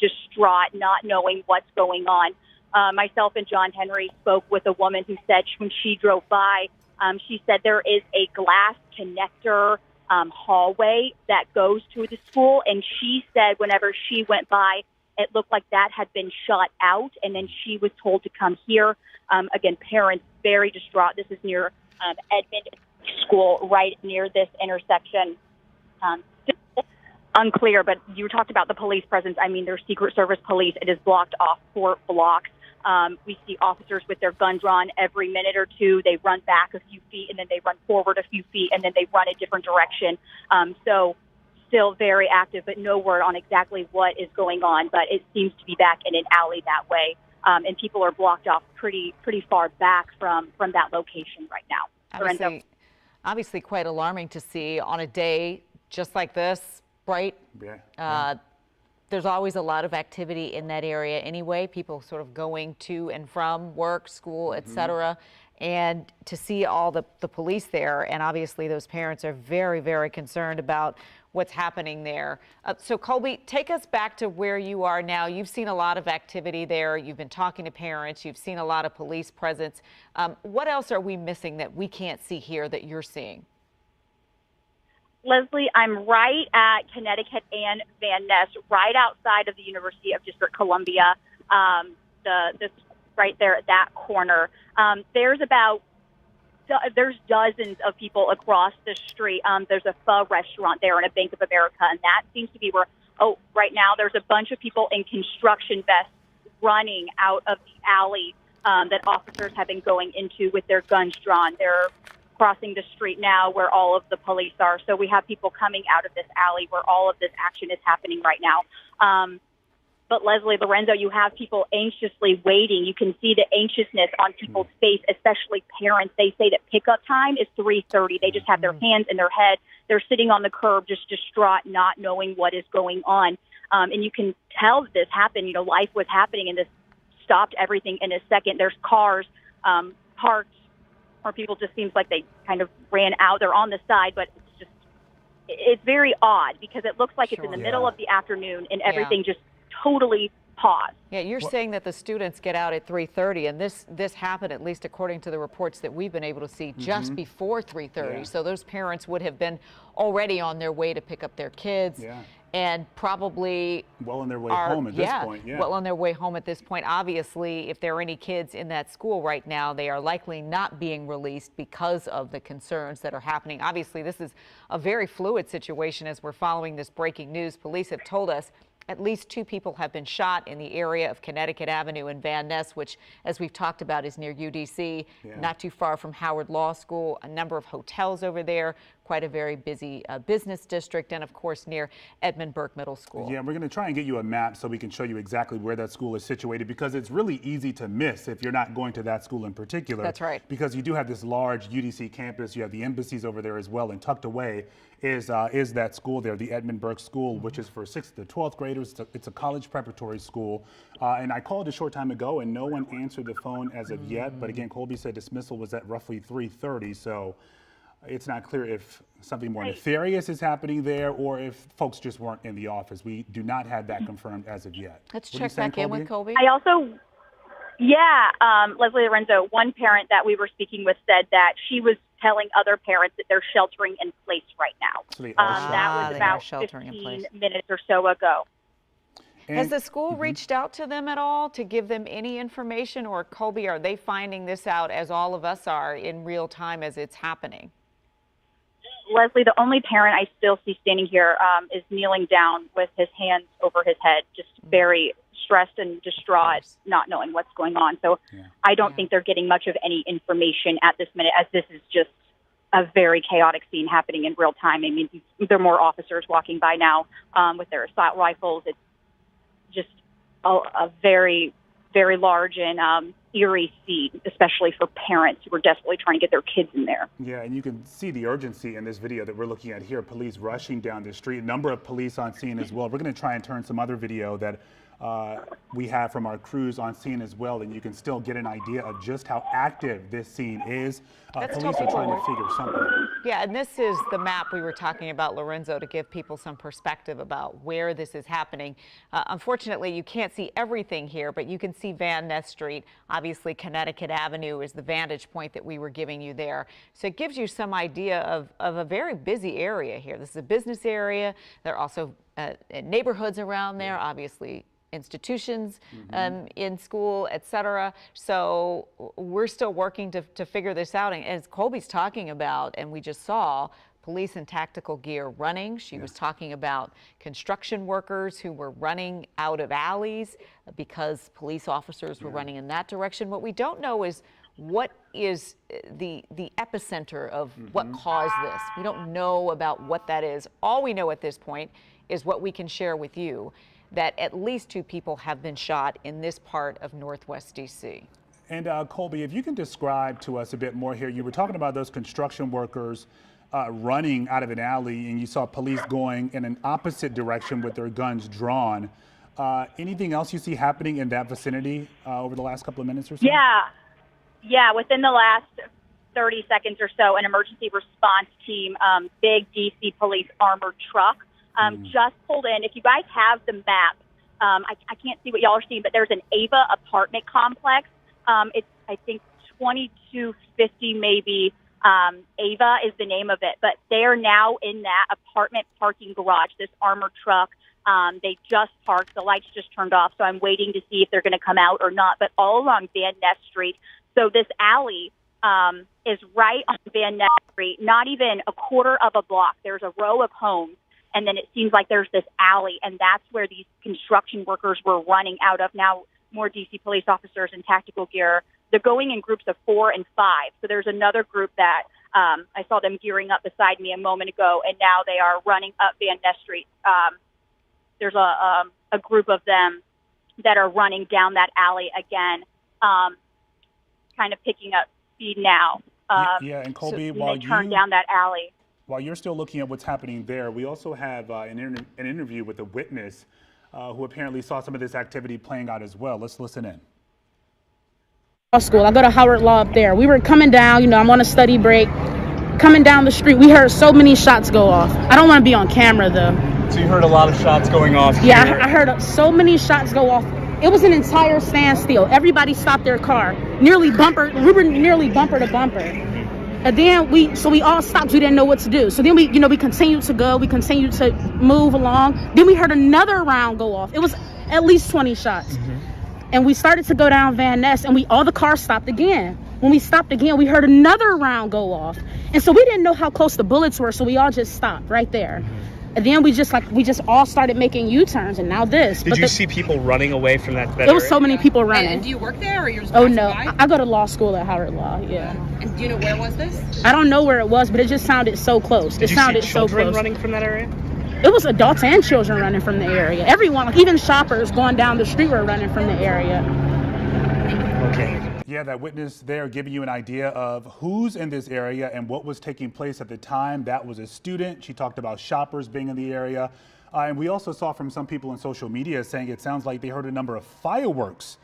distraught, not knowing what's going on. Myself and John Henry spoke with a woman who said when she drove by, she said there is a glass connector hallway that goes to the school, and she said whenever she went by, it looked like that had been shot out, and then she was told to come here. Again, parents very distraught. This is near Edmond School, right near this intersection. Still unclear, but you talked about the police presence. I mean, there's Secret Service police. It is blocked off 4 blocks. We see officers with their gun drawn every minute or two. They run back a few feet, and then they run forward a few feet, and then they run a different direction. So still very active, but no word on exactly what is going on. But it seems to be back in an alley that way, and people are blocked off pretty far back from that location right now. Obviously quite alarming to see on a day just like this, bright. There's always a lot of activity in that area anyway, people sort of going to and from work, school, etc. And to see all the police there, and obviously those parents are very, very concerned about what's happening there. So Colby, take us back to where you are now. You've seen a lot of activity there. You've been talking to parents. You've seen a lot of police presence. What else are we missing that we can't see here that you're seeing? Leslie, I'm right at Connecticut and Van Ness, right outside of the University of District Columbia, this right there at that corner. There's dozens of people across the street. There's a pho restaurant there and a Bank of America, and that seems to be where, right now there's a bunch of people in construction vests running out of the alley that officers have been going into with their guns drawn. They're crossing the street now where all of the police are. So we have people coming out of this alley where all of this action is happening right now. But Leslie, Lorenzo, you have people anxiously waiting. You can see the anxiousness on people's face, especially parents. They say that pickup time is 3:30. They just have their hands in their head. They're sitting on the curb, just distraught, not knowing what is going on. And you can tell that this happened. You know, life was happening, and this stopped everything in a second. There's cars parked, or people just seems like they kind of ran out. They're on the side, but it's very odd because it looks like it's in the middle of the afternoon and everything just totally paused. Yeah, you're saying that the students get out at 3:30, and this happened, at least according to the reports that we've been able to see, just before 3:30. So those parents would have been already on their way to pick up their kids. And probably well on their way home at this point. Well on their way home at this point. Obviously, if there are any kids in that school right now, they are likely not being released because of the concerns that are happening. Obviously, this is a very fluid situation as we're following this breaking news. Police have told us at least 2 people have been shot in the area of Connecticut Avenue and Van Ness, which, as we've talked about, is near UDC, not too far from Howard Law School, a number of hotels over there, quite a very busy business district, and of course near Edmund Burke Middle School. Yeah, we're going to try and get you a map so we can show you exactly where that school is situated, because it's really easy to miss if you're not going to that school in particular. That's right. Because you do have this large UDC campus, you have the embassies over there as well, and tucked away is that school there, the Edmund Burke School, which is for 6th to 12th graders. It's a college preparatory school. And I called a short time ago and no one answered the phone as of yet. But again, Colby said dismissal was at roughly 3:30. So it's not clear if something more nefarious is happening there or if folks just weren't in the office. We do not have that confirmed as of yet. Let's check back in with Colby. I also, Leslie Lorenzo, one parent that we were speaking with said that she was telling other parents that they're sheltering in place right now. So they are that was about 15 minutes or so ago. Has the school reached out to them at all to give them any information, or Colby, are they finding this out as all of us are in real time as it's happening? Leslie, the only parent I still see standing here is kneeling down with his hands over his head, just very stressed and distraught, not knowing what's going on. So I don't think they're getting much of any information at this minute, as this is just a very chaotic scene happening in real time. I mean, there are more officers walking by now with their assault rifles. It's just a very, very large and eerie scene, especially for parents who are desperately trying to get their kids in there. Yeah, and you can see the urgency in this video that we're looking at here. Police rushing down the street, a number of police on scene as well. We're going to try and turn some other video that we have from our crews on scene as well, and you can still get an idea of just how active this scene is. Police are trying to figure something out. Yeah, and this is the map we were talking about, Lorenzo, to give people some perspective about where this is happening. Unfortunately, you can't see everything here, but you can see Van Ness Street. Obviously, Connecticut Avenue is the vantage point that we were giving you there. So it gives you some idea of a very busy area here. This is a business area. There are also neighborhoods around there, obviously institutions in school, et cetera. So we're still working to figure this out. And as Colby's talking about, and we just saw police in tactical gear running. She was talking about construction workers who were running out of alleys because police officers were running in that direction. What we don't know is what is the epicenter of what caused this. We don't know about what that is. All we know at this point is what we can share with you, that at least 2 people have been shot in this part of Northwest DC. And Colby, if you can describe to us a bit more here, you were talking about those construction workers running out of an alley, and you saw police going in an opposite direction with their guns drawn. Anything else you see happening in that vicinity over the last couple of minutes or so? Yeah, within the last 30 seconds or so, an emergency response team, big DC police armored truck, just pulled in. If you guys have the map, I can't see what y'all are seeing, but there's an Ava apartment complex. It's, I think, 2250 maybe. Ava is the name of it, but they're now in that apartment parking garage, this armored truck. They just parked. The lights just turned off, so I'm waiting to see if they're going to come out or not. But all along Van Ness Street, so this alley is right on Van Ness Street, not even a quarter of a block. There's a row of homes. And then it seems like there's this alley, and that's where these construction workers were running out of. Now, more DC police officers in tactical gear. They're going in groups of 4 and 5. So there's another group that I saw them gearing up beside me a moment ago, and now they are running up Van Ness Street. There's a group of them that are running down that alley again, kind of picking up speed now. And Colby, so they turn down that alley. While you're still looking at what's happening there, we also have an interview with a witness who apparently saw some of this activity playing out as well. Let's listen in. School. I go to Howard Law up there. We were coming down, I'm on a study break. Coming down the street, we heard so many shots go off. I don't want to be on camera though. So you heard a lot of shots going off here? Yeah, I heard so many shots go off. It was an entire standstill. Everybody stopped their car. We were nearly bumper to bumper. And then we all stopped. We didn't know what to do. So then we continued to go. We continued to move along. Then we heard another round go off. It was at least 20 shots. And we started to go down Van Ness, and all the cars stopped again. When we stopped again, we heard another round go off. And so we didn't know how close the bullets were, so we all just stopped right there. And then we just all started making U-turns, and now this. Did you see people running away from that area? There was so many people running. And do you work there, or you're just Oh no, by? I go to law school at Howard Law. Yeah. And do you know where was this? I don't know where it was, but it just sounded so close. Did it sounded you see children so close. running from that area? It was adults and children running from the area. Everyone, even shoppers going down the street were running from the area. Okay. Yeah, that witness there giving you an idea of who's in this area and what was taking place at the time. That was a student. She talked about shoppers being in the area. And we also saw from some people on social media saying it sounds like they heard a number of fireworks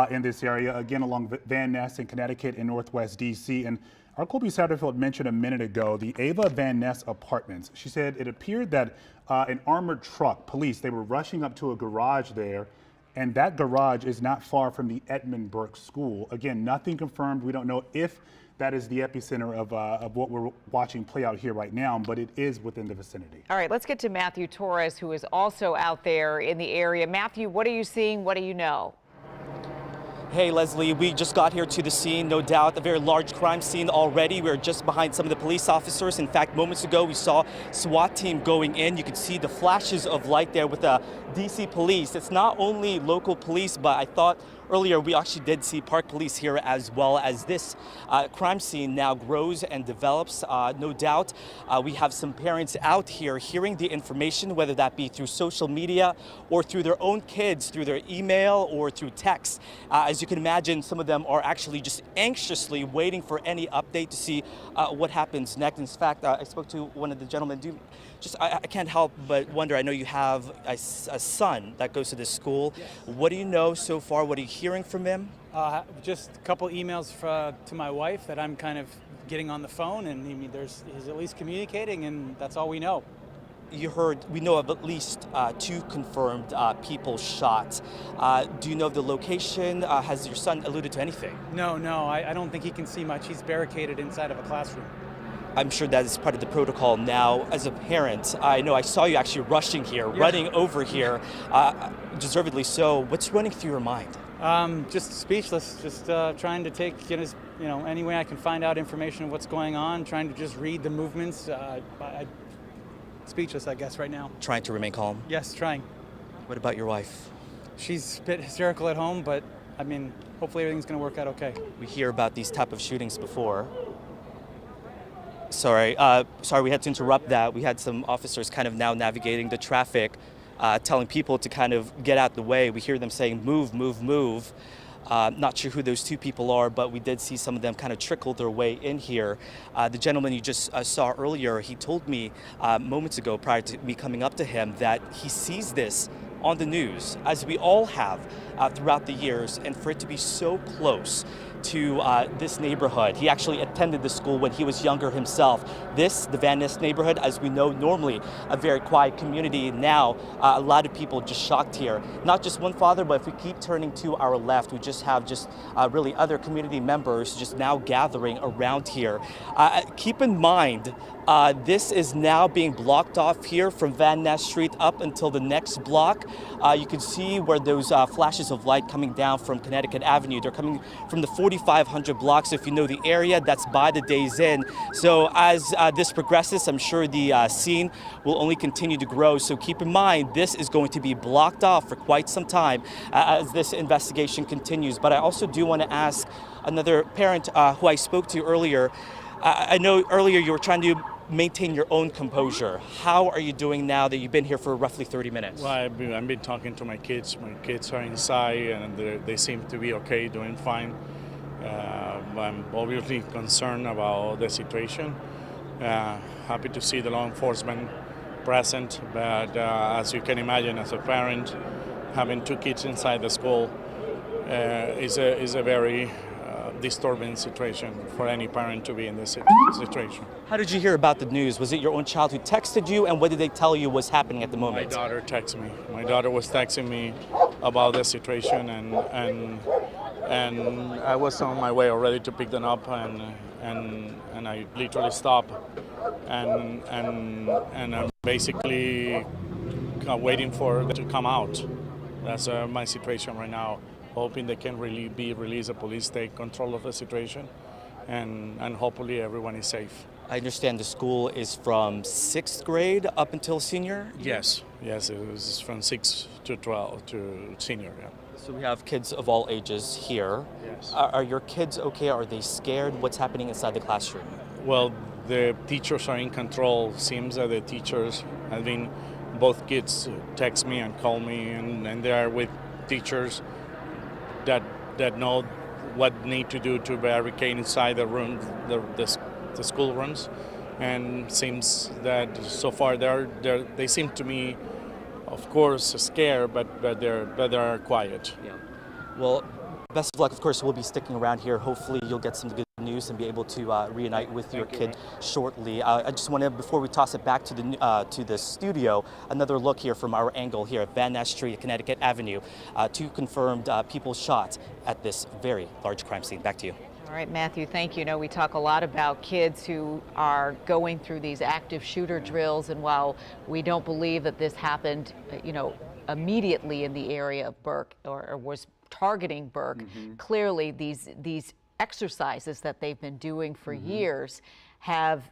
in this area, again, along Van Ness in Connecticut and Northwest DC. And our Colby Satterfield mentioned a minute ago the Ava Van Ness apartments. She said it appeared that an armored truck, police, they were rushing up to a garage there. And that garage is not far from the Edmund Burke School. Again, nothing confirmed. We don't know if that is the epicenter of what we're watching play out here right now, but it is within the vicinity. All right, let's get to Matthew Torres, who is also out there in the area. Matthew, what are you seeing? What do you know? Hey, Leslie, we just got here to the scene, no doubt, a very large crime scene already. We're just behind some of the police officers. In fact, moments ago, we saw SWAT team going in. You could see the flashes of light there with the DC police. It's not only local police, but I thought earlier we actually did see Park Police here as well. As this crime scene now grows and develops. No doubt, we have some parents out here hearing the information, whether that be through social media or through their own kids, through their email or through text. As you can imagine, some of them are actually just anxiously waiting for any update to see what happens next. In fact, I spoke to one of the gentlemen. I can't help but wonder, I know you have a son that goes to this school. Yes. What do you know so far? What are you hearing from him? Just a couple emails to my wife that I'm kind of getting on the phone, and he's at least communicating, and that's all we know. We know of at least 2 confirmed people shot. Do you know the location? Has your son alluded to anything? No, I don't think he can see much. He's barricaded inside of a classroom. I'm sure that is part of the protocol now. As a parent, I know I saw you actually rushing here, running over here, deservedly so. What's running through your mind? Just speechless, just trying to take, any way I can find out information of what's going on, trying to just read the movements. Speechless, I guess, right now. Trying to remain calm? Yes, trying. What about your wife? She's a bit hysterical at home, but hopefully everything's going to work out okay. We hear about these type of shootings before. Sorry, we had to interrupt that. We had some officers kind of now navigating the traffic, telling people to kind of get out the way. We hear them saying, move, move, move. Not sure who those 2 people are, but we did see some of them kind of trickle their way in here. The gentleman you just saw earlier, he told me moments ago, prior to me coming up to him, that he sees this on the news, as we all have throughout the years, and for it to be so close to this neighborhood. He actually attended the school when he was younger himself. The Van Ness neighborhood, as we know, normally a very quiet community. Now, a lot of people just shocked here. Not just one father, but if we keep turning to our left, we just have really other community members just now gathering around here. Keep in mind, this is now being blocked off here from Van Ness Street up until the next block. You can see where those flashes of light coming down from Connecticut Avenue. They're coming from the 4,500 block. So if you know the area, that's by the Days Inn. So as this progresses, I'm sure the scene will only continue to grow. So keep in mind, this is going to be blocked off for quite some time as this investigation continues. But I also do want to ask another parent who I spoke to earlier. I know earlier you were trying to maintain your own composure. How are you doing now that you've been here for roughly 30 minutes? Well, I've been talking to my kids. My kids are inside and they seem to be okay, doing fine. I'm obviously concerned about the situation. Happy to see the law enforcement present, but as you can imagine, as a parent, having 2 kids inside the school is a very disturbing situation for any parent to be in this situation. How did you hear about the news? Was it your own child who texted you, and what did they tell you was happening at the moment? My daughter texted me. My daughter was texting me about the situation, and I was on my way already to pick them up, and I literally stopped, and I'm basically waiting for them to come out. That's my situation right now. Hoping they can really be released, the police take control of the situation, and hopefully everyone is safe. I understand the school is from 6th grade up until senior? Yes, it was from 6 to 12 to senior, yeah. So we have kids of all ages here. Yes. Are your kids okay? Are they scared? What's happening inside the classroom? Well, the teachers are in control. Seems that the teachers, both kids text me and call me, and they are with teachers that know what need to do to barricade inside the room, the school rooms, and seems that so far they seem to me, of course, scared, but they're quiet. Yeah. Well, best of luck. Of course, we'll be sticking around here. Hopefully, you'll get some good news and be able to reunite with your kid shortly. I just want to, before we toss it back to the studio, another look here from our angle here at Van Ness Street, Connecticut Avenue. 2 confirmed people shot at this very large crime scene. Back to you. All right, Matthew, thank you. We talk a lot about kids who are going through these active shooter drills, and while we don't believe that this happened, immediately in the area of Burke or was targeting Burke, clearly these exercises that they've been doing for years have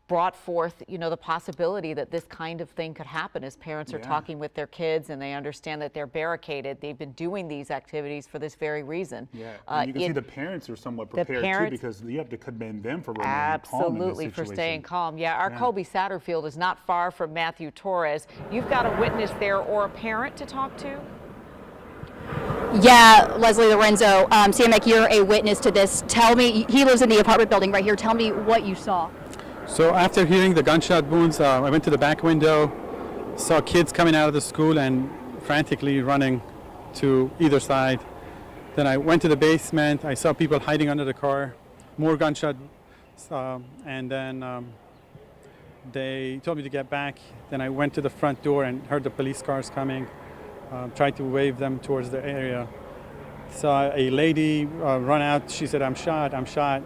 brought forth, the possibility that this kind of thing could happen as parents are talking with their kids and they understand that they're barricaded. They've been doing these activities for this very reason. Yeah, and you can see the parents are somewhat prepared too, because you have to commend them for remaining calm in this absolutely, for staying calm. Yeah, our Colby Satterfield is not far from Matthew Torres. You've got a witness there or a parent to talk to? Yeah, Leslie Lorenzo, Samek, you're a witness to this. Tell me, he lives in the apartment building right here. Tell me what you saw. So after hearing the gunshot wounds, I went to the back window, saw kids coming out of the school and frantically running to either side. Then I went to the basement. I saw people hiding under the car. more gunshots, and then they told me to get back. Then I went to the front door and heard the police cars coming, tried to wave them towards the area. Saw a lady run out. She said, I'm shot, I'm shot.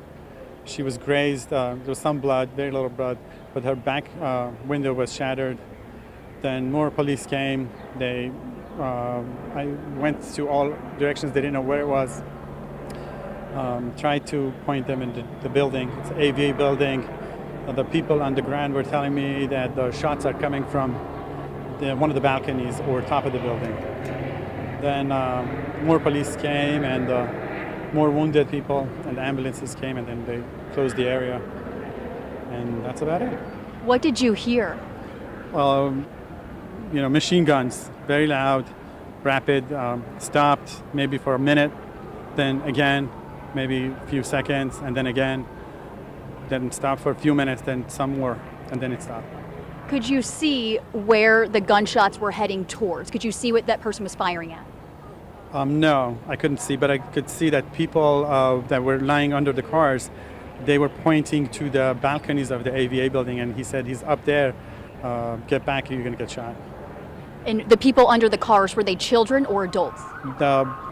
She was grazed. There was some blood, very little blood, but her back window was shattered. Then more police came. I went to all directions. They didn't know where it was. Tried to point them into the building. It's an AVA building. The people on the ground were telling me that the shots are coming from one of the balconies or top of the building. Then more police came and more wounded people, and ambulances came, and then they closed the area. And that's about it. What did you hear? Machine guns, very loud, rapid, stopped maybe for a minute, then again, maybe a few seconds, and then again, then stopped for a few minutes, then some more, and then it stopped. Could you see where the gunshots were heading towards? Could you see what that person was firing at? No, I couldn't see, but I could see that people that were lying under the cars, they were pointing to the balconies of the AVA building, and he said, he's up there, get back or you're gonna get shot. And the people under the cars, were they children or adults?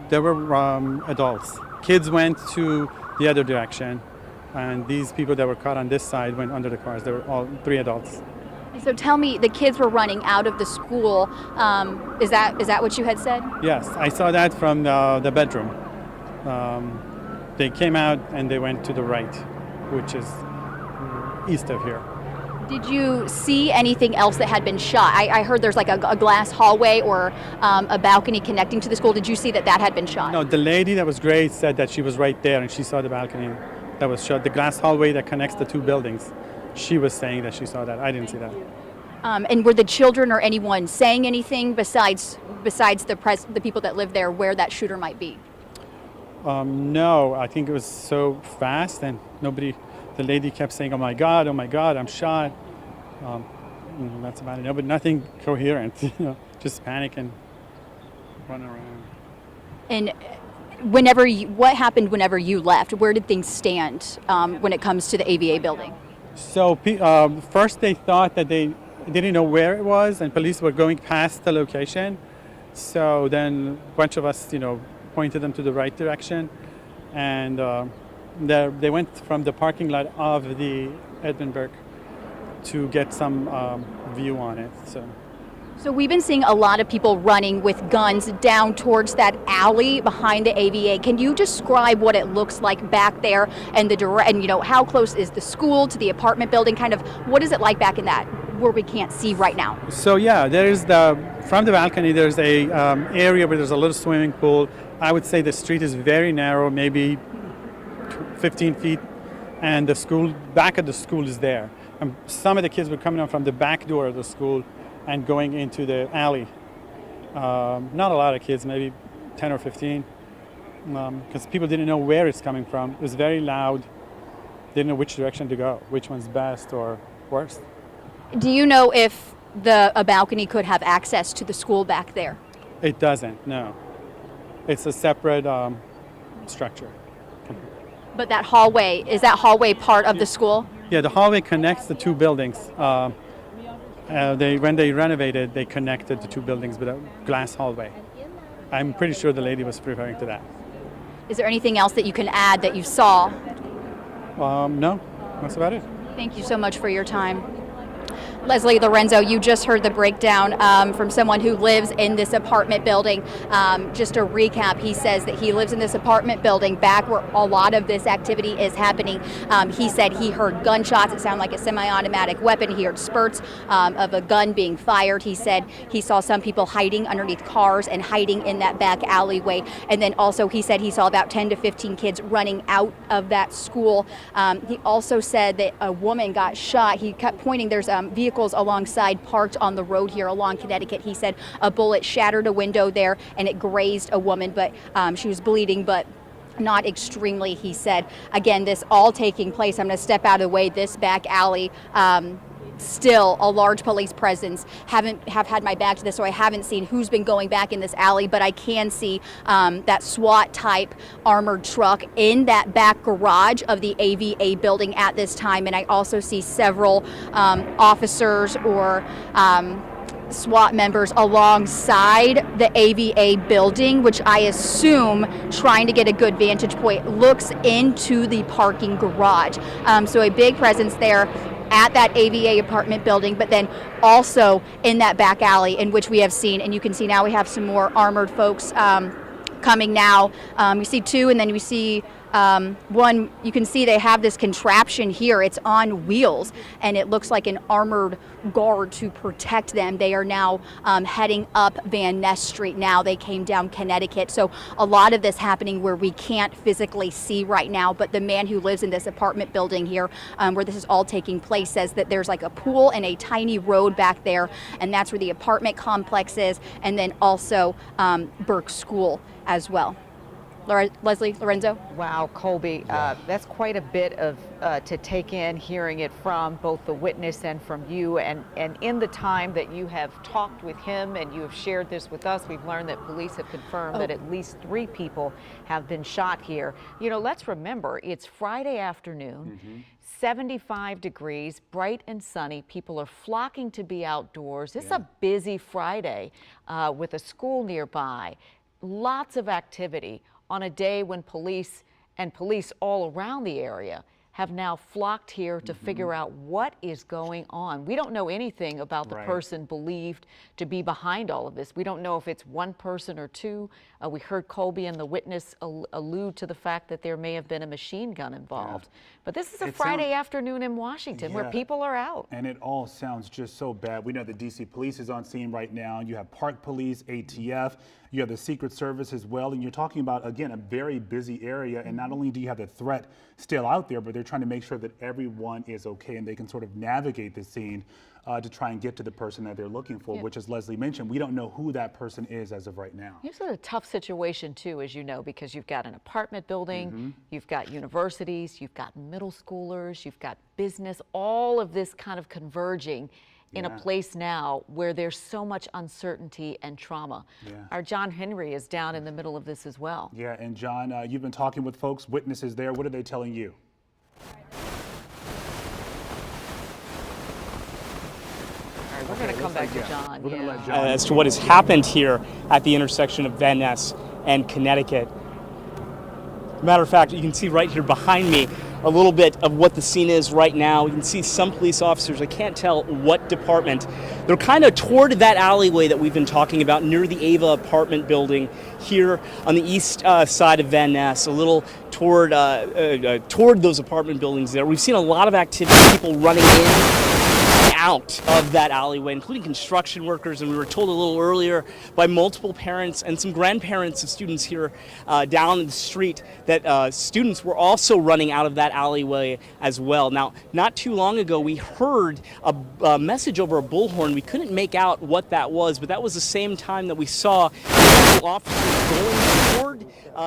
They were adults. Kids went to the other direction, and these people that were caught on this side went under the cars. They were all 3 adults. So tell me, the kids were running out of the school. Is that what you had said? Yes, I saw that from the bedroom. They came out and they went to the right, which is east of here. Did you see anything else that had been shot? I heard there's like a glass hallway or a balcony connecting to the school. Did you see that had been shot? No, the lady that was grazed said that she was right there and she saw the balcony that was shot. The glass hallway that connects the 2 buildings. She was saying that she saw that. I didn't see that. And were the children or anyone saying anything besides the people that live there where that shooter might be? No, I think it was so fast and nobody. The lady kept saying, oh my God, I'm shot. That's about it. No, but nothing coherent, just panic and run around. And what happened whenever you left? Where did things stand when it comes to the AVA building? So first they thought that they didn't know where it was, and police were going past the location. So then a bunch of us, pointed them to the right direction, and they went from the parking lot of the Edmund to get some view on it. So we've been seeing a lot of people running with guns down towards that alley behind the AVA. Can you describe what it looks like back there and how close is the school to the apartment building? Kind of what is it like back in that where we can't see right now? So yeah, from the balcony there's a area where there's a little swimming pool. I would say the street is very narrow, maybe 15 feet, and the school, back of the school is there. And some of the kids were coming up from the back door of the school and going into the alley. Not a lot of kids, maybe 10 or 15, because people didn't know where it's coming from. It was very loud. Didn't know which direction to go, which one's best or worst. Do you know if a balcony could have access to the school back there? It doesn't, no. It's a separate structure. But is that hallway part of the school? Yeah, the hallway connects the 2 buildings. When they renovated, they connected the 2 buildings with a glass hallway. I'm pretty sure the lady was referring to that. Is there anything else that you can add that you saw? No, that's about it. Thank you so much for your time. Leslie Lorenzo, you just heard the breakdown from someone who lives in this apartment building. Just to recap, he says that he lives in this apartment building back where a lot of this activity is happening. He said he heard gunshots. It sounded like a semi-automatic weapon. He heard spurts of a gun being fired. He said he saw some people hiding underneath cars and hiding in that back alleyway. And then also he said he saw about 10 to 15 kids running out of that school. He also said that a woman got shot. He kept pointing, there's vehicles alongside parked on the road here along Connecticut. He said a bullet shattered a window there and it grazed a woman, but she was bleeding, but not extremely, he said. Again, this all taking place, I'm going to step out of the way, this back alley still a large police presence. Have had my back to this, so I haven't seen who's been going back in this alley, but I can see that SWAT type armored truck in that back garage of the AVA building at this time, and I also see several officers or SWAT members alongside the AVA building, which I assume, trying to get a good vantage point, looks into the parking garage. So a big presence there at that AVA apartment building, but then also in that back alley, in which we have seen, and you can see now we have some more armored folks coming now. We see two, and then we see one. You can see they have this contraption here. It's on wheels, and it looks like an armored guard to protect them. They are now heading up Van Ness Street now. They came down Connecticut. So a lot of this happening where we can't physically see right now, but the man who lives in this apartment building here where this is all taking place says that there's like a pool and a tiny road back there, and that's where the apartment complex is, and then also Burke School as well. Leslie, Lorenzo? Wow, Colby, that's quite a bit of to take in, hearing it from both the witness and from you. And in the time that you have talked with him and you have shared this with us, we've learned that police have confirmed that at least 3 people have been shot here. You know, let's remember, it's Friday afternoon. 75 degrees, bright and sunny. People are flocking to be outdoors. It's a busy Friday with a school nearby. Lots of activity on a day when police all around the area have now flocked here to figure out what is going on. We don't know anything about the person believed to be behind all of this. We don't know if it's one person or two. We heard Colby and the witness allude to the fact that there may have been a machine gun involved. But this is a Friday afternoon in Washington where people are out. And it all sounds just so bad. We know the DC police is on scene right now. You have Park Police, ATF, you have the Secret Service as well. And you're talking about, again, a very busy area. And not only do you have the threat still out there, but they're trying to make sure that everyone is okay and they can sort of navigate the scene to try and get to the person that they're looking for, which, as Leslie mentioned, we don't know who that person is as of right now. It's a tough situation, too, as you know, because you've got an apartment building, you've got universities, you've got middle schoolers, you've got business, all of this kind of converging in a place now where there's so much uncertainty and trauma. Our John Henry is down in the middle of this as well. Yeah, and John, you've been talking with folks, witnesses there. What are they telling you? We're going to come back to John. We're going to let John as to what has happened here at the intersection of Van Ness and Connecticut. Matter of fact, you can see right here behind me a little bit of what the scene is right now. You can see some police officers. I can't tell what department. They're kind of toward that alleyway that we've been talking about near the Ava apartment building here on the east side of Van Ness, a little toward those apartment buildings there. We've seen a lot of activity, people running in out of that alleyway, including construction workers, and we were told a little earlier by multiple parents and some grandparents of students here down the street that students were also running out of that alleyway as well. Now, not too long ago, we heard a message over a bullhorn. We couldn't make out what that was, but that was the same time that we saw officers going toward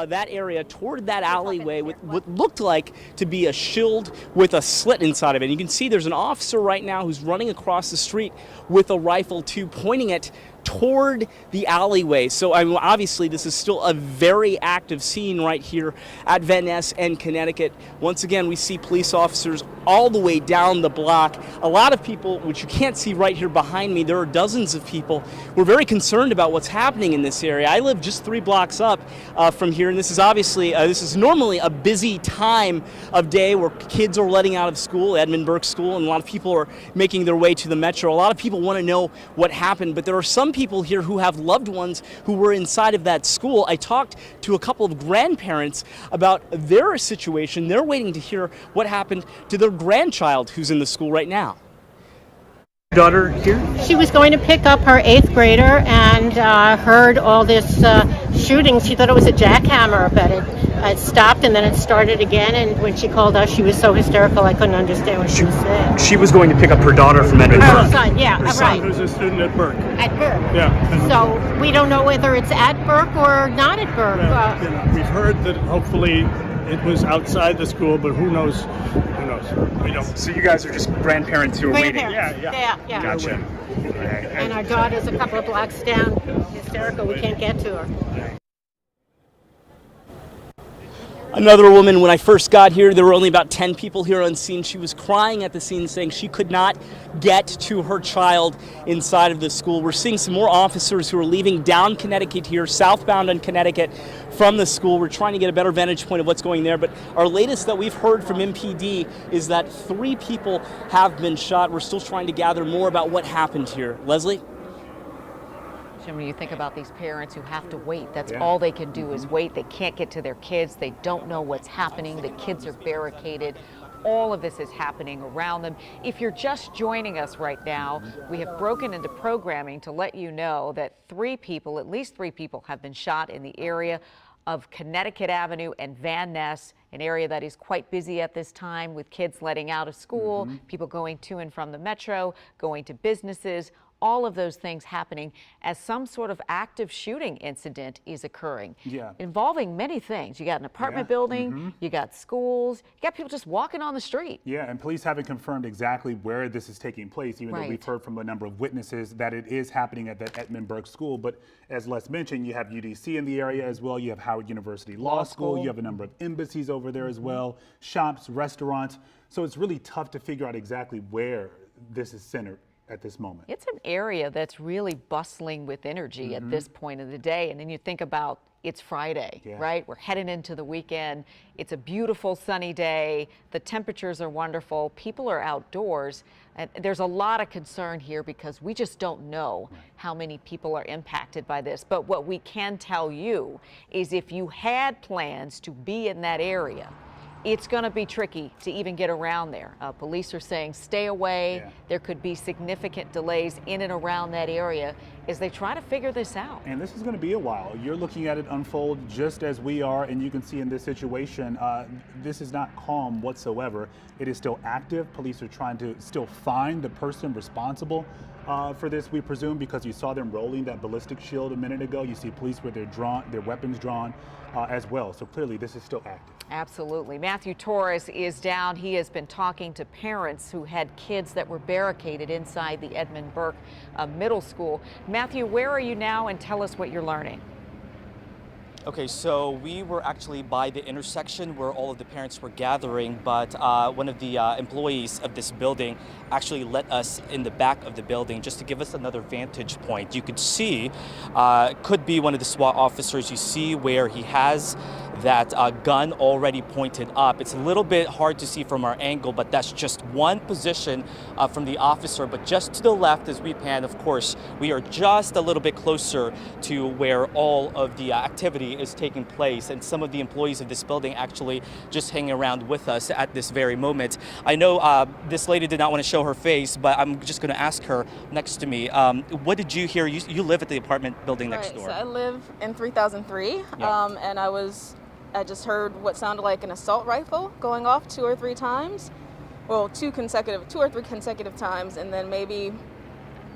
that area, toward that alleyway with what looked like to be a shield with a slit inside of it. And you can see there's an officer right now who's running across the street with a rifle too, pointing it toward the alleyway. So I mean, obviously this is still a very active scene right here at Van Ness and Connecticut. Once again, we see police officers all the way down the block. A lot of people, which you can't see right here behind me, there are dozens of people who are very concerned about what's happening in this area. I live just 3 blocks up from here, and this is obviously, this is normally a busy time of day where kids are letting out of school, Edmund Burke School, and a lot of people are making their way to the metro. A lot of people want to know what happened, but there are some people here who have loved ones who were inside of that school. I talked to a couple of grandparents about their situation. They're waiting to hear what happened to their grandchild who's in the school right now. Daughter here? She was going to pick up her 8th grader and heard all this shooting. She thought it was a jackhammer, but it stopped and then it started again. And when she called us, she was so hysterical I couldn't understand what she was saying. She was going to pick up her daughter from Edmund Burke. Her son, yeah, Her right. son, who's a student at Burke. At Burke. Yeah. So we don't know whether it's at Burke or not at Burke. We've heard that hopefully it was outside the school, but who knows? Who knows? So you guys are just grandparents who are waiting? Grandparents. Yeah. Gotcha. And our daughter's a couple of blocks down, hysterical. We can't get to her. Another woman, when I first got here, there were only about 10 people here on scene. She was crying at the scene, saying she could not get to her child inside of the school. We're seeing some more officers who are leaving down Connecticut here, southbound on Connecticut from the school. We're trying to get a better vantage point of what's going there. But our latest that we've heard from MPD is that 3 people have been shot. We're still trying to gather more about what happened here. Leslie? Jim, when you think about these parents who have to wait, that's all they can do is wait. They can't get to their kids. They don't know what's happening. The kids are barricaded. All of this is happening around them. If you're just joining us right now, we have broken into programming to let you know that 3 people, at least 3 people, have been shot in the area of Connecticut Avenue and Van Ness, an area that is quite busy at this time with kids letting out of school, people going to and from the metro, going to businesses, all of those things happening as some sort of active shooting incident is occurring. Involving many things. You got an apartment building, you got schools, you got people just walking on the street. Yeah, and police haven't confirmed exactly where this is taking place, even though we've heard from a number of witnesses that it is happening at that Edmund Burke School. But as Les mentioned, you have UDC in the area as well. You have Howard University Law School. You have a number of embassies over there as well, shops, restaurants. So it's really tough to figure out exactly where this is centered at this moment. It's an area that's really bustling with energy at this point of the day. And then you think about it's Friday, right? We're heading into the weekend. It's a beautiful sunny day. The temperatures are wonderful. People are outdoors. And there's a lot of concern here because we just don't know how many people are impacted by this. But what we can tell you is if you had plans to be in that area, it's going to be tricky to even get around there. Police are saying stay away. There could be significant delays in and around that area as they try to figure this out. And this is going to be a while. You're looking at it unfold just as we are, and you can see in this situation, this is not calm whatsoever. It is still active. Police are trying to still find the person responsible for this, we presume, because you saw them rolling that ballistic shield a minute ago. You see police with their weapons drawn as well. So clearly this is still active. Absolutely. Matthew Torres is down. He has been talking to parents who had kids that were barricaded inside the Edmund Burke Middle School. Matthew, where are you now, and tell us what you're learning? Okay, so we were actually by the intersection where all of the parents were gathering, but one of the employees of this building actually let us in the back of the building just to give us another vantage point. You could see, could be one of the SWAT officers. You see where he has that gun already pointed up. It's a little bit hard to see from our angle, but that's just one position from the officer. But just to the left as we pan, of course, we are just a little bit closer to where all of the activity is taking place, and some of the employees of this building actually just hanging around with us at this very moment. I know this lady did not want to show her face, but I'm just going to ask her next to me. What did you hear? You live at the apartment building next door. So I live in 3003, and I just heard what sounded like an assault rifle going off 2 or 3 times. Well, 2 or 3 consecutive times, and then maybe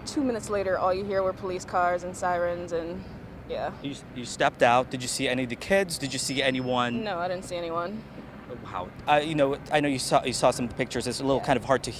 2 minutes later, all you hear were police cars and sirens, and yeah. You stepped out. Did you see any of the kids? Did you see anyone? No, I didn't see anyone. Wow. I know you saw some of the pictures. It's a little kind of hard to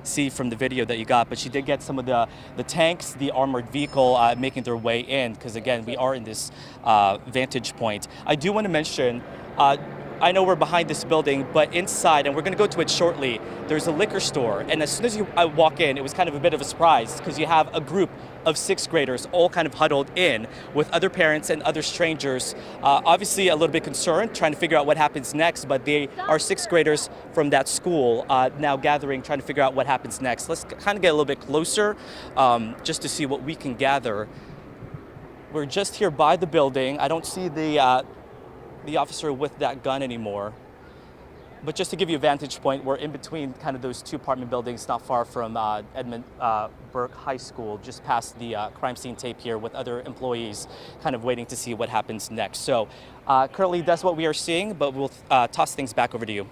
see from the video that you got, but you did get some of the tanks, the armored vehicle making their way in, because again, we are in this vantage point. I do want to mention, I know we're behind this building, but inside, and we're going to go to it shortly, there's a liquor store. And as soon as I walk in, it was kind of a bit of a surprise because you have a group of 6th graders all kind of huddled in with other parents and other strangers. Obviously a little bit concerned, trying to figure out what happens next, but they are 6th graders from that school now gathering, trying to figure out what happens next. Let's kind of get a little bit closer just to see what we can gather. We're just here by the building. I don't see the officer with that gun anymore. But just to give you a vantage point, we're in between kind of those 2 apartment buildings, not far from Edmund Burke High School, just past the crime scene tape here with other employees kind of waiting to see what happens next. So currently that's what we are seeing, but we'll toss things back over to you.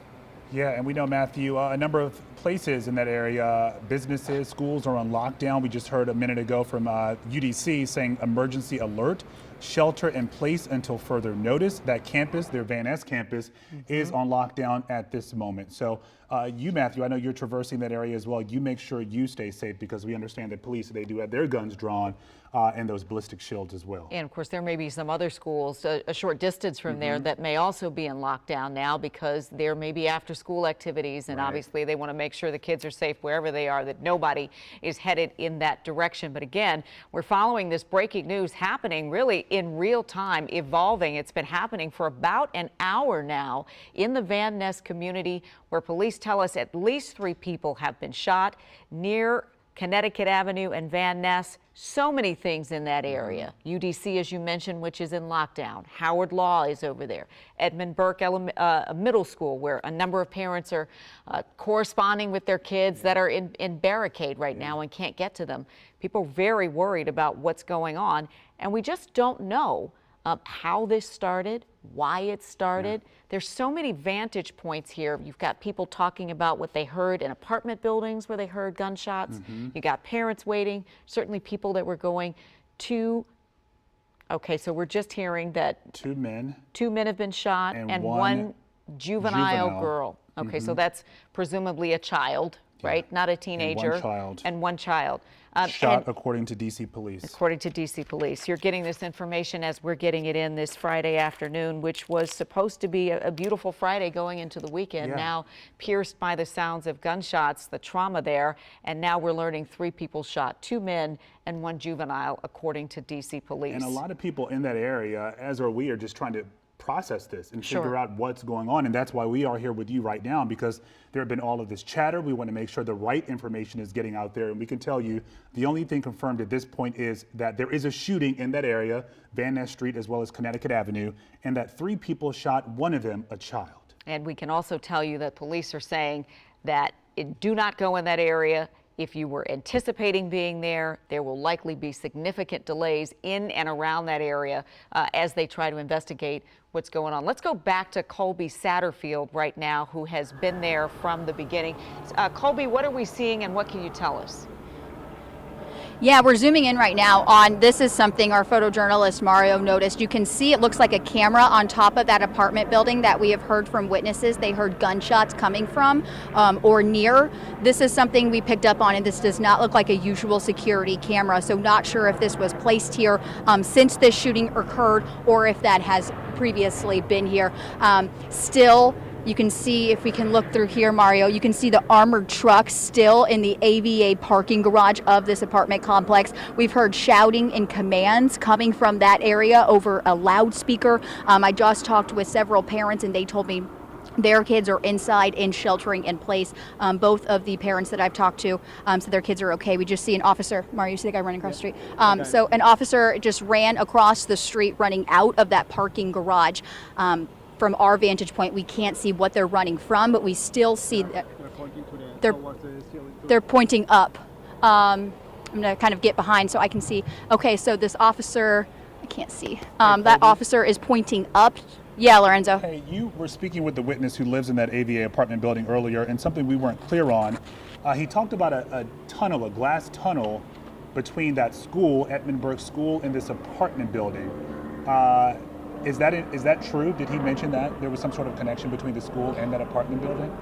Yeah, and we know, Matthew, a number of places in that area, businesses, schools are on lockdown. We just heard a minute ago from UDC saying emergency alert, shelter in place until further notice. That campus, their Van Ness campus, is on lockdown at this moment. So You, Matthew, I know you're traversing that area as well. You make sure you stay safe because we understand that police, they do have their guns drawn and those ballistic shields as well. And of course, there may be some other schools a short distance from there that may also be in lockdown now because there may be after school activities, and obviously they want to make sure the kids are safe wherever they are, that nobody is headed in that direction. But again, we're following this breaking news happening really in real time, evolving. It's been happening for about an hour now in the Van Ness community, where police tell us at least 3 people have been shot near Connecticut Avenue and Van Ness. So many things in that area. UDC, as you mentioned, which is in lockdown. Howard Law is over there. Edmund Burke Middle School, where a number of parents are corresponding with their kids that are in barricade right now and can't get to them. People are very worried about what's going on, and we just don't know how this started, why it started. There's so many vantage points here. You've got people talking about what they heard in apartment buildings where they heard gunshots. You got parents waiting, certainly people that were going to, okay, so we're just hearing that 2 men have been shot and one juvenile girl. Okay, so that's presumably a child, right? Not a teenager. And one child. Shot according to DC police. According to DC police. You're getting this information as we're getting it in this Friday afternoon, which was supposed to be a beautiful Friday going into the weekend. Now pierced by the sounds of gunshots, the trauma there, and now we're learning 3 people shot, 2 men and 1 juvenile, according to DC police. And a lot of people in that area, as are we, are just trying to process this and figure out what's going on. And that's why we are here with you right now, because there have been all of this chatter. We want to make sure the right information is getting out there. And we can tell you the only thing confirmed at this point is that there is a shooting in that area, Van Ness Street as well as Connecticut Avenue, and that 3 people shot, 1 of them a child. And we can also tell you that police are saying that do not go in that area. If you were anticipating being there, there will likely be significant delays in and around that area as they try to investigate what's going on. Let's go back to Colby Satterfield right now, who has been there from the beginning. Colby, what are we seeing and what can you tell us? Yeah, we're zooming in right now on, this is something our photojournalist Mario noticed. You can see it looks like a camera on top of that apartment building that we have heard from witnesses. They heard gunshots coming from or near. This is something we picked up on, and this does not look like a usual security camera. So not sure if this was placed here since this shooting occurred or if that has previously been here. Still, you can see, if we can look through here, Mario, you can see the armored truck still in the AVA parking garage of this apartment complex. We've heard shouting and commands coming from that area over a loudspeaker. I just talked with several parents and they told me their kids are inside and sheltering in place. Both of the parents that I've talked to, so their kids are okay. We just see an officer. Mario, you see the guy running across the street? So an officer just ran across the street running out of that parking garage. From our vantage point, we can't see what they're running from, but we still see that they're pointing up. I'm going to kind of get behind so I can see. Okay, so this officer, I can't see. That officer is pointing up. Yeah, Lorenzo. Hey, you were speaking with the witness who lives in that AVA apartment building earlier, and something we weren't clear on. He talked about a tunnel, a glass tunnel between that school, Edmund Burke School, and this apartment building. Is that true? Did he mention that there was some sort of connection between the school and that apartment building?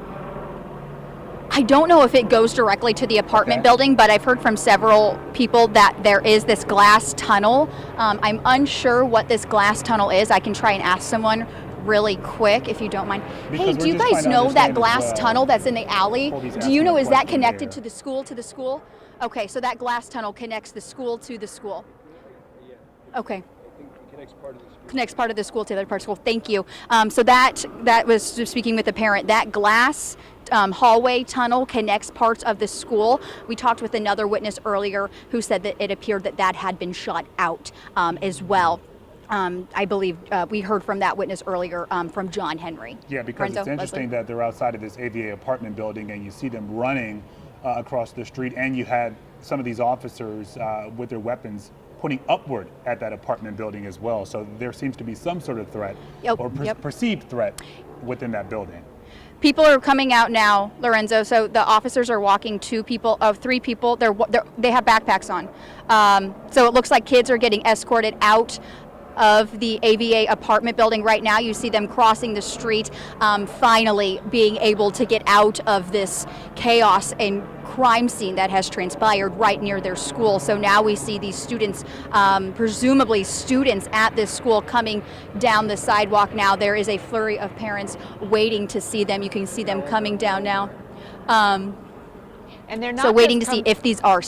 I don't know if it goes directly to the apartment building, but I've heard from several people that there is this glass tunnel. I'm unsure what this glass tunnel is. I can try and ask someone really quick if you don't mind. Hey, do you guys know that glass tunnel that's in the alley? Do you know, is that connected to the school? Okay, so that glass tunnel connects the school to the school. Okay. Connects part of the school to the other part of the school. Thank you. So that was speaking with the parent. That glass hallway tunnel connects parts of the school. We talked with another witness earlier who said that it appeared that had been shot out as well. I believe we heard from that witness earlier from John Henry. Yeah, because it's interesting that they're outside of this AVA apartment building and you see them running across the street, and you had some of these officers with their weapons pointing upward at that apartment building as well. So there seems to be some sort of threat or perceived threat within that building. People are coming out now, Lorenzo. So the officers are walking 3 people. They have backpacks on. So it looks like kids are getting escorted out. of the AVA apartment building right now. You see them crossing the street, finally being able to get out of this chaos and crime scene that has transpired right near their school. So now we see these students, presumably students at this school, coming down the sidewalk now. There is a flurry of parents waiting to see them. You can see them coming down now. And they're not so waiting to see if these are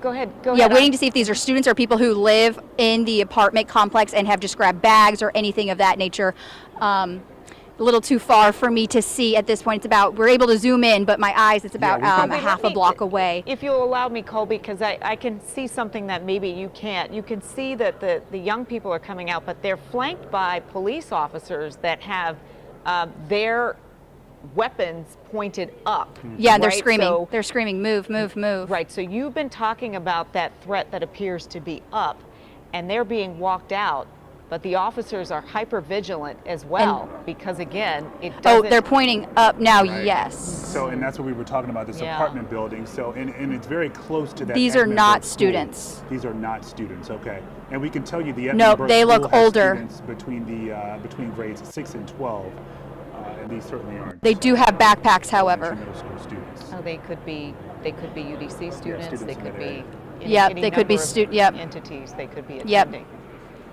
Go ahead. Yeah, waiting to see if these are students or people who live in the apartment complex and have just grabbed bags or anything of that nature. A little too far for me to see at this point. We're able to zoom in, but my eyes, it's about a half a block away. If you'll allow me, Colby, because I can see something that maybe you can't. You can see that the young people are coming out, but they're flanked by police officers that have their weapons pointed up. Yeah, they're right? screaming. So, they're screaming, move, move, move. Right, so you've been talking about that threat that appears to be up, and they're being walked out, but the officers are hyper vigilant as well, because again, it doesn't... Oh, they're pointing up now, Right. yes. So, and that's what we were talking about, this apartment building. So, and it's very close to that. These are Edmund not Burke students. School. These are not students, okay. And we can tell you the No, Edmund Burke they School look has older. students between grades 6 and 12, and these certainly aren't. They do have backpacks, however. Middle school students. Oh, they could be UDC students, they could be Yeah, any they could be number of yep. entities they could be attending. Yep.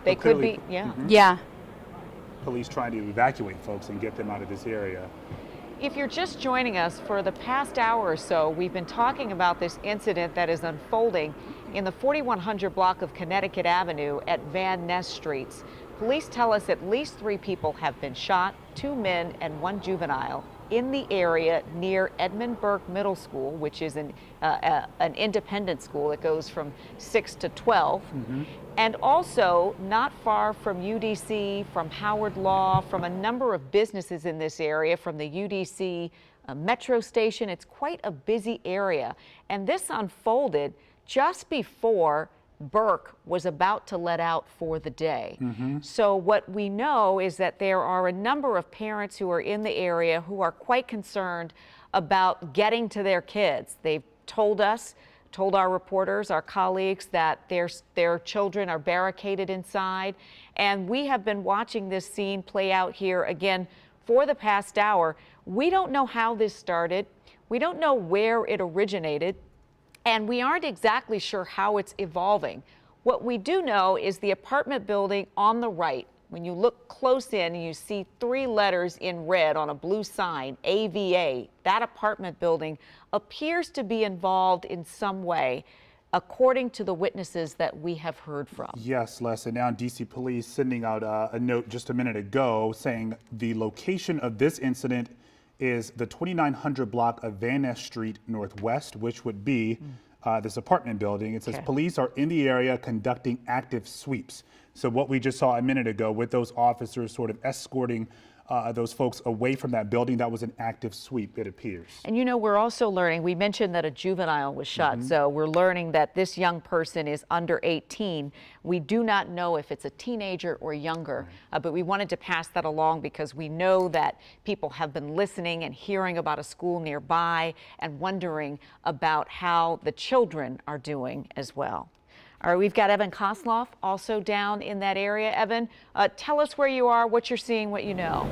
They But could clearly- be, yeah. Yeah. Police trying to evacuate folks and get them out of this area. If you're just joining us, for the past hour or so, we've been talking about this incident that is unfolding in the 4100 block of Connecticut Avenue at Van Ness Streets. Police tell us at least 3 people have been shot, 2 men and 1 juvenile, in the area near Edmund Burke Middle School, which is an independent school that goes from 6 to 12. And also not far from UDC, from Howard Law, from a number of businesses in this area, from the UDC metro station. It's quite a busy area. And this unfolded just before Burke was about to let out for the day. So what we know is that there are a number of parents who are in the area who are quite concerned about getting to their kids. They've told us, told our reporters, our colleagues, that their children are barricaded inside. And we have been watching this scene play out here again for the past hour. We don't know how this started. We don't know where it originated. And we aren't exactly sure how it's evolving. What we do know is the apartment building on the right, when you look close in, you see 3 letters in red on a blue sign, AVA. That apartment building appears to be involved in some way, according to the witnesses that we have heard from. Yes, Les, and now DC Police sending out a note just a minute ago saying the location of this incident is the 2900 block of Van Ness Street Northwest, which would be this apartment building. It says police are in the area conducting active sweeps. So what we just saw a minute ago with those officers sort of escorting those folks away from that building, that was an active sweep, it appears. And you know, we're also learning, we mentioned that a juvenile was shot, so we're learning that this young person is under 18. We do not know if it's a teenager or younger, but we wanted to pass that along because we know that people have been listening and hearing about a school nearby and wondering about how the children are doing as well. All right, we've got Evan Kosloff also down in that area. Evan, tell us where you are, what you're seeing, what you know.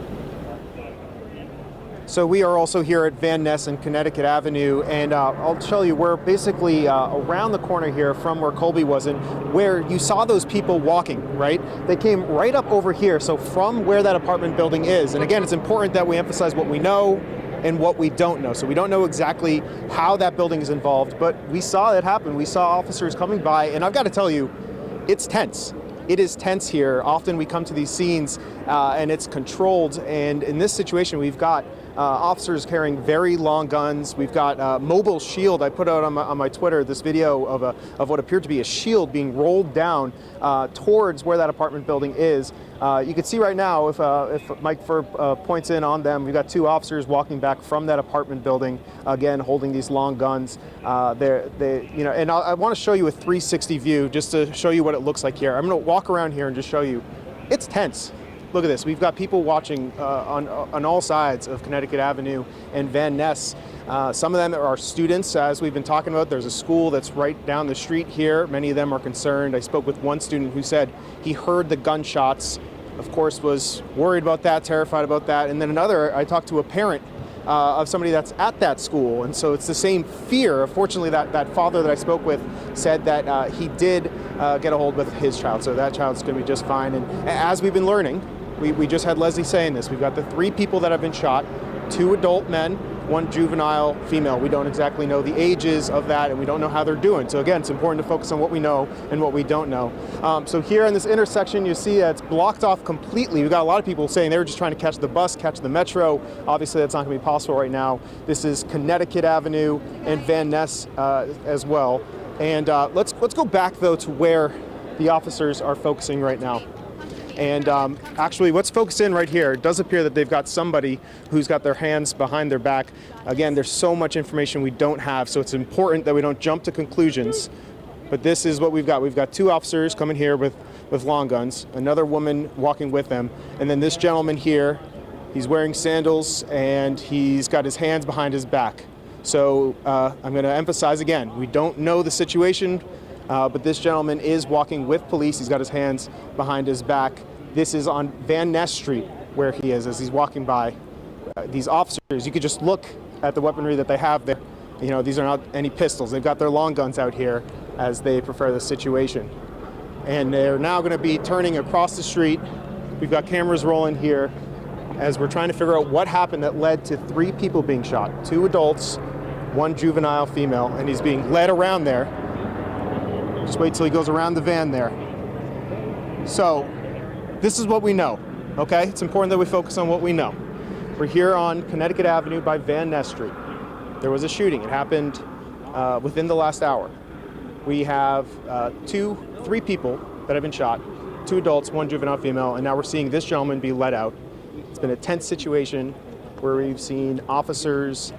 So we are also here at Van Ness and Connecticut Avenue, and I'll tell you, we're basically around the corner here from where Colby was, and where you saw those people walking, right? They came right up over here, so from where that apartment building is. And again, it's important that we emphasize what we know and what we don't know. So we don't know exactly how that building is involved, but we saw it happen. We saw officers coming by, and I've got to tell you, it's tense. It is tense here. Often we come to these scenes and it's controlled, and in this situation we've got officers carrying very long guns. We've got a mobile shield. I put out on my Twitter this video of what appeared to be a shield being rolled down towards where that apartment building is. You can see right now, if Mike Ferb points in on them, we've got 2 officers walking back from that apartment building, again holding these long guns. And I want to show you a 360 view just to show you what it looks like here. I'm going to walk around here and just show you. It's tense. look at this. We've got people watching on all sides of Connecticut Avenue and Van Ness. Some of them are students, as we've been talking about. There's a school that's right down the street here. Many of them are concerned. I spoke with one student who said he heard the gunshots, of course, was worried about that, terrified about that. And then another, I talked to a parent of somebody that's at that school. And so it's the same fear. Fortunately, that father that I spoke with said that he did get a hold with his child. So that child's going to be just fine. And as we've been learning, we just had Leslie saying this. We've got the 3 people that have been shot, 2 adult men, 1 juvenile female. We don't exactly know the ages of that, and we don't know how they're doing. So again, it's important to focus on what we know and what we don't know. So here in this intersection, you see it's blocked off completely. We've got a lot of people saying they were just trying to catch the bus, catch the metro. Obviously, that's not going to be possible right now. This is Connecticut Avenue and Van Ness as well. And let's go back, though, to where the officers are focusing right now. And actually, let's focus in right here. It does appear that they've got somebody who's got their hands behind their back. Again, there's so much information we don't have, so it's important that we don't jump to conclusions. But this is what we've got. We've got 2 officers coming here with long guns, another woman walking with them, and then this gentleman here, he's wearing sandals and he's got his hands behind his back. So I'm going to emphasize again, we don't know the situation. But this gentleman is walking with police. He's got his hands behind his back. This is on Van Ness Street where he is as he's walking by. These officers, you could just look at the weaponry that they have there. You know, these are not any pistols. They've got their long guns out here as they prefer the situation. And they're now going to be turning across the street. We've got cameras rolling here as we're trying to figure out what happened that led to 3 people being shot. 2 adults, 1 juvenile female, and he's being led around there. Just wait till he goes around the van there. So this is what we know, okay? It's important that we focus on what we know. We're here on Connecticut Avenue by Van Ness Street. There was a shooting. It happened within the last hour. We have 3 people that have been shot, 2 adults, 1 juvenile female, and now we're seeing this gentleman be let out. It's been a tense situation where we've seen officers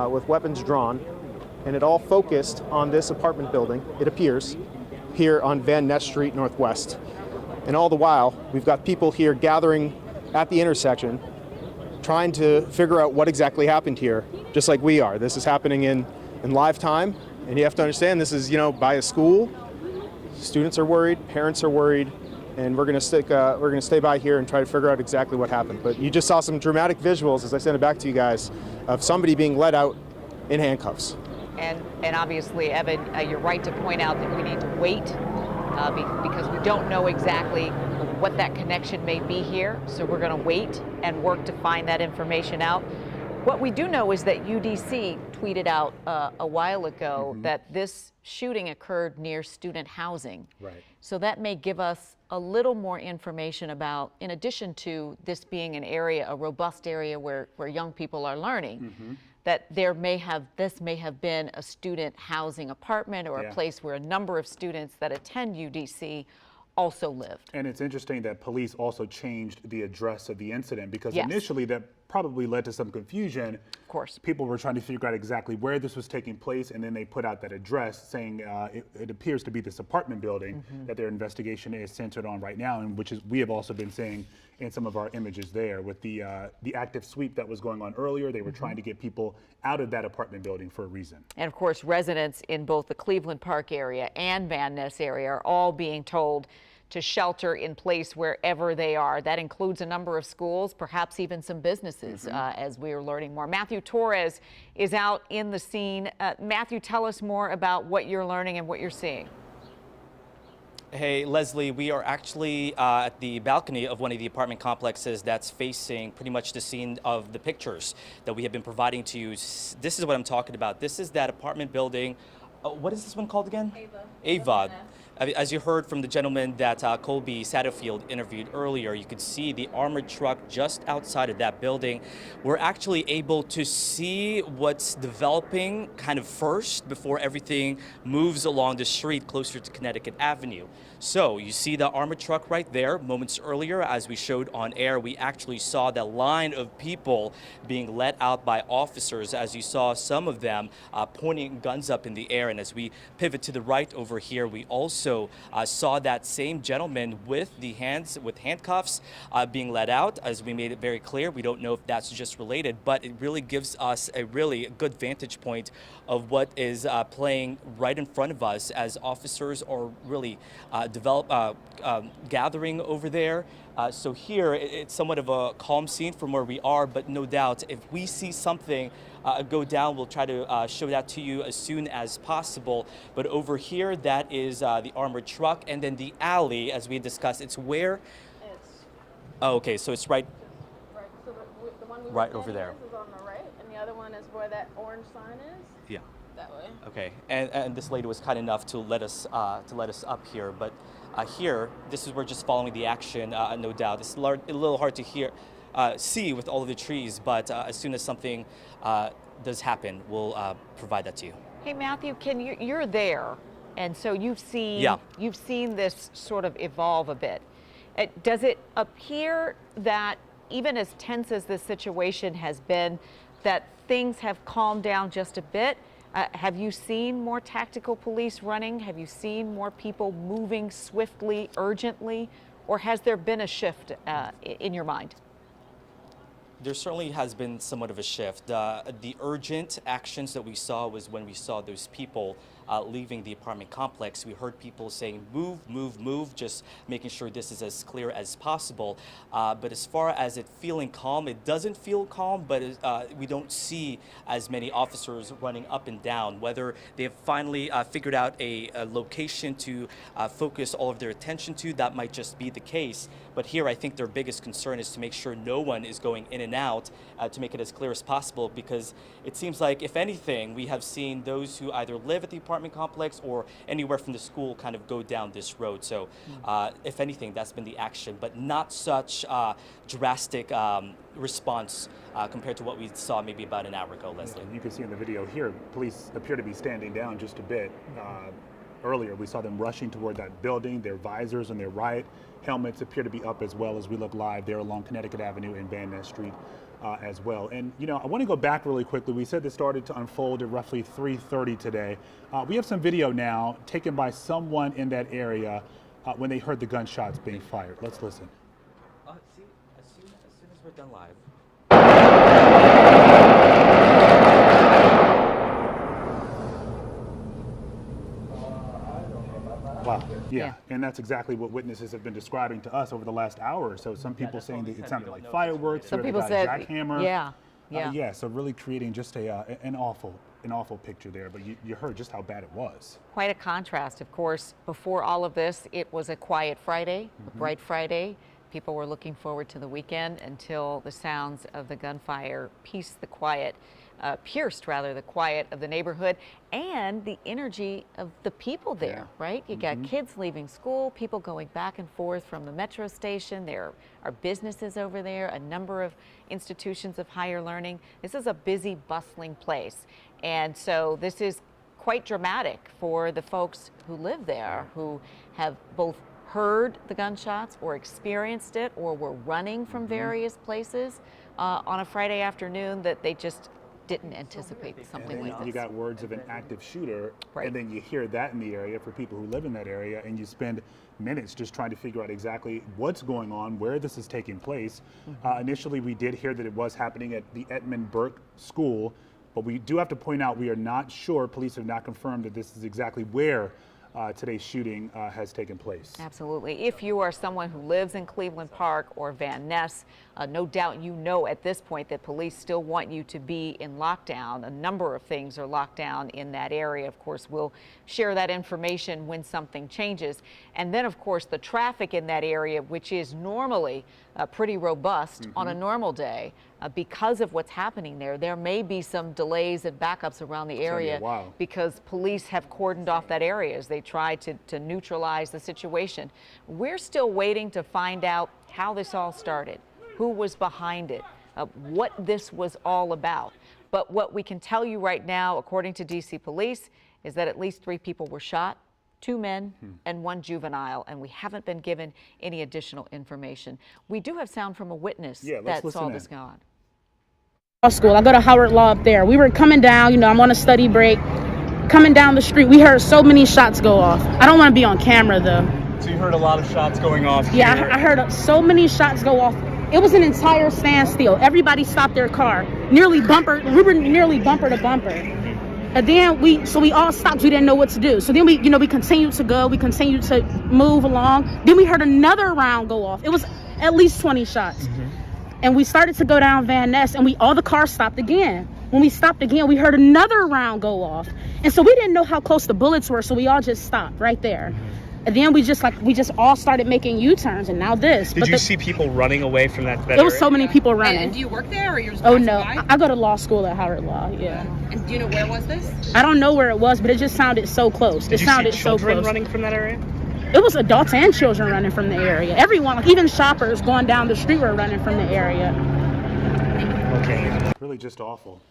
with weapons drawn, and it all focused on this apartment building, it appears, here on Van Ness Street Northwest. And all the while, we've got people here gathering at the intersection, trying to figure out what exactly happened here, just like we are. This is happening in live time, and you have to understand this is, by a school. Students are worried, parents are worried, and we're going to stay by here and try to figure out exactly what happened. But you just saw some dramatic visuals, as I sent it back to you guys, of somebody being let out in handcuffs. And obviously, Evan, you're right to point out that we need to wait because we don't know exactly what that connection may be here. So we're going to wait and work to find that information out. What we do know is that UDC tweeted out a while ago that this shooting occurred near student housing. Right. So that may give us a little more information about, in addition to this being an area, a robust area where young people are learning, that this may have been a student housing apartment or a place where a number of students that attend UDC also lived. And it's interesting that police also changed the address of the incident because initially that probably led to some confusion. Of course. People were trying to figure out exactly where this was taking place, and then they put out that address saying it appears to be this apartment building that their investigation is centered on right now, and which is we have also been seeing in some of our images there with the active sweep that was going on earlier. They were trying to get people out of that apartment building for a reason. And of course, residents in both the Cleveland Park area and Van Ness area are all being told to shelter in place wherever they are. That includes a number of schools, perhaps even some businesses, as we are learning more. Matthew Torres is out in the scene. Matthew, tell us more about what you're learning and what you're seeing. Hey, Leslie, we are actually at the balcony of one of the apartment complexes that's facing pretty much the scene of the pictures that we have been providing to you. This is what I'm talking about. This is that apartment building. What is this one called again? Ava. As you heard from the gentleman that Colby Satterfield interviewed earlier, you could see the armored truck just outside of that building. We're actually able to see what's developing kind of first before everything moves along the street closer to Connecticut Avenue. So you see the armored truck right there. Moments earlier, as we showed on air, we actually saw that line of people being let out by officers, as you saw some of them pointing guns up in the air. And as we pivot to the right over here, we also also saw that same gentleman with handcuffs being let out. As we made it very clear, we don't know if that's just related, but it really gives us a really good vantage point of what is playing right in front of us as officers are really gathering over there. So here, it's somewhat of a calm scene from where we are, but no doubt, if we see something go down, we'll try to show that to you as soon as possible. But over here, that is the armored truck, and then the alley, as we discussed, it's where? Oh, okay, so it's right So the one we right were over there. is on the right, and the other one is where that orange sign is. Yeah. That way. Okay, and this lady was kind enough to let us up here, but here, this is where just following the action, no doubt. It's a little hard to see with all of the trees, but as soon as something does happen, we'll provide that to you. Hey, Matthew, you're there, and so you've seen this sort of evolve a bit. Does it appear that even as tense as this situation has been, that things have calmed down just a bit? Have you seen more tactical police running? Have you seen more people moving swiftly, urgently? Or has there been a shift in your mind? There certainly has been somewhat of a shift. The urgent actions that we saw was when we saw those people leaving the apartment complex. We heard people saying, move, move, move, just making sure this is as clear as possible. But as far as it feeling calm, it doesn't feel calm, but we don't see as many officers running up and down. Whether they have finally figured out a location to focus all of their attention to, that might just be the case. But here, I think their biggest concern is to make sure no one is going in and out to make it as clear as possible, because it seems like, if anything, we have seen those who either live at the apartment complex or anywhere from the school kind of go down this road. So if anything, that's been the action, but not such drastic response compared to what we saw maybe about an hour ago, Leslie. You can see in the video here, police appear to be standing down just a bit. Earlier, we saw them rushing toward that building. Their visors and their riot helmets appear to be up as well as we look live there along Connecticut Avenue and Van Ness Street as well. And, you know, I want to go back really quickly. We said this started to unfold at roughly 3:30 today. We have some video now taken by someone in that area when they heard the gunshots being fired. Let's listen. See, as soon as we're done live. Wow. Yeah, and that's exactly what witnesses have been describing to us over the last hour or so. Some people saying that it sounded like fireworks. Some people said jackhammer. Yeah. So really creating just an awful picture there. But you heard just how bad it was. Quite a contrast, of course. Before all of this, it was a quiet Friday, a bright Friday. People were looking forward to the weekend until the sounds of the gunfire pierced the quiet of the neighborhood and the energy of the people there, right? You got kids leaving school, people going back and forth from the metro station. There are businesses over there, a number of institutions of higher learning. This is a busy, bustling place. And so this is quite dramatic for the folks who live there, who have both heard the gunshots or experienced it or were running from various places on a Friday afternoon that they just didn't anticipate something like this. You got words of an active shooter, and then you hear that in the area for people who live in that area, and you spend minutes just trying to figure out exactly what's going on, where this is taking place. Initially, we did hear that it was happening at the Edmund Burke School, but we do have to point out we are not sure. Police have not confirmed that this is exactly where today's shooting has taken place. Absolutely. If you are someone who lives in Cleveland Park or Van Ness, no doubt you know at this point that police still want you to be in lockdown. A number of things are locked down in that area. Of course, we'll share that information when something changes. And then, of course, the traffic in that area, which is normally pretty robust on a normal day, because of what's happening there, there may be some delays and backups around the area because police have cordoned off that area as they try to neutralize the situation. We're still waiting to find out how this all started, who was behind it, what this was all about. But what we can tell you right now, according to DC police, is that at least 3 people were shot, 2 men and 1 juvenile, and we haven't been given any additional information. We do have sound from a witness that saw this go on. School. I go to Howard Law up there. We were coming down, you know, I'm on a study break, coming down the street, we heard so many shots go off. I don't want to be on camera though. So you heard a lot of shots going off here. Yeah, I heard so many shots go off. It was an entire standstill. Everybody stopped their car, nearly bumper. We were nearly bumper to bumper. And then we all stopped. We didn't know what to do. So then we continued to go. We continued to move along. Then we heard another round go off. It was at least 20 shots. And we started to go down Van Ness, and all the cars stopped again. When we stopped again, we heard another round go off. And so we didn't know how close the bullets were, so we all just stopped right there. And then we just all started making U-turns, and now this. Did you see people running away from that area? There was so many people running. And do you work there, or you're just Oh no, by? I go to law school at Howard Law. Yeah. And do you know where was this? I don't know where it was, but it just sounded so close. Did It sounded you see so children close. running from that area? It was adults and children running from the area. Everyone, like even shoppers going down the street were running from the area. Okay. Really just awful.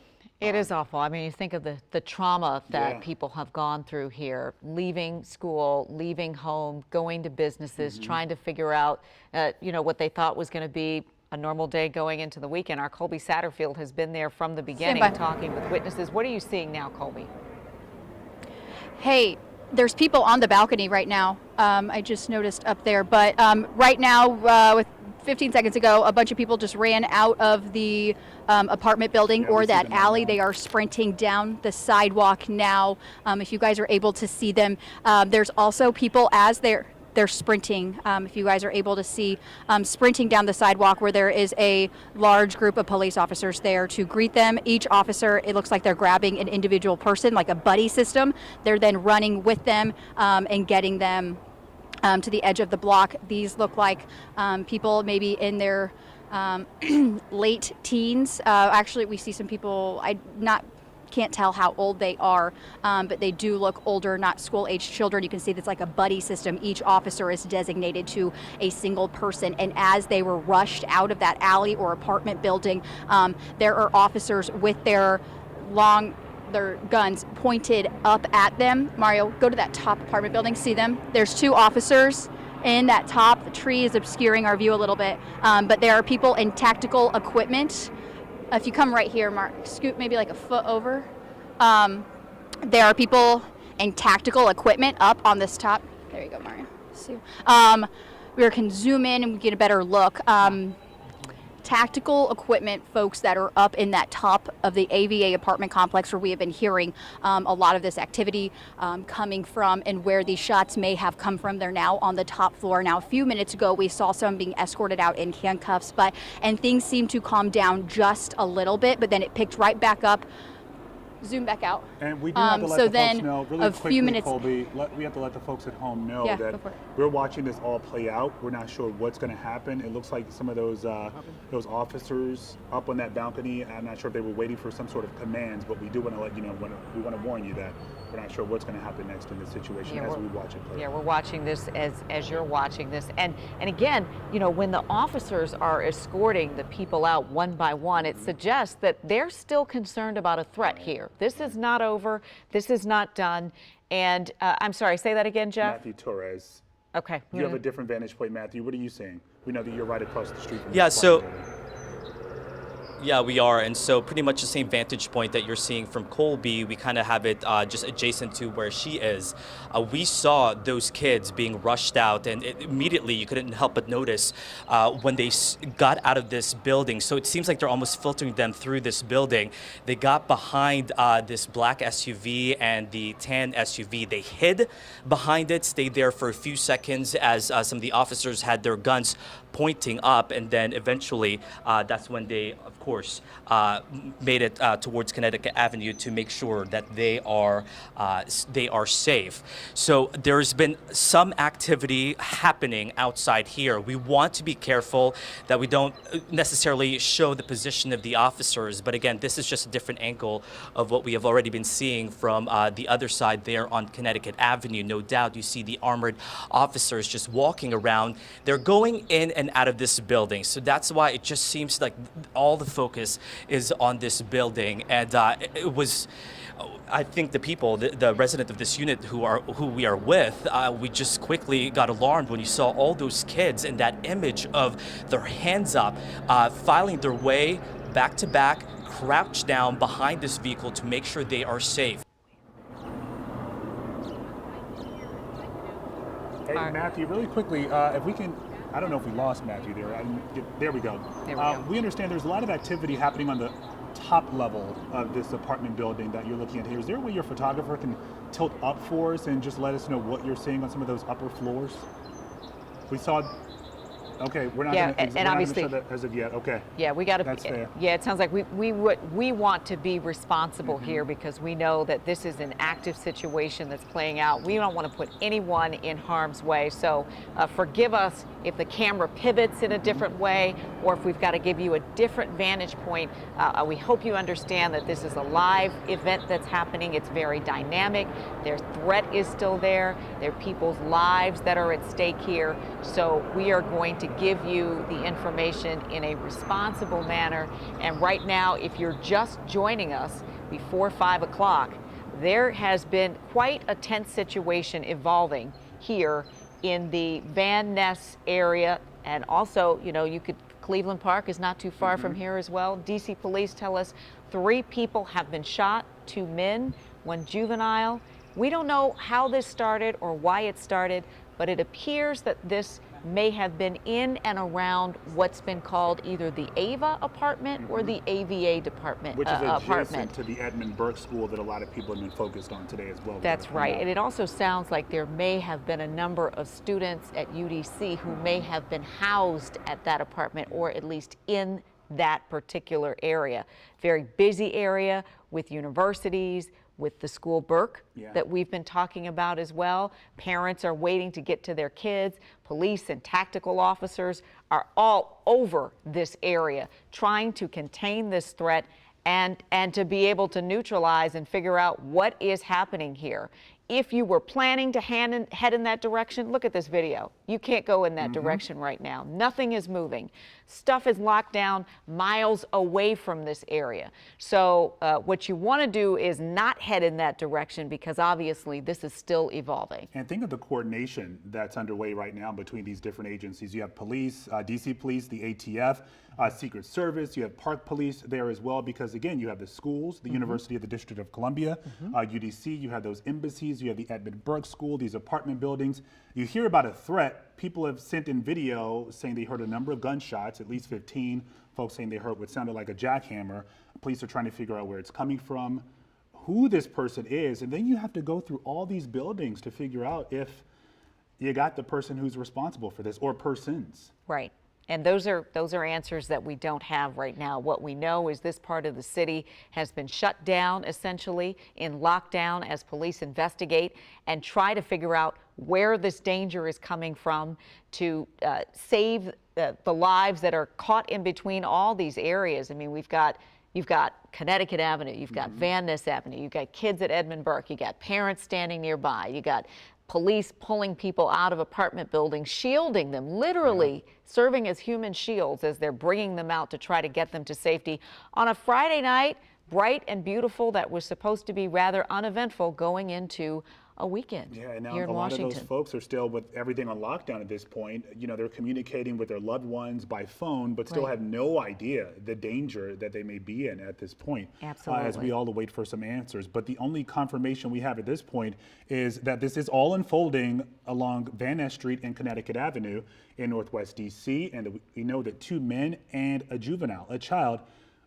It is awful. I mean, you think of the trauma that people have gone through here, leaving school, leaving home, going to businesses, trying to figure out, what they thought was going to be a normal day going into the weekend. Our Colby Satterfield has been there from the beginning, talking with witnesses. What are you seeing now, Colby? Hey, there's people on the balcony right now. I just noticed up there, but right now, with 15 seconds ago, a bunch of people just ran out of the apartment building or that alley. They are sprinting down the sidewalk now. If you guys are able to see them, there's also people as they're sprinting, if you guys are able to see, sprinting down the sidewalk where there is a large group of police officers there to greet them. Each officer, it looks like they're grabbing an individual person, like a buddy system. They're then running with them and getting them to the edge of the block. These look like people maybe in their late teens. Actually, we see some people, can't tell how old they are, but they do look older, not school-age children. You can see that's like a buddy system. Each officer is designated to a single person, and as they were rushed out of that alley or apartment building, there are officers with their guns pointed up at them. Mario, go to that top apartment building, see them? There's two officers in that top. The tree is obscuring our view a little bit, but there are people in tactical equipment. If you come right here, Mark, scoot maybe like a foot over. There are people in tactical equipment up on this top. There you go, Mario. See. We can zoom in and get a better look. Tactical equipment folks that are up in that top of the AVA apartment complex where we have been hearing a lot of this activity coming from and where these shots may have come from. They're now on the top floor. Now, a few minutes ago, we saw some being escorted out in handcuffs, and things seemed to calm down just a little bit, but then it picked right back up. Zoom back out. And we do have to let the folks know really quickly, Colby, we have to let the folks at home know that we're watching this all play out. We're not sure what's going to happen. It looks like some of those officers up on that balcony, I'm not sure if they were waiting for some sort of commands, but we do want to let you know, we want to warn you that we're not sure what's going to happen next in this situation as we watch it play out. Yeah, we're watching this as you're watching this. And again, when the officers are escorting the people out one by one, it suggests that they're still concerned about a threat here. This is not over. This is not done. And I'm sorry, say that again, Jeff? Matthew Torres. Okay. You have a different vantage point, Matthew. What are you saying? We know that you're right across the street from Yeah, we are, and so pretty much the same vantage point that you're seeing from Colby, we kind of have it just adjacent to where she is. We saw those kids being rushed out, and immediately you couldn't help but notice when they got out of this building. So it seems like they're almost filtering them through this building. They got behind this black SUV and the tan SUV. They hid behind it, stayed there for a few seconds as some of the officers had their guns pointing up, and then eventually that's when they, of course, made it towards Connecticut Avenue to make sure that they are safe. So there's been some activity happening outside here. We want to be careful that we don't necessarily show the position of the officers, but again, this is just a different angle of what we have already been seeing from the other side there on Connecticut Avenue. No doubt you see the armored officers just walking around. They're going in and out of this building, so that's why it just seems like all the focus is on this building. And it was, I think the people, the resident of this unit who we are with, we just quickly got alarmed when you saw all those kids and that image of their hands up, filing their way back to back, crouched down behind this vehicle to make sure they are safe. Hey, Matthew, really quickly, if we can, I don't know if we lost Matthew there. There we go. We understand there's a lot of activity happening on the top level of this apartment building that you're looking at here. Is there a way your photographer can tilt up for us and just let us know what you're seeing on some of those upper floors? We saw. Okay, we're not going to show that as of yet. Okay. Yeah, we got to. That's fair. Yeah, it sounds like we want to be responsible here because we know that this is an active situation that's playing out. We don't want to put anyone in harm's way. So forgive us if the camera pivots in a different way, or if we've got to give you a different vantage point. We hope you understand that this is a live event that's happening. It's very dynamic. Their threat is still there. There are people's lives that are at stake here. So we are going to give you the information in a responsible manner. And right now, if you're just joining us before 5 o'clock, there has been quite a tense situation evolving here in the Van Ness area. And also, Cleveland Park is not too far from here as well. DC police tell us 3 people have been shot, 2 men, 1 juvenile. We don't know how this started or why it started, but it appears that this may have been in and around what's been called either the Ava apartment or the AVA department Which is apartment. adjacent to the Edmund Burke School that a lot of people have been focused on today as well. That's right. And it also sounds like there may have been a number of students at UDC who may have been housed at that apartment or at least in that particular area. Very busy area with universities, with the school Burke that we've been talking about as well. Parents are waiting to get to their kids. Police and tactical officers are all over this area trying to contain this threat and to be able to neutralize and figure out what is happening here. If you were planning to head in that direction, look at this video. You can't go in that direction right now. Nothing is moving. Stuff is locked down miles away from this area. So what you want to do is not head in that direction because obviously this is still evolving. And think of the coordination that's underway right now between these different agencies. You have police, DC police, the ATF, Secret Service, you have Park Police there as well because again, you have the schools, the University of the District of Columbia, UDC, you have those embassies, you have the Edmund Burke School, these apartment buildings. You hear about a threat. People have sent in video saying they heard a number of gunshots, at least 15 folks saying they heard what sounded like a jackhammer. Police are trying to figure out where it's coming from, who this person is, and then you have to go through all these buildings to figure out if you got the person who's responsible for this or persons. Right. And those are answers that we don't have right now. What we know is this part of the city has been shut down, essentially in lockdown as police investigate and try to figure out where this danger is coming from to save the lives that are caught in between all these areas. I mean, you've got Connecticut Avenue, you've got Van Ness Avenue, you've got kids at Edmund Burke, you got parents standing nearby, you got police pulling people out of apartment buildings, shielding them, literally serving as human shields as they're bringing them out to try to get them to safety on a Friday night, bright and beautiful, that was supposed to be rather uneventful going into a weekend here in Washington. A lot of those folks are still with everything on lockdown at this point. They're communicating with their loved ones by phone, but still have no idea the danger that they may be in at this point. Absolutely. As we all await for some answers. But the only confirmation we have at this point is that this is all unfolding along Van Ness Street and Connecticut Avenue in Northwest DC. And we know that 2 men and a juvenile, a child,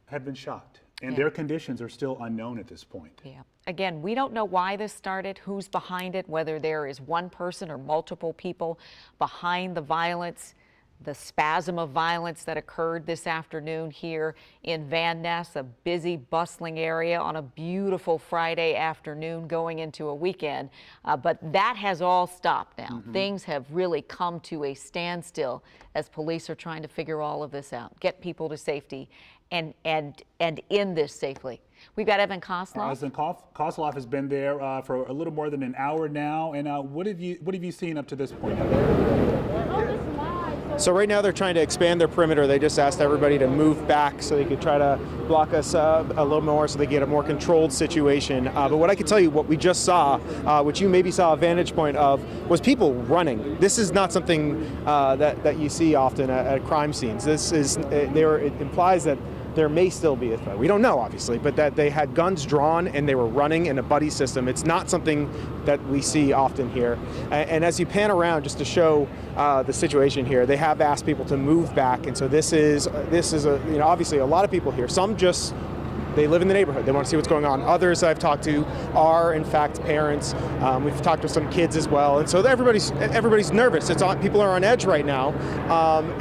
have been shot. And their conditions are still unknown at this point. Yeah. Again, we don't know why this started, who's behind it, whether there is one person or multiple people behind the violence, the spasm of violence that occurred this afternoon here in Van Ness, a busy, bustling area on a beautiful Friday afternoon going into a weekend. But that has all stopped now. Things have really come to a standstill as police are trying to figure all of this out, get people to safety and end this safely. We've got Evan Kosloff. Evan Kosloff has been there for a little more than an hour now. And what have you seen up to this point? So right now they're trying to expand their perimeter. They just asked everybody to move back so they could try to block us a little more so they get a more controlled situation. But what I can tell you, what we just saw, which you maybe saw a vantage point of, was people running. This is not something that you see often at crime scenes. It implies that there may still be a threat. We don't know, obviously, but that they had guns drawn and they were running in a buddy system. It's not something that we see often here. And as you pan around, just to show the situation here, they have asked people to move back, and so this is obviously a lot of people here. Some just they live in the neighborhood. They want to see what's going on. Others I've talked to are, in fact, parents. We've talked to some kids as well, and so everybody's nervous. People are on edge right now,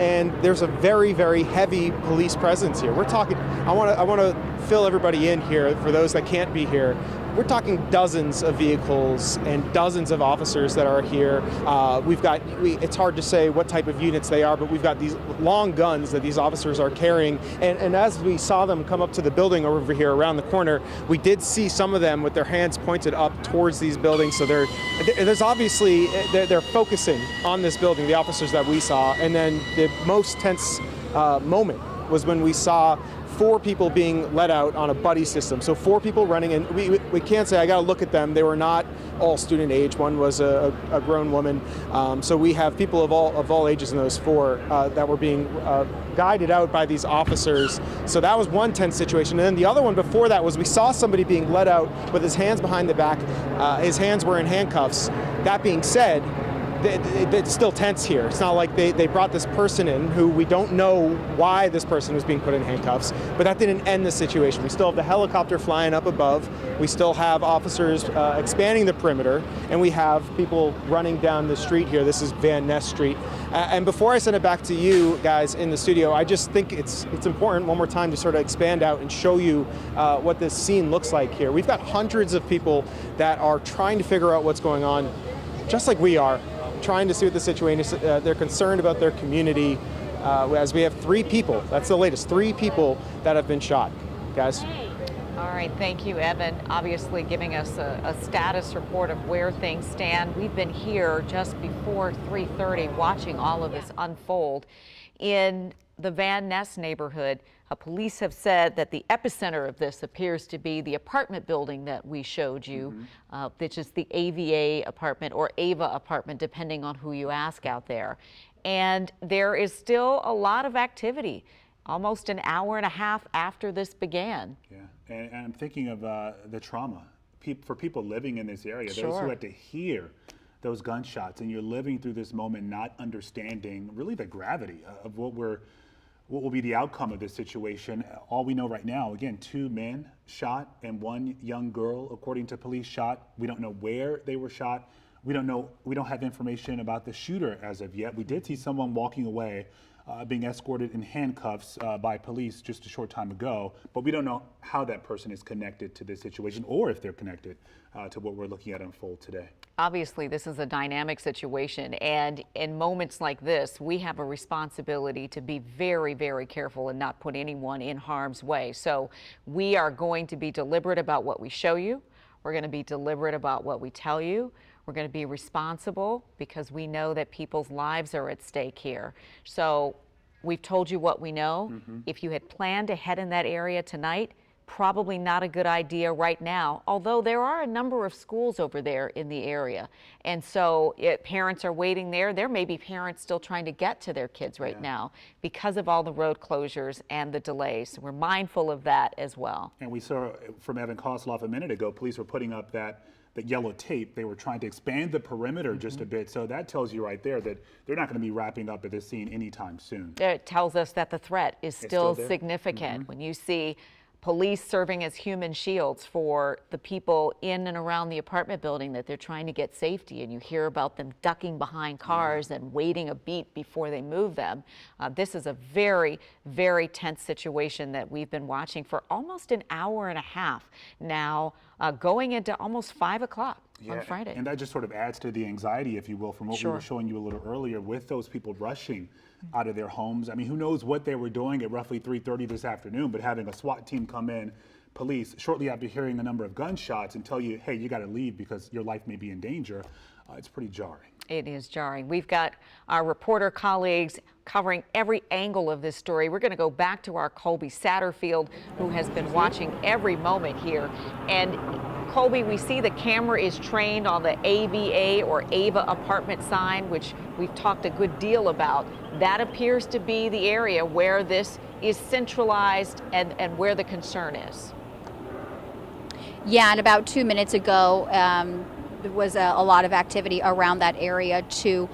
and there's a very, very heavy police presence here. We're talking. I want to fill everybody in here for those that can't be here. We're talking dozens of vehicles and dozens of officers that are here. It's hard to say what type of units they are, but we've got these long guns that these officers are carrying. And as we saw them come up to the building over here around the corner, we did see some of them with their hands pointed up towards these buildings. So there's obviously, they're focusing on this building, the officers that we saw. And then the most tense moment was when we saw 4 people being let out on a buddy system. So 4 people running, and we can't say, I got to look at them. They were not all student age. One was a grown woman. So we have people of all ages in those 4 that were being guided out by these officers. So that was one tense situation. And then the other one before that was we saw somebody being let out with his hands behind the back. His hands were in handcuffs. That being said, it's still tense here. It's not like they brought this person in who we don't know why this person was being put in handcuffs, but that didn't end the situation. We still have the helicopter flying up above. We still have officers expanding the perimeter, and we have people running down the street here. This is Van Ness Street. And before I send it back to you guys in the studio, I just think it's important one more time to sort of expand out and show you what this scene looks like here. We've got hundreds of people that are trying to figure out what's going on, just like we are, trying to see what the situation is. They're concerned about their community, as we have 3 people, that's the latest, 3 people that have been shot. Guys? All right, thank you, Evan. Obviously giving us a status report of where things stand. We've been here just before 3:30 watching all of this unfold. In the Van Ness neighborhood, police have said that the epicenter of this appears to be the apartment building that we showed you, which is the AVA apartment or AVA apartment, depending on who you ask out there. And there is still a lot of activity, almost an hour and a half after this began. Yeah, and I'm thinking of the trauma for people living in this area, Sure. those who had to hear those gunshots, and you're living through this moment not understanding really the gravity of what will be the outcome of this situation. All we know right now, again, 2 men shot and 1 young girl, according to police, shot. We don't know where they were shot. We don't have information about the shooter as of yet. We did see someone walking away, being escorted in handcuffs by police just a short time ago, but we don't know how that person is connected to this situation or if they're connected to what we're looking at unfold today. Obviously, this is a dynamic situation, and in moments like this, we have a responsibility to be very, very careful and not put anyone in harm's way. So we are going to be deliberate about what we show you. We're going to be deliberate about what we tell you. We're going to be responsible because we know that people's lives are at stake here. So we've told you what we know. If you had planned to head in that area tonight, probably not a good idea right now, although there are a number of schools over there in the area. And so parents are waiting there. There may be parents still trying to get to their kids right now because of all the road closures and the delays. So we're mindful of that as well. And we saw from Evan Kosloff a minute ago, police were putting up that yellow tape. They were trying to expand the perimeter just a bit. So that tells you right there that they're not going to be wrapping up at this scene anytime soon. It tells us that the threat is still significant. When you see police serving as human shields for the people in and around the apartment building that they're trying to get safety, and you hear about them ducking behind cars and waiting a beat before they move them. This is a very, very tense situation that we've been watching for almost an hour and a half now, going into almost 5 o'clock on Friday. And that just sort of adds to the anxiety, if you will, from what we were showing you a little earlier with those people rushing out of their homes. I mean, who knows what they were doing at roughly 3:30 this afternoon, but having a SWAT team come in, police, shortly after hearing a number of gunshots and tell you, hey, you got to leave because your life may be in danger, it's pretty jarring. It is jarring. We've got our reporter colleagues covering every angle of this story. We're going to go back to our Colby Satterfield, who has been watching every moment here. And Colby, we see the camera is trained on the AVA or Ava apartment sign, which we've talked a good deal about. That appears to be the area where this is centralized and where the concern is. Yeah, and about 2 minutes ago, there was a lot of activity around that area too.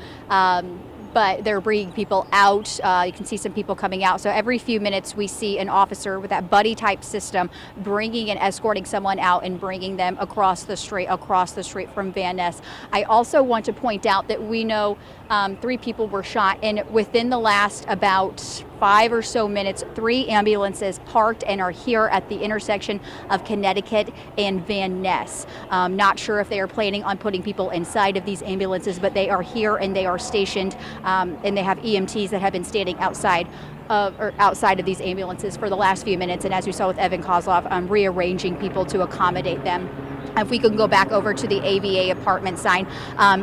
But they're bringing people out. You can see some people coming out. So every few minutes we see an officer with that buddy type system bringing and escorting someone out and bringing them across the street from Van Ness. I also want to point out that we know 3 people were shot, and within the last about 5 or so minutes, 3 ambulances parked and are here at the intersection of Connecticut and Van Ness. Not sure if they are planning on putting people inside of these ambulances, but they are here and they are stationed, and they have EMTs that have been standing outside of these ambulances for the last few minutes. And as we saw with Evan Kozlov, rearranging people to accommodate them. If we can go back over to the AVA apartment sign,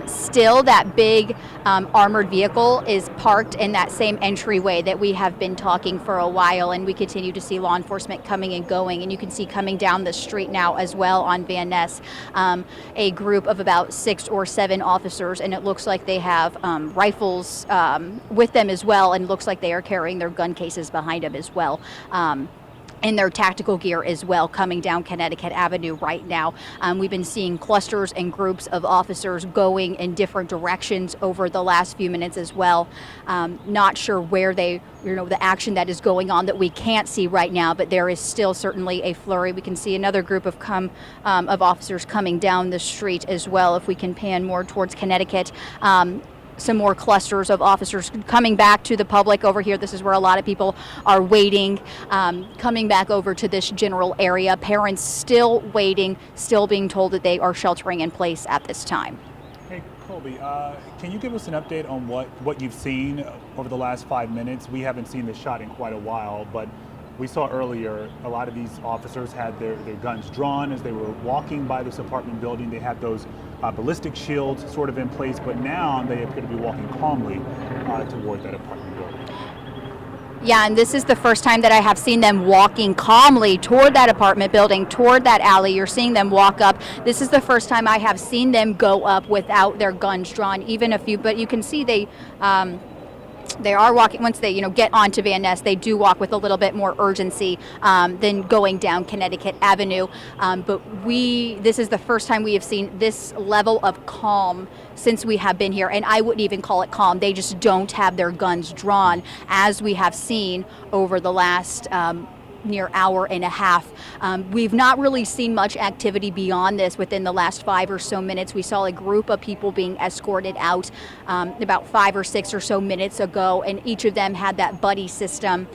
still that big armored vehicle is parked in that same entryway that we have been talking for a while, and we continue to see law enforcement coming and going. And you can see coming down the street now as well on Van Ness, a group of about 6 or 7 officers, and it looks like they have rifles with them as well, and looks like they are carrying their gun cases behind them as well. In their tactical gear as well, coming down Connecticut Avenue right now. We've been seeing clusters and groups of officers going in different directions over the last few minutes as well. Not sure where the action that is going on that we can't see right now, but there is still certainly a flurry. We can see another group of officers coming down the street as well. If we can pan more towards Connecticut. Some more clusters of officers coming back to the public over here. This is where a lot of people are waiting, coming back over to this general area. Parents still waiting, still being told that they are sheltering in place at this time. Hey, Colby, can you give us an update on what you've seen over the last 5 minutes? We haven't seen this shot in quite a while, but we saw earlier a lot of these officers had their guns drawn as they were walking by this apartment building. They had those ballistic shields sort of in place, but now they appear to be walking calmly toward that apartment building. Yeah, and this is the first time that I have seen them walking calmly toward that apartment building, toward that alley. You're seeing them walk up. This is the first time I have seen them go up without their guns drawn, even a few, but you can see they are walking, once they get onto Van Ness, they do walk with a little bit more urgency than going down Connecticut Avenue. But this is the first time we have seen this level of calm since we have been here, and I wouldn't even call it calm. They just don't have their guns drawn, as we have seen over the last near hour and a half. We've not really seen much activity beyond this within the last 5 or so minutes. We saw a group of people being escorted out about 5 or 6 or so minutes ago, and each of them had that buddy system.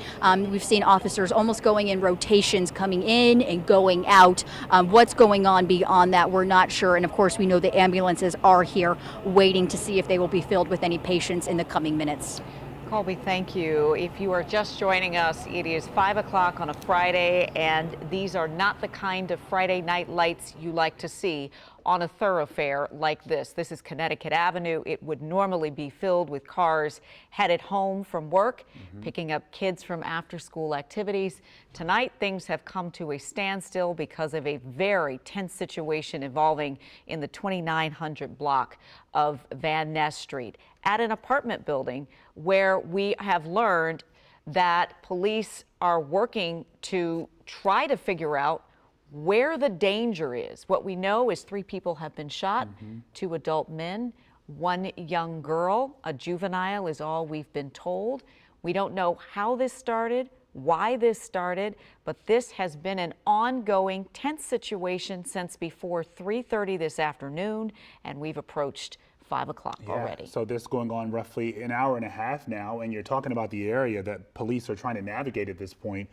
We've seen officers almost going in rotations, coming in and going out. What's going on beyond that, we're not sure. And of course, we know the ambulances are here waiting to see if they will be filled with any patients in the coming minutes. Colby, thank you. If you are just joining us, it is 5 o'clock on a Friday, and these are not the kind of Friday night lights you like to see on a thoroughfare like this. This is Connecticut Avenue. It would normally be filled with cars headed home from work, picking up kids from after-school activities. Tonight, things have come to a standstill because of a very tense situation evolving in the 2900 block of Van Ness Street at an apartment building where we have learned that police are working to try to figure out where the danger is. What we know is 3 people have been shot, 2 adult men, 1 young girl, a juvenile is all we've been told. We don't know how this started, why this started, but this has been an ongoing tense situation since before 3:30 this afternoon, and we've approached 5 o'clock already. So this going on roughly an hour and a half now, and you're talking about the area that police are trying to navigate at this point.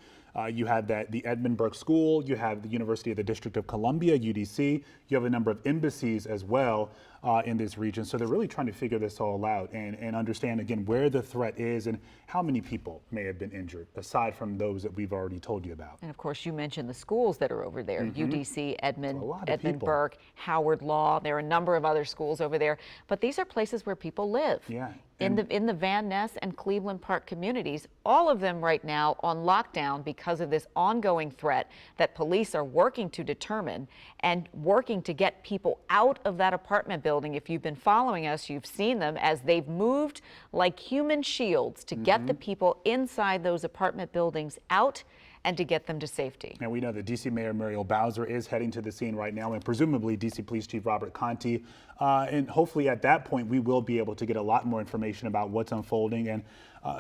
You have the Edmund Burke School, you have the University of the District of Columbia, UDC, you have a number of embassies as well in this region. So they're really trying to figure this all out and understand again where the threat is and how many people may have been injured aside from those that we've already told you about. And of course you mentioned the schools that are over there, UDC, Edmund Burke, Howard Law. There are a number of other schools over there, but these are places where people live. Yeah. in the Van Ness and Cleveland Park communities, all of them right now on lockdown because of this ongoing threat that police are working to determine and working to get people out of that apartment building. If you've been following us, you've seen them as they've moved like human shields to get the people inside those apartment buildings out and to get them to safety. And we know that D.C. Mayor Muriel Bowser is heading to the scene right now, and presumably D.C. Police Chief Robert Conti. And hopefully at that point, we will be able to get a lot more information about what's unfolding and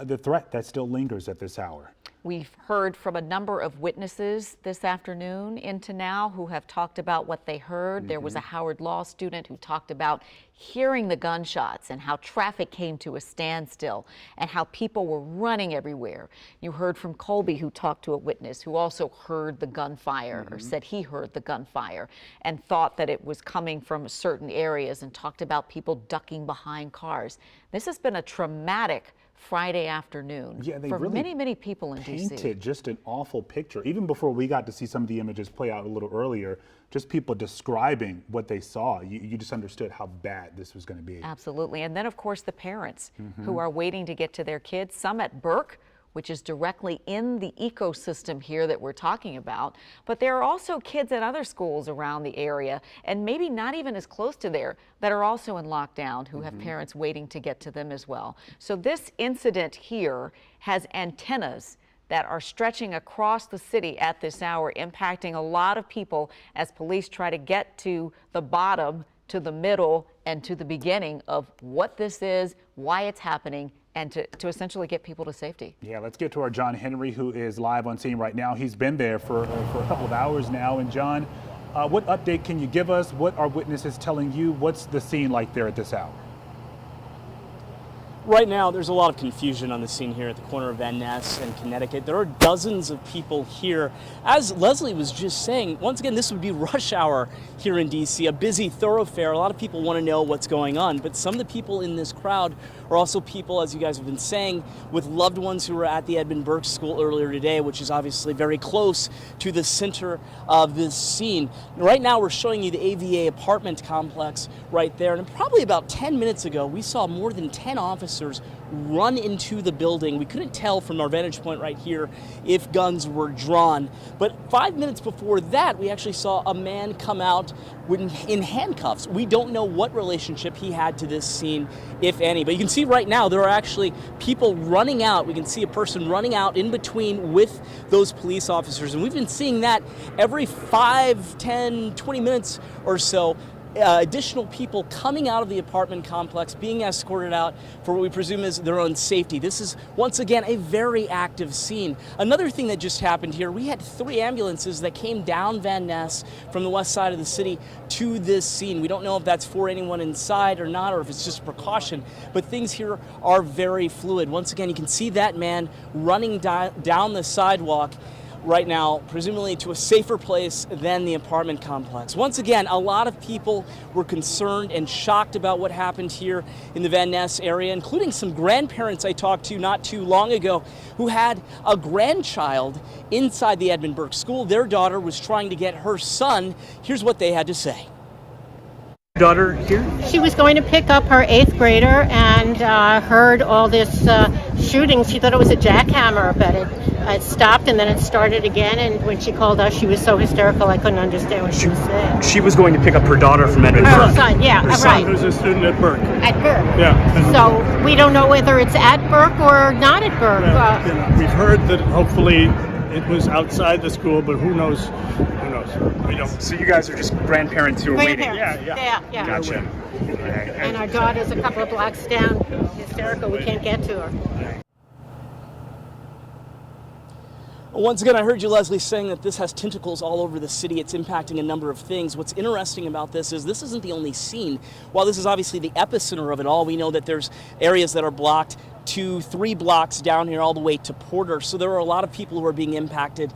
the threat that still lingers at this hour. We've heard from a number of witnesses this afternoon into now who have talked about what they heard. There was a Howard Law student who talked about hearing the gunshots and how traffic came to a standstill and how people were running everywhere. You heard from Colby, who talked to a witness who also heard the gunfire or said he heard the gunfire and thought that it was coming from certain areas and talked about people ducking behind cars. This has been a traumatic Friday afternoon for really many people in D.C. Painted just an awful picture. Even before we got to see some of the images play out a little earlier, just people describing what they saw, you just understood how bad this was going to be. Absolutely. And then, of course, the parents who are waiting to get to their kids, some at Burke, which is directly in the ecosystem here that we're talking about. But there are also kids at other schools around the area, and maybe not even as close to there, that are also in lockdown who have parents waiting to get to them as well. So this incident here has antennas that are stretching across the city at this hour, impacting a lot of people as police try to get to the bottom, to the middle, and to the beginning of what this is, why it's happening, and to essentially get people to safety. Yeah, let's get to our John Henry, who is live on scene right now. He's been there for a couple of hours now. And John, what update can you give us? What are witnesses telling you? What's the scene like there at this hour? Right now, there's a lot of confusion on the scene here at the corner of Van Ness and Connecticut. There are dozens of people here. As Leslie was just saying, once again, this would be rush hour here in D.C., a busy thoroughfare. A lot of people want to know what's going on, but some of the people in this crowd are also people, as you guys have been saying, with loved ones who were at the Edmund Burke School earlier today, which is obviously very close to the center of this scene. Right now, we're showing you the AVA apartment complex right there, and probably about 10 minutes ago, we saw more than 10 officers run into the building. We couldn't tell from our vantage point right here if guns were drawn, but 5 minutes before that, we actually saw a man come out in handcuffs. We don't know what relationship he had to this scene, if any, but you can see right now there are actually people running out. We can see a person running out in between with those police officers, and we've been seeing that every 5, 10, 20 minutes or so. Additional people coming out of the apartment complex being escorted out for what we presume is their own safety. This is, once again, a very active scene. Another thing that just happened here, we had 3 ambulances that came down Van Ness from the west side of the city to this scene. We don't know if that's for anyone inside or not, or if it's just precaution, but things here are very fluid. Once again, you can see that man running down the sidewalk right now, presumably to a safer place than the apartment complex. Once again, a lot of people were concerned and shocked about what happened here in the Van Ness area, including some grandparents I talked to not too long ago who had a grandchild inside the Edmund Burke School. Their daughter was trying to get her son. Here's what they had to say. Daughter here? She was going to pick up her 8th grader and heard all this shooting. She thought it was a jackhammer, but it stopped and then it started again. And when she called us, she was so hysterical I couldn't understand what she was saying. She was going to pick up her daughter from Edmund Burke. Her son, yeah, her right. son, who's a student at Burke. At Burke. Yeah. So we don't know whether it's at Burke or not at Burke. We've heard that hopefully it was outside the school, but who knows? Who knows? We don't. So you guys are just grandparents who are waiting? Yeah. Gotcha. And our daughter's a couple of blocks down, hysterical. We can't get to her. Once again, I heard you, Leslie, saying that this has tentacles all over the city. It's impacting a number of things. What's interesting about this is this isn't the only scene. While this is obviously the epicenter of it all, we know that there's areas that are blocked 2-3 blocks down here all the way to Porter. So there are a lot of people who are being impacted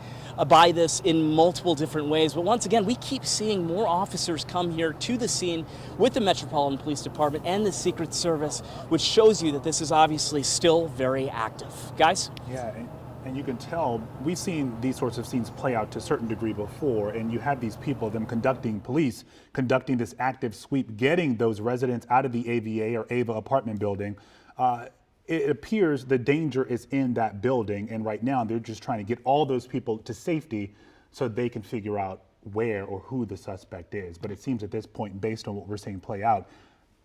by this in multiple different ways. But once again, we keep seeing more officers come here to the scene with the Metropolitan Police Department and the Secret Service, which shows you that this is obviously still very active. Guys? Yeah. And you can tell, we've seen these sorts of scenes play out to a certain degree before, and you have these people, police conducting this active sweep, getting those residents out of the AVA or AVA apartment building. It appears the danger is in that building, and right now they're just trying to get all those people to safety so they can figure out where or who the suspect is. But it seems at this point, based on what we're seeing play out,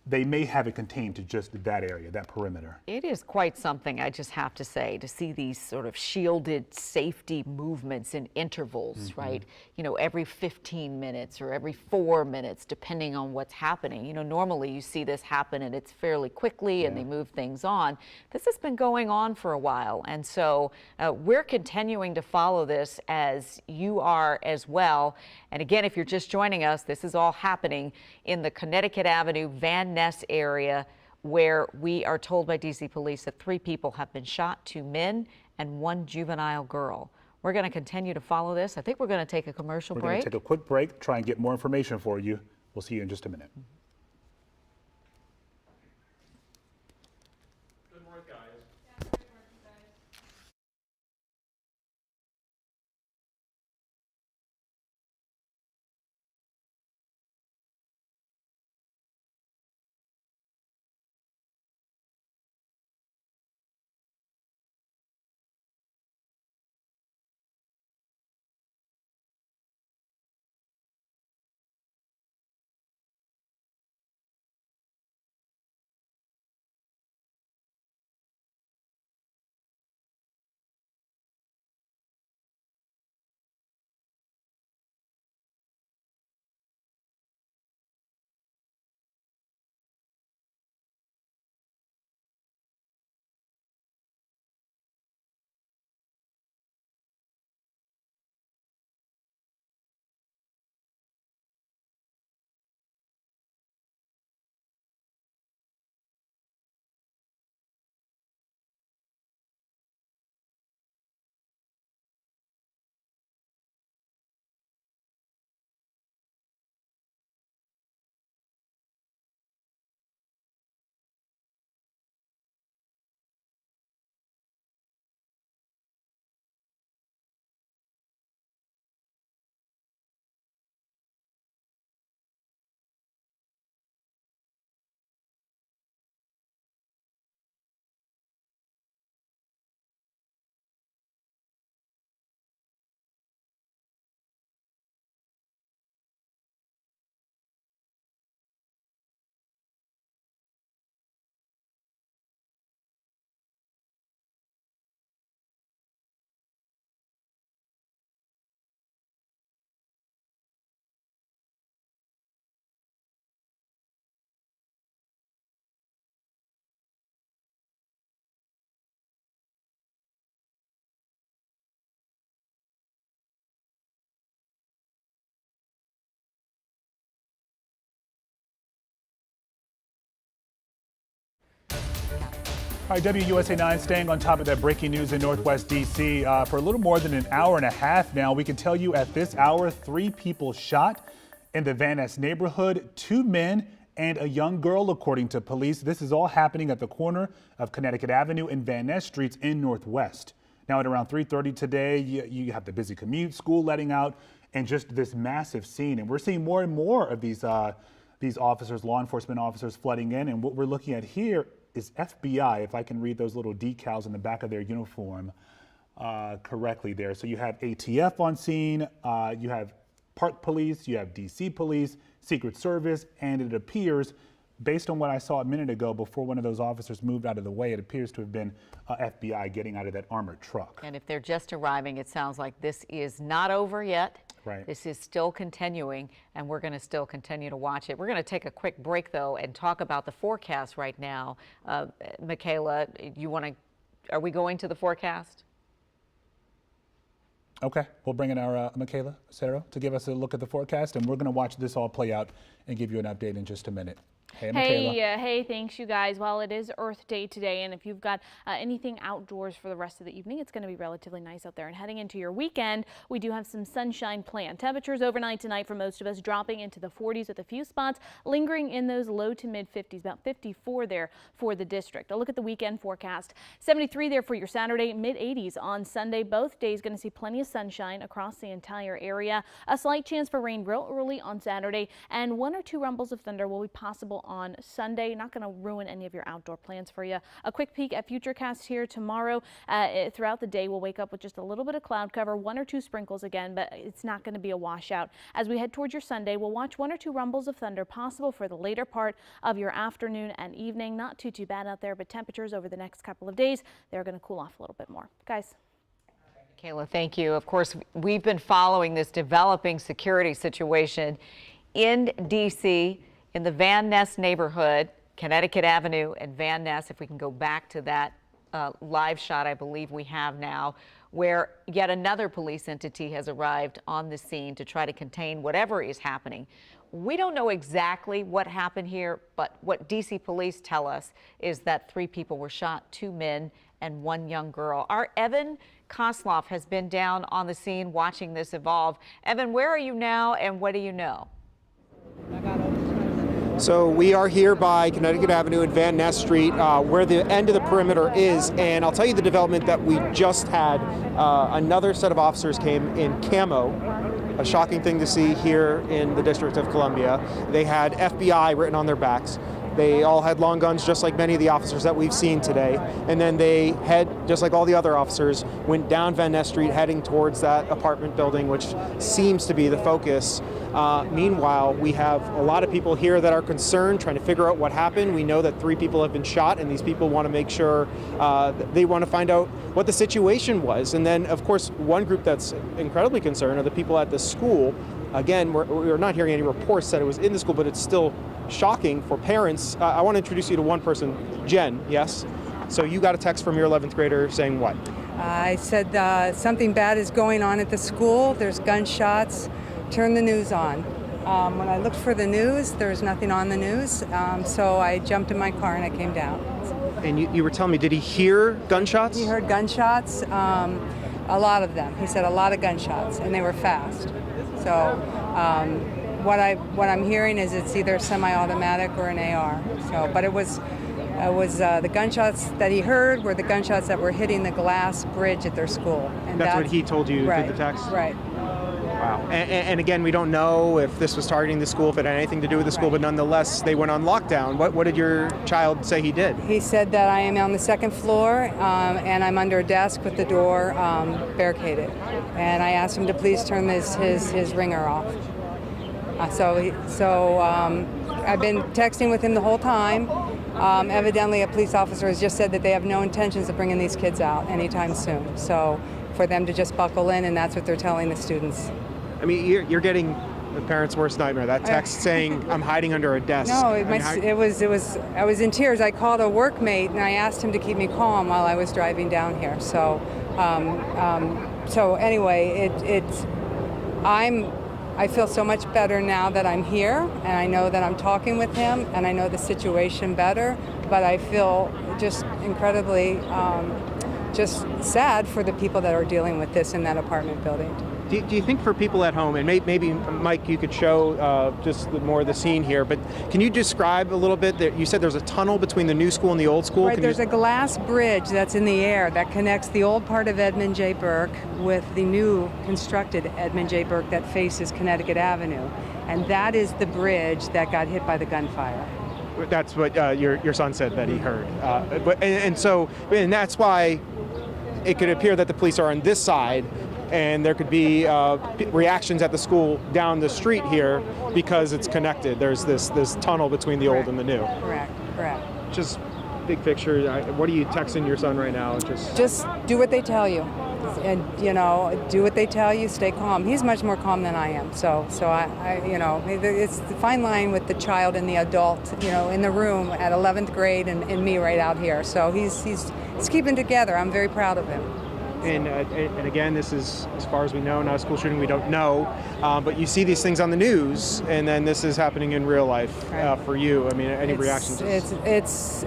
they may have it contained to just that area, that perimeter. It is quite something, I just have to say, to see these sort of shielded safety movements in intervals, right? You know, every 15 minutes or every 4 minutes, depending on what's happening. You know, normally you see this happen and it's fairly quickly and they move things on. This has been going on for a while. And so we're continuing to follow this as you are as well. And again, if you're just joining us, this is all happening in the Connecticut Avenue, Van Ness area, where we are told by DC police that 3 people have been shot, 2 men and 1 juvenile girl. We're going to continue to follow this. I think we're going to take a commercial break. We're going to take a quick break, try and get more information for you. We'll see you in just a minute. Good work, guys. All right, WUSA 9 staying on top of that breaking news in Northwest D.C. For a little more than an hour and a half now. We can tell you at this hour, 3 people shot in the Van Ness neighborhood, 2 men and a young girl, according to police. This is all happening at the corner of Connecticut Avenue and Van Ness Streets in Northwest. Now at around 3:30 today, you have the busy commute, school letting out, and just this massive scene. And we're seeing more and more of these officers, law enforcement officers, flooding in. And what we're looking at here is FBI, if I can read those little decals in the back of their uniform correctly there. So you have ATF on scene, you have Park Police, you have DC Police, Secret Service, and it appears, based on what I saw a minute ago before one of those officers moved out of the way, it appears to have been FBI getting out of that armored truck. And if they're just arriving, it sounds like this is not over yet. Right. This is still continuing, and we're going to still continue to watch it. We're going to take a quick break, though, and talk about the forecast right now. Michaela, are we going to the forecast? Okay, we'll bring in our Michaela Cero to give us a look at the forecast, and we're going to watch this all play out and give you an update in just a minute. Hey, Michaela. Hey, thanks you guys. Well, it is Earth Day today, and if you've got anything outdoors for the rest of the evening, it's going to be relatively nice out there. And heading into your weekend, we do have some sunshine planned. Temperatures overnight tonight for most of us dropping into the 40s with a few spots lingering in those low to mid 50s, about 54 there for the district. A look at the weekend forecast. 73 there for your Saturday, mid 80s on Sunday. Both days going to see plenty of sunshine across the entire area. A slight chance for rain real early on Saturday, and 1 or 2 rumbles of thunder will be possible on Sunday. Not going to ruin any of your outdoor plans for you. A quick peek at Futurecast here tomorrow. Throughout the day, we'll wake up with just a little bit of cloud cover, 1 or 2 sprinkles again, but it's not going to be a washout. As we head towards your Sunday, we'll watch 1 or 2 rumbles of thunder possible for the later part of your afternoon and evening. Not too bad out there, but temperatures over the next couple of days, they're going to cool off a little bit more. Guys. Kayla, thank you. Of course, we've been following this developing security situation in D.C. in the Van Ness neighborhood, Connecticut Avenue and Van Ness. If we can go back to that live shot, I believe we have now, where yet another police entity has arrived on the scene to try to contain whatever is happening. We don't know exactly what happened here, but what D.C. police tell us is that 3 people were shot, 2 men and 1 young girl. Our Evan Kosloff has been down on the scene watching this evolve. Evan, where are you now and what do you know? So we are here by Connecticut Avenue and Van Ness Street, where the end of the perimeter is, and I'll tell you the development that we just had. Another set of officers came in camo, a shocking thing to see here in the District of Columbia. They had FBI written on their backs. They all had long guns, just like many of the officers that we've seen today. And then they just like all the other officers, went down Van Ness Street heading towards that apartment building, which seems to be the focus. Meanwhile, we have a lot of people here that are concerned, trying to figure out what happened. We know that 3 people have been shot, and these people want to make sure they want to find out what the situation was. And then, of course, one group that's incredibly concerned are the people at the school. Again, we're not hearing any reports that it was in the school, but it's still shocking for parents. I want to introduce you to one person, Jen, yes? So you got a text from your 11th grader saying what? I said something bad is going on at the school. There's gunshots. Turn the news on. When I looked for the news, there was nothing on the news. So I jumped in my car and I came down. And you were telling me, did he hear gunshots? He heard gunshots, a lot of them. He said a lot of gunshots, and they were fast. So what I'm hearing is it's either semi-automatic or an AR. So, but it was the gunshots that he heard were the gunshots that were hitting the glass bridge at their school. And that's what he told you through the text? Right. Wow. And again, we don't know if this was targeting the school, if it had anything to do with the school, but nonetheless, they went on lockdown. What did your child say he did? He said that I am on the 2nd floor and I'm under a desk with the door barricaded. And I asked him to please turn his ringer off. So I've been texting with him the whole time. Evidently, a police officer has just said that they have no intentions of bringing these kids out anytime soon. So for them to just buckle in, and that's what they're telling the students. I mean, you're getting the parents' worst nightmare. That text saying, "I'm hiding under a desk." No, it was. I was in tears. I called a workmate and I asked him to keep me calm while I was driving down here. So, anyway, I feel so much better now that I'm here, and I know that I'm talking with him, and I know the situation better. But I feel just incredibly just sad for the people that are dealing with this in that apartment building. Do you think for people at home, and maybe Mike, you could show just more of the scene here, but can you describe a little bit that you said there's a tunnel between the new school and the old school? Right, there's a glass bridge that's in the air that connects the old part of Edmund J. Burke with the new constructed Edmund J. Burke that faces Connecticut Avenue. And that is the bridge that got hit by the gunfire. That's what your son said that he heard. And that's why it could appear that the police are on this side, and there could be reactions at the school down the street here because it's connected. There's this tunnel between the old and the new. Correct. Just big picture, what are you texting your son right now? Just do what they tell you. And, do what they tell you, stay calm. He's much more calm than I am. So it's the fine line with the child and the adult, in the room at 11th grade and me right out here. So he's keeping together. I'm very proud of him. And again, this is, as far as we know, not a school shooting. We don't know, but you see these things on the news, and then this is happening in real life for you. I mean, any reactions?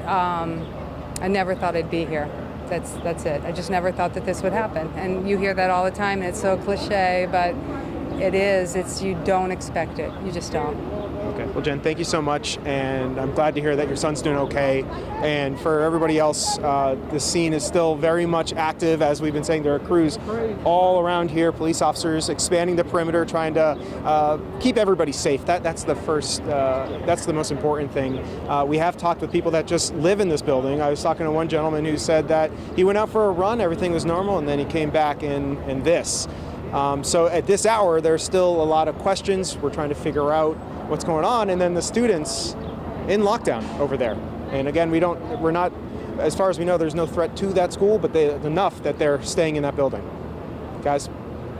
I never thought I'd be here. That's it. I just never thought that this would happen. And you hear that all the time, and it's so cliche, but it is. You don't expect it. You just don't. Okay. Well, Jen, thank you so much, and I'm glad to hear that your son's doing okay. And for everybody else, the scene is still very much active. As we've been saying, there are crews all around here, police officers expanding the perimeter, trying to keep everybody safe. That's the first, that's the most important thing. We have talked with people that just live in this building. I was talking to one gentleman who said that he went out for a run, everything was normal, and then he came back in this. So at this hour, there's still a lot of questions. We're trying to figure out what's going on, and then the students in lockdown over there. And again, we're not, as far as we know, there's no threat to that school, but enough that they're staying in that building. Guys?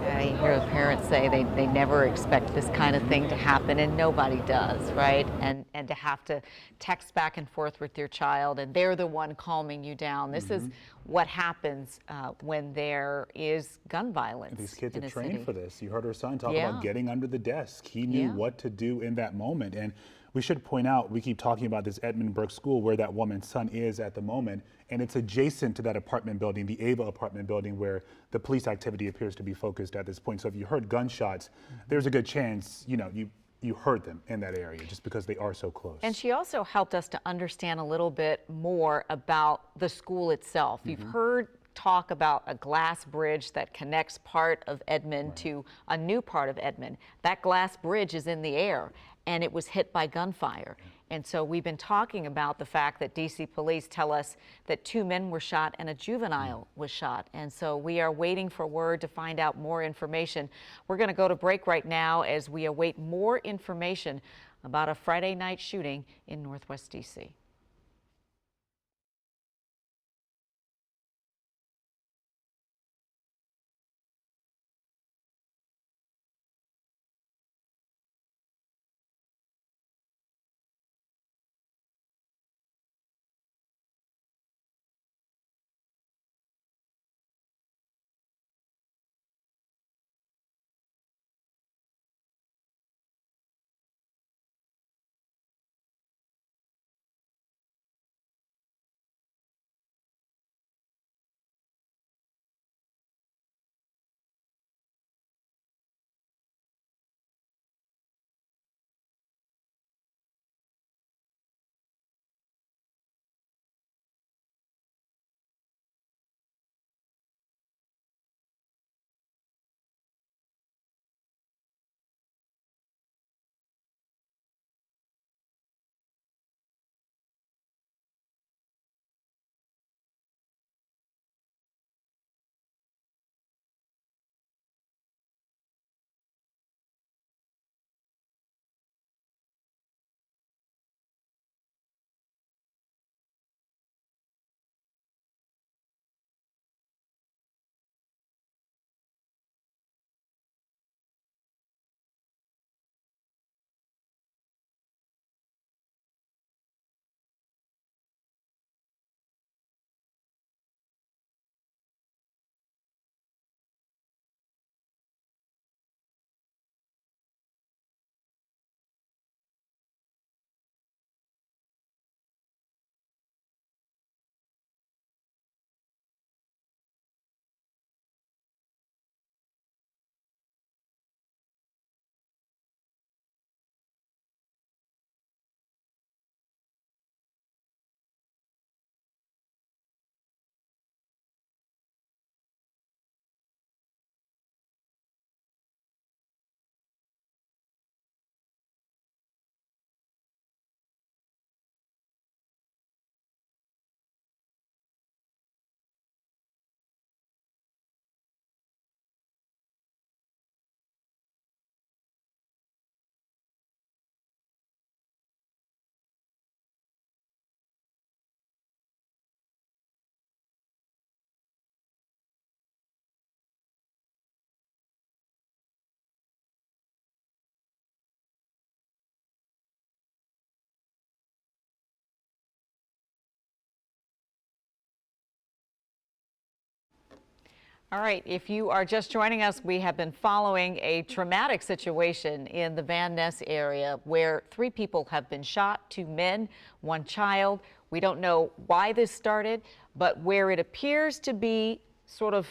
I hear the parents say they never expect this kind of thing to happen, and nobody does, right? And to have to text back and forth with your child, and they're the one calming you down. This is what happens when there is gun violence. And these kids in are a trained city. for this. You heard her son talk about getting under the desk. He knew what to do in that moment. And we should point out, we keep talking about this Edmund Burke School where that woman's son is at the moment, and it's adjacent to that apartment building, the Ava apartment building, where the police activity appears to be focused at this point. So if you heard gunshots, there's a good chance, you heard them in that area just because they are so close. And she also helped us to understand a little bit more about the school itself. You've heard talk about a glass bridge that connects part of Edmond to a new part of Edmond. That glass bridge is in the air, and it was hit by gunfire. And so we've been talking about the fact that DC police tell us that 2 men were shot and a juvenile was shot. And so we are waiting for word to find out more information. We're going to go to break right now as we await more information about a Friday night shooting in Northwest DC. All right, if you are just joining us, we have been following a traumatic situation in the Van Ness area where 3 people have been shot, 2 men, 1 child. We don't know why this started, but where it appears to be sort of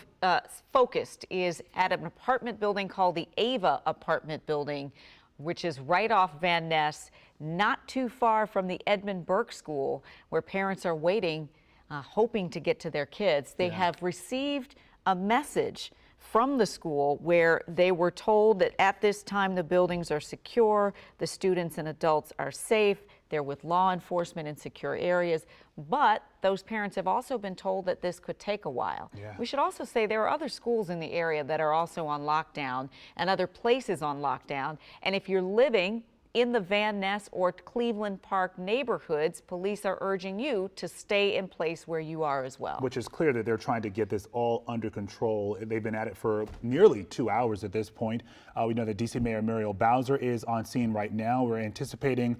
focused is at an apartment building called the Ava apartment building, which is right off Van Ness not too far from the Edmund Burke School, where parents are waiting, hoping to get to their kids. They have received a message from the school where they were told that at this time the buildings are secure, the students and adults are safe, they're with law enforcement in secure areas, but those parents have also been told that this could take a while. We should also say there are other schools in the area that are also on lockdown and other places on lockdown, and if you're living in the Van Ness or Cleveland Park neighborhoods, police are urging you to stay in place where you are as well. Which is clear that they're trying to get this all under control. They've been at it for nearly 2 hours at this point. We know that D.C. Mayor Muriel Bowser is on scene right now. We're anticipating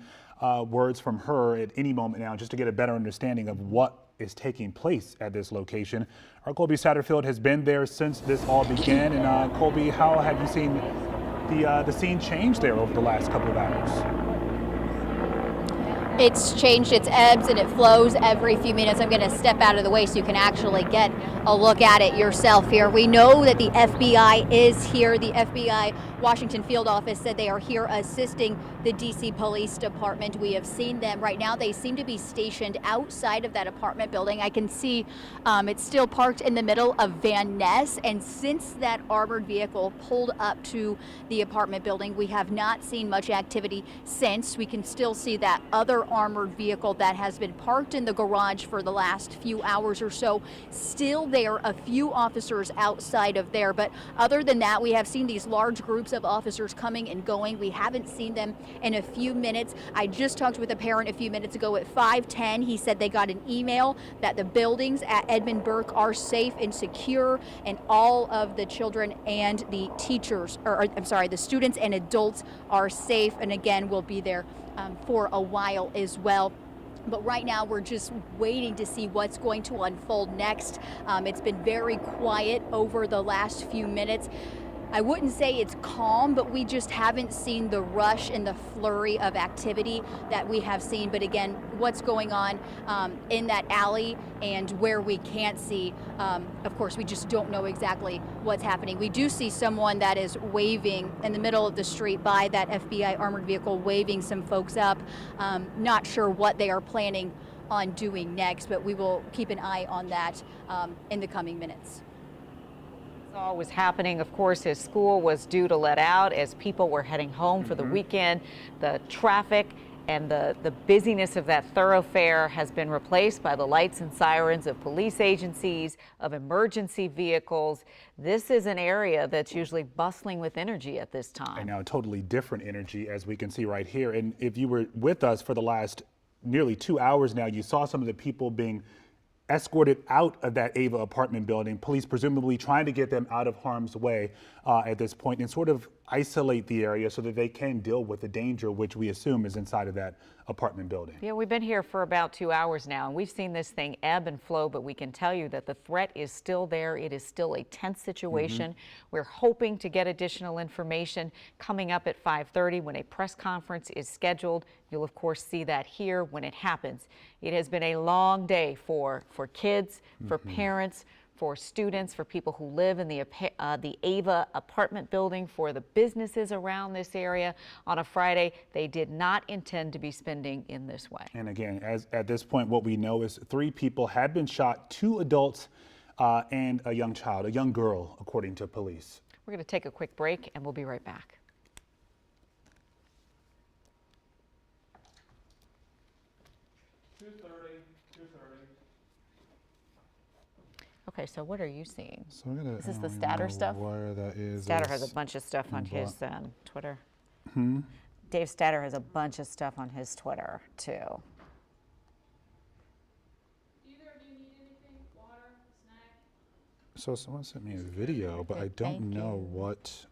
words from her at any moment now just to get a better understanding of what is taking place at this location. Our Colby Satterfield has been there since this all began. And Colby, how have you seen the scene change there over the last couple of hours? It's changed, its ebbs and it flows every few minutes. I'm going to step out of the way so you can actually get a look at it yourself here. We know that the FBI is here. The FBI Washington field office said they are here assisting the DC Police Department. We have seen them right now. They seem to be stationed outside of that apartment building. I can see it's still parked in the middle of Van Ness. And since that armored vehicle pulled up to the apartment building, we have not seen much activity since. We can still see that other armored vehicle that has been parked in the garage for the last few hours or so. Still there, a few officers outside of there. But other than that, we have seen these large groups of officers coming and going. We haven't seen them in a few minutes. I just talked with a parent a few minutes ago at 5:10. He said they got an email that the buildings at Edmund Burke are safe and secure, and all of the children and the teachers, or I'm sorry, the students and adults are safe, and again, will be there for a while as well. But right now we're just waiting to see what's going to unfold next. It's been very quiet over the last few minutes. I wouldn't say it's calm, but we just haven't seen the rush and the flurry of activity that we have seen. But again, what's going on in that alley and where we can't see, of course, we just don't know exactly what's happening. We do see someone that is waving in the middle of the street by that FBI armored vehicle, waving some folks up. Not sure what they are planning on doing next, but we will keep an eye on that in the coming minutes. All was happening. Of course, his school was due to let out as people were heading home for the weekend. The traffic and the busyness of that thoroughfare has been replaced by the lights and sirens of police agencies, of emergency vehicles. This is an area that's usually bustling with energy at this time. And now a totally different energy, as we can see right here. And if you were with us for the last nearly 2 hours now, you saw some of the people being escorted out of that Ava apartment building, police presumably trying to get them out of harm's way at this point and sort of isolate the area so that they can deal with the danger, which we assume is inside of that apartment building. Yeah, we've been here for about 2 hours now, and we've seen this thing ebb and flow, but we can tell you that the threat is still there. It is still a tense situation. We're hoping to get additional information coming up at 5:30 when a press conference is scheduled. You'll, of course, see that here when it happens. It has been a long day for kids, for parents, for students, for people who live in the Ava apartment building, for the businesses around this area. On a Friday, they did not intend to be spending in this way. And again, at this point, what we know is 3 people had been shot, 2 adults and a young child, a young girl, according to police. We're going to take a quick break, and we'll be right back. Okay, so what are you seeing? So is this the Statter stuff? Where that is. Statter has a bunch of stuff on his Twitter. Hmm? Dave Statter has a bunch of stuff on his Twitter, too. Either of you need anything? Water, snack? So someone sent me a video, but I don't know what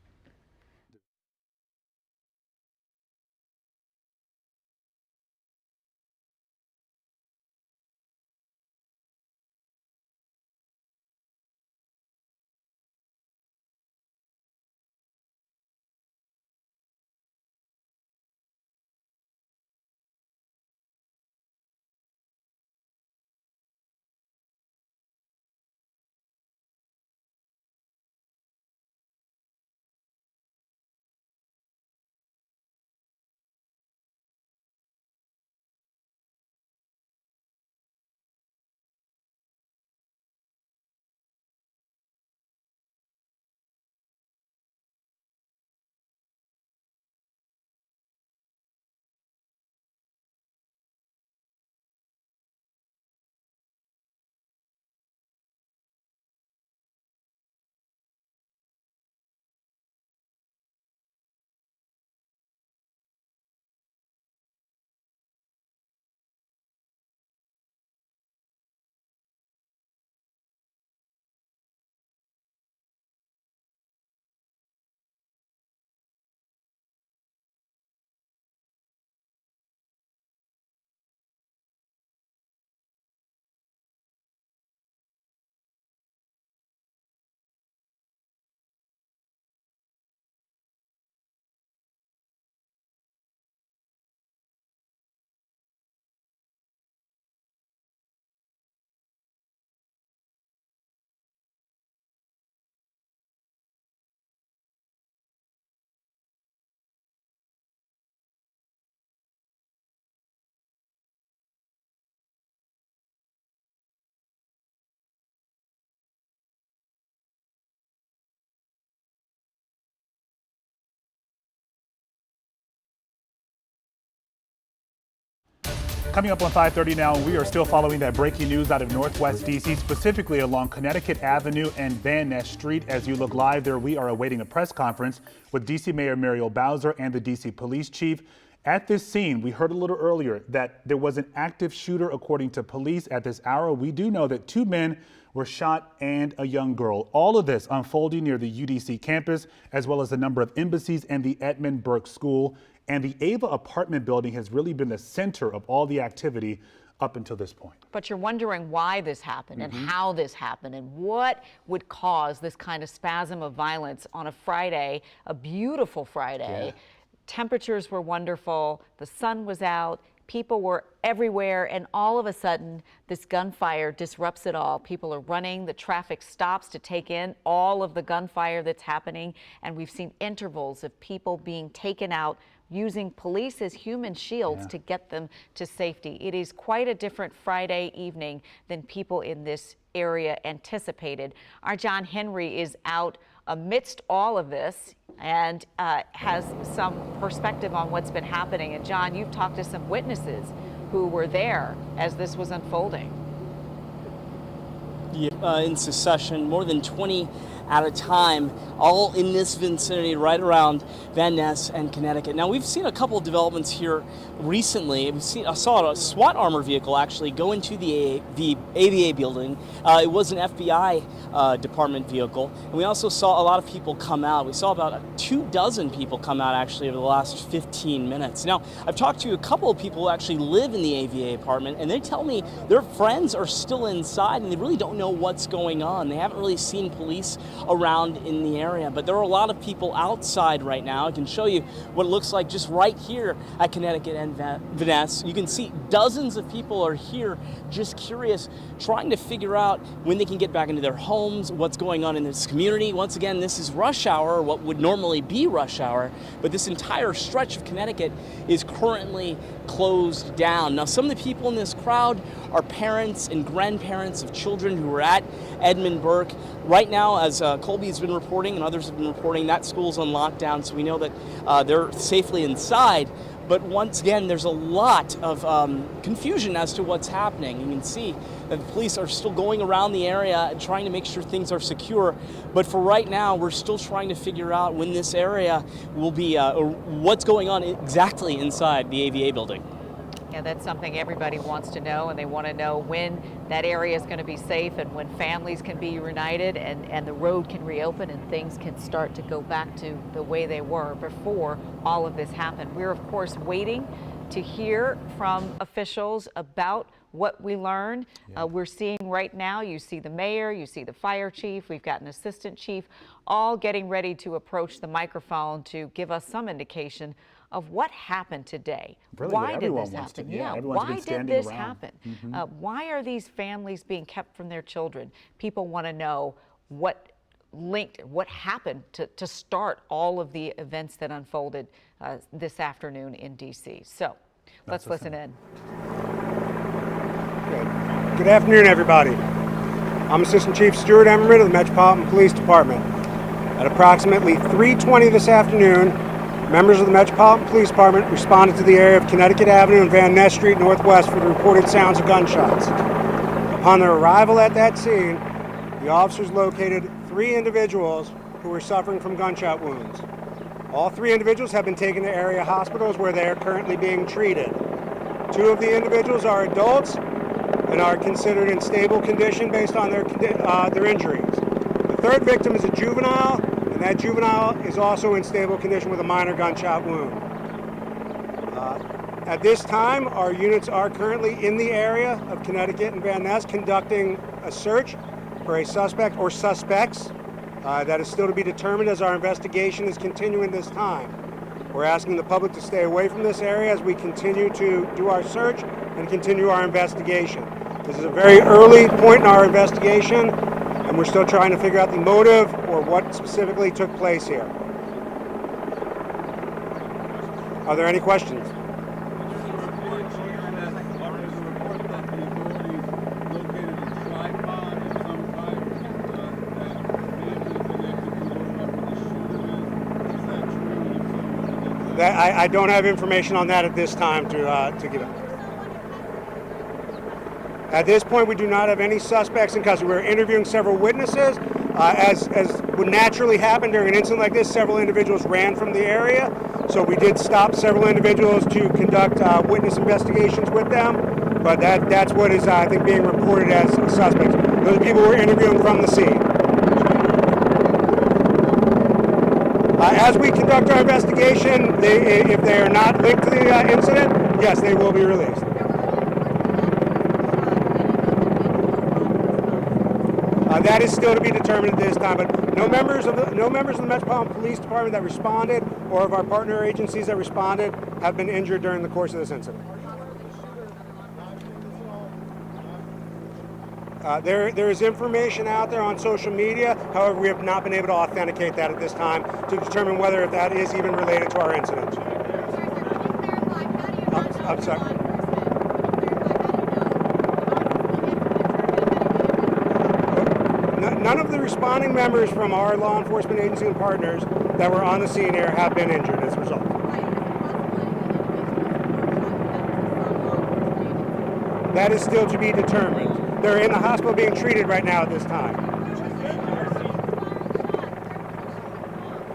Coming up on 5:30 now, we are still following that breaking news out of Northwest D.C., specifically along Connecticut Avenue and Van Ness Street. As you look live there, we are awaiting a press conference with D.C. Mayor Muriel Bowser and the D.C. Police Chief. At this scene, we heard a little earlier that there was an active shooter, according to police. At this hour, we do know that 2 men were shot and a young girl. All of this unfolding near the UDC campus, as well as a number of embassies and the Edmund Burke School. And the Ava apartment building has really been the center of all the activity up until this point. But you're wondering why this happened and how this happened and what would cause this kind of spasm of violence on a Friday, a beautiful Friday. Yeah. Temperatures were wonderful, the sun was out, people were everywhere, and all of a sudden this gunfire disrupts it all. People are running, the traffic stops to take in all of the gunfire that's happening, and we've seen intervals of people being taken out using police as human shields to get them to safety. It is quite a different Friday evening than people in this area anticipated. Our John Henry is out amidst all of this and has some perspective on what's been happening. And John, you've talked to some witnesses who were there as this was unfolding. In succession, more than 20 at a time, all in this vicinity right around Van Ness and Connecticut. Now, we've seen a couple of developments here recently. I saw a SWAT armor vehicle actually go into the AVA building. It was an FBI department vehicle. And we also saw a lot of people come out. We saw about 24 people come out actually over the last 15 minutes. Now, I've talked to a couple of people who actually live in the AVA apartment, and they tell me their friends are still inside and they really don't know what's going on. They haven't really seen police around in the area, but there are a lot of people outside right now. I can show you what it looks like just right here at Connecticut and Van Ness. You can see dozens of people are here just curious, trying to figure out when they can get back into their homes, what's going on in this community. Once again, this is rush hour, what would normally be rush hour, but this entire stretch of Connecticut is currently closed down. Now, some of the people in this crowd are parents and grandparents of children who were at Edmund Burke. Right now, as Colby has been reporting and others have been reporting, that school's on lockdown, so we know that they're safely inside. But once again, there's a lot of confusion as to what's happening. You can see that the police are still going around the area and trying to make sure things are secure. But for right now, we're still trying to figure out when this area will be, or what's going on exactly inside the AVA building. Yeah, that's something everybody wants to know, and they want to know when that area is going to be safe and when families can be reunited and the road can reopen and things can start to go back to the way they were before all of this happened. We're, of course, waiting to hear from officials about what we learned. We're seeing right now, you see the mayor, you see the fire chief, we've got an assistant chief, all getting ready to approach the microphone to give us some indication of what happened today. Really, why did this happen? Why did this happen? Why are these families being kept from their children? People want to know what happened to start all of the events that unfolded this afternoon in D.C. So let's listen in. Good afternoon, everybody. I'm Assistant Chief Stuart Emerman of the Metropolitan Police Department. At approximately 3:20 this afternoon, members of the Metropolitan Police Department responded to the area of Connecticut Avenue and Van Ness Street Northwest for the reported sounds of gunshots. Upon their arrival at that scene, the officers located 3 individuals who were suffering from gunshot wounds. All 3 individuals have been taken to area hospitals where they are currently being treated. 2 of the individuals are adults and are considered in stable condition based on their injuries. The 3rd victim is a juvenile, and that juvenile is also in stable condition with a minor gunshot wound. At this time, our units are currently in the area of Connecticut and Van Ness conducting a search for a suspect or suspects. That is still to be determined as our investigation is continuing this time. We're asking the public to stay away from this area as we continue to do our search and continue our investigation. This is a very early point in our investigation, and we're still trying to figure out the motive or what specifically took place here. Are there any questions? I don't have information on that at this time to give it. At this point, we do not have any suspects in custody. We're interviewing several witnesses. As would naturally happen during an incident like this, several individuals ran from the area. So we did stop several individuals to conduct witness investigations with them. But that's what is, I think, being reported as suspects. Those people we're interviewing from the scene. As we conduct our investigation, if they are not linked to the incident, yes, they will be released. That is still to be determined at this time, but no members of the Metropolitan Police Department that responded or of our partner agencies that responded have been injured during the course of this incident. There is information out there on social media. However, we have not been able to authenticate that at this time to determine whether if that is even related to our incident. I'm sorry. None of the responding members from our law enforcement agency and partners that were on the scene here have been injured as a result. That is still to be determined. They're in the hospital being treated right now at this time.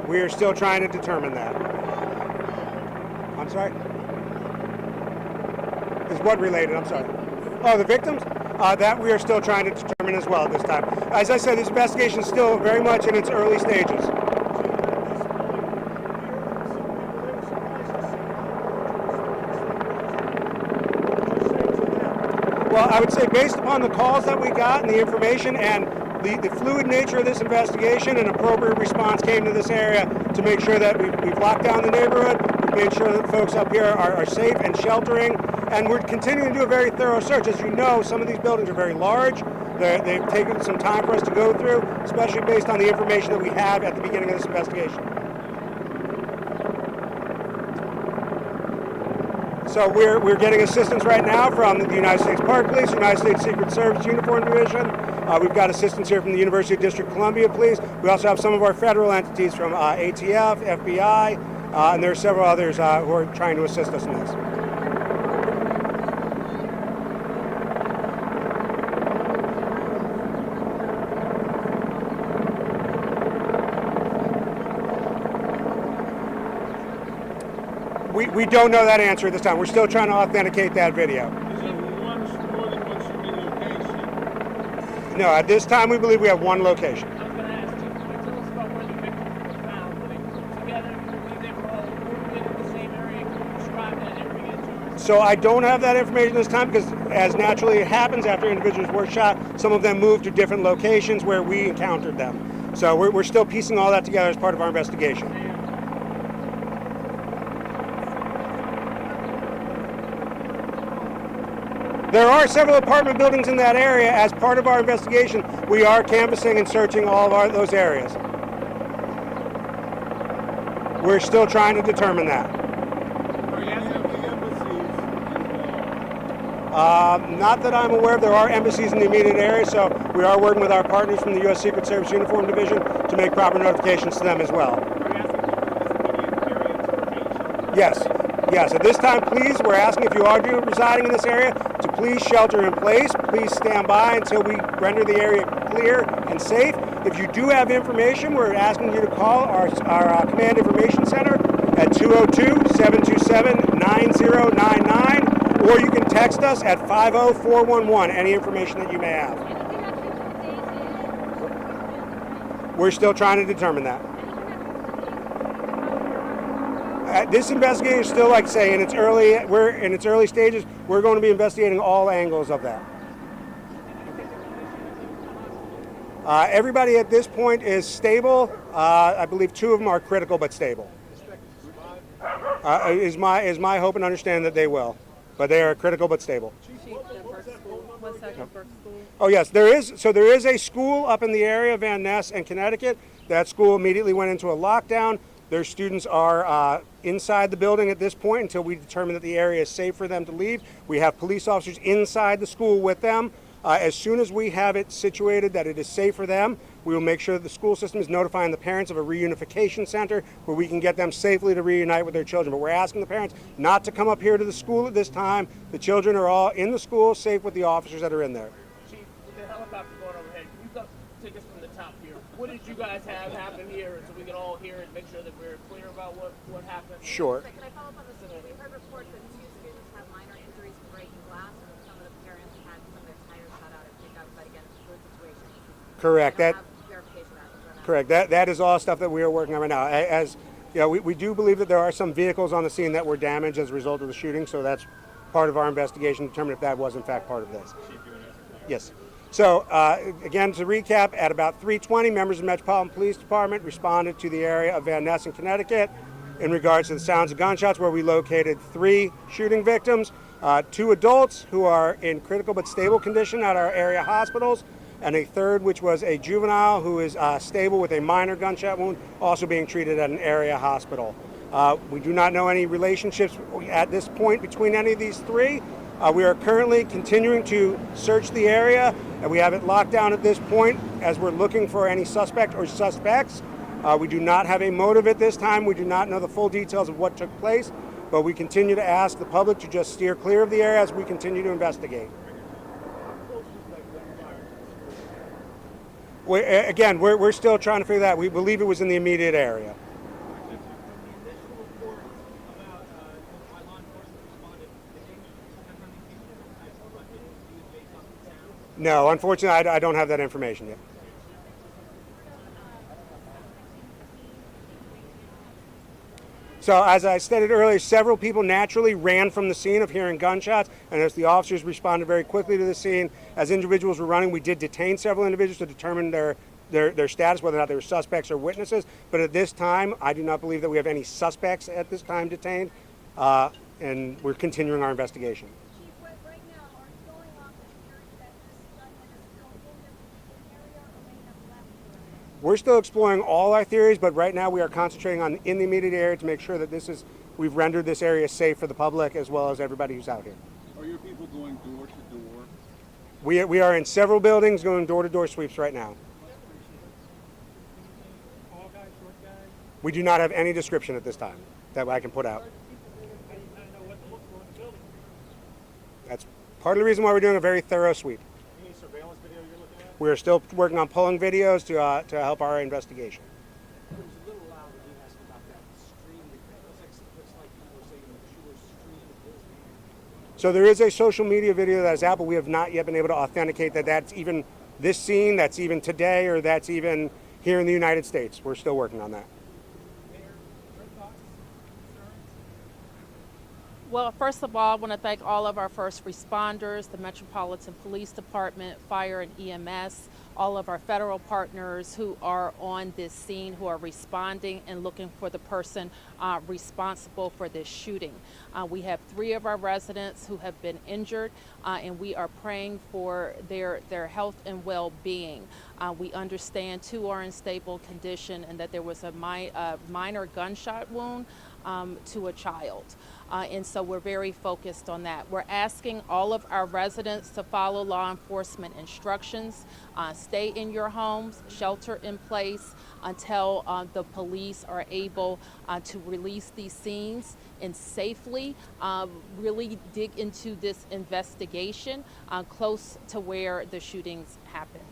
We are still trying to determine that. I'm sorry? Is what related? I'm sorry. Oh, the victims? That we are still trying to determine as well at this time. As I said, this investigation is still very much in its early stages. Well, I would say based upon the calls that we got and the information and the fluid nature of this investigation, an appropriate response came to this area to make sure that we've locked down the neighborhood, we've made sure that folks up here are safe and sheltering, and we're continuing to do a very thorough search. As you know, some of these buildings are very large. They've taken some time for us to go through, especially based on the information that we have at the beginning of this investigation. So we're getting assistance right now from the United States Park Police, United States Secret Service Uniform Division. We've got assistance here from the University of District Columbia Police. We also have some of our federal entities from ATF, FBI, and there are several others who are trying to assist us in this. We don't know that answer at this time. We're still trying to authenticate that video. No, at this time we believe we have one location. So I don't have that information this time because, as naturally it happens after individuals were shot, some of them moved to different locations where we encountered them. So we're still piecing all that together as part of our investigation. There are several apartment buildings in that area. As part of our investigation, we are canvassing and searching all of those areas. We're still trying to determine that. Not that I'm aware of. There are embassies in the immediate area, so we are working with our partners from the U.S. Secret Service Uniform Division to make proper notifications to them as well. Yes. Yes, at this time, please, we're asking if you are residing in this area to please shelter in place. Please stand by until we render the area clear and safe. If you do have information, we're asking you to call our Command Information Center at 202-727-9099, or you can text us at 50411, any information that you may have. We're still trying to determine that. This investigation is still, like I say, we're in its early stages. We're going to be investigating all angles of that. Everybody at this point is stable. I believe 2 of them are critical but stable. Is my hope and understanding that they will, but they are critical but stable. Oh yes, there is. So there is a school up in the area of Van Ness and Connecticut. That school immediately went into a lockdown. Their students are inside the building at this point until we determine that the area is safe for them to leave. We have police officers inside the school with them. As soon as we have it situated that it is safe for them, we will make sure that the school system is notifying the parents of a reunification center where we can get them safely to reunite with their children. But we're asking the parents not to come up here to the school at this time. The children are all in the school, safe with the officers that are in there. Chief, with the helicopter going overhead, can you take us from the top here? What did you guys have happen here so we can all hear it and make sure that we're clear about what happened? Sure. Can I follow up on this? We heard reports that 2 students have minor injuries from breaking glass, and that some of the parents had some of their tires shot out at pickup, but again, it's a fluid situation. Correct. Correct. That is all stuff that we are working on right now. As you know, we do believe that there are some vehicles on the scene that were damaged as a result of the shooting, so that's part of our investigation to determine if that was in fact part of this. Yes. So again, to recap, at about 3:20, members of the Metropolitan Police Department responded to the area of Van Ness in Connecticut in regards to the sounds of gunshots, where we located 3 shooting victims, 2 adults who are in critical but stable condition at our area hospitals, and a third, which was a juvenile who is stable with a minor gunshot wound, also being treated at an area hospital. We do not know any relationships at this point between any of these 3. We are currently continuing to search the area, and we have it locked down at this point as we're looking for any suspect or suspects. We do not have a motive at this time. We do not know the full details of what took place, but we continue to ask the public to just steer clear of the area as we continue to investigate. We're still trying to figure that out. We believe it was in the immediate area. No, unfortunately, I don't have that information yet. So as I stated earlier, several people naturally ran from the scene of hearing gunshots, and as the officers responded very quickly to the scene, as individuals were running, we did detain several individuals to determine their status, whether or not they were suspects or witnesses. But at this time, I do not believe that we have any suspects at this time detained, and we're continuing our investigation. We're still exploring all our theories, but right now we are concentrating on in the immediate area to make sure that we've rendered this area safe for the public as well as everybody who's out here. Are your people going door to door? We are in several buildings going door-to-door sweeps right now. Tall guys, short guys? We do not have any description at this time that I can put out. That's part of the reason why we're doing a very thorough sweep. Any surveillance video you're looking at? We're still working on pulling videos to help our investigation. It was a little loud when you asked about that stream. It looks like you were saying that you were streaming. So there is a social media video that is out, but we have not yet been able to authenticate that that's even this scene, that's even today, or that's even here in the United States. We're still working on that. Well, first of all, I want to thank all of our first responders, the Metropolitan Police Department, Fire and EMS, all of our federal partners who are on this scene, who are responding and looking for the person responsible for this shooting. We have 3 of our residents who have been injured, and we are praying for their health and well-being. We understand 2 are in stable condition and that there was a minor gunshot wound to a child. And so we're very focused on that. We're asking all of our residents to follow law enforcement instructions, stay in your homes, shelter in place until the police are able to release these scenes and safely really dig into this investigation close to where the shootings happened.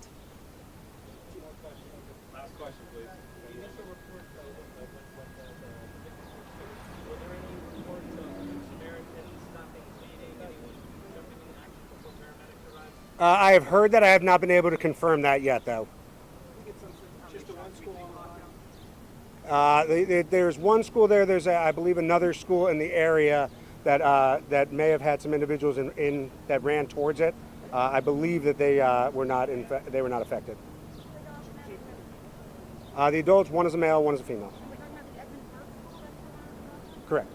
Last question, please. I have heard that. I have not been able to confirm that yet, though. There's one school there. There's, I believe, another school in the area that may have had some individuals that ran towards it. I believe that they were not affected. The adults, one is a male, one is a female. Correct.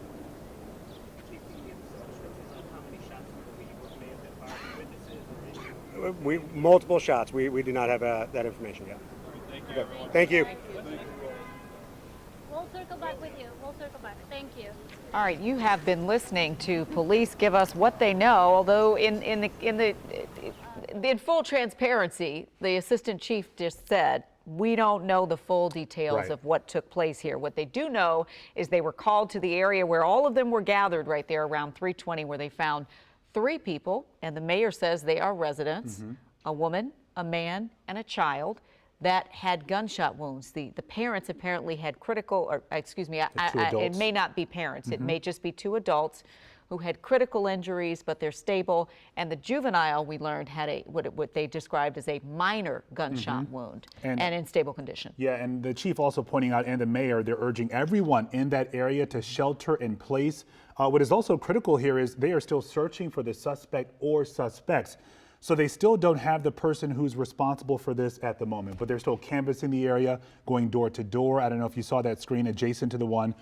Multiple shots. We do not have that information yet. Thank you, everyone. Thank you. We'll circle back with you. We'll circle back. Thank you. All right, you have been listening to police give us what they know, although in the in full transparency, the assistant chief just said, we don't know the full details of what took place here. What they do know is they were called to the area where all of them were gathered right there around 3:20, where they found 3 people, and the mayor says they are residents, a woman, a man, and a child that had gunshot wounds. The parents apparently had critical, or excuse me, it may not be parents. It may just be 2 adults who had critical injuries, but they're stable. And the juvenile, we learned, had what they described as a minor gunshot wound and in stable condition. Yeah, and the chief also pointing out, and the mayor, they're urging everyone in that area to shelter in place. What is also critical here is they are still searching for the suspect or suspects. So they still don't have the person who's responsible for this at the moment, but they're still canvassing the area, going door to door. I don't know if you saw that screen adjacent to the one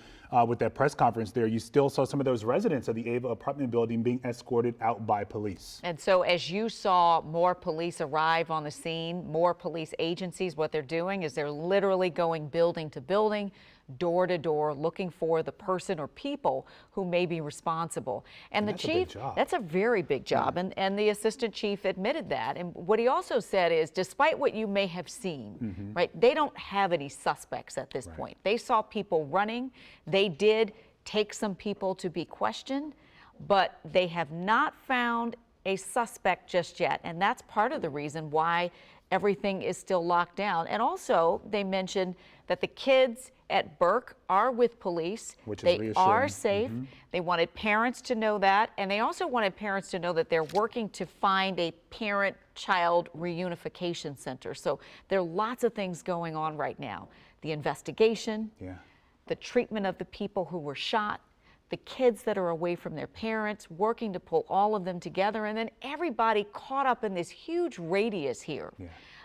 with that press conference there. You still saw some of those residents of the Ava apartment building being escorted out by police. And so as you saw more police arrive on the scene, more police agencies, what they're doing is they're literally going building to building, door to door, looking for the person or people who may be responsible. And the chief, that's a very big job. And the assistant chief admitted that. And what he also said is, despite what you may have seen, right, they don't have any suspects at this point. They saw people running. They did take some people to be questioned, but they have not found a suspect just yet. And that's part of the reason why everything is still locked down. And also, they mentioned that the kids at Burke are with police. They are safe. They wanted parents to know that. And they also wanted parents to know that they're working to find a parent-child reunification center. So there are lots of things going on right now. The investigation, the treatment of the people who were shot, the kids that are away from their parents, working to pull all of them together, and then everybody caught up in this huge radius here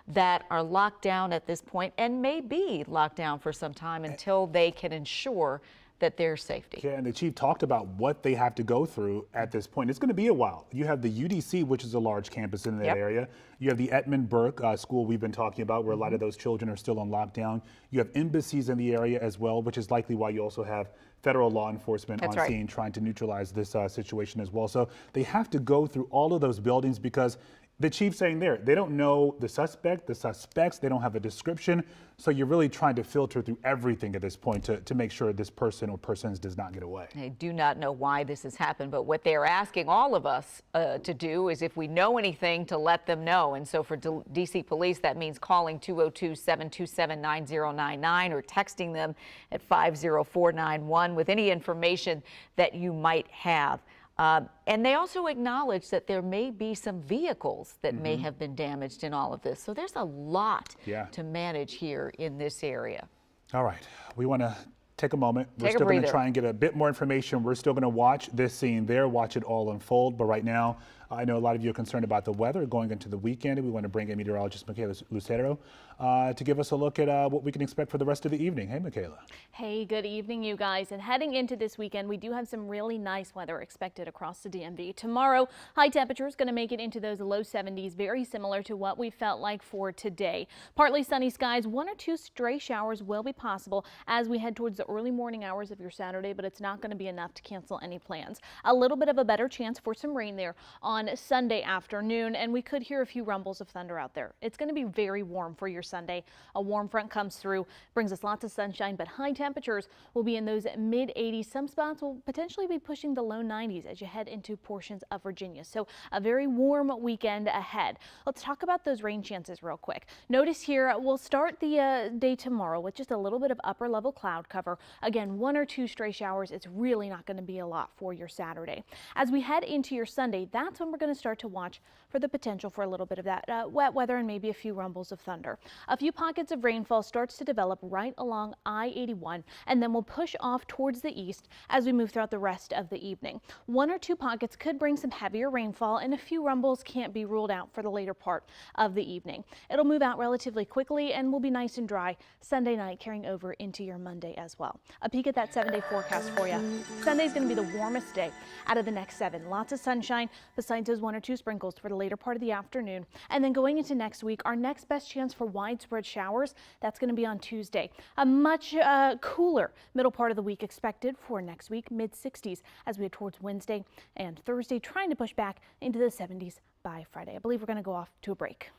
that are locked down at this point and may be locked down for some time until they can ensure that their safety. Yeah, and the chief talked about what they have to go through at this point. It's going to be a while. You have the UDC, which is a large campus in that area. You have the Edmund Burke school we've been talking about, where a lot of those children are still on lockdown. You have embassies in the area as well, which is likely why you also have federal law enforcement on scene trying to neutralize this situation as well. So they have to go through all of those buildings because the chief saying there, they don't know the suspect, the suspects, they don't have a description. So you're really trying to filter through everything at this point to make sure this person or persons does not get away. They do not know why this has happened, but what they're asking all of us to do is, if we know anything, to let them know. And so for DC Police, that means calling 202-727-9099 or texting them at 50491 with any information that you might have. And they also acknowledge that there may be some vehicles that may have been damaged in all of this. So there's a lot to manage here in this area. All right. We want to take a moment. We're still going to try and get a bit more information. We're still going to watch this scene there, watch it all unfold. But right now, I know a lot of you are concerned about the weather going into the weekend, and we want to bring in meteorologist Michaela Lucero to give us a look at what we can expect for the rest of the evening. Hey, Michaela. Hey, good evening, you guys. And heading into this weekend, we do have some really nice weather expected across the DMV. Tomorrow, high temperatures going to make it into those low 70s, very similar to what we felt like for today. Partly sunny skies, 1 or 2 stray showers will be possible as we head towards the early morning hours of your Saturday, but it's not going to be enough to cancel any plans. A little bit of a better chance for some rain there on Sunday afternoon, and we could hear a few rumbles of thunder out there. It's going to be very warm for your Sunday. A warm front comes through, brings us lots of sunshine, but high temperatures will be in those mid 80s. Some spots will potentially be pushing the low 90s as you head into portions of Virginia. So a very warm weekend ahead. Let's talk about those rain chances real quick. Notice here, we'll start the day tomorrow with just a little bit of upper level cloud cover. Again, 1 or 2 stray showers. It's really not going to be a lot for your Saturday. As we head into your Sunday, that's when we're going to start to watch for the potential for a little bit of that wet weather and maybe a few rumbles of thunder. A few pockets of rainfall starts to develop right along I-81, and then we'll push off towards the east as we move throughout the rest of the evening. 1 or 2 pockets could bring some heavier rainfall, and a few rumbles can't be ruled out for the later part of the evening. It'll move out relatively quickly and will be nice and dry Sunday night, carrying over into your Monday as well. A peek at that 7-day forecast for you. Sunday's going to be the warmest day out of the next 7. Lots of sunshine besides those 1 or 2 sprinkles for the later part of the afternoon. And then going into next week, our next best chance for widespread showers, that's going to be on Tuesday. A much cooler middle part of the week expected for next week, mid 60s as we head towards Wednesday and Thursday, trying to push back into the 70s by Friday. I believe we're going to go off to a break.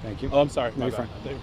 Thank you. Oh, I'm sorry. No, My you're bad. fine.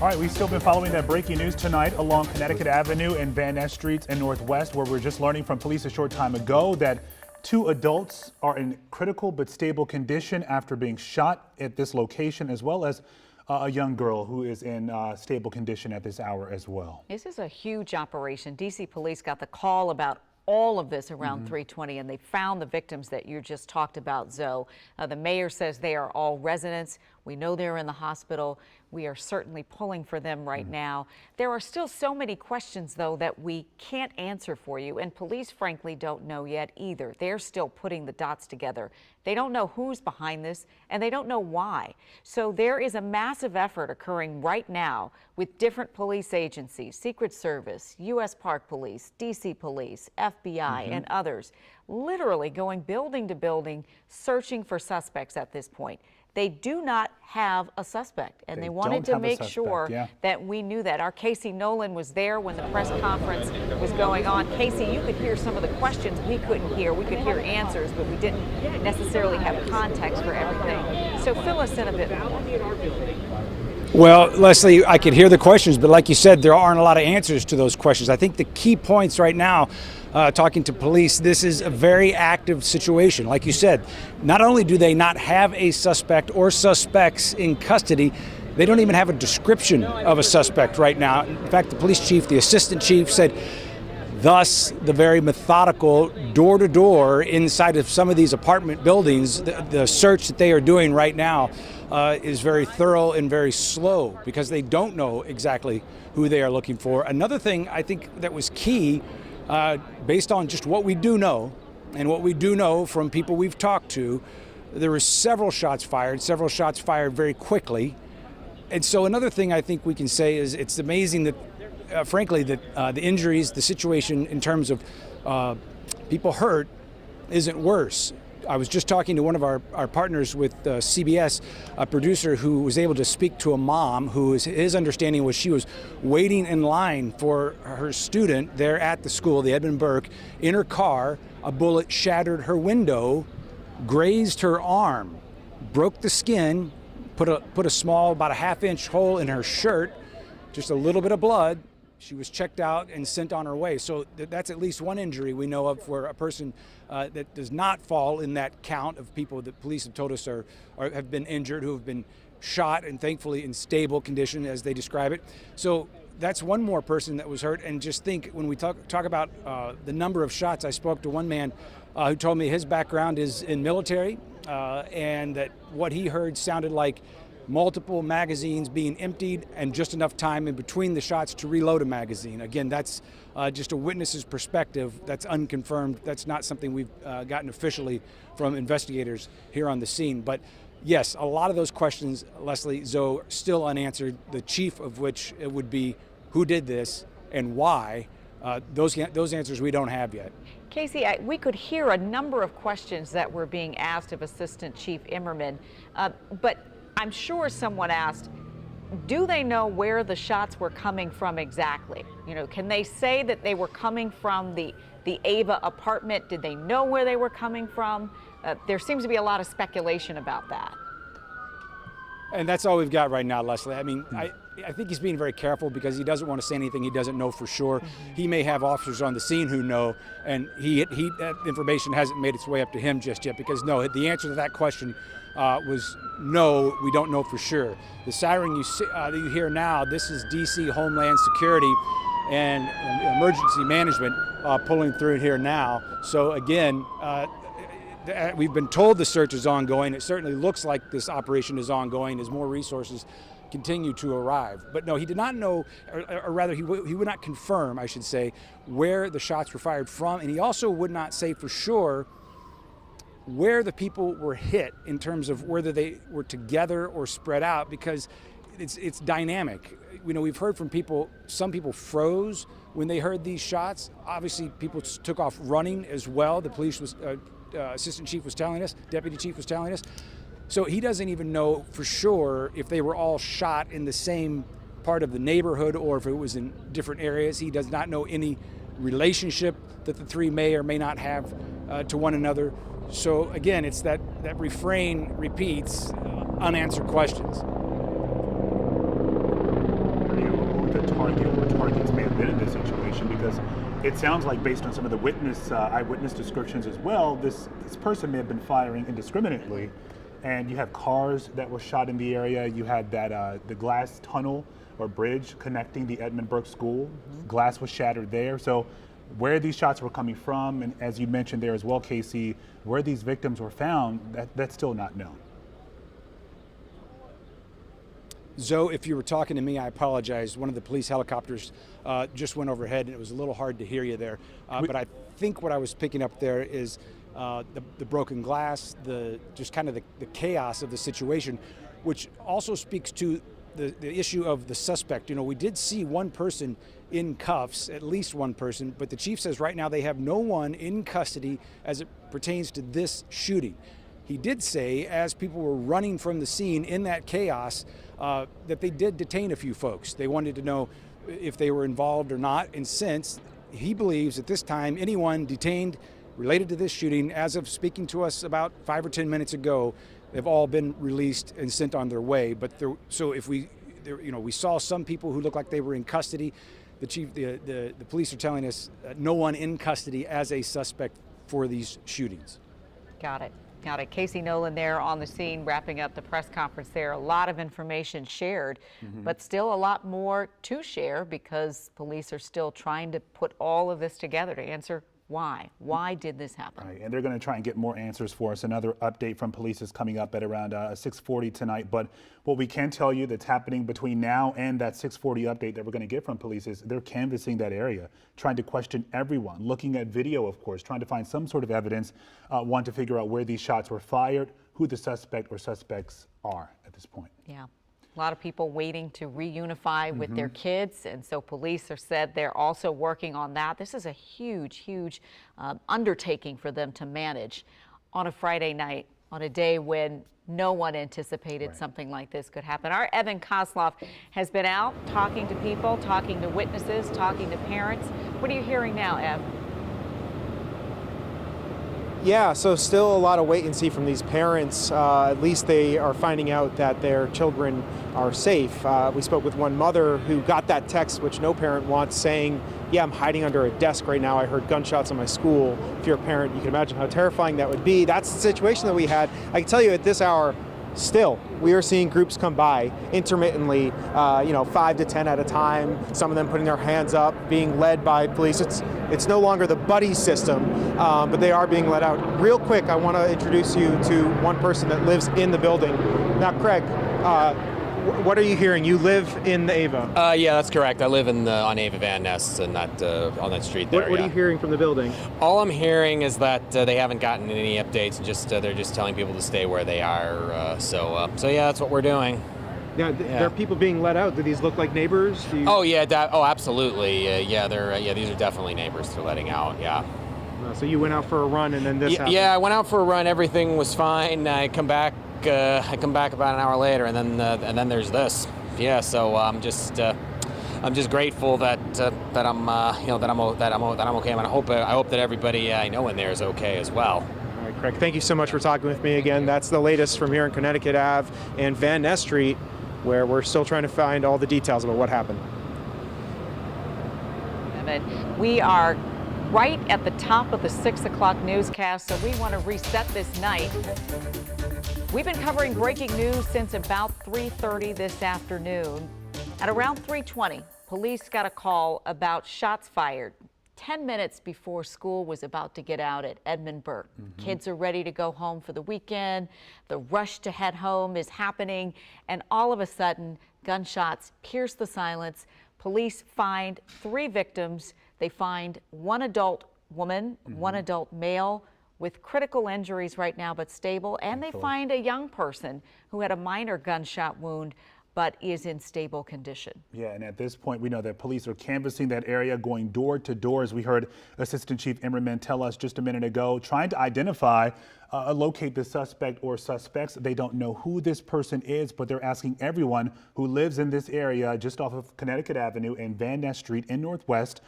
All right, we've still been following that breaking news tonight along Connecticut Avenue and Van Ness Streets in Northwest, where we're just learning from police a short time ago that 2 adults are in critical but stable condition after being shot at this location, as well as a young girl who is in stable condition at this hour as well. This is a huge operation. DC police got the call about all of this around 3:20, and they found the victims that you just talked about, Zoe. The mayor says they are all residents. We know they're in the hospital. We are certainly pulling for them right now. There are still so many questions, though, that we can't answer for you, and police, frankly, don't know yet either. They're still putting the dots together. They don't know who's behind this, and they don't know why. So there is a massive effort occurring right now with different police agencies, Secret Service, U.S. Park Police, D.C. Police, FBI, and others, literally going building to building, searching for suspects at this point. They do not have a suspect, and they wanted to make sure that we knew that. Our Casey Nolan was there when the press conference was going on. Casey, you could hear some of the questions we couldn't hear. We could hear answers, but we didn't necessarily have context for everything. So fill us in a bit more. Well, Leslie, I could hear the questions, but like you said, there aren't a lot of answers to those questions. I think the key points right now, talking to police, this is a very active situation. Like you said, not only do they not have a suspect or suspects in custody, they don't even have a description of a suspect right now. In fact, the police chief, the assistant chief said, thus the very methodical door-to-door inside of some of these apartment buildings, the search that they are doing right now is very thorough and very slow because they don't know exactly who they are looking for. Another thing I think that was key, based on just what we do know and what we do know from people we've talked to, there were several shots fired very quickly. And so another thing I think we can say is it's amazing that, frankly, that the injuries, the situation in terms of people hurt isn't worse. I was just talking to one of our partners with CBS, a producer who was able to speak to a mom who his understanding was she was waiting in line for her student there at the school, the Edmund Burke, in her car. A bullet shattered her window, grazed her arm, broke the skin, put a small, about a half-inch hole in her shirt, just a little bit of blood. She was checked out and sent on her way. So that's at least one injury we know of where a person that does not fall in that count of people that police have told us have been injured, who have been shot, and thankfully in stable condition as they describe it. So that's one more person that was hurt. And just think, when we talk about the number of shots, I spoke to one man who told me his background is in military and that what he heard sounded like multiple magazines being emptied and just enough time in between the shots to reload a magazine. Again, that's just a witness's perspective. That's unconfirmed. That's not something we've gotten officially from investigators here on the scene. But yes, a lot of those questions, Leslie, Zoe, still unanswered, the chief of which it would be who did this and why. Those answers we don't have yet. Casey, we could hear a number of questions that were being asked of Assistant Chief Emerman, but I'm sure someone asked, do they know where the shots were coming from exactly? You know, can they say that they were coming from the Ava apartment? Did they know where they were coming from? There seems to be a lot of speculation about that. And that's all we've got right now, Leslie. I mean, I think he's being very careful because he doesn't want to say anything he doesn't know for sure. He may have officers on the scene who know, and that information hasn't made its way up to him just yet, because no, the answer to that question was no, we don't know for sure. The siren that you hear now, this is DC Homeland Security and Emergency Management pulling through here now. So again, we've been told the search is ongoing. It certainly looks like this operation is ongoing as more resources continue to arrive. But no, he did not know, or rather he would not confirm, I should say, where the shots were fired from, and he also would not say for sure where the people were hit in terms of whether they were together or spread out, because it's dynamic. You know, we've heard from people, some people froze when they heard these shots. Obviously, people took off running as well. The police was, Assistant Chief was telling us, Deputy Chief was telling us. So he doesn't even know for sure if they were all shot in the same part of the neighborhood or if it was in different areas. He does not know any relationship that the three may or may not have to one another. So again, it's that refrain repeats, unanswered questions. The target or targets may have been in this situation, because it sounds like, based on some of the eyewitness descriptions as well, this person may have been firing indiscriminately. And you have cars that were shot in the area. You had that the glass tunnel or bridge connecting the Edmund Burke School. Glass was shattered there. So where these shots were coming from, and as you mentioned there as well, Casey, where these victims were found, that's still not known. Zoe, if you were talking to me, I apologize. One of the police helicopters just went overhead, and it was a little hard to hear you there. But I think what I was picking up there is the broken glass, just kind of the chaos of the situation, which also speaks to the issue of the suspect. You know, we did see one person in cuffs, at least one person, but the chief says right now they have no one in custody as it pertains to this shooting. He did say, as people were running from the scene in that chaos, that they did detain a few folks. They wanted to know if they were involved or not, and since he believes at this time anyone detained related to this shooting, as of speaking to us about 5 or 10 minutes ago, they've all been released and sent on their way. But so if we saw some people who looked like they were in custody. The police are telling us no one in custody as a suspect for these shootings. Got it. Casey Nolan there on the scene, wrapping up the press conference there. A lot of information shared, but still a lot more to share, because police are still trying to put all of this together to answer why. Why did this happen? Right, and they're going to try and get more answers for us. Another update from police is coming up at around 6:40 tonight. But what we can tell you that's happening between now and that 6:40 update that we're going to get from police is they're canvassing that area, trying to question everyone, looking at video, of course, trying to find some sort of evidence, one, to figure out where these shots were fired, who the suspect or suspects are at this point. Yeah. A lot of people waiting to reunify with their kids, and so police are said they're also working on that. This is a huge undertaking for them to manage on a Friday night, on a day when no one anticipated something like this could happen. Our Evan Kosloff has been out talking to people, talking to witnesses, talking to parents. What are you hearing now, Ev? Yeah, so still a lot of wait and see from these parents. At least they are finding out that their children are safe. We spoke with one mother who got that text, which no parent wants, saying, yeah, I'm hiding under a desk right now. I heard gunshots in my school. If you're a parent, you can imagine how terrifying that would be. That's the situation that we had. I can tell you at this hour, still, we are seeing groups come by intermittently, 5 to 10 at a time, some of them putting their hands up, being led by police. It's no longer the buddy system, but they are being let out. Real quick, I want to introduce you to one person that lives in the building. Now, Craig, what are you hearing? You live in the Ava. Yeah, that's correct. I live on Ava Van Ness and on that street there. What are you hearing from the building? All I'm hearing is that they haven't gotten any updates. They're just telling people to stay where they are. So yeah, that's what we're doing. Now, there are people being let out. Do these look like neighbors? Oh yeah, absolutely. These are definitely neighbors they're letting out. Yeah. So you went out for a run and then this happened? Yeah, I went out for a run. Everything was fine. I come back about an hour later, and then there's this. Yeah, so I'm just grateful that I'm okay. And I hope that everybody I know in there is okay as well. All right, Craig. Thank you so much for talking with me again. That's the latest from here in Connecticut Ave and Van Ness Street, where we're still trying to find all the details about what happened. We are right at the top of the 6 o'clock newscast, so we want to reset this night. We've been covering breaking news since about 3:30 this afternoon. At around 3:20, police got a call about shots fired 10 minutes before school was about to get out at Edmund Burke. Kids are ready to go home for the weekend. The rush to head home is happening, and all of a sudden, gunshots pierce the silence. Police find 3 victims. They find 1 adult woman, 1 adult male with critical injuries right now, but stable. And they find a young person who had a minor gunshot wound, but is in stable condition. Yeah, and at this point, we know that police are canvassing that area, going door to door, as we heard Assistant Chief Emerman tell us just a minute ago, trying to identify, locate the suspect or suspects. They don't know who this person is, but they're asking everyone who lives in this area just off of Connecticut Avenue and Van Ness Street in Northwest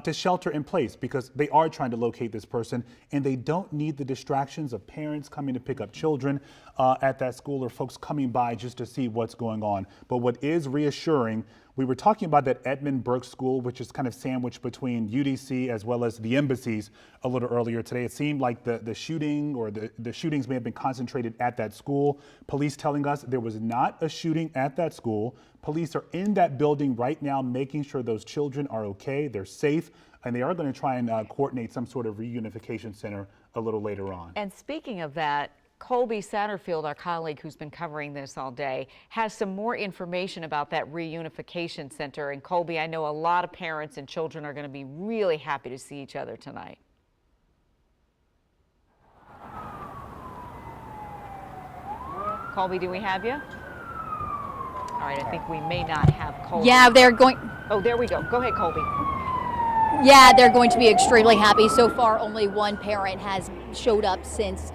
to shelter in place, because they are trying to locate this person, and they don't need the distractions of parents coming to pick up children at that school or folks coming by just to see what's going on. But what is reassuring, we were talking about that Edmund Burke School, which is kind of sandwiched between UDC as well as the embassies a little earlier today. It seemed like the shooting or the shootings may have been concentrated at that school. Police telling us there was not a shooting at that school. Police are in that building right now, making sure those children are okay, they're safe, and they are going to try and coordinate some sort of reunification center a little later on. And speaking of that, Colby Satterfield, our colleague who's been covering this all day, has some more information about that reunification center. And Colby, I know a lot of parents and children are going to be really happy to see each other tonight. Colby, do we have you? All right, I think we may not have Colby. Yeah, they're going. Oh, there we go. Go ahead, Colby. Yeah, they're going to be extremely happy. So far, only one parent has showed up since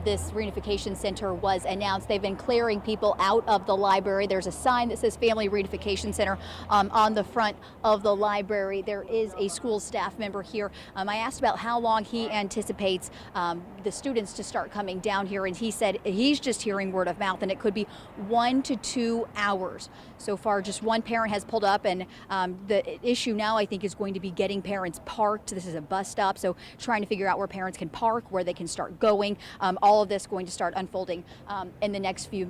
this reunification center was announced. They've been clearing people out of the library. There's a sign that says Family Reunification Center on the front of the library. There is a school staff member here. I asked about how long he anticipates the students to start coming down here, and he said he's just hearing word of mouth, and it could be 1 to 2 hours. So far, just one parent has pulled up, and the issue now, I think, is going to be getting parents parked. This is a bus stop, so trying to figure out where parents can park, where they can start going. All of this going to start unfolding in the next few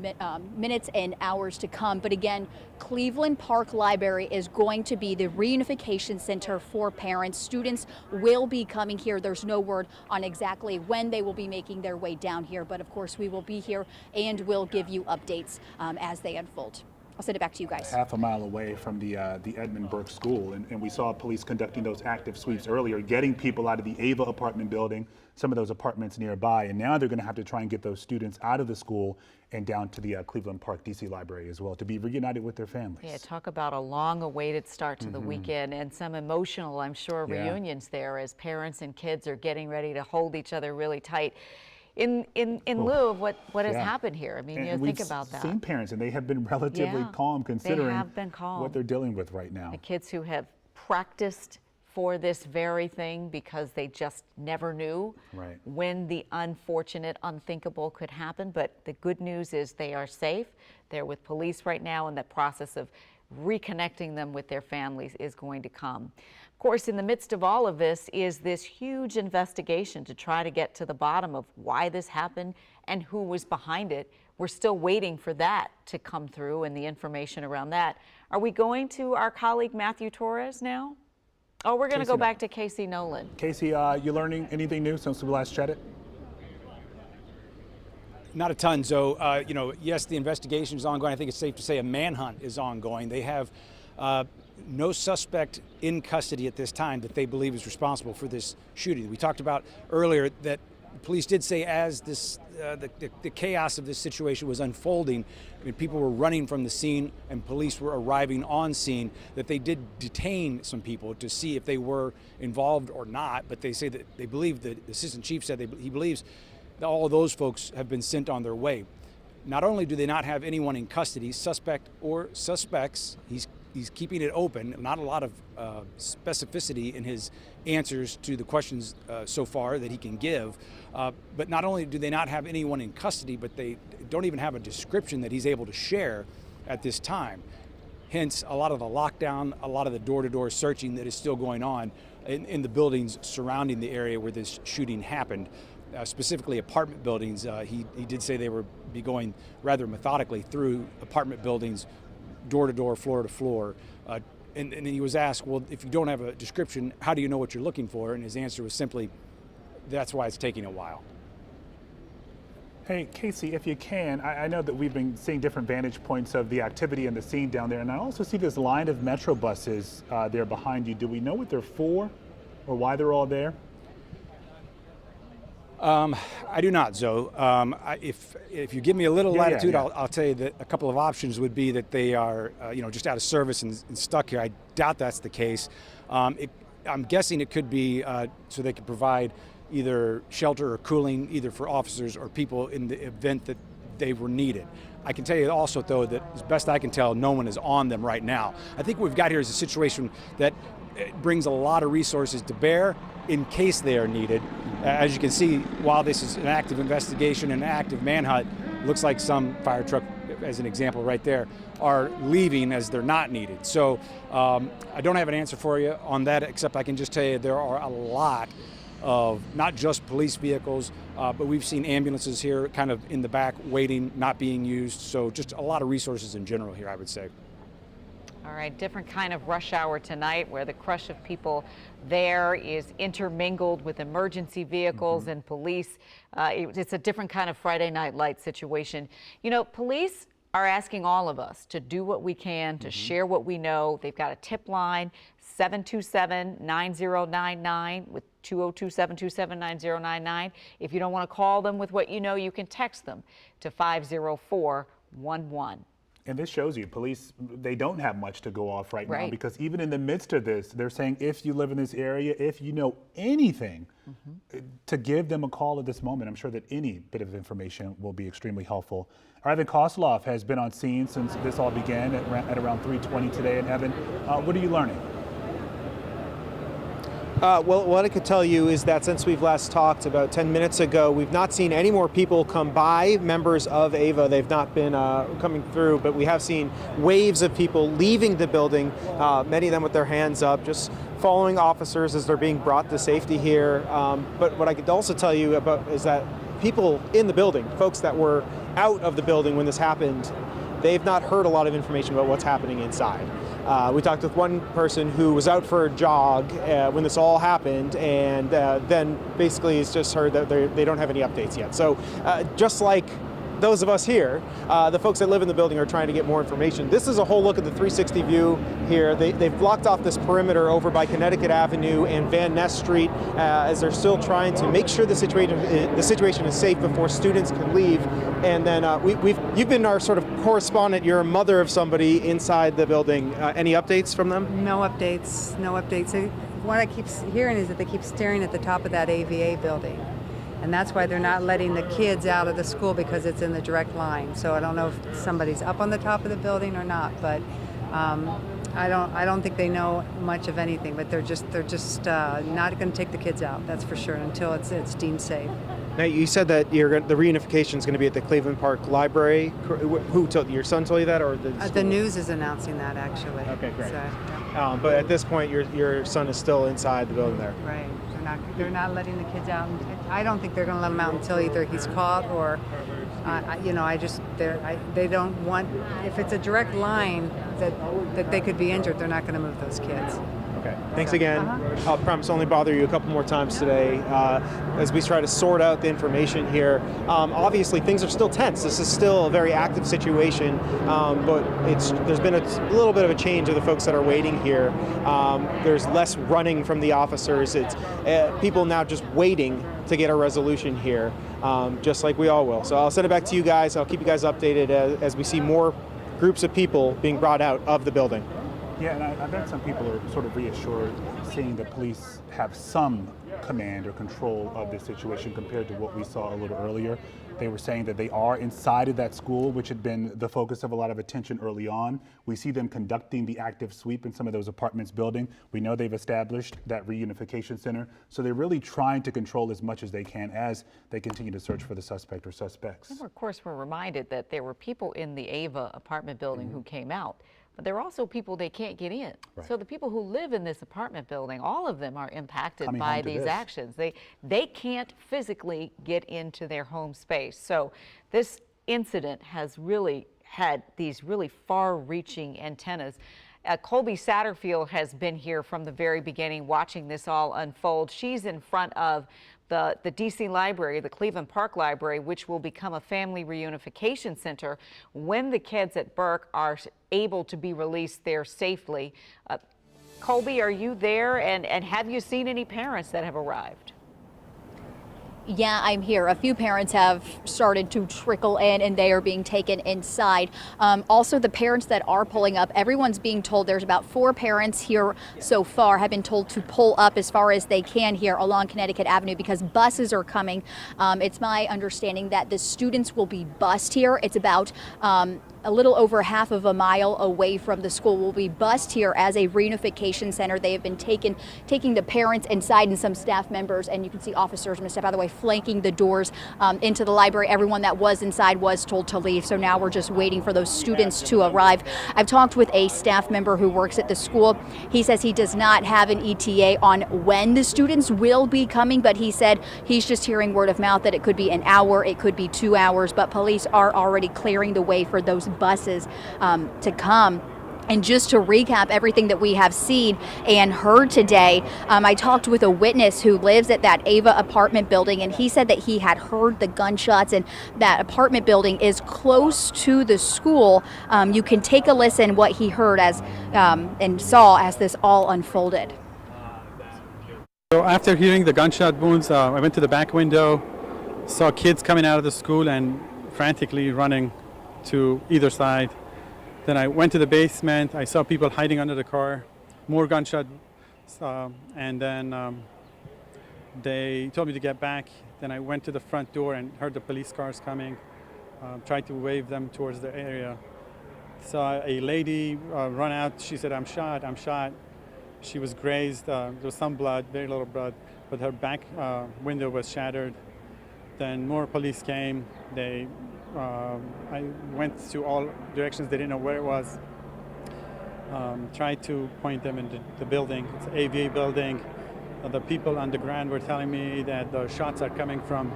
minutes and hours to come. But again, Cleveland Park Library is going to be the reunification center for parents. Students will be coming here. There's no word on exactly when they will be making their way down here, but of course we will be here and will give you updates as they unfold. I'll send it back to you guys. Half a mile away from the Edmund Burke School, and we saw police conducting those active sweeps earlier, getting people out of the Ava apartment building, some of those apartments nearby, and now they're going to have to try and get those students out of the school and down to the Cleveland Park DC Library as well to be reunited with their families. Yeah, talk about a long-awaited start to the weekend and some emotional, I'm sure, reunions there as parents and kids are getting ready to hold each other really tight. In lieu of what has happened here. I mean, think about that. We've seen parents, and they have been relatively calm considering what they're dealing with right now. The kids who have practiced for this very thing because they just never knew when the unfortunate, unthinkable could happen. But the good news is they are safe. They're with police right now, and the process of reconnecting them with their families is going to come. Of course, in the midst of all of this is this huge investigation to try to get to the bottom of why this happened and who was behind it. We're still waiting for that to come through and the information around that. Are we going to our colleague Matthew Torres now? Oh, we're going to go back to Casey Nolan. Casey, you learning anything new since we last chatted? Not a ton, Zoe. Yes, the investigation is ongoing. I think it's safe to say a manhunt is ongoing. They have no suspect in custody at this time that they believe is responsible for this shooting. We talked about earlier that police did say as this the chaos of this situation was unfolding, I mean, people were running from the scene and police were arriving on scene, that they did detain some people to see if they were involved or not. But they say that they believe, the assistant chief said he believes that all of those folks have been sent on their way. Not only do they not have anyone in custody, suspect or suspects, he's keeping it open, not a lot of specificity in his answers to the questions so far that he can give. But not only do they not have anyone in custody, but they don't even have a description that he's able to share at this time. Hence, a lot of the lockdown, a lot of the door-to-door searching that is still going on in the buildings surrounding the area where this shooting happened. Specifically apartment buildings. He did say they would be going rather methodically through apartment buildings, door to door, floor to floor. And he was asked, well, if you don't have a description, how do you know what you're looking for? And his answer was simply, that's why it's taking a while. Hey, Casey, if you can, I know that we've been seeing different vantage points of the activity and the scene down there, and I also see this line of Metro buses there behind you. Do we know what they're for or why they're all there? I do not, Zoe. If you give me a little latitude, I'll tell you that a couple of options would be that they are, just out of service and stuck here. I doubt that's the case. I'm guessing it could be so they could provide either shelter or cooling, either for officers or people in the event that they were needed. I can tell you also, though, that as best I can tell, no one is on them right now. I think what we've got here is a situation that brings a lot of resources to bear in case they are needed. As you can see, while this is an active investigation and an active manhunt, looks like some fire truck, as an example right there, are leaving as they're not needed. So I don't have an answer for you on that, except I can just tell you there are a lot of not just police vehicles, but we've seen ambulances here kind of in the back waiting, not being used. So just a lot of resources in general here, I would say. All right, different kind of rush hour tonight where the crush of people there is intermingled with emergency vehicles and police. It's a different kind of Friday Night Lights situation. Police are asking all of us to do what we can, to share what we know. They've got a tip line, 727-9099 with 202-727-9099. If you don't want to call them with what you know, you can text them to 50411. And this shows you police, they don't have much to go off right now, because even in the midst of this, they're saying if you live in this area, if you know anything, to give them a call at this moment. I'm sure that any bit of information will be extremely helpful. Ivan Kosloff has been on scene since this all began at around 3:20 today. And Evan, what are you learning? Well, what I could tell you is that since we've last talked about 10 minutes ago, we've not seen any more people come by, members of AVA. They've not been coming through, but we have seen waves of people leaving the building, many of them with their hands up, just following officers as they're being brought to safety here. But what I could also tell you about is that people in the building, folks that were out of the building when this happened, they've not heard a lot of information about what's happening inside. We talked with one person who was out for a jog when this all happened, and then basically has just heard that they don't have any updates yet. So just like those of us here, the folks that live in the building, are trying to get more information. This is a whole look at the 360 view here. They've blocked off this perimeter over by Connecticut Avenue and Van Ness Street as they're still trying to make sure the situation is safe before students can leave. And then you've been our sort of correspondent. You're a mother of somebody inside the building. Any updates from them? No updates. No updates. What I keep hearing is that they keep staring at the top of that AVA building. And that's why they're not letting the kids out of the school, because it's in the direct line. So I don't know if somebody's up on the top of the building or not, but I don't think they know much of anything. But they're just not going to take the kids out. That's for sure, until it's deemed safe. Now, you said that the reunification is going to be at the Cleveland Park Library. Who told you? Your son told you that, or the news is announcing that, actually. Okay, great. So, but at this point, your son is still inside the building there. Right. They're not letting the kids out. I don't think they're going to let him out until either he's caught or, they don't want. If it's a direct line that they could be injured, they're not going to move those kids. Okay. Thanks again. I'll promise only bother you a couple more times today as we try to sort out the information here. Obviously, things are still tense. This is still a very active situation, but there's been a little bit of a change of the folks that are waiting here. There's less running from the officers. It's people now just waiting to get a resolution here, just like we all will. So I'll send it back to you guys. I'll keep you guys updated as we see more groups of people being brought out of the building. Yeah, and I bet some people are sort of reassured seeing the police have some command or control of this situation compared to what we saw a little earlier. They were saying that they are inside of that school, which had been the focus of a lot of attention early on. We see them conducting the active sweep in some of those apartments building. We know they've established that reunification center. So they're really trying to control as much as they can as they continue to search for the suspect or suspects. And of course, we're reminded that there were people in the Ava apartment building who came out. But there are also people they can't get in. Right. So the people who live in this apartment building, all of them are impacted by these actions. They can't physically get into their home space. So this incident has really had these really far-reaching antennas. Colby Satterfield has been here from the very beginning watching this all unfold. She's in front of the DC Library, the Cleveland Park Library, which will become a family reunification center when the kids at Burke are able to be released there safely. Colby, are you there, and have you seen any parents that have arrived? Yeah, I'm here. A few parents have started to trickle in, and they are being taken inside. Also, the parents that are pulling up, everyone's being told, there's about 4 parents here so far, have been told to pull up as far as they can here along Connecticut Avenue because buses are coming. It's my understanding that the students will be bused here. It's about a little over half of a mile away from the school. Will be bused here as a reunification center. They have been taking the parents inside and some staff members, and you can see officers, I'm going to step out of the way, flanking the doors into the library. Everyone that was inside was told to leave, so now we're just waiting for those students to arrive. I've talked with a staff member who works at the school. He says he does not have an ETA on when the students will be coming, but he said he's just hearing word of mouth that it could be an hour, it could be 2 hours, but police are already clearing the way for those buses to come. And just to recap everything that we have seen and heard today, I talked with a witness who lives at that Ava apartment building, and he said that he had heard the gunshots, and that apartment building is close to the school. You can take a listen what he heard as and saw as this all unfolded. So after hearing the gunshot wounds, I went to the back window, saw kids coming out of the school and frantically running to either side. Then I went to the basement. I saw people hiding under the car, more gunshots, and then they told me to get back. Then I went to the front door and heard the police cars coming, tried to wave them towards the area. Saw a lady run out. She said, "I'm shot, I'm shot." She was grazed. There was some blood, very little blood, but her back window was shattered. Then more police came. I went to all directions. They didn't know where it was. Tried to point them into the building. It's an AVA building. The people on the ground were telling me that the shots are coming from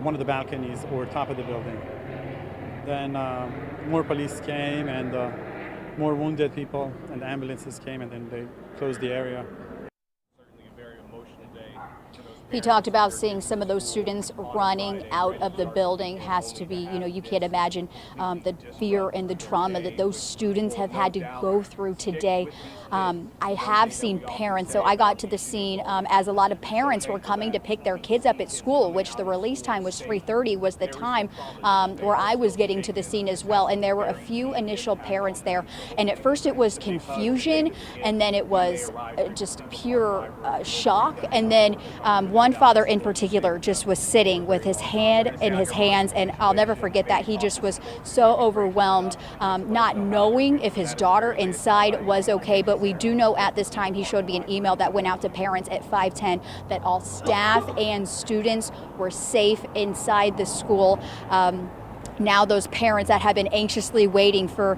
one of the balconies or top of the building. Then more police came and more wounded people, and ambulances came, and then they closed the area. Certainly a very emotional day for those He talked about seeing some of those students running out of the building has to be, you can't imagine the fear and the trauma that those students have had to go through today. I have seen parents, so I got to the scene as a lot of parents were coming to pick their kids up at school, which the release time was 3:30 was the time where I was getting to the scene as well. And there were a few initial parents there. And at first it was confusion, and then it was just pure shock. And then one father in particular just was sitting with his hand in his hands, and I'll never forget that. He just was so overwhelmed, not knowing if his daughter inside was okay. But we do know at this time, he showed me an email that went out to parents at 5:10 that all staff and students were safe inside the school. Now those parents that have been anxiously waiting for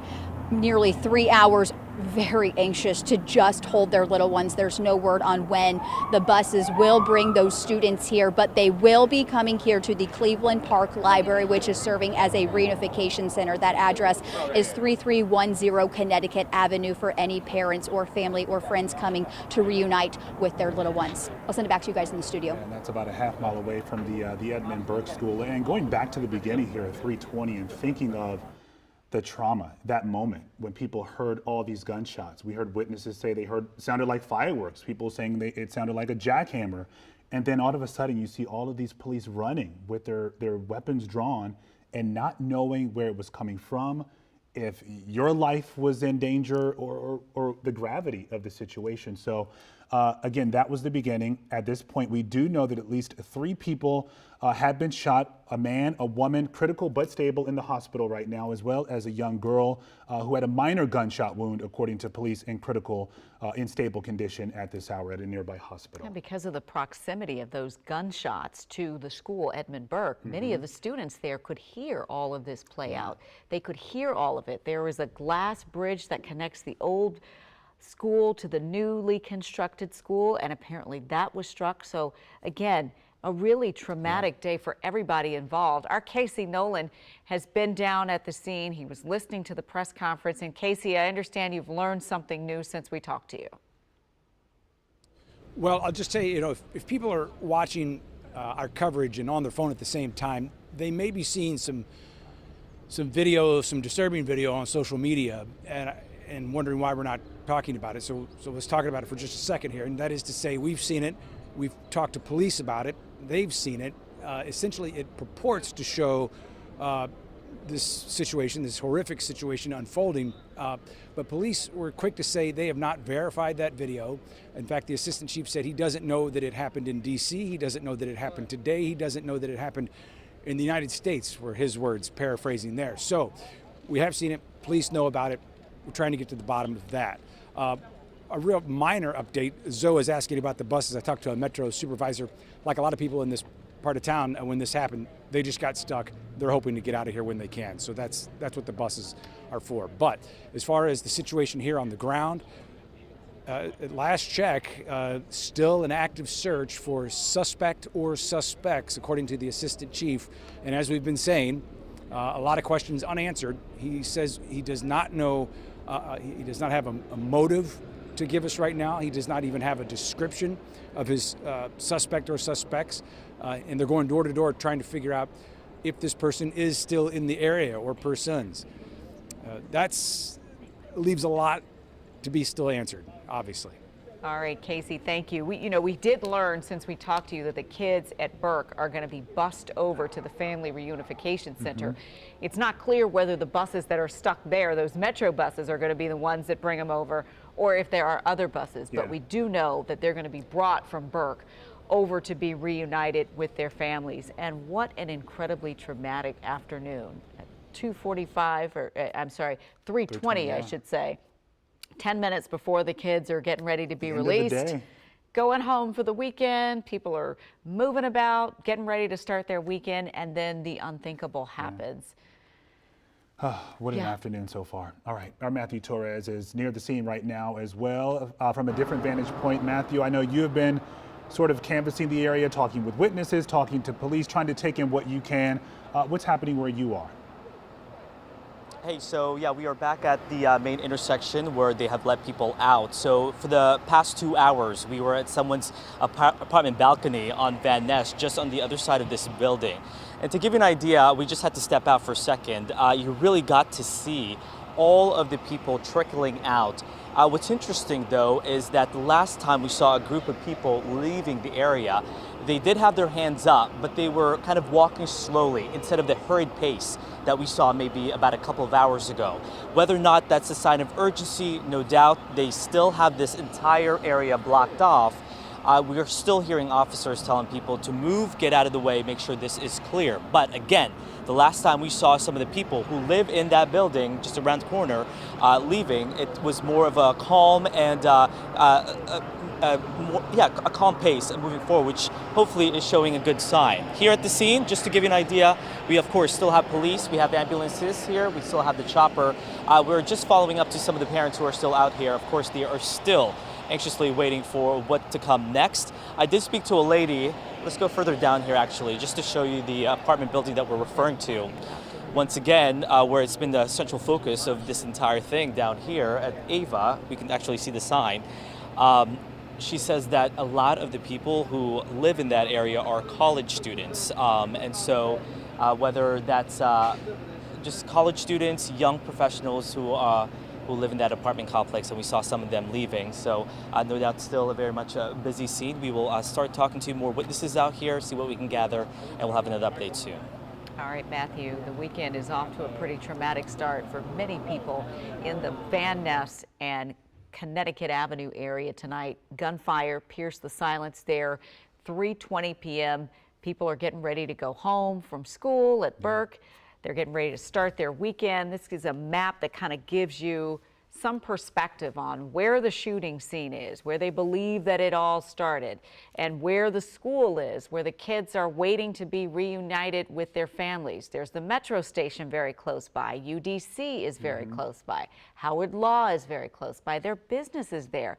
nearly 3 hours, very anxious to just hold their little ones. There's no word on when the buses will bring those students here, but they will be coming here to the Cleveland Park Library, which is serving as a reunification center. That address is 3310 Connecticut Avenue for any parents or family or friends coming to reunite with their little ones. I'll send it back to you guys in the studio. And that's about a half mile away from the Edmund Burke School. And going back to the beginning here at 320 and thinking of the trauma, that moment when people heard all these gunshots. We heard witnesses say they heard, sounded like fireworks, people saying it sounded like a jackhammer. And then all of a sudden you see all of these police running with their weapons drawn and not knowing where it was coming from, if your life was in danger or the gravity of the situation. So again, that was the beginning. At this point, we do know that at least 3 people have been shot, a man, a woman, critical but stable in the hospital right now, as well as a young girl who had a minor gunshot wound, according to police, in critical, in stable condition at this hour at a nearby hospital. And because of the proximity of those gunshots to the school, Edmund Burke, many of the students there could hear all of this play out. They could hear all of it. There was a glass bridge that connects the old school to the newly constructed school, and apparently that was struck. So again, a really traumatic day for everybody involved. Our Casey Nolan has been down at the scene. He was listening to the press conference. And Casey, I understand you've learned something new since we talked to you. Well, I'll just tell you, if people are watching our coverage and on their phone at the same time, they may be seeing some video, some disturbing video on social media, and wondering why we're not talking about it. So let's talk about it for just a second here. And that is to say, we've seen it. We've talked to police about it. They've seen it. Essentially, it purports to show this situation, this horrific situation unfolding. But police were quick to say they have not verified that video. In fact, the assistant chief said he doesn't know that it happened in D.C. He doesn't know that it happened today. He doesn't know that it happened in the United States, were his words, paraphrasing there. So we have seen it. Police know about it. We're trying to get to the bottom of that. A real minor update, Zoe is asking about the buses. I talked to a Metro supervisor. Like a lot of people in this part of town, when this happened, they just got stuck. They're hoping to get out of here when they can. So that's what the buses are for. But as far as the situation here on the ground, at last check, still an active search for suspect or suspects, according to the assistant chief. And as we've been saying, a lot of questions unanswered. He says he does not know, he does not have a motive to give us right now. He does not even have a description of his suspect or suspects. And they're going door to door trying to figure out if this person is still in the area or persons. That leaves a lot to be still answered, obviously. All right, Casey, thank you. We did learn since we talked to you that the kids at Burke are going to be bussed over to the Family Reunification Center. It's not clear whether the buses that are stuck there, those Metro buses, are going to be the ones that bring them over, or if there are other buses. But we do know that they're going to be brought from Burke over to be reunited with their families. And what an incredibly traumatic afternoon. At 2:45, or I'm sorry, 3:20, I should say. 10 minutes before the kids are getting ready to be released, going home for the weekend. People are moving about, getting ready to start their weekend, and then the unthinkable happens. What an afternoon so far. All right, our Matthew Torres is near the scene right now as well, from a different vantage point. Matthew, I know you have been sort of canvassing the area, talking with witnesses, talking to police, trying to take in what you can. What's happening where you are? Hey, so yeah, we are back at the main intersection where they have let people out. So for the past 2 hours, we were at someone's apartment balcony on Van Ness, just on the other side of this building. And to give you an idea, we just had to step out for a second. You really got to see all of the people trickling out. What's interesting, though, is that the last time we saw a group of people leaving the area, they did have their hands up, but they were kind of walking slowly instead of the hurried pace that we saw maybe about a couple of hours ago. Whether or not that's a sign of urgency, no doubt, they still have this entire area blocked off. We are still hearing officers telling people to move, get out of the way, make sure this is clear. But again, the last time we saw some of the people who live in that building just around the corner leaving, it was more of a calm and a calm pace moving forward, which hopefully is showing a good sign. Here at the scene, just to give you an idea, we of course still have police, we have ambulances here, we still have the chopper. We're just following up to some of the parents who are still out here. Of course, they are still anxiously waiting for what to come next. I did speak to a lady. Let's go further down here actually, just to show you the apartment building that we're referring to. Once again, where it's been the central focus of this entire thing down here at Ava, we can actually see the sign. She says that a lot of the people who live in that area are college students. And so whether that's just college students, young professionals who live in that apartment complex, and we saw some of them leaving. So no doubt still a very much busy scene. We will start talking to more witnesses out here, see what we can gather, and we'll have another update soon. All right, Matthew, the weekend is off to a pretty traumatic start for many people in the Van Ness and Connecticut Avenue area tonight. Gunfire pierced the silence there. 3:20 p.m. People are getting ready to go home from school at Burke. They're getting ready to start their weekend. This is a map that kind of gives you some perspective on where the shooting scene is, where they believe that it all started, and where the school is, where the kids are waiting to be reunited with their families. There's the metro station very close by. UDC is very close by. Howard Law is very close by. Their business is there.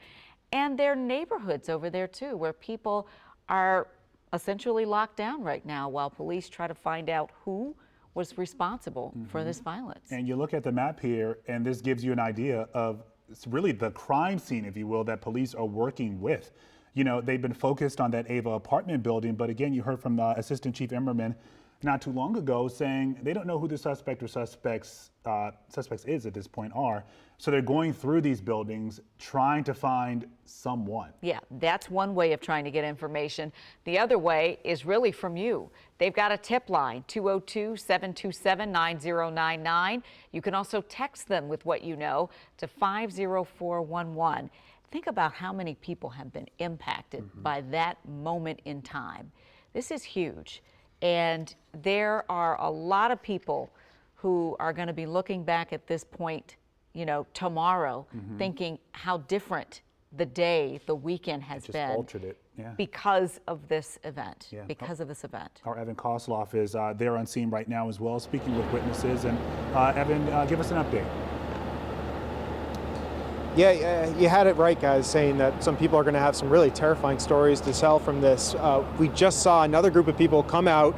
And their neighborhoods over there too, where people are essentially locked down right now while police try to find out who was responsible for this violence. And you look at the map here, and this gives you an idea of really the crime scene, if you will, that police are working with. You know, they've been focused on that Ava apartment building, but again, you heard from Assistant Chief Emerman not too long ago saying they don't know who the suspect or suspects is at this point are. So they're going through these buildings trying to find someone. Yeah, that's one way of trying to get information. The other way is really from you. They've got a tip line, 202-727-9099. You can also text them with what you know to 50411. Think about how many people have been impacted by that moment in time. This is huge. And there are a lot of people who are going to be looking back at this point, you know, tomorrow, thinking how different the day, the weekend has been altered it. Yeah. because of this event. Because of this event. Our Evan Kosloff is there on scene right now as well, speaking with witnesses. And Evan, give us an update. Yeah, you had it right, guys, saying that some people are going to have some really terrifying stories to tell from this. We just saw another group of people come out,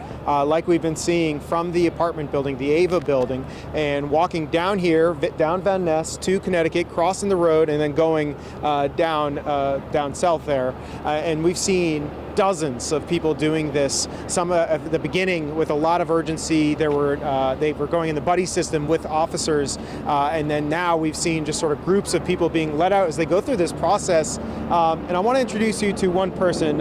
like we've been seeing, from the apartment building, the Ava building, and walking down here, down Van Ness to Connecticut, crossing the road, and then going down south there. And we've seen dozens of people doing this. Some at the beginning with a lot of urgency. They were going in the buddy system with officers, and then now we've seen just sort of groups of people being let out as they go through this process. And I want to introduce you to one person.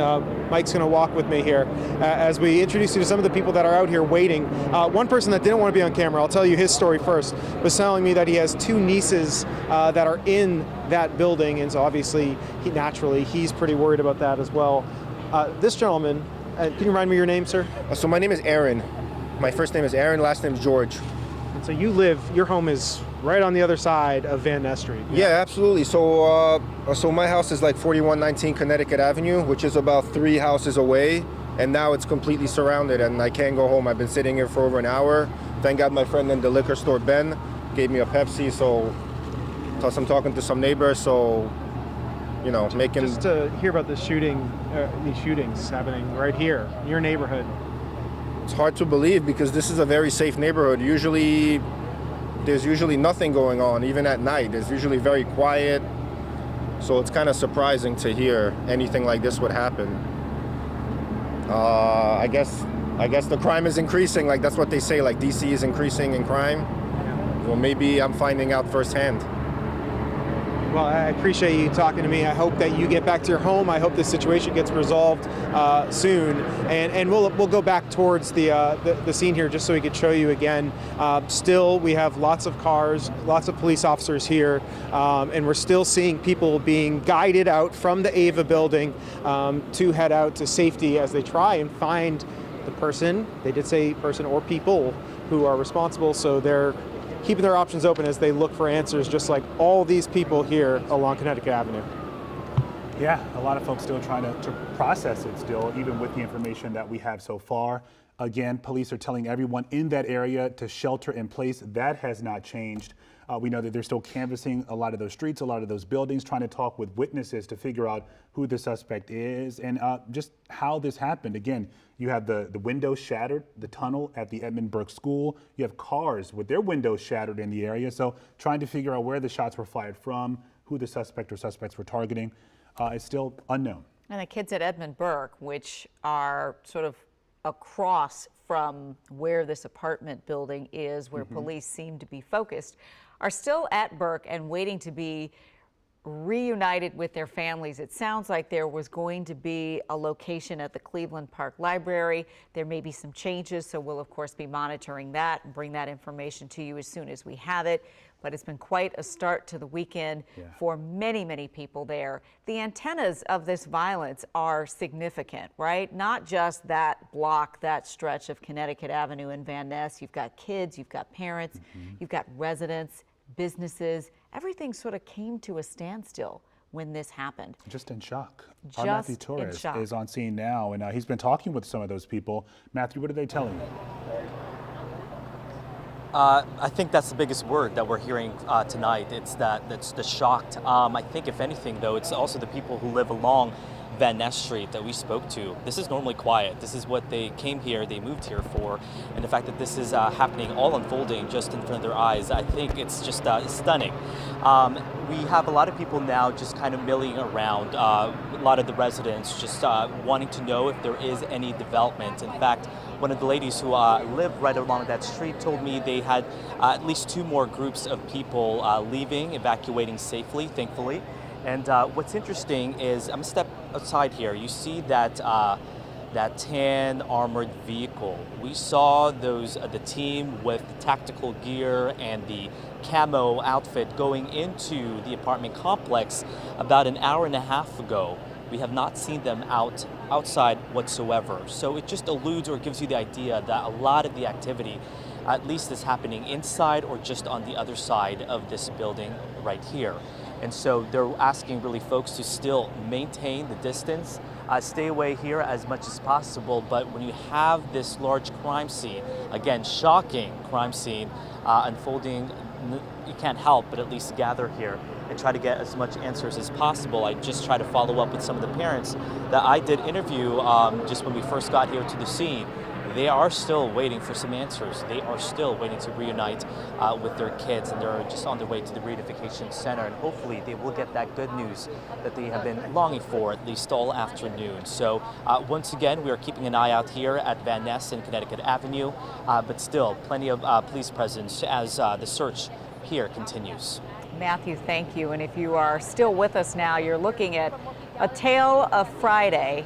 Mike's going to walk with me here as we introduce you to some of the people that are out here waiting. One person that didn't want to be on camera, I'll tell you his story first, was telling me that he has two nieces that are in that building, and so obviously he's pretty worried about that as well. This gentleman, can you remind me your name, sir? So my name is Aaron. My first name is Aaron, last name is George. And so your home is right on the other side of Van Ness Street. Yeah, absolutely. So my house is like 4119 Connecticut Avenue, which is about 3 houses away. And now it's completely surrounded and I can't go home. I've been sitting here for over an hour. Thank God my friend in the liquor store, Ben, gave me a Pepsi. So plus I'm talking to some neighbors, so you know, making... Just to hear about these shootings happening right here in your neighborhood. It's hard to believe because this is a very safe neighborhood. Usually there's usually nothing going on, even at night. It's usually very quiet. So it's kind of surprising to hear anything like this would happen. I guess the crime is increasing. Like, that's what they say, like DC is increasing in crime. Well, maybe I'm finding out firsthand. Well, I appreciate you talking to me. I hope that you get back to your home. I hope this situation gets resolved soon. And we'll go back towards the scene here just so we could show you again. Still, we have lots of cars, lots of police officers here, and we're still seeing people being guided out from the Ava building to head out to safety as they try and find the person. They did say person or people who are responsible, so they're keeping their options open as they look for answers, just like all these people here along Connecticut Avenue. Yeah, a lot of folks still trying to process it still, even with the information that we have so far. Again, police are telling everyone in that area to shelter in place. That has not changed. We know that they're still canvassing a lot of those streets, a lot of those buildings, trying to talk with witnesses to figure out who the suspect is and just how this happened. Again, you have the windows shattered, the tunnel at the Edmund Burke School. You have cars with their windows shattered in the area. So trying to figure out where the shots were fired from, who the suspect or suspects were targeting, is still unknown. And the kids at Edmund Burke, which are sort of across from where this apartment building is, where police seem to be focused, are still at Burke and waiting to be reunited with their families. It sounds like there was going to be a location at the Cleveland Park Library. There may be some changes, so we'll of course be monitoring that and bring that information to you as soon as we have it. But it's been quite a start to the weekend for many, many people there. The antennas of this violence are significant, right? Not just that block, that stretch of Connecticut Avenue and Van Ness. You've got kids, you've got parents, you've got residents, businesses. Everything sort of came to a standstill when this happened. Just in shock. Our Matthew Torres is on scene now, and he's been talking with some of those people. Matthew, what are they telling you? I think that's the biggest word that we're hearing tonight. That's the shocked. I think if anything, though, it's also the people who live along Van Ness Street that we spoke to. This is normally quiet. This is what they came here, they moved here for. And the fact that this is happening, all unfolding just in front of their eyes, I think it's just stunning. We have a lot of people now just kind of milling around, a lot of the residents just wanting to know if there is any development. In fact, one of the ladies who live right along that street told me they had at least 2 more groups of people leaving, evacuating safely, thankfully. And what's interesting is, I'm gonna step aside here. You see that that tan armored vehicle. We saw the team with the tactical gear and the camo outfit going into the apartment complex about an hour and a half ago. We have not seen them outside whatsoever. So it just alludes or gives you the idea that a lot of the activity, at least, is happening inside or just on the other side of this building right here. And so they're asking really folks to still maintain the distance, stay away here as much as possible. But when you have this large crime scene, again, shocking crime scene unfolding, you can't help but at least gather here and try to get as much answers as possible. I just try to follow up with some of the parents that I did interview just when we first got here to the scene. They are still waiting for some answers. They are still waiting to reunite with their kids, and they're just on their way to the reunification center, and hopefully they will get that good news that they have been longing for at least all afternoon. So once again, we are keeping an eye out here at Van Ness and Connecticut Avenue, but still plenty of police presence as the search here continues. Matthew, thank you. And if you are still with us now, you're looking at a tale of Friday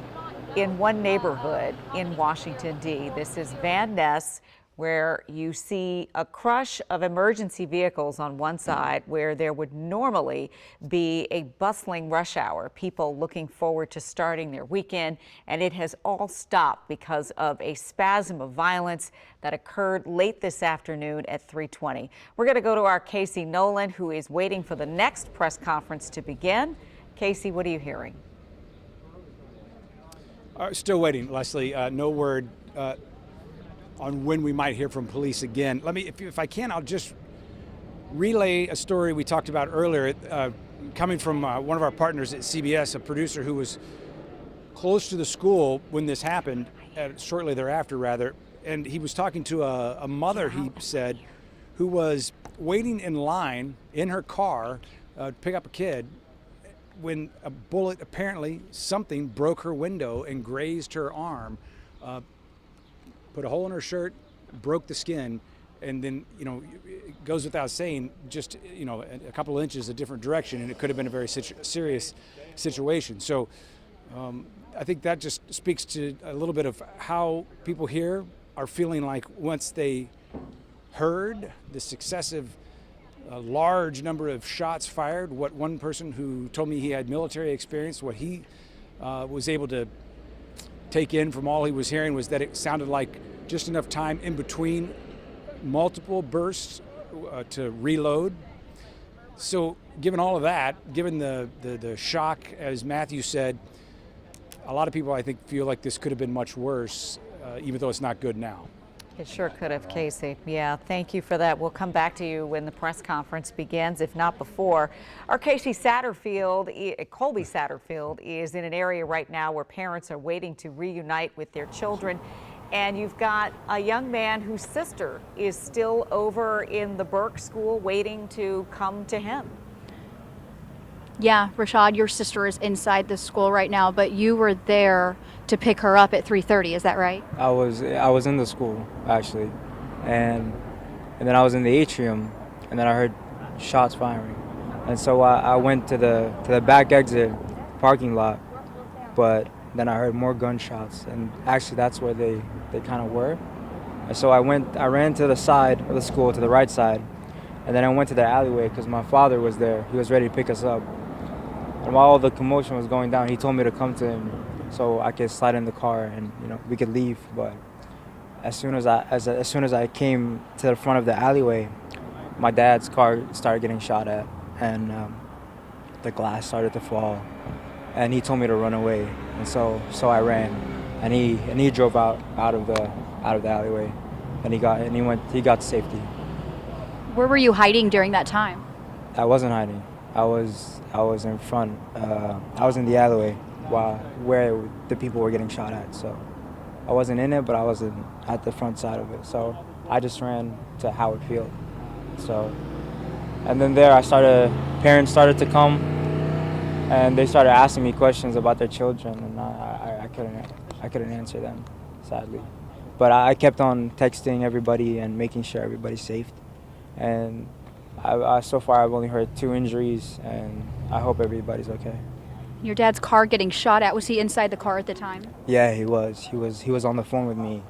in one neighborhood in Washington, D. This is Van Ness, where you see a crush of emergency vehicles on one side where there would normally be a bustling rush hour, people looking forward to starting their weekend, and it has all stopped because of a spasm of violence that occurred late this afternoon at 3:20. We're going to go to our Casey Nolan, who is waiting for the next press conference to begin. Casey, what are you hearing? Still waiting, Leslie. No word on when we might hear from police again. Let me, if I can, I'll just relay a story we talked about earlier, coming from one of our partners at CBS, a producer who was close to the school when this happened, shortly thereafter, rather. And he was talking to a mother, he said, who was waiting in line in her car to pick up a kid when a bullet, apparently something, broke her window and grazed her arm, put a hole in her shirt, broke the skin, and then, it goes without saying, just, a couple of inches a different direction, and it could have been a very serious situation. So I think that just speaks to a little bit of how people here are feeling like once they heard the successive large number of shots fired, what one person who told me he had military experience, what he was able to take in from all he was hearing was that it sounded like just enough time in between multiple bursts to reload. So given all of that, given the shock, as Matthew said, a lot of people I think feel like this could have been much worse, even though it's not good now. It sure could have, Casey. Yeah, thank you for that. We'll come back to you when the press conference begins, if not before. Our Colby Satterfield is in an area right now where parents are waiting to reunite with their children. And you've got a young man whose sister is still over in the Burke school waiting to come to him. Yeah, Rashad, your sister is inside the school right now, but you were there to pick her up at 3:30. Is that right? I was in the school actually, and then I was in the atrium, and then I heard shots firing, and so I went to the back exit parking lot, but then I heard more gunshots, and actually that's where they kind of were. And so I ran to the side of the school, to the right side, and then I went to the alleyway because my father was there. He was ready to pick us up. And while all the commotion was going down, he told me to come to him so I could slide in the car and we could leave. But as soon as I came to the front of the alleyway, my dad's car started getting shot at, and the glass started to fall. And he told me to run away, and so I ran, and he drove out of the alleyway, and he got to safety. Where were you hiding during that time? I wasn't hiding. I was in front. I was in the alleyway where the people were getting shot at. So I wasn't in it, but I was at the front side of it. So I just ran to Howard Field. So, and then there parents started to come, and they started asking me questions about their children, and I couldn't answer them, sadly. But I kept on texting everybody and making sure everybody's safe. And so far I've only heard 2 injuries, and I hope everybody's okay. Your dad's car getting shot at, was he inside the car at the time? Yeah, he was. He was on the phone with me,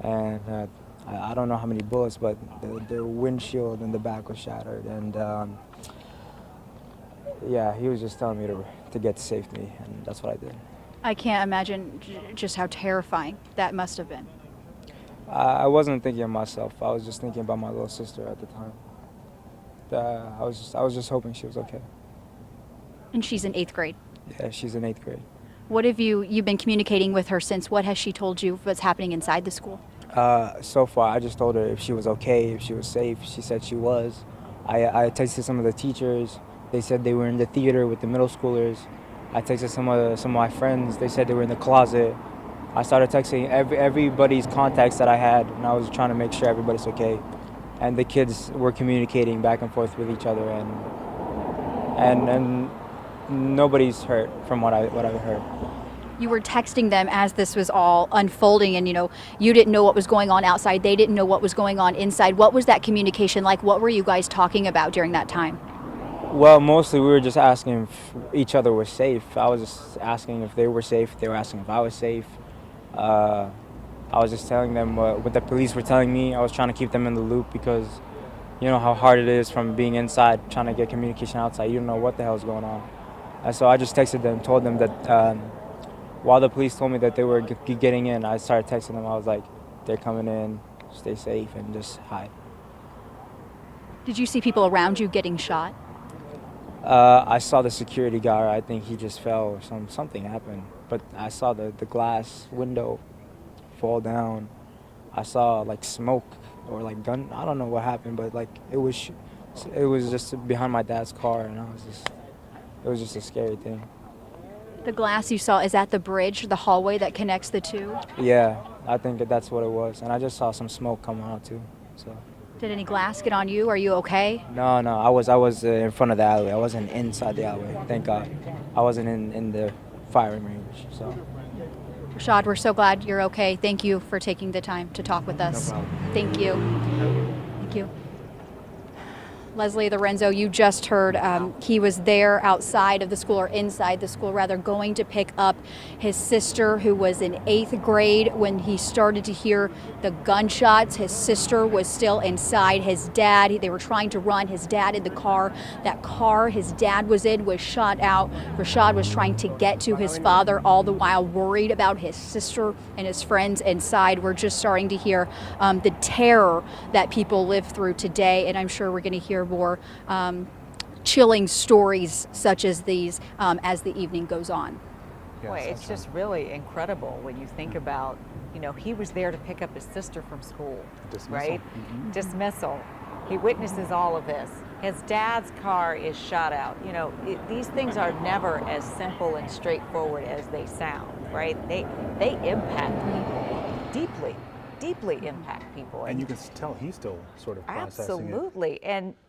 and I don't know how many bullets, but the windshield in the back was shattered, and yeah, he was just telling me to get to safety, and that's what I did. I can't imagine just how terrifying that must have been. I wasn't thinking of myself. I was just thinking about my little sister at the time. I was just hoping she was okay. And she's in 8th grade? Yeah, she's in 8th grade. What have you've been communicating with her since? What has she told you what's happening inside the school? So far, I just told her if she was okay, if she was safe. She said she was. I texted some of the teachers. They said they were in the theater with the middle schoolers. I texted some of my friends. They said they were in the closet. I started texting everybody's contacts that I had, and I was trying to make sure everybody's okay. And the kids were communicating back and forth with each other, and nobody's hurt from what I've heard. You were texting them as this was all unfolding, and you didn't know what was going on outside. They didn't know what was going on inside. What was that communication like? What were you guys talking about during that time? Well, mostly we were just asking if each other was safe. I was just asking if they were safe. They were asking if I was safe. I was just telling them what the police were telling me. I was trying to keep them in the loop because you know how hard it is from being inside, trying to get communication outside. You don't know what the hell is going on. And so I just texted them, told them that while the police told me that they were getting in, I started texting them. I was like, they're coming in, stay safe, and just hide. Did you see people around you getting shot? I saw the security guard. I think he just fell or something happened. But I saw the glass window fall down. I saw like smoke or like gun. I don't know what happened, but like it was just behind my dad's car, and it was just a scary thing. The glass you saw, is that the bridge, the hallway that connects the two? Yeah, I think that's what it was, and I just saw some smoke coming out too. So. Did any glass get on you? Are you okay? No, I was in front of the alleyway. I wasn't inside the alleyway. Thank God. I wasn't in the firing range. So. Rashad, we're so glad you're okay. Thank you for taking the time to talk with us. No problem. Thank you. Thank you. Leslie Lorenzo, you just heard he was there outside of the school, or inside the school rather, going to pick up his sister who was in 8th grade when he started to hear the gunshots. His sister was still inside. His dad, they were trying to run his dad in the car. That car his dad was in was shot out. Rashad was trying to get to his father, all the while worried about his sister and his friends inside. We're just starting to hear the terror that people live through today, and I'm sure we're going to hear more chilling stories such as these as the evening goes on. Boy, it's just really incredible when you think about, you know, he was there to pick up his sister from school, right? Dismissal. He witnesses all of this. His dad's car is shot out. You know, these things are never as simple and straightforward as they sound, right? They impact people deeply. Deeply impact people. And you can tell he's still sort of processing absolutely.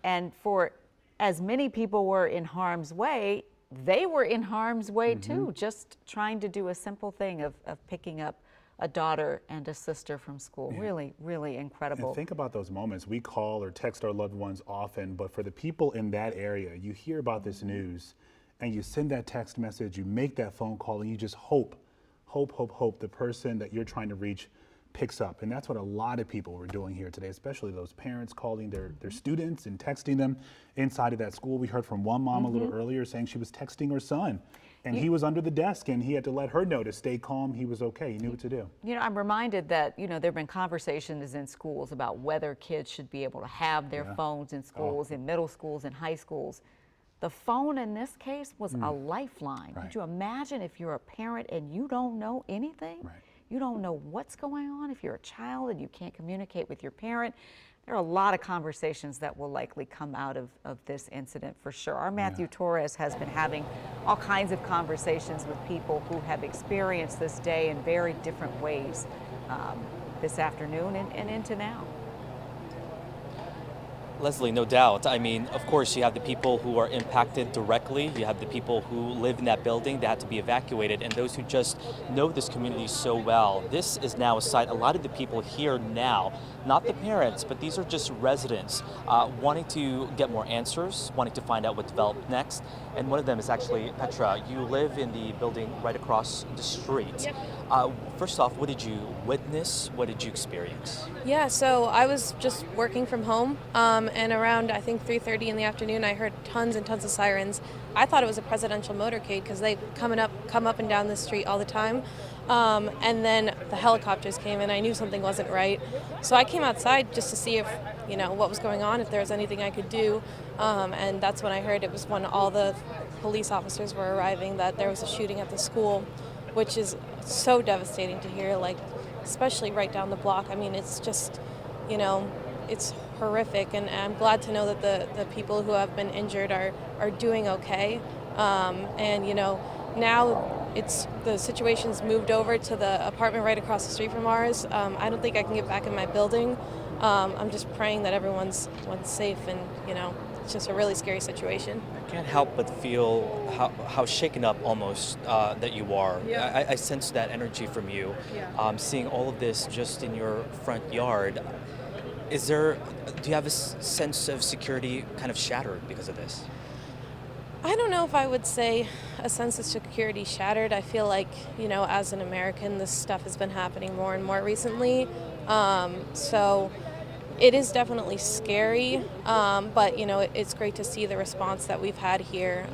And for as many people were in harm's way, they were in harm's way too, just trying to do a simple thing of picking up a daughter and a sister from school. Really, really incredible. And think about those moments. We call or text our loved ones often, but for the people in that area, you hear about this news and you send that text message, you make that phone call, and you just hope the person that you're trying to reach picks up. And that's what a lot of people were doing here today, especially those parents calling their students and texting them inside of that school. We heard from one mom a little earlier saying she was texting her son, and he was under the desk, and he had to let her know to stay calm. He was okay. He knew what to do. You know, I'm reminded that, you know, there have been conversations in schools about whether kids should be able to have their phones in schools, in middle schools, and high schools. The phone in this case was a lifeline. Could you imagine if you're a parent and you don't know anything? You don't know what's going on if you're a child and you can't communicate with your parent. There are a lot of conversations that will likely come out of this incident for sure. Our Matthew Torres has been having all kinds of conversations with people who have experienced this day in very different ways this afternoon and into now. Leslie, no doubt. I mean, of course, you have the people who are impacted directly. You have the people who live in that building that had to be evacuated, and those who just know this community so well. This is now a site, a lot of the people here now, not the parents, but these are just residents wanting to get more answers, wanting to find out what developed next. And one of them is actually Petra. You live in the building right across the street. First off, what did you witness? What did you experience? Yeah, so I was just working from home, and around, I think, 3:30 in the afternoon, I heard tons and tons of sirens. I thought it was a presidential motorcade because they come up and down the street all the time. And then the helicopters came, and I knew something wasn't right. So I came outside just to see if, you know, what was going on, if there was anything I could do. And that's when I heard it was when all the police officers were arriving that there was a shooting at the school, which is so devastating to hear, like, especially right down the block. I mean, it's just, you know, it's horrific, and I'm glad to know that the people who have been injured are doing okay. And, you know, now the situation's moved over to the apartment right across the street from ours. I don't think I can get back in my building. I'm just praying that everyone's safe, and, you know, it's just a really scary situation. I can't help but feel how shaken up almost that you are. Yeah. I sense that energy from you. Seeing all of this just in your front yard, do you have a sense of security kind of shattered because of this? I don't know if I would say a sense of security shattered. I feel like, you know, as an American, this stuff has been happening more and more recently. So it is definitely scary, but, you know, it's great to see the response that we've had here.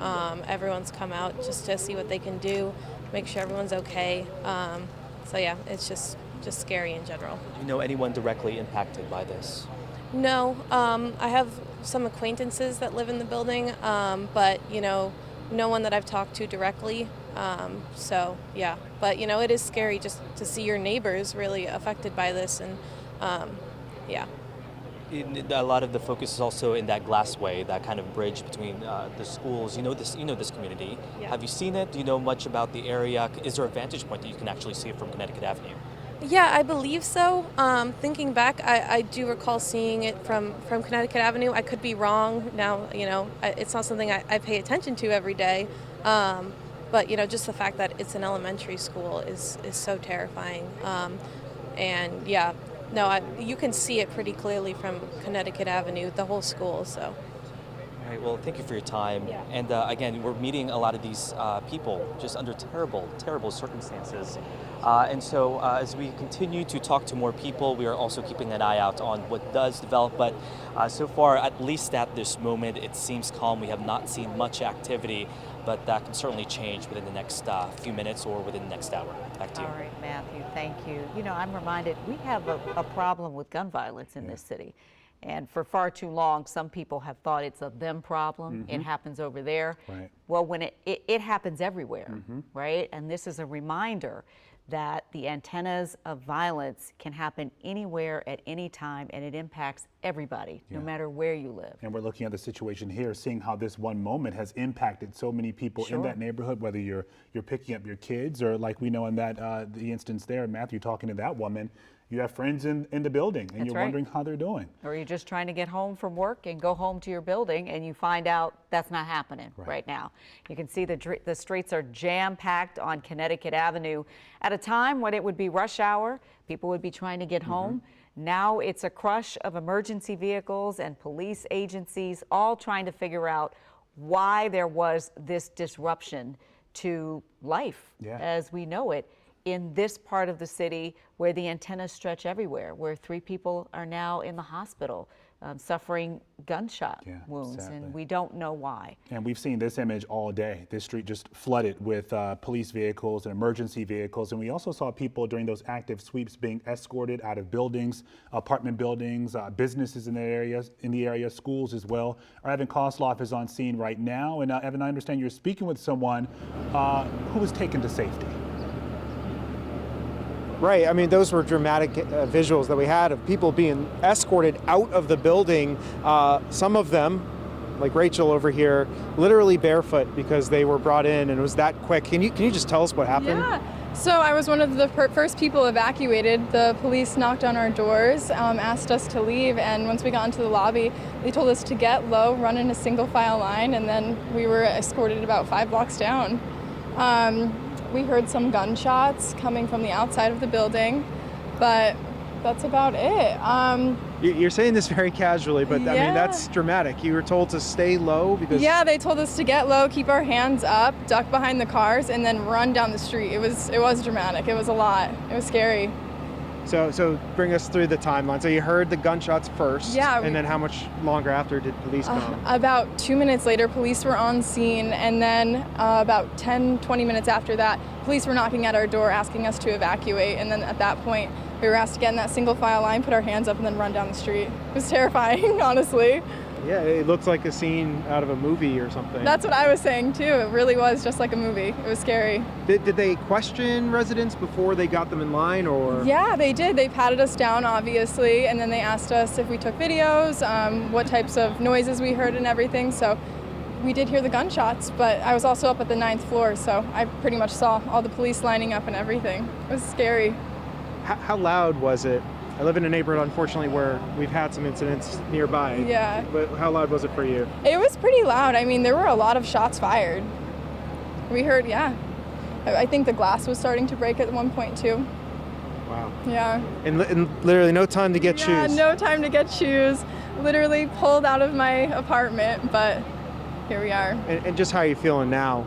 Everyone's come out just to see what they can do, make sure everyone's okay. So yeah, it's just scary in general. Do you know anyone directly impacted by this? No, I have some acquaintances that live in the building, but, you know, no one that I've talked to directly. So yeah, but, you know, it is scary just to see your neighbors really affected by this, and yeah. A lot of the focus is also in that glassway, that kind of bridge between the schools. You know this community. Yeah. Have you seen it? Do you know much about the area? Is there a vantage point that you can actually see it from Connecticut Avenue? Yeah, I believe so. Thinking back, I do recall seeing it from Connecticut Avenue. I could be wrong. Now, it's not something I pay attention to every day. But, just the fact that it's an elementary school is so terrifying. And yeah, no, you can see it pretty clearly from Connecticut Avenue, the whole school, so. All right, well, thank you for your time. Yeah. And again, we're meeting a lot of these people just under terrible, terrible circumstances. And so as we continue to talk to more people, we are also keeping an eye out on what does develop. But so far, at least at this moment, it seems calm. We have not seen much activity, but that can certainly change within the next few minutes or within the next hour. Back to you. All right, Matthew, thank you. I'm reminded we have a problem with gun violence in this city. And for far too long, some people have thought it's a them problem. It happens over there. Right. Well, when it happens everywhere, right? And this is a reminder that the antennas of violence can happen anywhere at any time, and it impacts everybody, no matter where you live. And we're looking at the situation here, seeing how this one moment has impacted so many people in that neighborhood, whether you're picking up your kids or, like we know in that the instance there, Matthew talking to that woman, you have friends in the building and you're wondering how they're doing. Or you're just trying to get home from work and go home to your building and you find out that's not happening right now. You can see the streets are jam-packed on Connecticut Avenue at a time when it would be rush hour. People would be trying to get home. Now it's a crush of emergency vehicles and police agencies all trying to figure out why there was this disruption to life as we know it in this part of the city where the antennas stretch everywhere, where 3 people are now in the hospital suffering gunshot wounds, sadly. And we don't know why. And we've seen this image all day. This street just flooded with police vehicles and emergency vehicles. And we also saw people during those active sweeps being escorted out of buildings, apartment buildings, businesses in the area, schools as well. Our Evan Kosloff is on scene right now. And Evan, I understand you're speaking with someone who was taken to safety. Right, I mean, those were dramatic visuals that we had of people being escorted out of the building. Some of them, like Rachel over here, literally barefoot because they were brought in and it was that quick. Can you just tell us what happened? Yeah, so I was one of the first people evacuated. The police knocked on our doors, asked us to leave, and once we got into the lobby, they told us to get low, run in a single file line, and then we were escorted about 5 blocks down. We heard some gunshots coming from the outside of the building, but that's about it. You're saying this very casually, but I mean, that's dramatic. You were told to stay low because... Yeah, they told us to get low, keep our hands up, duck behind the cars, and then run down the street. It was dramatic. It was a lot. It was scary. So bring us through the timeline. So you heard the gunshots first, and then how much longer after did police come? About 2 minutes later, police were on scene, and then about 10, 20 minutes after that, police were knocking at our door asking us to evacuate, and then at that point, we were asked to get in that single file line, put our hands up, and then run down the street. It was terrifying, honestly. Yeah, it looks like a scene out of a movie or something. That's what I was saying too. It really was just like a movie. It was scary. Did they question residents before they got them in line, or? Yeah, they did. They patted us down, obviously, and then they asked us if we took videos, what types of noises we heard and everything. So we did hear the gunshots, but I was also up at the 9th floor, so I pretty much saw all the police lining up and everything. It was scary. How loud was it? I live in a neighborhood, unfortunately, where we've had some incidents nearby. Yeah. But how loud was it for you? It was pretty loud. I mean, there were a lot of shots fired. We heard, I think the glass was starting to break at one point, too. Wow. Yeah. And literally no time to get shoes. Yeah, no time to get shoes. Literally pulled out of my apartment, but here we are. And just how are you feeling now,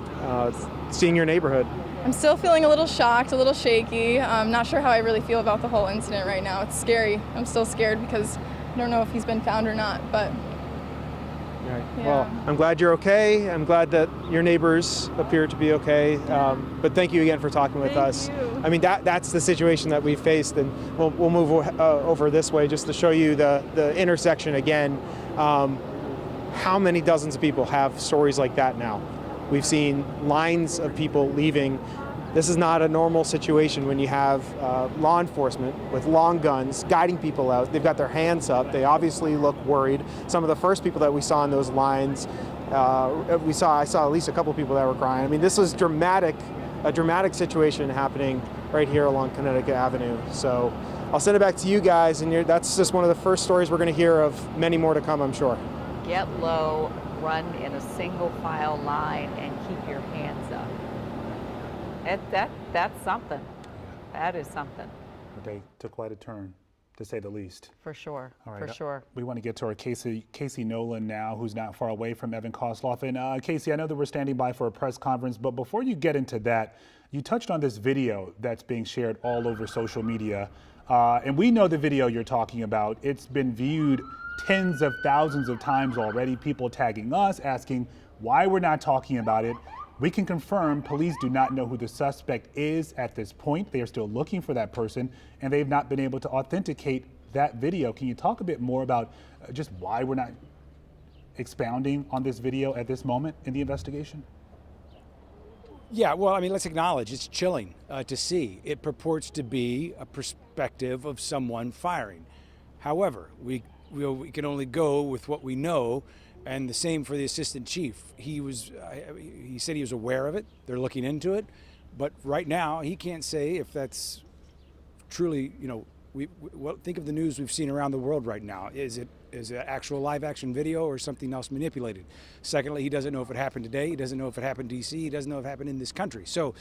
seeing your neighborhood? I'm still feeling a little shocked, a little shaky. I'm not sure how I really feel about the whole incident right now. It's scary. I'm still scared because I don't know if he's been found or not, but... Right. Yeah. Well, I'm glad you're okay. I'm glad that your neighbors appear to be okay. But thank you again for talking with us. You. I mean, that's the situation that we've faced, and we'll move over this way just to show you the intersection again. How many dozens of people have stories like that now? We've seen lines of people leaving. This is not a normal situation when you have law enforcement with long guns guiding people out. They've got their hands up. They obviously look worried. Some of the first people that we saw in those lines, I saw at least a couple of people that were crying. I mean, this was dramatic a dramatic situation happening right here along Connecticut Avenue. So I'll send it back to you guys, and that's just one of the first stories we're going to hear of many more to come, I'm sure. Get low, run in a single file line, and keep your hands up. That's something. That is something. The day took quite a turn, to say the least. For sure, All right, for sure. We want to get to our Casey Nolan now, who's not far away from Evan Kosloff. And Casey, I know that we're standing by for a press conference, but before you get into that, you touched on this video that's being shared all over social media. And we know the video you're talking about. It's been viewed tens of thousands of times already. People tagging us, asking why we're not talking about it. We can confirm police do not know who the suspect is at this point. They are still looking for that person, and they've not been able to authenticate that video. Can you talk a bit more about just why we're not expounding on this video at this moment in the investigation? Yeah, well, I mean, let's acknowledge it's chilling to see. It purports to be a perspective of someone firing. However, we can only go with what we know, and the same for the assistant chief. He said he was aware of it. They're looking into it, but right now he can't say if that's truly, think of the news we've seen around the world right now. Is it actual live action video or something else manipulated? Secondly, he doesn't know if it happened today. He doesn't know if it happened in DC. He doesn't know if it happened in this country. So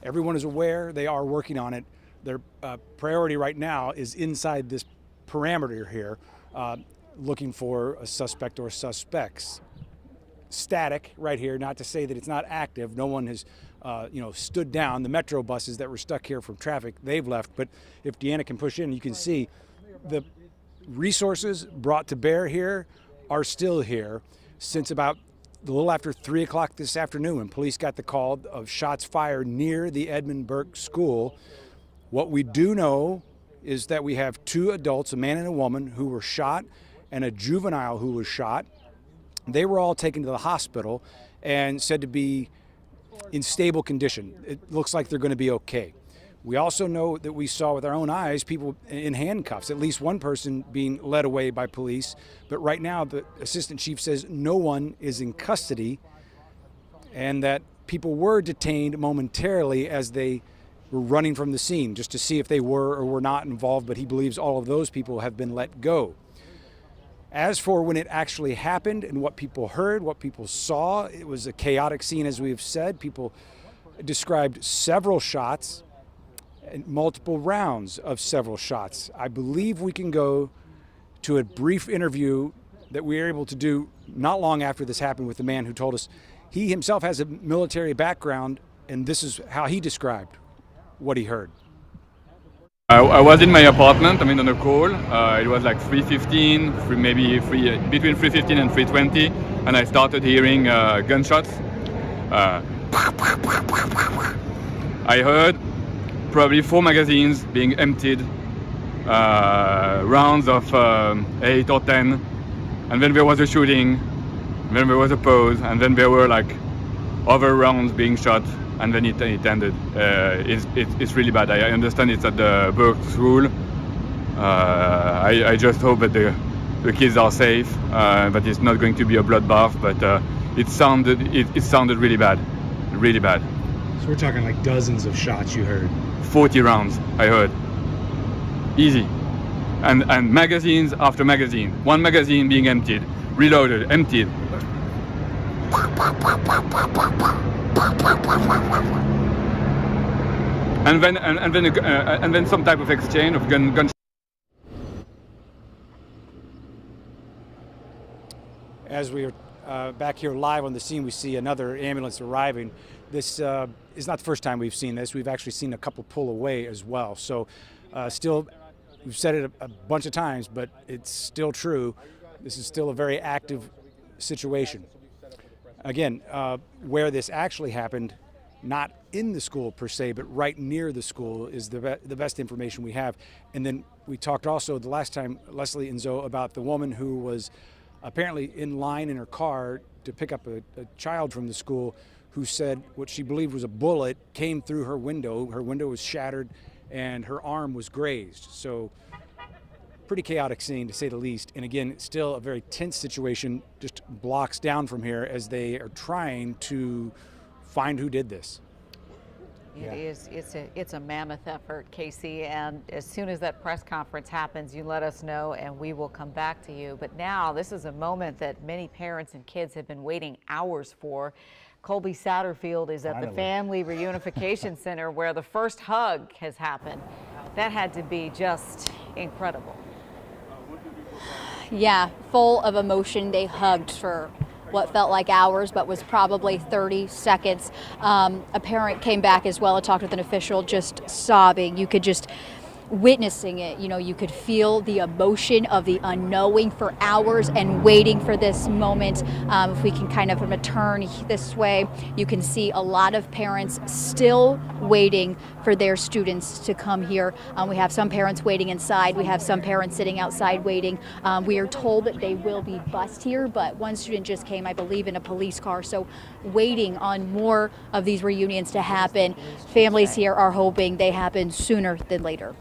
everyone is aware. They are working on it. Their priority right now is inside this parameter here, looking for a suspect or suspects. Static right here, not to say that it's not active. No one has stood down. The metro buses that were stuck here from traffic, they've left. But if Deanna can push in, you can see the resources brought to bear here are still here since about a little after 3 o'clock this afternoon when police got the call of shots fired near the Edmund Burke School. What we do know is that we have 2 adults, a man and a woman, who were shot, and a juvenile who was shot. They were all taken to the hospital and said to be in stable condition. It looks like they're going to be okay. We also know that we saw with our own eyes people in handcuffs, at least one person being led away by police. But right now, the assistant chief says no one is in custody and that people were detained momentarily as they were running from the scene just to see if they were or were not involved. But he believes all of those people have been let go. As for when it actually happened and what people heard, what people saw, it was a chaotic scene, as we have said. People described several shots and multiple rounds of several shots. I believe we can go to a brief interview that we were able to do not long after this happened with the man who told us he himself has a military background, and this is how he described what he heard. I was in my apartment, on a call. It was like 3:15, between 3:15 and 3:20, and I started hearing gunshots. I heard probably 4 magazines being emptied, rounds of 8 or 10, and then there was a shooting, then there was a pause, and then there were like other rounds being shot. And then it ended. It's really bad. I understand it's at the Burke School. I just hope that the kids are safe, that it's not going to be a bloodbath. But it sounded really bad, really bad. So we're talking like dozens of shots you heard. 40 rounds I heard, easy, and magazines after magazine. One magazine being emptied, reloaded, emptied. And then some type of exchange of gun. As we are back here live on the scene, we see another ambulance arriving. This is not the first time we've seen this. We've actually seen a couple pull away as well. So still, we've said it a bunch of times, but it's still true. This is still a very active situation. Again, where this actually happened, not in the school per se, but right near the school is the best information we have. And then we talked also the last time, Leslie and Zoe, about the woman who was apparently in line in her car to pick up a child from the school who said what she believed was a bullet came through her window. Her window was shattered and her arm was grazed. So pretty chaotic scene, to say the least. And again, it's still a very tense situation just blocks down from here as they are trying to find who did this. It is. It's a mammoth effort, Casey. And as soon as that press conference happens, you let us know, and we will come back to you. But now, this is a moment that many parents and kids have been waiting hours for. Colby Satterfield is at the Family Reunification Center, where the first hug has happened. That had to be just incredible. Yeah, full of emotion. They hugged for what felt like hours, but was probably 30 seconds. A parent came back as well and talked with an official, just sobbing. You could just witnessing it, you know, you could feel the emotion of the unknowing for hours and waiting for this moment. If we can kind of from a turn this way, you can see a lot of parents still waiting for their students to come here. We have some parents waiting inside. We have some parents sitting outside waiting. We are told that they will be bused here, but one student just came, I believe, in a police car. So waiting on more of these reunions to happen. Families here are hoping they happen sooner than later.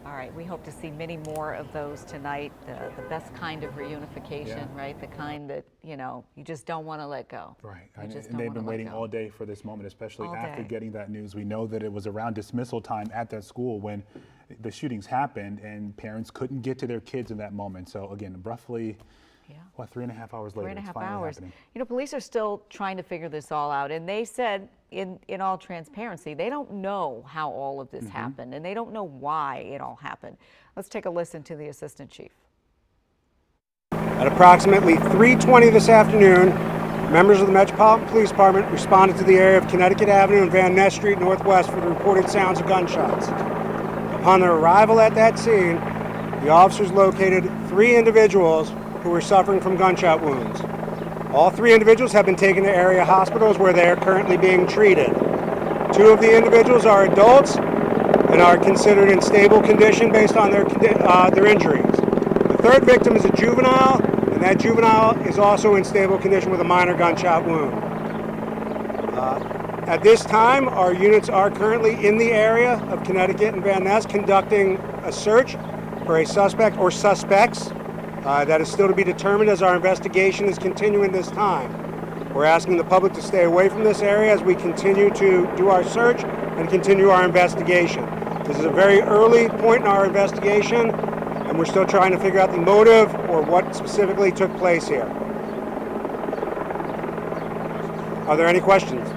All right, we hope to see many more of those tonight. The best kind of reunification, right? The kind that, you know, you just don't want to let go. Right, and they've been waiting all day for this moment, especially after getting that news. We know that it was around dismissal time at that school when the shootings happened, and parents couldn't get to their kids in that moment. So again, roughly, what, 3.5 hours later, it's finally happening. You know, police are still trying to figure this all out, and they said, in all transparency, they don't know how all of this happened, and they don't know why it all happened. Let's take a listen to the assistant chief. At approximately 3:20 this afternoon, members of the Metropolitan Police Department responded to the area of Connecticut Avenue and Van Ness Street Northwest for the reported sounds of gunshots. Upon their arrival at that scene, the officers located 3 individuals who were suffering from gunshot wounds. All 3 individuals have been taken to area hospitals where they are currently being treated. 2 of the individuals are adults and are considered in stable condition based on their injuries. The 3rd victim is a juvenile, and that juvenile is also in stable condition with a minor gunshot wound. At this time, our units are currently in the area of Connecticut and Van Ness conducting a search for a suspect or suspects. That is still to be determined as our investigation is continuing this time. We're asking the public to stay away from this area as we continue to do our search and continue our investigation. This is a very early point in our investigation, and we're still trying to figure out the motive or what specifically took place here. Are there any questions?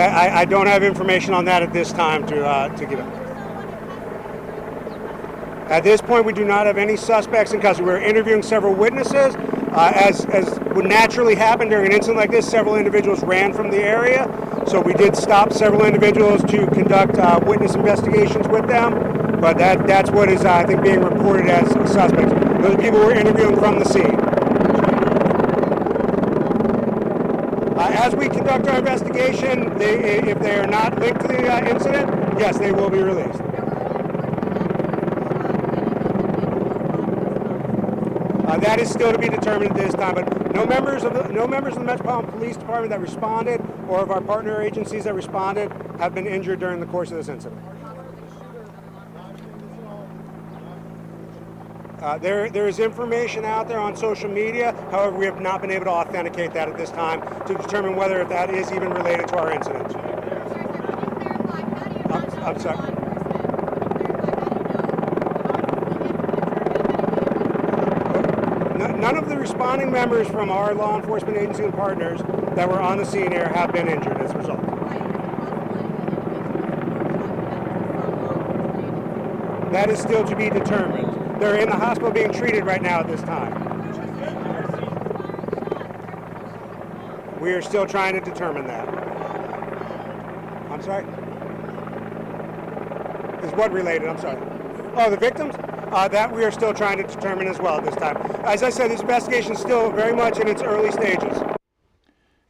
I don't have information on that at this time to give it. At this point, we do not have any suspects in custody. We're interviewing several witnesses. As would naturally happen during an incident like this, several individuals ran from the area. So we did stop several individuals to conduct witness investigations with them. But that's what is, I think, being reported as suspects. Those people we're interviewing from the scene. As we conduct our investigation, if they are not linked to the incident, yes, they will be released. That is still to be determined at this time, but no members of the Metropolitan Police Department that responded or of our partner agencies that responded have been injured during the course of this incident. There is information out there on social media. However, we have not been able to authenticate that at this time to determine whether that is even related to our incident. I'm sorry. None of the responding members from our law enforcement agency and partners that were on the scene here have been injured as a result. That is still to be determined. They're in the hospital being treated right now at this time. We are still trying to determine that. I'm sorry? Is what related? I'm sorry. Oh, the victims? That we are still trying to determine as well at this time. As I said, this investigation is still very much in its early stages.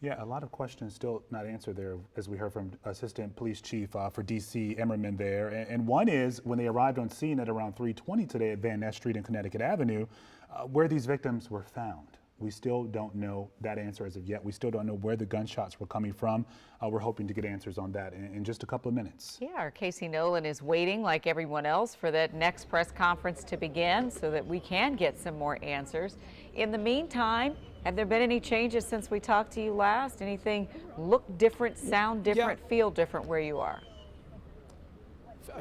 Yeah, a lot of questions still not answered there, as we heard from Assistant Police Chief for DC, Emerman there. And one is, when they arrived on scene at around 3:20 today at Van Ness Street and Connecticut Avenue, where these victims were found. We still don't know that answer as of yet. We still don't know where the gunshots were coming from. We're hoping to get answers on that in just a couple of minutes. Yeah, our Casey Nolan is waiting, like everyone else, for that next press conference to begin so that we can get some more answers. In the meantime, have there been any changes since we talked to you last? Anything look different, sound different, feel different where you are?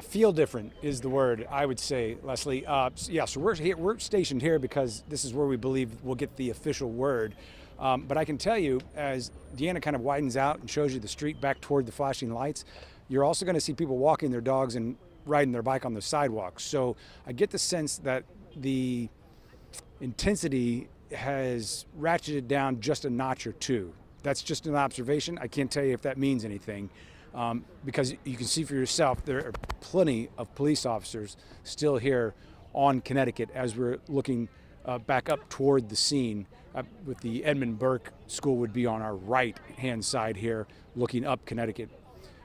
Feel different is the word, I would say, Leslie. Yeah, so we're stationed here because this is where we believe we'll get the official word. But I can tell you, as Deanna kind of widens out and shows you the street back toward the flashing lights, you're also going to see people walking their dogs and riding their bike on the sidewalks. So I get the sense that the intensity has ratcheted down just a notch or two. That's just an observation. I can't tell you if that means anything. Because you can see for yourself, there are plenty of police officers still here on Connecticut as we're looking back up toward the scene. With the Edmund Burke School would be on our right-hand side here, looking up Connecticut.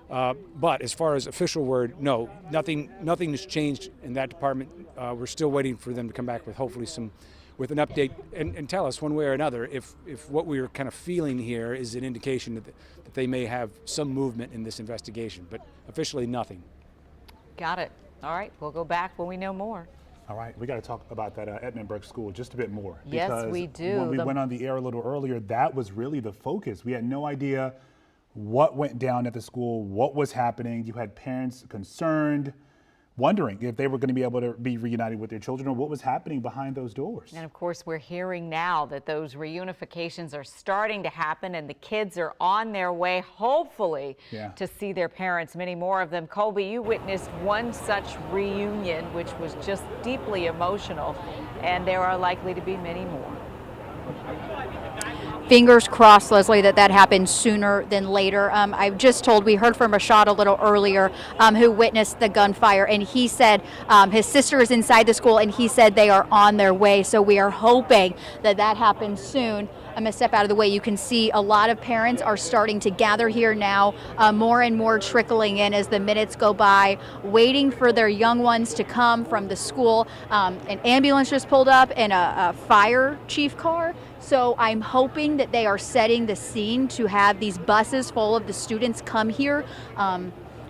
But as far as official word, no, nothing has changed in that department. We're still waiting for them to come back with hopefully with an update and tell us one way or another if what we're kind of feeling here is an indication that they may have some movement in this investigation, but officially nothing. Got it. All right, we'll go back when we know more. All right, we got to talk about that Edmund Burke School just a bit more. Yes, we do. When we went on the air a little earlier, that was really the focus. We had no idea what went down at the school, what was happening. You had parents concerned, wondering if they were going to be able to be reunited with their children or what was happening behind those doors. And of course, we're hearing now that those reunifications are starting to happen and the kids are on their way, hopefully, to see their parents, many more of them. Colby, you witnessed one such reunion, which was just deeply emotional, and there are likely to be many more. Fingers crossed, Leslie, that happens sooner than later. I just told, we heard from Rashad a little earlier, who witnessed the gunfire, and he said his sister is inside the school, and he said they are on their way. So we are hoping that happens soon. I'm going to step out of the way. You can see a lot of parents are starting to gather here now, more and more trickling in as the minutes go by, waiting for their young ones to come from the school. An ambulance just pulled up and a fire chief car. So I'm hoping that they are setting the scene to have these buses full of the students come here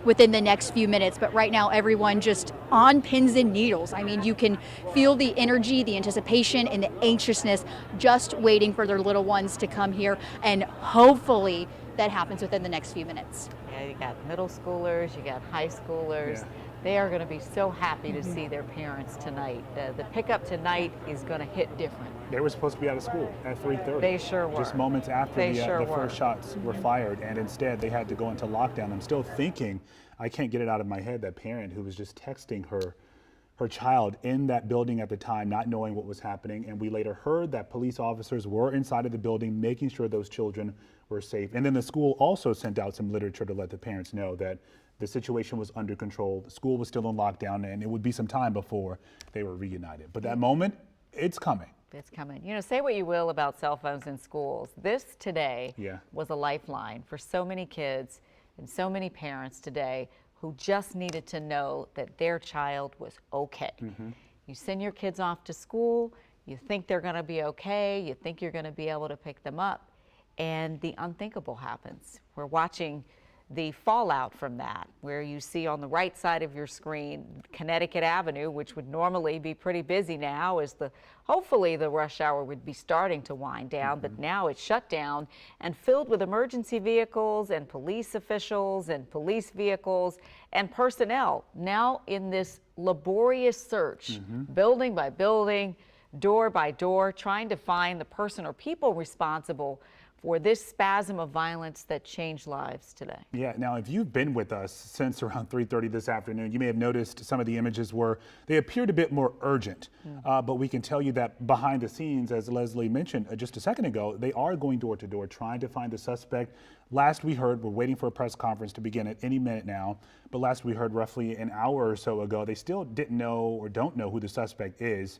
within the next few minutes. But right now, everyone just on pins and needles. I mean, you can feel the energy, the anticipation, and the anxiousness just waiting for their little ones to come here. And hopefully that happens within the next few minutes. Yeah, you got middle schoolers, you got high schoolers. Yeah. They are going to be so happy to see their parents tonight. The pickup tonight is going to hit different. They were supposed to be out of school at 3:30. They sure were. Just moments after the first shots were fired, and instead they had to go into lockdown. I'm still thinking, I can't get it out of my head, that parent who was just texting her child in that building at the time, not knowing what was happening. And we later heard that police officers were inside of the building making sure those children were safe. And then the school also sent out some literature to let the parents know that the situation was under control. The school was still in lockdown, and it would be some time before they were reunited. But that moment, it's coming. It's coming. You know, say what you will about cell phones in schools. This today was a lifeline for so many kids and so many parents today who just needed to know that their child was okay. You send your kids off to school, you think they're going to be okay, you think you're going to be able to pick them up, and the unthinkable happens. We're watching the fallout from that, where you see on the right side of your screen Connecticut Avenue, which would normally be pretty busy now, as hopefully the rush hour would be starting to wind down, but now it's shut down and filled with emergency vehicles and police officials and police vehicles and personnel now in this laborious search, building by building, door by door, trying to find the person or people responsible for this spasm of violence that changed lives today. Yeah, now if you've been with us since around 3:30 this afternoon, you may have noticed some of the images they appeared a bit more urgent, but we can tell you that behind the scenes, as Leslie mentioned just a second ago, they are going door to door trying to find the suspect. Last we heard, we're waiting for a press conference to begin at any minute now, but last we heard roughly an hour or so ago, they still didn't know or don't know who the suspect is.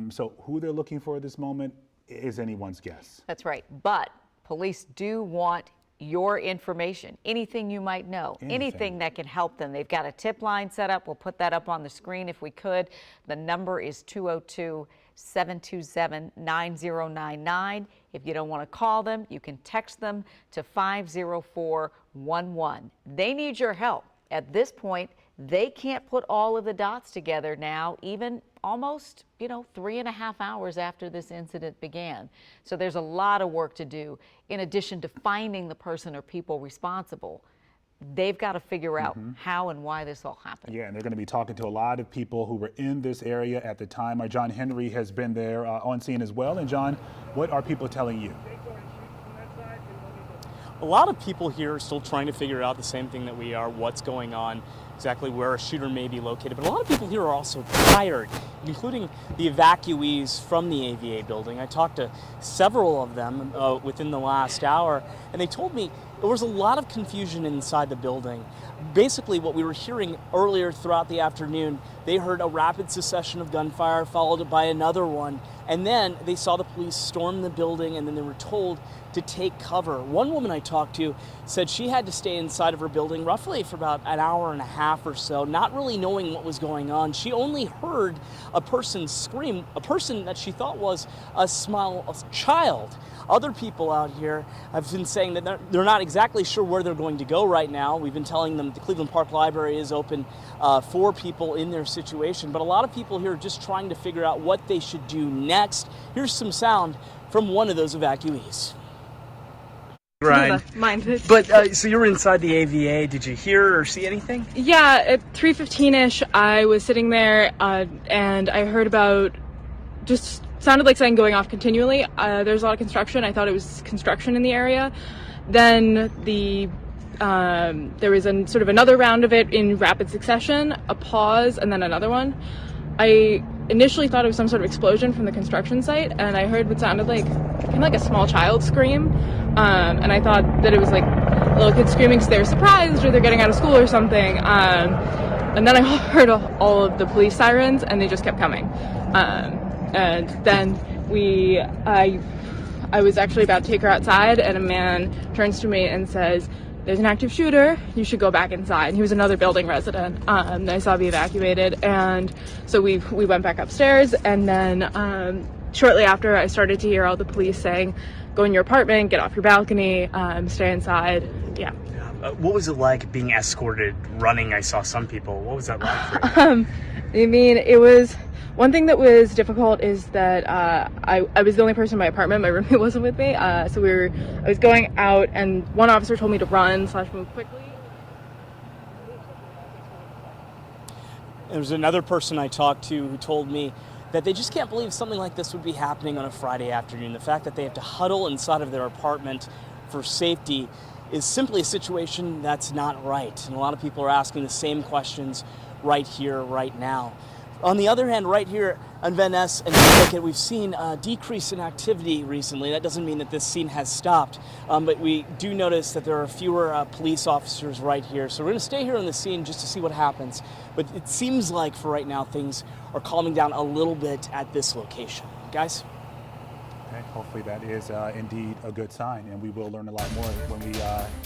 So who they're looking for at this moment is anyone's guess. That's right, but police do want your information, anything you might know, anything that can help them. They've got a tip line set up. We'll put that up on the screen if we could. The number is 202 727-9099. If you don't want to call them, you can text them to 50411. They need your help. At this point, they can't put all of the dots together now, even almost, 3.5 hours after this incident began. So there's a lot of work to do in addition to finding the person or people responsible. They've got to figure out how and why this all happened. Yeah, and they're going to be talking to a lot of people who were in this area at the time. Our John Henry has been there on scene as well. And John, what are people telling you? A lot of people here are still trying to figure out the same thing that we are, what's going on, exactly where a shooter may be located. But a lot of people here are also tired, including the evacuees from the AVA building. I talked to several of them within the last hour, and they told me there was a lot of confusion inside the building. Basically, what we were hearing earlier throughout the afternoon, they heard a rapid succession of gunfire followed by another one, and then they saw the police storm the building, and then they were told to take cover. One woman I talked to said she had to stay inside of her building roughly for about an hour and a half or so, not really knowing what was going on. She only heard a person scream, a person that she thought was a child. Other people out here have been saying that they're not exactly sure where they're going to go right now. We've been telling them the Cleveland Park Library is open for people in their situation, but a lot of people here are just trying to figure out what they should do next. Here's some sound from one of those evacuees. Right. But so you were inside the AVA. Did you hear or see anything? Yeah, at 3:15ish, I was sitting there and I heard about just sounded like something going off continually. There's a lot of construction. I thought it was construction in the area. Then there was sort of another round of it in rapid succession, a pause, and then another one. I initially thought it was some sort of explosion from the construction site, and I heard what sounded like kind of like a small child scream. And I thought that it was like little kids screaming because they were surprised or they're getting out of school or something. And then I heard all of the police sirens, and they just kept coming. And then I was actually about to take her outside, and a man turns to me and says, "There's an active shooter, you should go back inside." He was another building resident. I saw me evacuated, and so we went back upstairs, and then shortly after I started to hear all the police saying, "Go in your apartment, get off your balcony, stay inside." Yeah. What was it like being escorted, running? I saw some people. What was that like for you? I mean, it was... One thing that was difficult is that I was the only person in my apartment. My roommate wasn't with me, so I was going out, and one officer told me to run/move quickly. There was another person I talked to who told me that they just can't believe something like this would be happening on a Friday afternoon. The fact that they have to huddle inside of their apartment for safety is simply a situation that's not right. And a lot of people are asking the same questions right here, right now. On the other hand, right here on Van Ness and Connecticut, we've seen a decrease in activity recently. That doesn't mean that this scene has stopped, but we do notice that there are fewer police officers right here. So we're going to stay here on the scene just to see what happens. But it seems like for right now, things are calming down a little bit at this location. Guys? Okay, hopefully that is indeed a good sign, and we will learn a lot more when we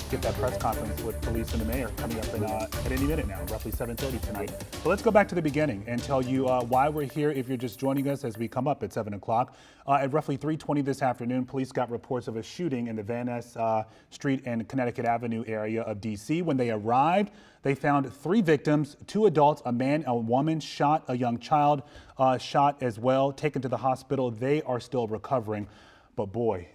get that press conference with police and the mayor coming up at any minute now, roughly 7:30 tonight. But let's go back to the beginning and tell you why we're here if you're just joining us as we come up at 7 o'clock. At roughly 3:20 this afternoon, police got reports of a shooting in the Van Ness Street and Connecticut Avenue area of D.C. When they arrived, they found 3 victims, 2 adults, a man, a woman, shot, a young child shot as well, taken to the hospital. They are still recovering. But boy,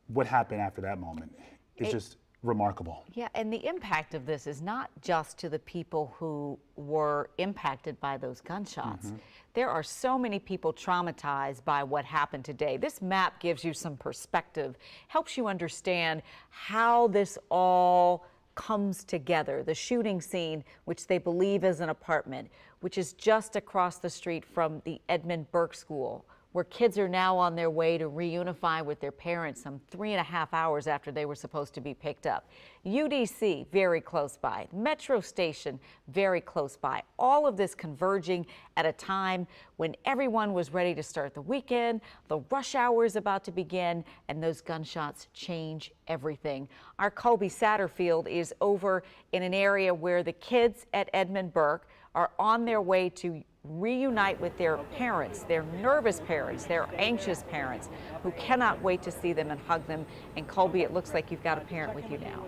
what happened after that moment is just remarkable. Yeah, and the impact of this is not just to the people who were impacted by those gunshots. There are so many people traumatized by what happened today. This map gives you some perspective, helps you understand how this all comes together. The shooting scene, which they believe is an apartment, which is just across the street from the Edmund Burke School, where kids are now on their way to reunify with their parents some 3.5 hours after they were supposed to be picked up. UDC, very close by. Metro Station, very close by. All of this converging at a time when everyone was ready to start the weekend, the rush hour is about to begin, and those gunshots change everything. Our Colby Satterfield is over in an area where the kids at Edmund Burke are on their way to reunite with their parents, their nervous parents, their anxious parents, who cannot wait to see them and hug them. And Colby, it looks like you've got a parent with you now.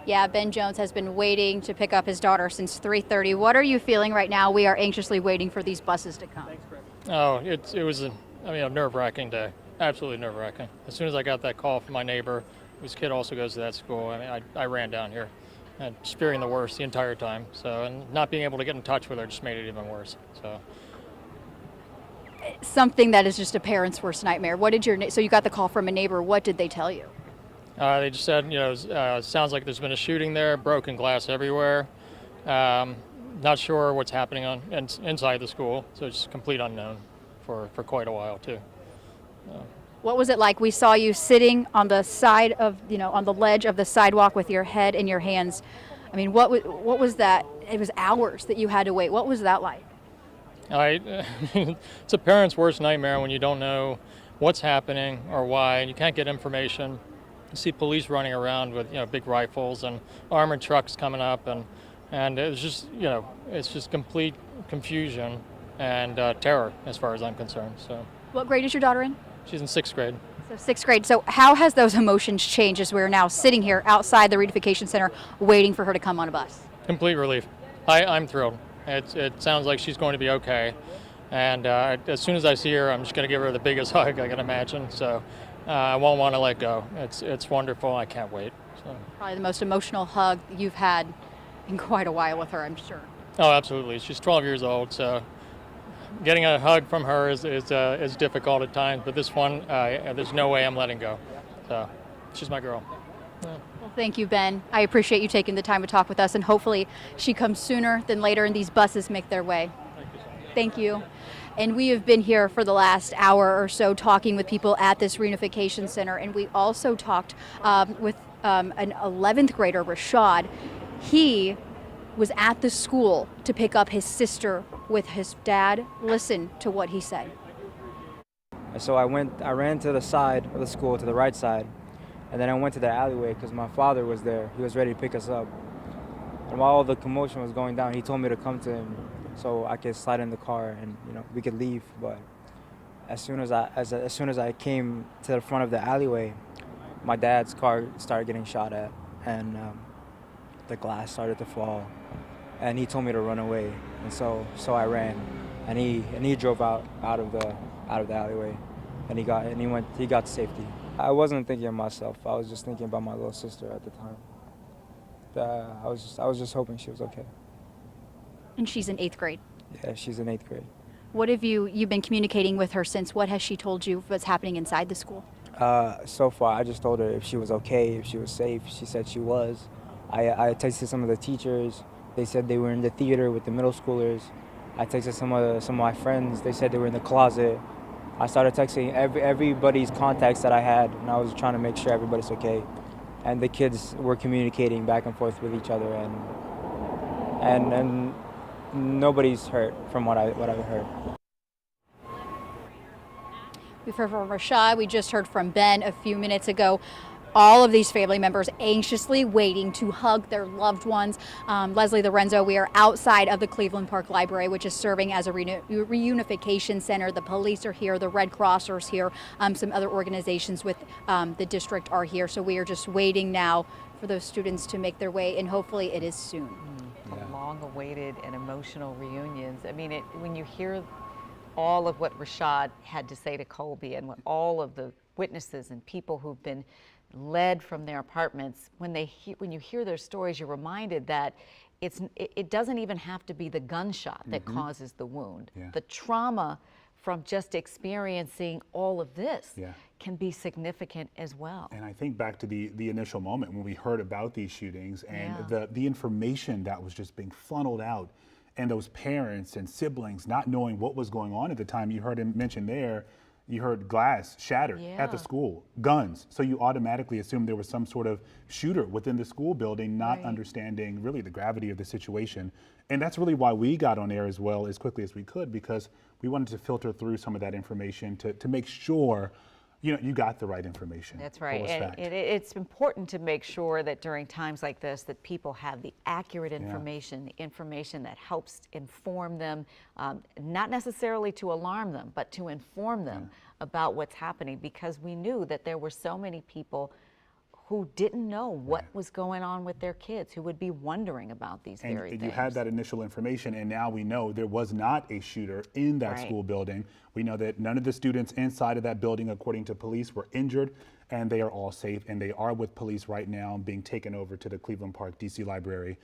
Yeah, Ben Jones has been waiting to pick up his daughter since 3:30. What are you feeling right now? We are anxiously waiting for these buses to come. Oh, it was a nerve-wracking day. Absolutely nerve-wracking. As soon as I got that call from my neighbor, whose kid also goes to that school, I ran down here, and just fearing the worst the entire time. So, and not being able to get in touch with her just made it even worse. So. Something that is just a parent's worst nightmare. What did so you got the call from a neighbor? What did they tell you? They just said, sounds like there's been a shooting there, broken glass everywhere. Not sure what's happening inside the school, so it's complete unknown for quite a while too. What was it like? We saw you sitting on the side of, on the ledge of the sidewalk with your head in your hands. I mean, what was that? It was hours that you had to wait. What was that like? It's a parent's worst nightmare when you don't know what's happening or why, and you can't get information. You see police running around with big rifles and armored trucks coming up, and it was just it's just complete confusion and terror as far as I'm concerned. So. What grade is your daughter in? She's in 6th grade. So 6th grade. So how has those emotions changed as we're now sitting here outside the reunification center waiting for her to come on a bus? Complete relief. I'm thrilled. It sounds like she's going to be okay, and as soon as I see her, I'm just going to give her the biggest hug I can imagine. So. I won't want to let go. It's wonderful. I can't wait. So. Probably the most emotional hug you've had in quite a while with her, I'm sure. Oh, absolutely. She's 12 years old, so getting a hug from her is difficult at times. But this one, there's no way I'm letting go. So she's my girl. Yeah. Well, thank you, Ben. I appreciate you taking the time to talk with us, and hopefully she comes sooner than later and these buses make their way. Thank you so much. Thank you. And we have been here for the last hour or so talking with people at this reunification center. And we also talked with an 11th grader, Rashad. He was at the school to pick up his sister with his dad. Listen to what he said. So I ran to the side of the school, to the right side. And then I went to the alleyway because my father was there. He was ready to pick us up. And while all the commotion was going down, he told me to come to him so I could slide in the car and we could leave. But as soon as I came to the front of the alleyway, my dad's car started getting shot at, and the glass started to fall, and he told me to run away, and so I ran, and he drove out of the alleyway, and he got to safety. I wasn't thinking of myself. I was just thinking about my little sister at the time. I was just hoping she was okay. And she's in 8th grade. Yeah, she's in 8th grade. What have you've been communicating with her since? What has she told you what's happening inside the school? So far, I just told her if she was okay, if she was safe. She said she was. I texted some of the teachers. They said they were in the theater with the middle schoolers. I texted some of my friends. They said they were in the closet. I started texting everybody's contacts that I had, and I was trying to make sure everybody's okay. And the kids were communicating back and forth with each other, and nobody's hurt from what I've heard. We've heard from Rashad. We just heard from Ben a few minutes ago. All of these family members anxiously waiting to hug their loved ones. Leslie Lorenzo, we are outside of the Cleveland Park Library, which is serving as a reunification center. The police are here, the Red Crossers here, some other organizations with the district are here. So we are just waiting now for those students to make their way, and hopefully it is soon. Long-awaited and emotional reunions. I mean, when you hear all of what Rashad had to say to Colby and what all of the witnesses and people who've been led from their apartments, when you hear their stories, you're reminded that it doesn't even have to be the gunshot that causes the wound. Yeah. The trauma from just experiencing all of this can be significant as well. And I think back to the initial moment when we heard about these shootings and the information that was just being funneled out, and those parents and siblings not knowing what was going on at the time. You heard him mention there, you heard glass shattered at the school, guns. So you automatically assume there was some sort of shooter within the school building, not understanding really the gravity of the situation. And that's really why we got on air as well as quickly as we could, because we wanted to filter through some of that information to make sure you got the right information. That's right. Fullest And fact. it's important to make sure that during times like this that people have the accurate information, the information that helps inform them, not necessarily to alarm them, but to inform them about what's happening, because we knew that there were so many people who didn't know what was going on with their kids, who would be wondering about these very things. You had that initial information, and now we know there was not a shooter in that school building. We know that none of the students inside of that building, according to police, were injured, and they are all safe, and they are with police right now, being taken over to the Cleveland Park DC Library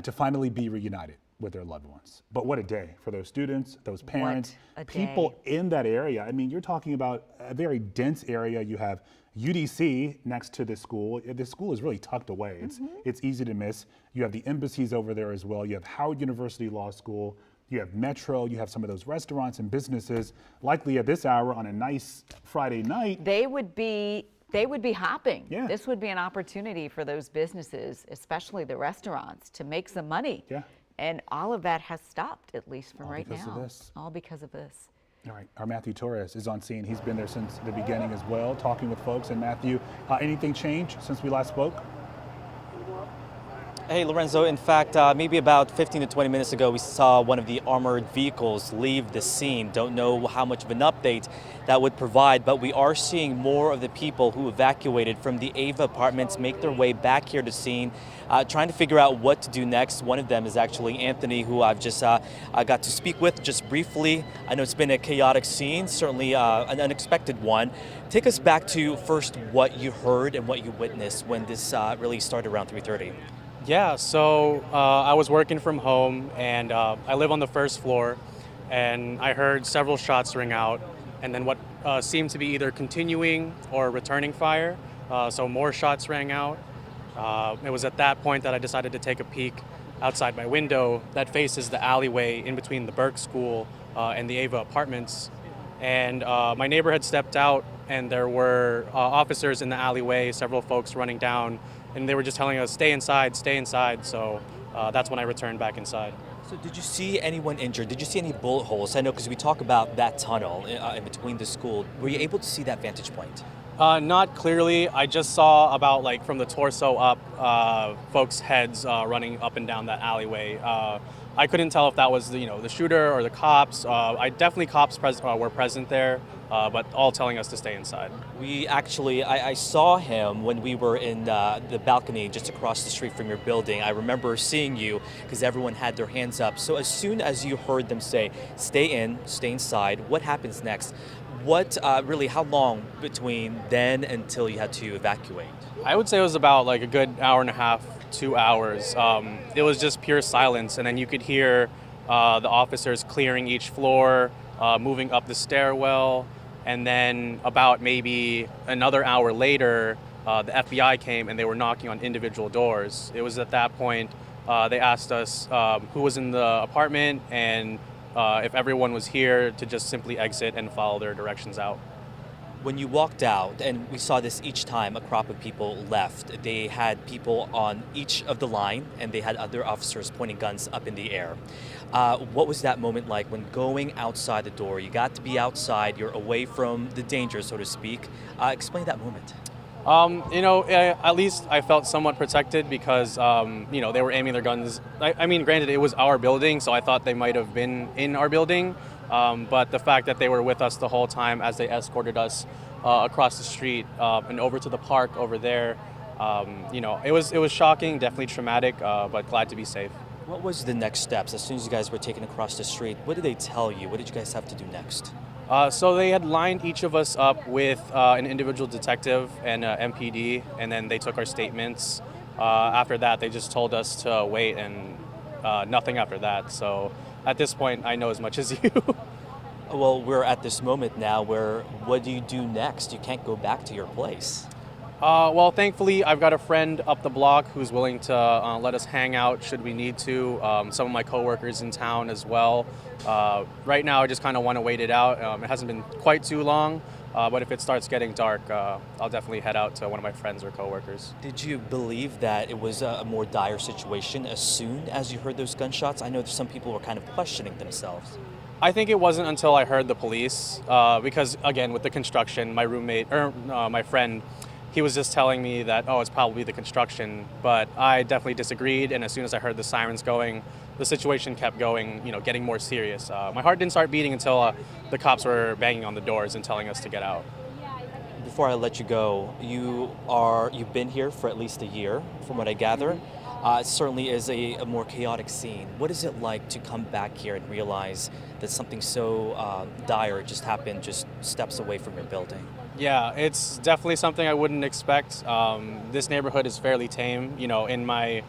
to finally be reunited with their loved ones. But what a day for those students, those parents, people in that area. I mean, you're talking about a very dense area. You have UDC next to this school. This school is really tucked away. It's easy to miss. You have the embassies over there as well. You have Howard University Law School. You have Metro. You have some of those restaurants and businesses. Likely at this hour on a nice Friday night, they would be hopping. Yeah. This would be an opportunity for those businesses, especially the restaurants, to make some money. Yeah. And all of that has stopped, at least for All right because now. of this. All because of this. All right, our Matthew Torres is on scene. He's been there since the beginning as well, talking with folks. And Matthew, anything changed since we last spoke? Hey, Lorenzo, in fact, maybe about 15 to 20 minutes ago, we saw one of the armored vehicles leave the scene. Don't know how much of an update that would provide, but we are seeing more of the people who evacuated from the Ava apartments make their way back here to scene, trying to figure out what to do next. One of them is actually Anthony, who I've just got to speak with just briefly. I know it's been a chaotic scene, certainly an unexpected one. Take us back to first what you heard and what you witnessed when this really started around 3:30. Yeah, so I was working from home, and I live on the first floor, and I heard several shots ring out, and then what seemed to be either continuing or returning fire. So more shots rang out. It was at that point that I decided to take a peek outside my window that faces the alleyway in between the Burke School and the Ava apartments. And my neighbor had stepped out, and there were officers in the alleyway, several folks running down, and they were just telling us, stay inside, stay inside. So that's when I returned back inside. So did you see anyone injured? Did you see any bullet holes? I know because we talk about that tunnel in between the school. Were you able to see that vantage point? Not clearly. I just saw about from the torso up, folks' heads running up and down that alleyway. I couldn't tell if that was the shooter or the cops. Cops were present there, but all telling us to stay inside. We actually, I saw him when we were in the balcony just across the street from your building. I remember seeing you because everyone had their hands up. So as soon as you heard them say, stay inside, what happens next? How long between then until you had to evacuate? I would say it was about a good hour and a half, 2 hours. It was just pure silence, and then you could hear the officers clearing each floor, moving up the stairwell, and then about maybe another hour later, the FBI came and they were knocking on individual doors. It was at that point they asked us who was in the apartment and if everyone was here to just simply exit and follow their directions out. When you walked out, and we saw this each time a crop of people left, they had people on each of the line and they had other officers pointing guns up in the air. What was that moment like when going outside the door? You got to be outside, you're away from the danger, so to speak. Explain that moment. At least I felt somewhat protected because, they were aiming their guns. I mean, granted, it was our building, so I thought they might have been in our building. But the fact that they were with us the whole time as they escorted us across the street and over to the park over there, it was shocking, definitely traumatic, but glad to be safe. What was the next steps? As soon as you guys were taken across the street, what did they tell you? What did you guys have to do next? So they had lined each of us up with an individual detective and MPD, and then they took our statements. After that, they just told us to wait and nothing after that. So at this point, I know as much as you. Well, we're at this moment now where what do you do next? You can't go back to your place. Well, thankfully, I've got a friend up the block who's willing to let us hang out should we need to. Some of my coworkers in town as well. Right now, I just kind of want to wait it out. It hasn't been quite too long, but if it starts getting dark, I'll definitely head out to one of my friends or coworkers. Did you believe that it was a more dire situation as soon as you heard those gunshots? I know some people were kind of questioning themselves. I think it wasn't until I heard the police, because again, with the construction, my roommate, or my friend, he was just telling me that, oh, it's probably the construction, but I definitely disagreed, and as soon as I heard the sirens going, the situation kept going, getting more serious. My heart didn't start beating until the cops were banging on the doors and telling us to get out. Before I let you go, you've been here for at least a year, from what I gather. It certainly is a more chaotic scene. What is it like to come back here and realize that something so dire just happened just steps away from your building? Yeah, it's definitely something I wouldn't expect. This neighborhood is fairly tame. In my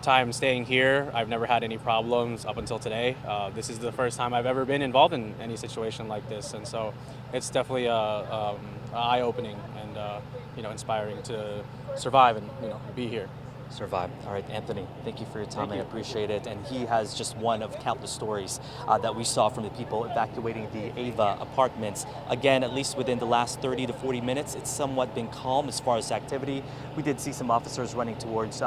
time staying here, I've never had any problems up until today. This is the first time I've ever been involved in any situation like this, and so it's definitely eye-opening and inspiring to survive and be here. Survive. All right, Anthony, thank you for your time. I appreciate it. And he has just one of countless stories that we saw from the people evacuating the Ava apartments. Again, at least within the last 30 to 40 minutes, it's somewhat been calm as far as activity. We did see some officers running towards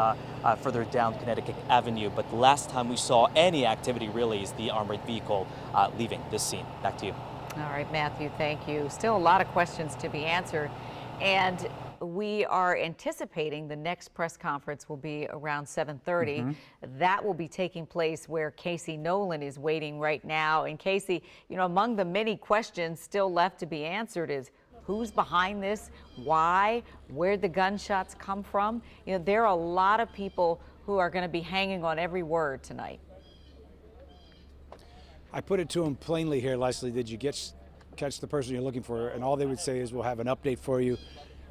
further down Connecticut Avenue, but the last time we saw any activity really is the armored vehicle leaving this scene. Back to you. All right, Matthew, thank you. Still a lot of questions to be answered. And we are anticipating the next press conference will be around 7:30. That will be taking place where Casey Nolan is waiting right now. And Casey, among the many questions still left to be answered is who's behind this, why, where'd the gunshots come from? There are a lot of people who are going to be hanging on every word tonight. I put it to them plainly here, Leslie. Did you catch the person you're looking for? And all they would say is, we'll have an update for you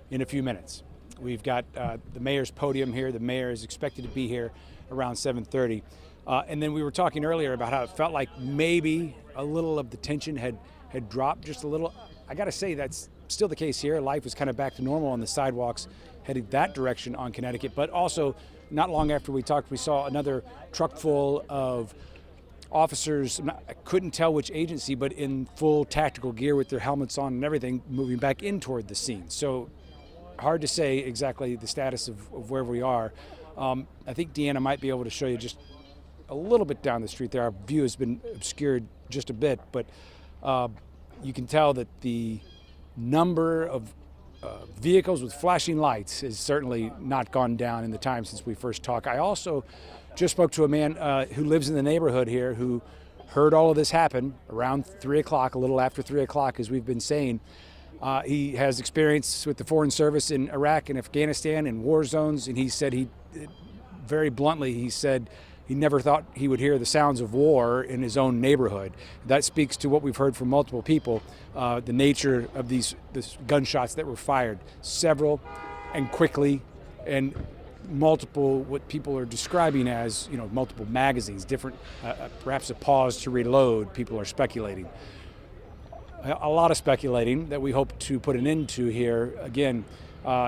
in a few minutes. We've got the mayor's podium here. The mayor is expected to be here around 7:30. And then we were talking earlier about how it felt like maybe a little of the tension had dropped just a little. I got to say that's still the case here. Life is kind of back to normal on the sidewalks heading that direction on Connecticut. But also, not long after we talked, we saw another truck full of officers, I couldn't tell which agency, but in full tactical gear with their helmets on and everything, moving back in toward the scene. So hard to say exactly the status of where we are. I think Deanna might be able to show you just a little bit down the street there. Our view has been obscured just a bit, but you can tell that the number of vehicles with flashing lights has certainly not gone down in the time since we first talked. I also just spoke to a man who lives in the neighborhood here who heard all of this happen around 3 o'clock, a little after 3 o'clock, as we've been saying. He has experience with the Foreign Service in Iraq and Afghanistan and war zones, and he said very bluntly, he said he never thought he would hear the sounds of war in his own neighborhood. That speaks to what we've heard from multiple people, the nature of these gunshots that were fired, several and quickly, and multiple, what people are describing as, multiple magazines, different, perhaps a pause to reload, people are speculating. A lot of speculating that we hope to put an end to here. Again,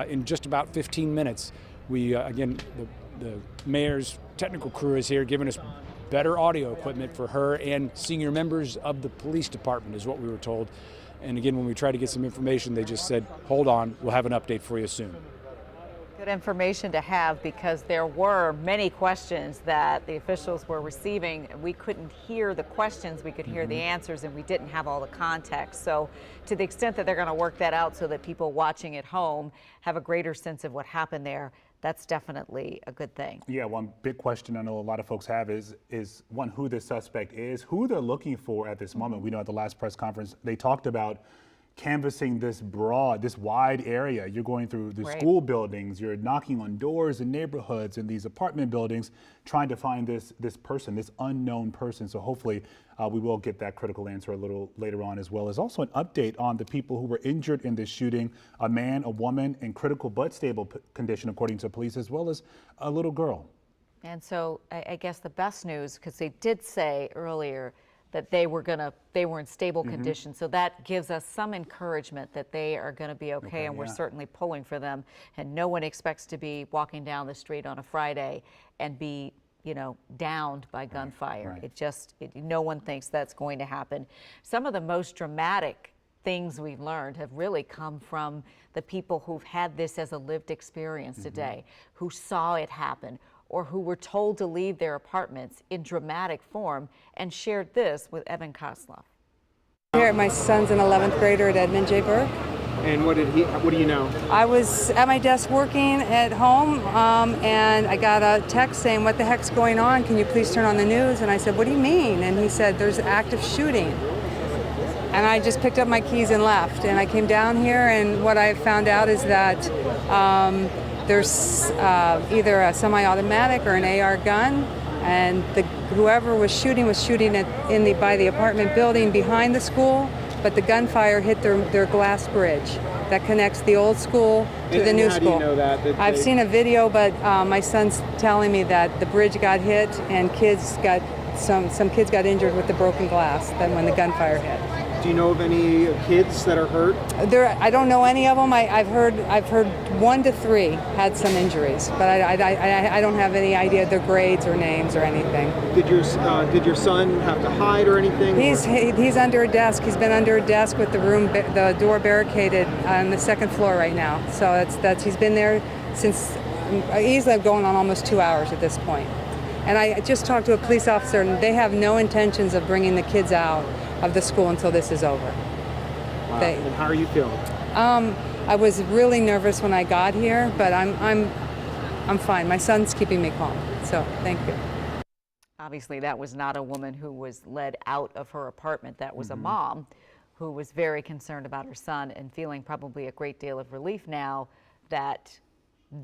in just about 15 minutes, the mayor's technical crew is here giving us better audio equipment for her and senior members of the police department is what we were told. And again, when we tried to get some information, they just said, hold on, we'll have an update for you soon. Good information to have, because there were many questions that the officials were receiving. We couldn't hear the questions, we could hear the answers, and we didn't have all the context. So to the extent that they're going to work that out so that people watching at home have a greater sense of what happened there, that's definitely a good thing. Yeah, one big question I know a lot of folks have is one, who the suspect is, who they're looking for at this moment. We know at the last press conference, they talked about canvassing this wide area. You're going through the school buildings, you're knocking on doors in neighborhoods and these apartment buildings, trying to find this person, this unknown person. So hopefully we will get that critical answer a little later on, as well as also an update on the people who were injured in this shooting, a man, a woman in critical but stable condition, according to police, as well as a little girl. And so I guess the best news, because they did say earlier that they were in stable condition. So that gives us some encouragement that they are going to be okay, and we're certainly pulling for them. And no one expects to be walking down the street on a Friday and be, downed by gunfire. No one thinks that's going to happen. Some of the most dramatic things we've learned have really come from the people who've had this as a lived experience today, who saw it happen, or who were told to leave their apartments in dramatic form, and shared this with Evan Kosloff. Here, my son's an 11th grader at Edmund J. Burke. And what do you know? I was at my desk working at home, and I got a text saying, "What the heck's going on? Can you please turn on the news?" And I said, "What do you mean?" And he said, "There's active shooting." And I just picked up my keys and left. And I came down here, and what I found out is that there's either a semi-automatic or an AR gun, and whoever was shooting by the apartment building behind the school. But the gunfire hit their glass bridge that connects the old school to the new school. How do you know that? I've seen a video, but my son's telling me that the bridge got hit and some kids got injured with the broken glass then when the gunfire hit. Do you know of any kids that are hurt? I don't know any of them. I've heard 1 to 3 had some injuries, but I don't have any idea their grades or names or anything. Did your son have to hide or anything? He's under a desk. He's been under a desk with the door barricaded on the 2nd floor right now. So he's been there since easily going on almost 2 hours at this point. And I just talked to a police officer, and they have no intentions of bringing the kids out of the school until this is over. Wow. And how are you feeling? I was really nervous when I got here, but I'm fine. My son's keeping me calm. So thank you. Obviously, that was not a woman who was led out of her apartment. That was a mom who was very concerned about her son and feeling probably a great deal of relief now that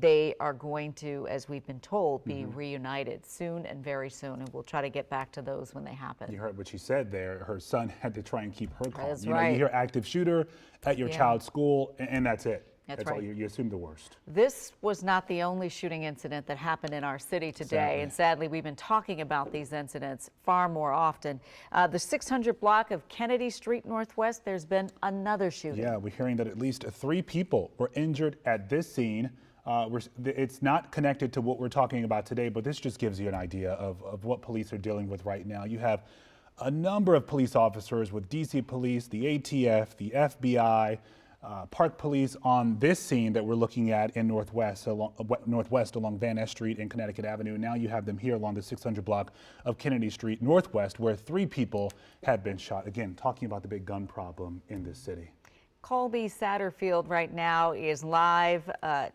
they are going to, as we've been told, be reunited soon and very soon, and we'll try to get back to those when they happen. You heard what she said there. Her son had to try and keep her calm. That's you right. know, you hear active shooter at your child's school, and that's it. That's all. right. You assume the worst. This was not the only shooting incident that happened in our city today, and sadly, we've been talking about these incidents far more often. The 600 block of Kennedy Street Northwest, there's been another shooting. Yeah, we're hearing that at least 3 people were injured at this scene. It's not connected to what we're talking about today, but this just gives you an idea of what police are dealing with right now. You have a number of police officers with DC Police, the ATF, the FBI, Park Police on this scene that we're looking at in Northwest along Van Ness Street and Connecticut Avenue. Now you have them here along the 600 block of Kennedy Street Northwest, where 3 people have been shot. Again, talking about the big gun problem in this city. Colby Satterfield right now is live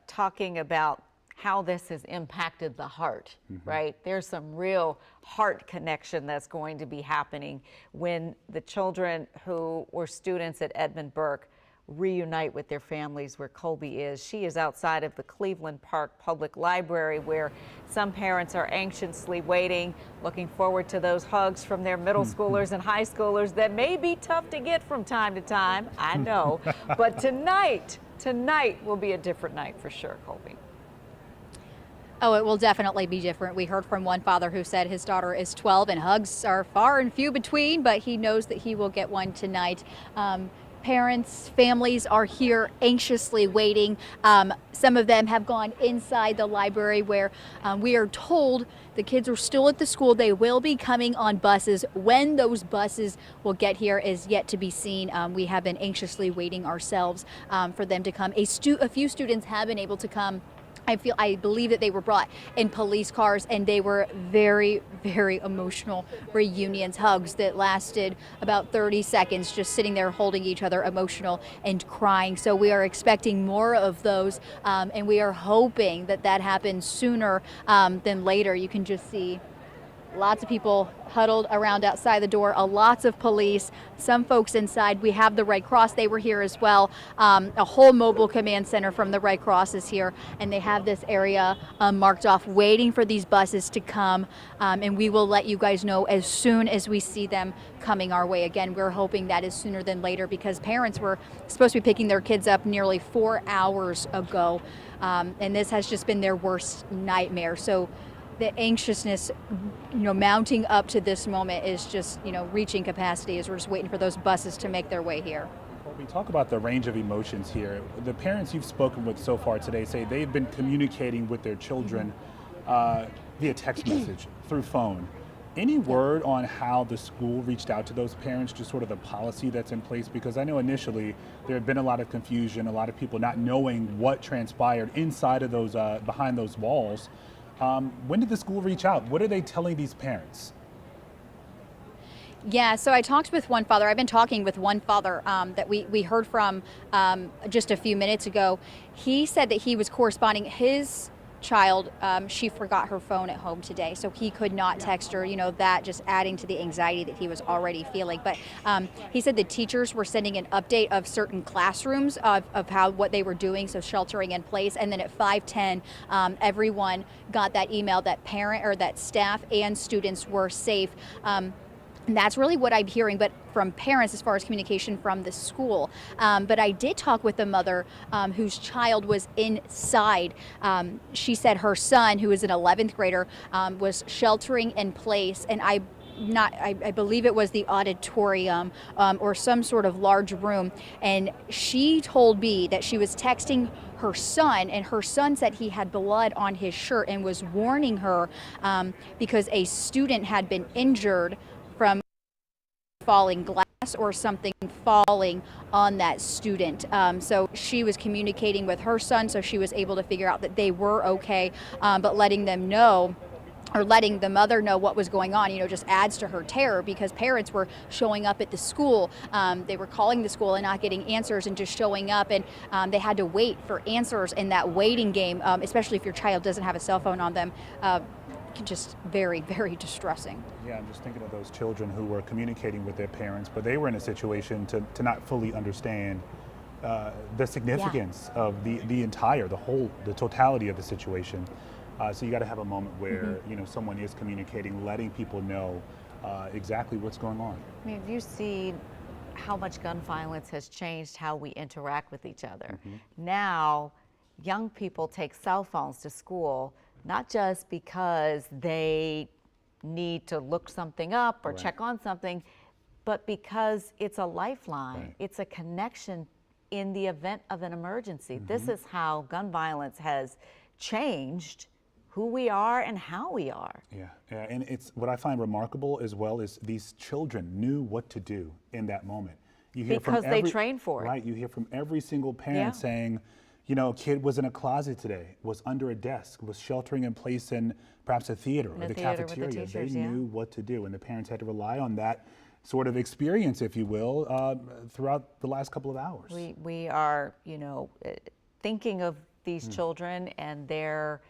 talking about how this has impacted the heart, right? There's some real heart connection that's going to be happening when the children who were students at Edmund Burke reunite with their families where Colby is. She is outside of the Cleveland Park Public Library, where some parents are anxiously waiting, looking forward to those hugs from their middle schoolers and high schoolers that may be tough to get from time to time, I know. But tonight will be a different night for sure, Colby. Oh, it will definitely be different. We heard from one father who said his daughter is 12 and hugs are far and few between, but he knows that he will get one tonight. Parents, families are here anxiously waiting. Some of them have gone inside the library where we are told the kids are still at the school. They will be coming on buses. When those buses will get here is yet to be seen. We have been anxiously waiting ourselves for them to come. A few students have been able to come. I believe that they were brought in police cars, and they were very, very emotional reunions, hugs that lasted about 30 seconds, just sitting there holding each other, emotional and crying. So we are expecting more of those, and we are hoping that that happens sooner than later. You can just see lots of people huddled around outside the door, lots of police, some folks inside. We have the Red Cross, they were here as well. A whole mobile command center from the Red Cross is here, and they have this area marked off waiting for these buses to come, and we will let you guys know as soon as we see them coming our way. Again, we're hoping that is sooner than later, because parents were supposed to be picking their kids up nearly 4 hours ago, and this has just been their worst nightmare. So the anxiousness, mounting up to this moment is just, reaching capacity as we're just waiting for those buses to make their way here. Well, we talk about the range of emotions here. The parents you've spoken with so far today say they've been communicating with their children via text message, through phone. Any word on how the school reached out to those parents, just sort of the policy that's in place? Because I know initially there had been a lot of confusion, a lot of people not knowing what transpired inside of those, behind those walls. When did the school reach out? What are they telling these parents? Yeah, so I talked with one father. I've been talking with one father that we heard from just a few minutes ago. He said that he was corresponding. His child, she forgot her phone at home today, so he could not text her, that just adding to the anxiety that he was already feeling. But he said the teachers were sending an update of certain classrooms of what they were doing, so sheltering in place. And then at 5:10, everyone got that email that parent or that staff and students were safe. And that's really what I'm hearing, but from parents as far as communication from the school. But I did talk with a mother whose child was inside. She said her son, who is an 11th grader, was sheltering in place, and I believe it was the auditorium or some sort of large room. And she told me that she was texting her son, and her son said he had blood on his shirt and was warning her because a student had been injured from falling glass or something falling on that student. So she was communicating with her son, so she was able to figure out that they were okay, but letting them know, or letting the mother know what was going on, just adds to her terror, because parents were showing up at the school. They were calling the school and not getting answers and just showing up, and they had to wait for answers in that waiting game, especially if your child doesn't have a cell phone on them. Just very, very distressing. Yeah, I'm just thinking of those children who were communicating with their parents, but they were in a situation to not fully understand the significance of the totality of the situation. So you got to have a moment where someone is communicating, letting people know exactly what's going on. I mean, you see how much gun violence has changed how we interact with each other. Now, young people take cell phones to school, not just because they need to look something up or check on something, but because it's a lifeline. It's a connection in the event of an emergency. This is how gun violence has changed who we are and how we are. Yeah, and it's what I find remarkable as well is these children knew what to do in that moment. You hear because from they trained for it. Right, you hear from every single parent saying, a kid was in a closet today, was under a desk, was sheltering in place in perhaps a theater or the cafeteria. They knew what to do, and the parents had to rely on that sort of experience, if you will, throughout the last couple of hours. We are, thinking of these children and their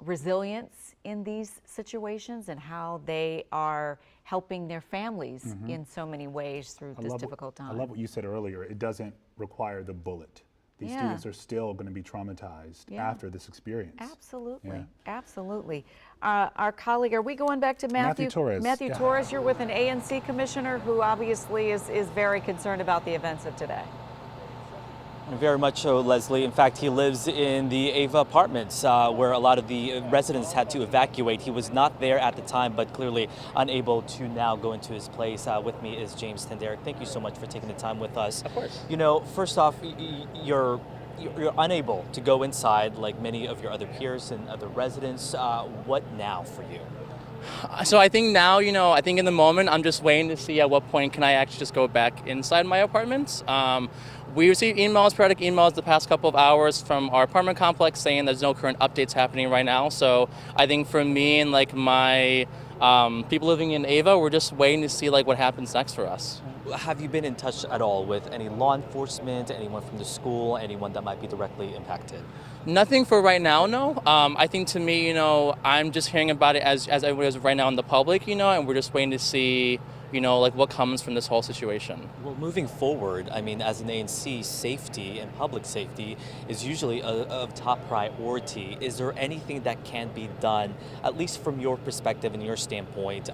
resilience in these situations and how they are helping their families in so many ways through this difficult time. I love what you said earlier. It doesn't require the bullet. These students are still going to be traumatized after this experience. Absolutely, absolutely. Our colleague, are we going back to Matthew? Torres. Matthew Torres, you're with an ANC commissioner who obviously is very concerned about the events of today. Very much so, Leslie. In fact, he lives in the Ava apartments where a lot of the residents had to evacuate. He was not there at the time, but clearly unable to now go into his place. With me is James Tenderick. Thank you so much for taking the time with us. Of course. First off, you're unable to go inside like many of your other peers and other residents. What now for you? So I think now, I think in the moment, I'm just waiting to see at what point can I actually just go back inside my apartments. We received sporadic emails the past couple of hours from our apartment complex saying there's no current updates happening right now. So I think for me and my people living in Ava, we're just waiting to see what happens next for us. Have you been in touch at all with any law enforcement, anyone from the school, anyone that might be directly impacted? Nothing for right now, no. I think to me, I'm just hearing about it as everybody is right now in the public, and we're just waiting to see, what comes from this whole situation. Well, moving forward, I mean, as an ANC, safety and public safety is usually of top priority. Is there anything that can be done, at least from your perspective and your standpoint,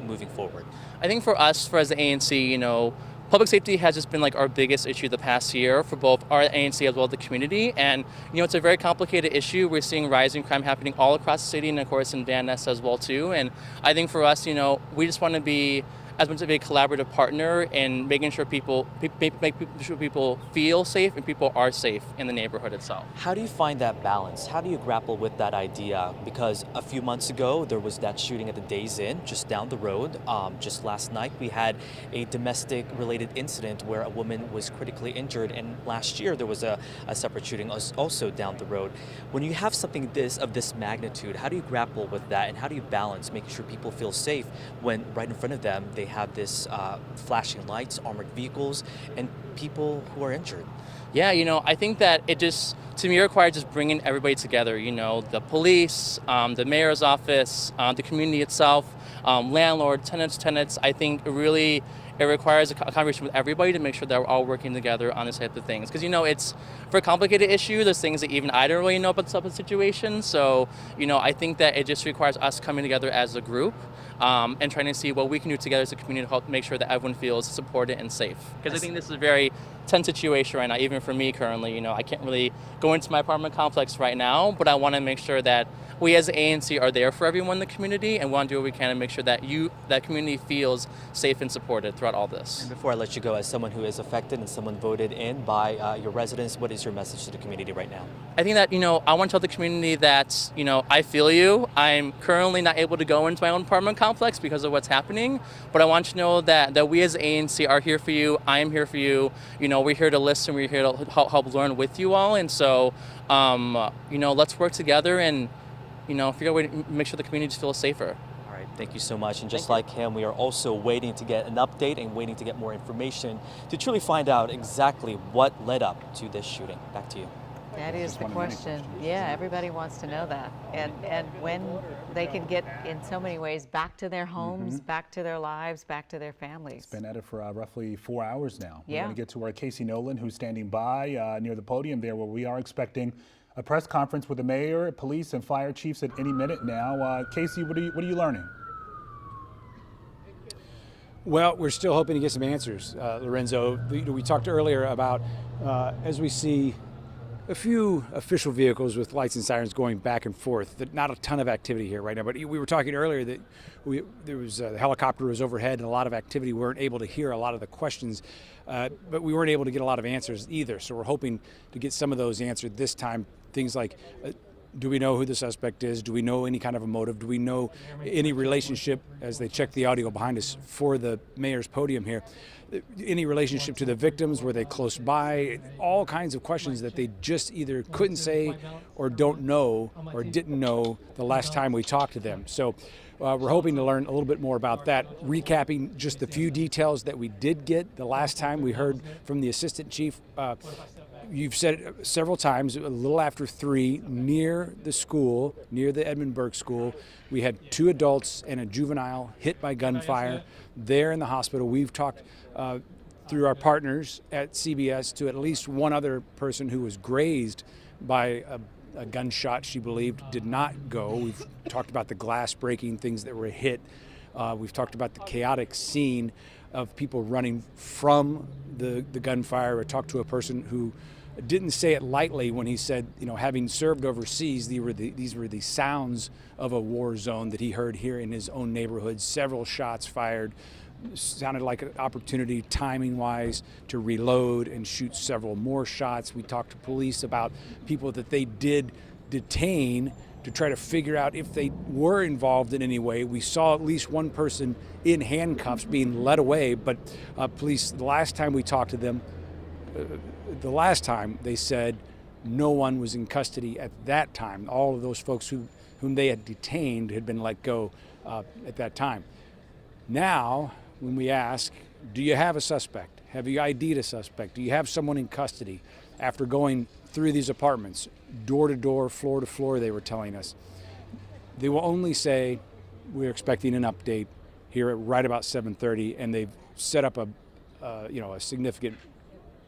moving forward? I think for us, as the ANC, public safety has just been our biggest issue the past year for both our ANC as well as the community. And, it's a very complicated issue. We're seeing rising crime happening all across the city and, of course, in Van Ness as well, too. And I think for us, we just want to be as much of a collaborative partner in making sure people feel safe and people are safe in the neighborhood itself. How do you find that balance? How do you grapple with that idea? Because a few months ago, there was that shooting at the Days Inn just down the road. Just last night, we had a domestic-related incident where a woman was critically injured, and last year there was a separate shooting also down the road. When you have something of this magnitude, how do you grapple with that, and how do you balance making sure people feel safe when right in front of them they have this flashing lights, armored vehicles, and people who are injured? Yeah, I think that it just, to me, requires just bringing everybody together, the police, the mayor's office, the community itself, landlord, tenants. I think it requires a conversation with everybody to make sure that we're all working together on this type of things. Because, it's, for a complicated issue, there's things that even I don't really know about the type of situation. So, I think that it just requires us coming together as a group and trying to see what we can do together as a community to help make sure that everyone feels supported and safe. Because I think this is a very tense situation right now, even for me currently. I can't really go into my apartment complex right now, but I want to make sure that we as the ANC are there for everyone in the community and want to do what we can to make sure that that community feels safe and supported throughout all this. And before I let you go, as someone who is affected and someone voted in by your residents, what is your message to the community right now? I think that, I want to tell the community that, I feel you. I'm currently not able to go into my own apartment complex because of what's happening, but I want you to know that we as ANC are here for you. I am here for you. We're here to listen. We're here to help learn with you all. And so, let's work together and, figure out a way to make sure the community just feels safer. All right, thank you so much. And just like him, we are also waiting to get an update and waiting to get more information to truly find out exactly what led up to this shooting. Back to you. That is the question. Yeah, everybody wants to know that. And when they can get, in so many ways, back to their homes, back to their lives, back to their families. It's been at it for roughly 4 hours now. Yeah. We're going to get to our Casey Nolan, who's standing by near the podium there, where we are expecting a press conference with the mayor, police, and fire chiefs at any minute now. Casey, what are you learning? Well, we're still hoping to get some answers, Lorenzo. We talked earlier about, as we see a few official vehicles with lights and sirens going back and forth, that not a ton of activity here right now. But we were talking earlier that there was the helicopter was overhead and a lot of activity. We weren't able to hear a lot of the questions, but we weren't able to get a lot of answers either. So we're hoping to get some of those answered this time. Things like, do we know who the suspect is? Do we know any kind of a motive? Do we know any relationship, as they check the audio behind us for the mayor's podium here, any relationship to the victims? Were they close by? All kinds of questions that they just either couldn't say or don't know or didn't know the last time we talked to them. So we're hoping to learn a little bit more about that, recapping just the few details that we did get the last time we heard from the assistant chief. You've said it several times, a little after 3, near the school, near the Edmund Burke School, we had 2 adults and a juvenile hit by gunfire there in the hospital. We've talked through our partners at CBS to at least one other person who was grazed by a gunshot she believed did not go. We've talked about the glass breaking, things that were hit. We've talked about the chaotic scene of people running from the gunfire. I talked to a person who didn't say it lightly when he said, having served overseas, these were the sounds of a war zone that he heard here in his own neighborhood. Several shots fired. Sounded like an opportunity, timing-wise, to reload and shoot several more shots. We talked to police about people that they did detain to try to figure out if they were involved in any way. We saw at least one person in handcuffs being led away, but police, the last time we talked to them, they said no one was in custody at that time. All of those folks whom they had detained had been let go at that time. Now, when we ask, do you have a suspect? Have you ID'd a suspect? Do you have someone in custody? After going through these apartments, door to door, floor to floor, they were telling us, they will only say, we're expecting an update here at right about 7:30, and they've set up a significant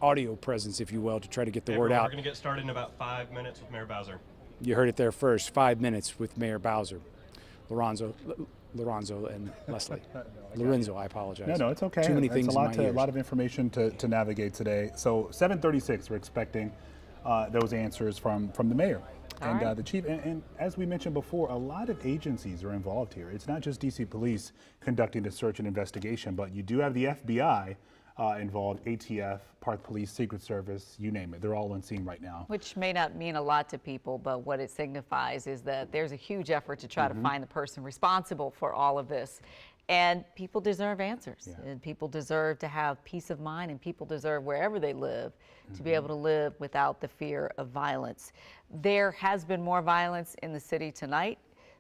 audio presence, if you will, to try to get the word out. We're going to get started in about 5 minutes with Mayor Bowser. You heard it there first, 5 minutes with Mayor Bowser. Lorenzo and Leslie. Lorenzo, I apologize. No, it's okay. Too many things in my ears. A lot of information to navigate today. So 7:36, we're expecting those answers from the mayor. And the chief, and as we mentioned before, a lot of agencies are involved here. It's not just DC Police conducting the search and investigation, but you do have the FBI involved, ATF, Park Police, Secret Service, you name it. They're all on scene right now. Which may not mean a lot to people, but what it signifies is that there's a huge effort to try to find the person responsible for all of this. And people deserve answers, and people deserve to have peace of mind, and people deserve, wherever they live, to be able to live without the fear of violence. There has been more violence in the city tonight.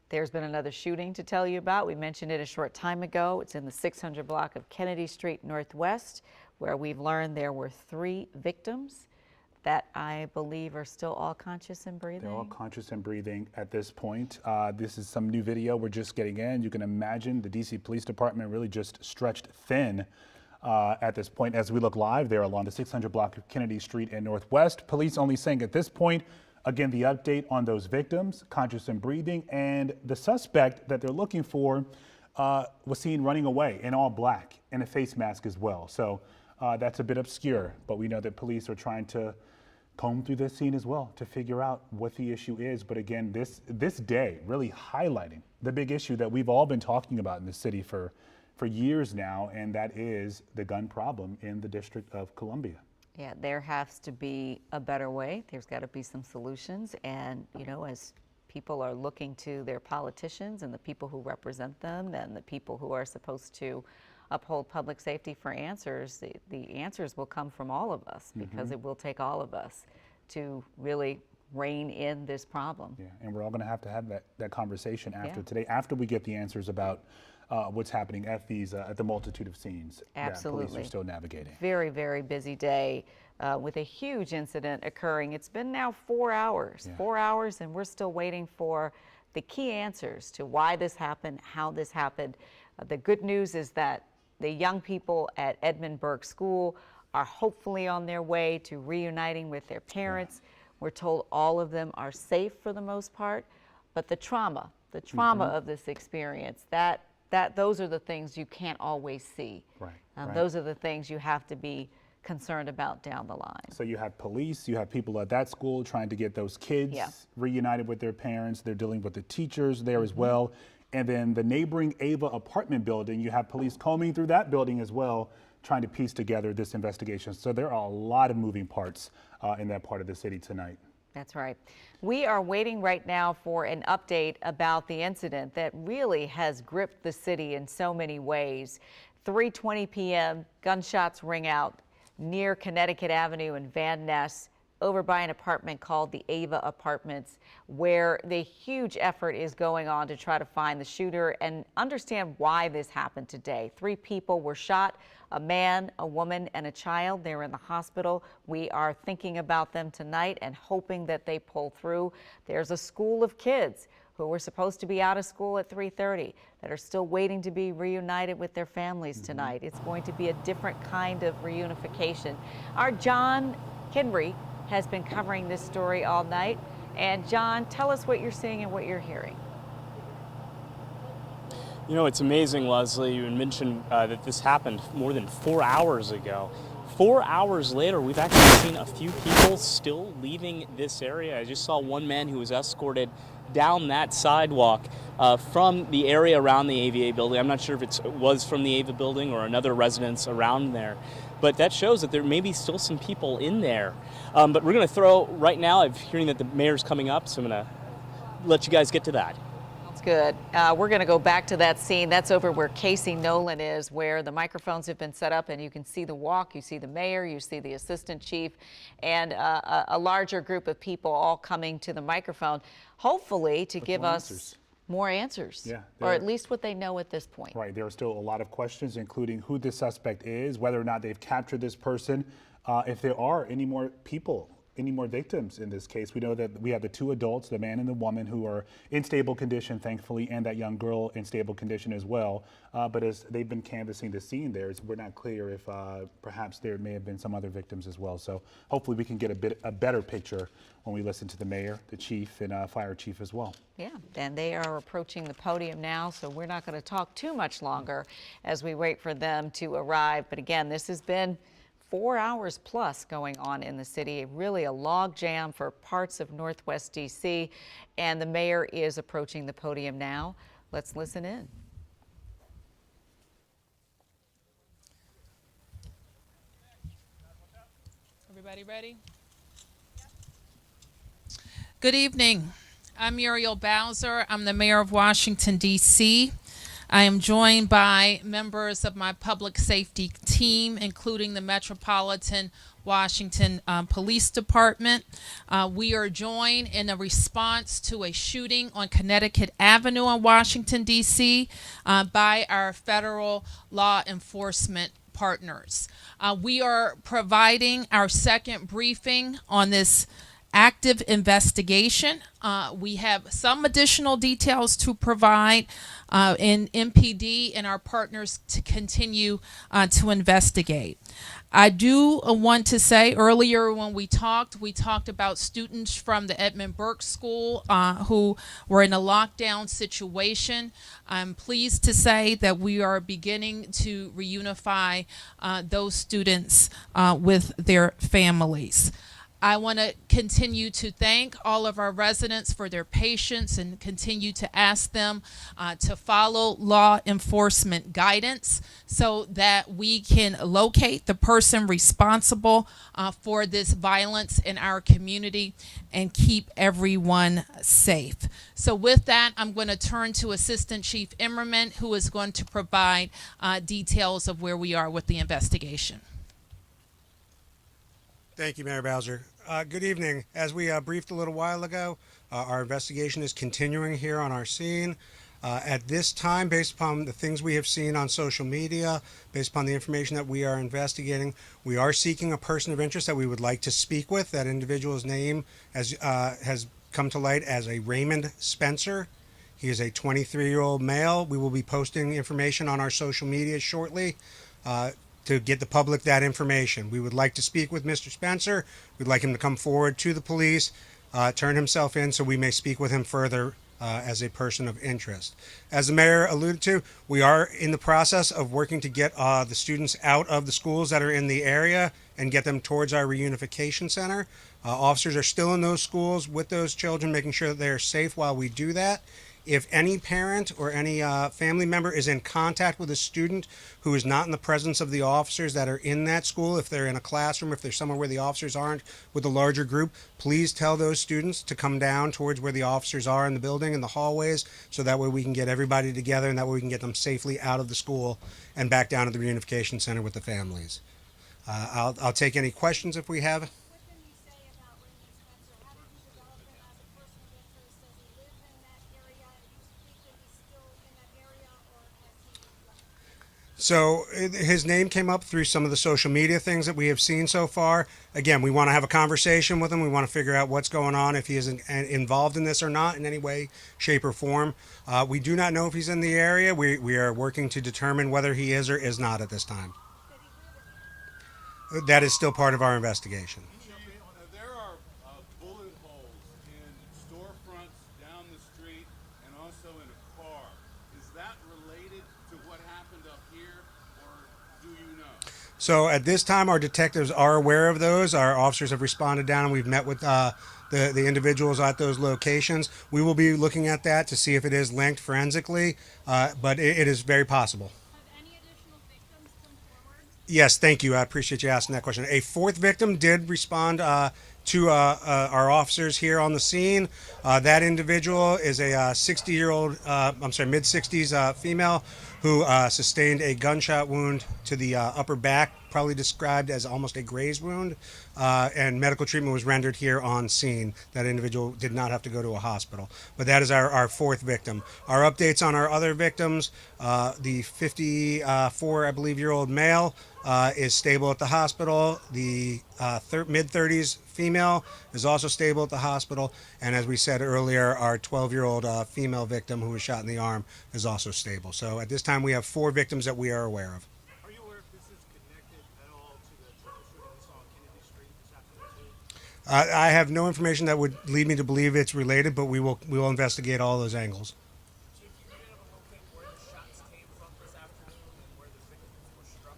There's been another shooting to tell you about. We mentioned it a short time ago. It's in the 600 block of Kennedy Street Northwest, where we've learned there were 3 victims that I believe are still all conscious and breathing. They're all conscious and breathing at this point. This is some new video we're just getting in. You can imagine the DC Police Department really just stretched thin at this point as we look live there along the 600 block of Kennedy Street in Northwest. Police only saying at this point, again, the update on those victims, conscious and breathing, and the suspect that they're looking for was seen running away in all black and a face mask as well. So that's a bit obscure, but we know that police are trying to comb through this scene as well to figure out what the issue is. But again, this day really highlighting the big issue that we've all been talking about in the city for years now, and that is the gun problem in the District of Columbia. Yeah, there has to be a better way. There's got to be some solutions. And, you know, as people are looking to their politicians and the people who represent them and the people who are supposed to uphold public safety for answers, the answers will come from all of us, because it will take all of us to really rein in this problem. Yeah, and we're all going to have that conversation after today, after we get the answers about what's happening at the multitude of scenes that police are still navigating. Very, very busy day with a huge incident occurring. It's been now 4 hours, 4 hours, and we're still waiting for the key answers to why this happened, how this happened. The good news is that the young people at Edmund Burke School are hopefully on their way to reuniting with their parents. We're told all of them are safe for the most part, but the trauma of this experience, those are the things you can't always see. Those are the things you have to be concerned about down the line. So you have police, you have people at that school trying to get those kids reunited with their parents. They're dealing with the teachers there as well. And then the neighboring Ava apartment building, you have police combing through that building as well, trying to piece together this investigation. So there are a lot of moving parts in that part of the city tonight. That's right. We are waiting right now for an update about the incident that really has gripped the city in so many ways. 3:20 p.m., gunshots ring out near Connecticut Avenue in Van Ness, over by an apartment called the Ava Apartments, where the huge effort is going on to try to find the shooter and understand why this happened today. 3 people were shot, a man, a woman, and a child. They're in the hospital. We are thinking about them tonight and hoping that they pull through. There's a school of kids who were supposed to be out of school at 3:30 that are still waiting to be reunited with their families tonight. It's going to be a different kind of reunification. Our John Henry has been covering this story all night. And John, tell us what you're seeing and what you're hearing. You know, it's amazing, Leslie. You mentioned that this happened more than 4 hours ago. 4 hours later, we've actually seen a few people still leaving this area. I just saw one man who was escorted down that sidewalk from the area around the AVA building. I'm not sure if it was from the AVA building or another residence around there. But that shows that there may be still some people in there. But we're going to throw right now, I'm hearing that the mayor's coming up, so I'm going to let you guys get to that. That's good. We're going to go back to that scene. That's over where Casey Nolan is, where the microphones have been set up, and you can see the walk, you see the mayor, you see the assistant chief, and a larger group of people all coming to the microphone, hopefully to give us more answers, or at least what they know at this point. Right, there are still a lot of questions, including who the suspect is, whether or not they've captured this person, if there are any more people, any more victims in this case. We know that we have the 2 adults, the man and the woman, who are in stable condition, thankfully, and that young girl in stable condition as well. But as they've been canvassing the scene there, we're not clear if perhaps there may have been some other victims as well. So hopefully we can get a better picture when we listen to the mayor, the chief, and fire chief as well. Yeah, and they are approaching the podium now, so we're not going to talk too much longer as we wait for them to arrive. But again, this has been 4 hours plus going on in the city, really a log jam for parts of Northwest DC, and the mayor is approaching the podium now. Let's listen in. Everybody ready? Good evening. I'm Muriel Bowser. I'm the mayor of Washington, D.C. I am joined by members of my public safety team, including the Metropolitan Washington Police Department. We are joined in a response to a shooting on Connecticut Avenue in Washington, D.C. By our federal law enforcement partners. We are providing our second briefing on this active investigation. We have some additional details to provide in MPD and our partners to continue to investigate. I do want to say earlier when we talked about students from the Edmund Burke School who were in a lockdown situation. I'm pleased to say that we are beginning to reunify those students with their families. I want to continue to thank all of our residents for their patience and continue to ask them to follow law enforcement guidance so that we can locate the person responsible for this violence in our community and keep everyone safe. So with that, I'm going to turn to Assistant Chief Emerman, who is going to provide details of where we are with the investigation. Thank you, Mayor Bowser. Good evening. As we briefed a little while ago, our investigation is continuing here on our scene. At this time, based upon the things we have seen on social media, based upon the information that we are investigating, we are seeking a person of interest that we would like to speak with. That individual's name has come to light as a Raymond Spencer. He is a 23-year-old male. We will be posting information on our social media shortly to get the public that information. We would like to speak with Mr. Spencer. We'd like him to come forward to the police, turn himself in so we may speak with him further as a person of interest. As the mayor alluded to, we are in the process of working to get the students out of the schools that are in the area and get them towards our reunification center. Officers are still in those schools with those children, making sure that they are safe while we do that. If any parent or any family member is in contact with a student who is not in the presence of the officers that are in that school, if they're in a classroom, if they're somewhere where the officers aren't with a larger group, please tell those students to come down towards where the officers are in the building, in the hallways, so that way we can get everybody together and that way we can get them safely out of the school and back down to the reunification center with the families. I'll take any questions if we have. So his name came up through some of the social media things that we have seen so far. Again, we want to have a conversation with him. We want to figure out what's going on, if he is involved in this or not in any way, shape, or form. We do not know if he's in the area. We are working to determine whether he is or is not at this time. That is still part of our investigation. There are bullet holes in storefronts down the street and also in a car. Is that related to what happened up here, or do you know? So at this time, our detectives are aware of those. Our officers have responded down and we've met with the individuals at those locations. We will be looking at that to see if it is linked forensically, but it is very possible. Yes, thank you. I appreciate you asking that question. A fourth victim did respond to our officers here on the scene. That individual is a mid-60s female who sustained a gunshot wound to the upper back, probably described as almost a graze wound, and medical treatment was rendered here on scene. That individual did not have to go to a hospital. But that is our fourth victim. Our updates on our other victims, the 54, I believe, year-old male is stable at the hospital. The mid-30s female is also stable at the hospital. And as we said earlier, our 12-year-old female victim who was shot in the arm is also stable. So at this time, we have 4 victims that we are aware of. Are you aware if this is connected at all to the triple shooting we saw on Kennedy Street this afternoon? I have no information that would lead me to believe it's related, but we will investigate all those angles. Chief, you been able to locate where the shots came from this afternoon and where the victims were struck?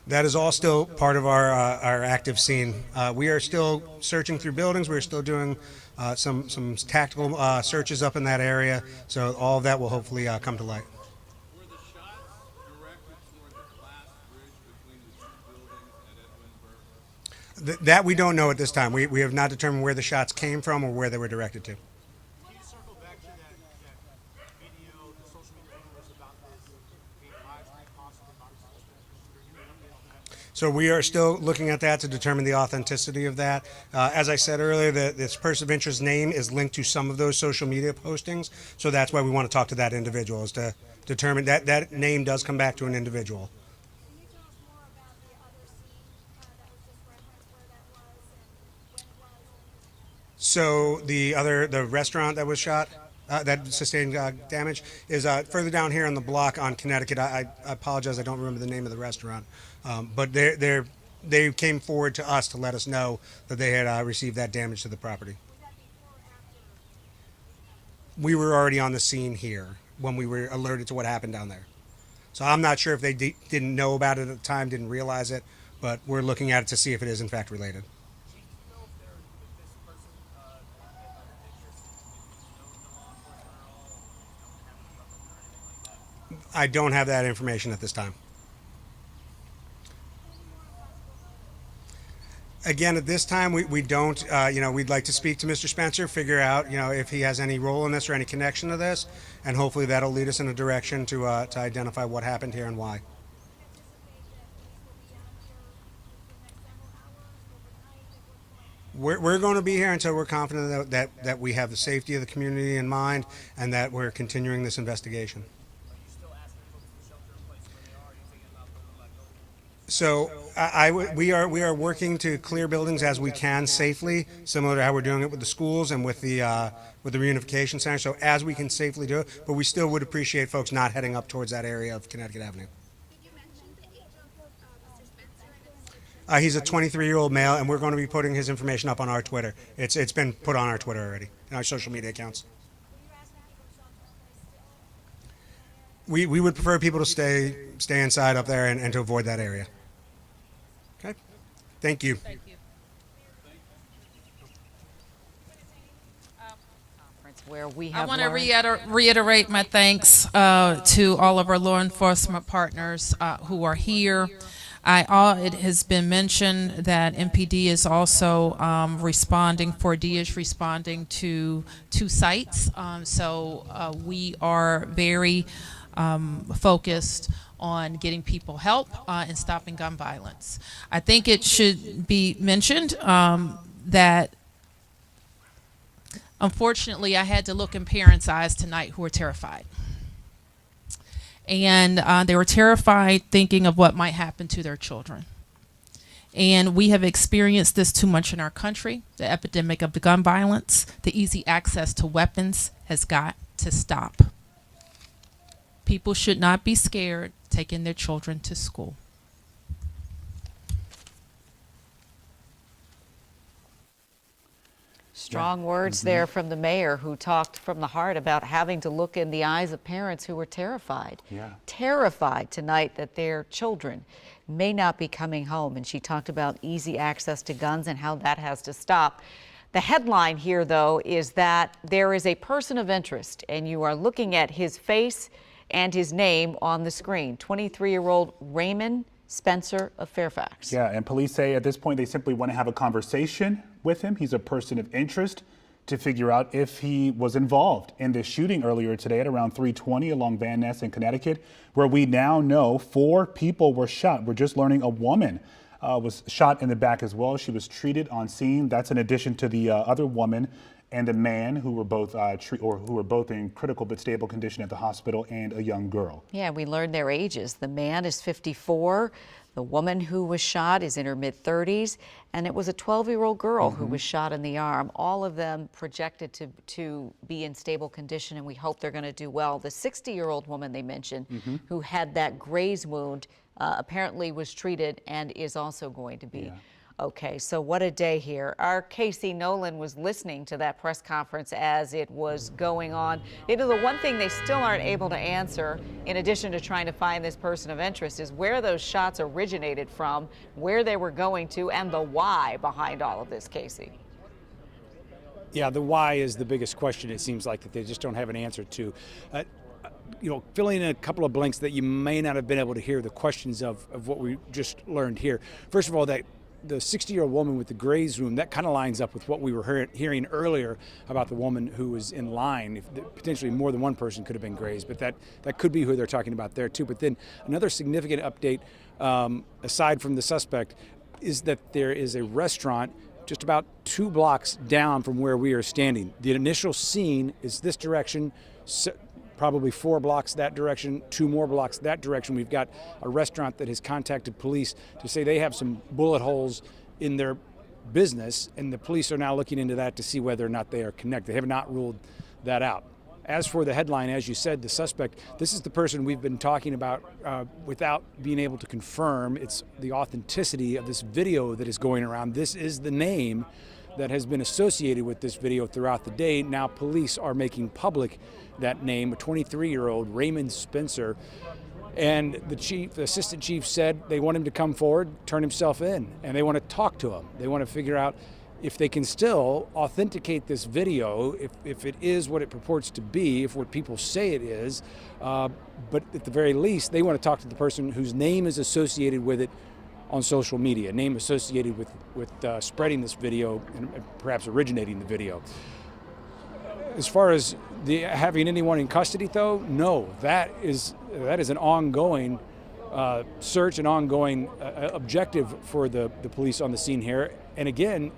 That is all still part of our active scene. We are still searching through buildings. We're still doing some tactical searches up in that area. So all of that will hopefully come to light. Were the shots directed toward the glass bridge between the two buildings at Edwin Burke? That we don't know at this time. We have not determined where the shots came from or where they were directed to. Can you circle back to that video, the social media videos about this being live stream possibly by the So we are still looking at that to determine the authenticity of that. As I said earlier, this person of interest name is linked to some of those social media postings. So that's why we want to talk to that individual, is to determine that name does come back to an individual. So the restaurant that was shot, that sustained damage, is further down here on the block on Connecticut. I apologize, I don't remember the name of the restaurant, but they came forward to us to let us know that they had received that damage to the property. We were already on the scene here when we were alerted to what happened down there. So I'm not sure if they didn't know about it at the time, didn't realize it, but we're looking at it to see if it is in fact related. I don't have that information at this time. Again, at this time, we don't, we'd like to speak to Mr. Spencer, figure out, if he has any role in this or any connection to this, and hopefully that'll lead us in a direction to identify what happened here and why. We're going to be here until we're confident that we have the safety of the community in mind and that we're continuing this investigation. So we are working to clear buildings as we can safely, similar to how we're doing it with the schools and with the reunification center. So as we can safely do it, but we still would appreciate folks not heading up towards that area of Connecticut Avenue. He's a 23-year-old male, and we're going to be putting his information up on our Twitter. It's been put on our Twitter already, in our social media accounts. We would prefer people to stay inside up there and to avoid that area. Okay. Thank you. Thank you. Where we have I want to reiterate my thanks to all of our law enforcement partners who are here. It has been mentioned that MPD is also responding, 4D is responding to 2 sites. So we are very focused on getting people help and stopping gun violence. I think it should be mentioned that unfortunately I had to look in parents' eyes tonight who were terrified. And they were terrified thinking of what might happen to their children. And we have experienced this too much in our country. The epidemic of the gun violence, the easy access to weapons has got to stop. People should not be scared taking their children to school. Strong words there from the mayor, who talked from the heart about having to look in the eyes of parents who were terrified. Yeah. Terrified tonight that their children may not be coming home. And she talked about easy access to guns and how that has to stop. The headline here, though, is that there is a person of interest, and you are looking at his face and his name on the screen. 23-year-old Raymond Spencer of Fairfax. Yeah, and police say at this point they simply want to have a conversation with him. He's a person of interest to figure out if he was involved in this shooting earlier today at around 3:20 along Van Ness in Connecticut, where we now know 4 people were shot. We're just learning a woman was shot in the back as well. She was treated on scene. That's in addition to the other woman and a man who were both in critical but stable condition at the hospital, and a young girl. Yeah, we learned their ages. The man is 54. The woman who was shot is in her mid-30s, and it was a 12-year-old girl who was shot in the arm. All of them projected to be in stable condition, and we hope they're going to do well. The 60-year-old woman they mentioned, who had that graze wound, apparently was treated and is also going to be Okay, so what a day here. Our Casey Nolan was listening to that press conference as it was going on. You know, the one thing they still aren't able to answer, in addition to trying to find this person of interest, is where those shots originated from, where they were going to, and the why behind all of this, Casey. Yeah, the why is the biggest question, it seems like, that they just don't have an answer to. You know, filling in a couple of blanks that you may not have been able to hear the questions of what we just learned here. First of all, that the 60-year-old woman with the graze room, that kind of lines up with what we were hearing earlier about the woman who was in line. Potentially more than one person could have been grazed, but that could be who they're talking about there too. But then another significant update, aside from the suspect, is that there is a restaurant just about 2 blocks down from where we are standing. The initial scene is this direction, probably 4 blocks that direction, 2 more blocks that direction. We've got a restaurant that has contacted police to say they have some bullet holes in their business, and the police are now looking into that to see whether or not they are connected. They have not ruled that out. As for the headline, as you said, the suspect, this is the person we've been talking about without being able to confirm. It's the authenticity of this video that is going around. This is the name that has been associated with this video throughout the day. Now police are making public that name, a 23-year-old Raymond Spencer. And the assistant chief said they want him to come forward, turn himself in, and they want to talk to him. They want to figure out if they can still authenticate this video, if it is what it purports to be, if what people say it is. But at the very least, they want to talk to the person whose name is associated with it on social media, name associated with spreading this video and perhaps originating the video. As far as having anyone in custody, though, no, that is an ongoing search, an ongoing objective for the police on the scene here. And again,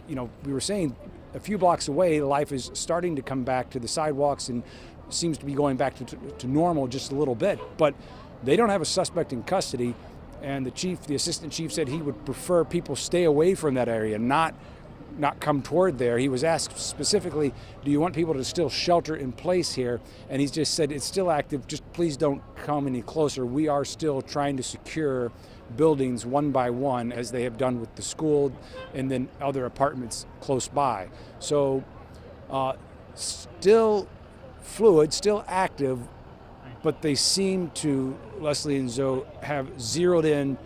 you know, we were saying a few blocks away, life is starting to come back to the sidewalks and seems to be going back to normal just a little bit. But they don't have a suspect in custody. And the assistant chief said he would prefer people stay away from that area, not come toward there. He was asked specifically, do you want people to still shelter in place here? And he's just said, it's still active, just please don't come any closer. We are still trying to secure buildings one by one, as they have done with the school and then other apartments close by. So still fluid, still active, but they seem to, Leslie and Zoe, have zeroed in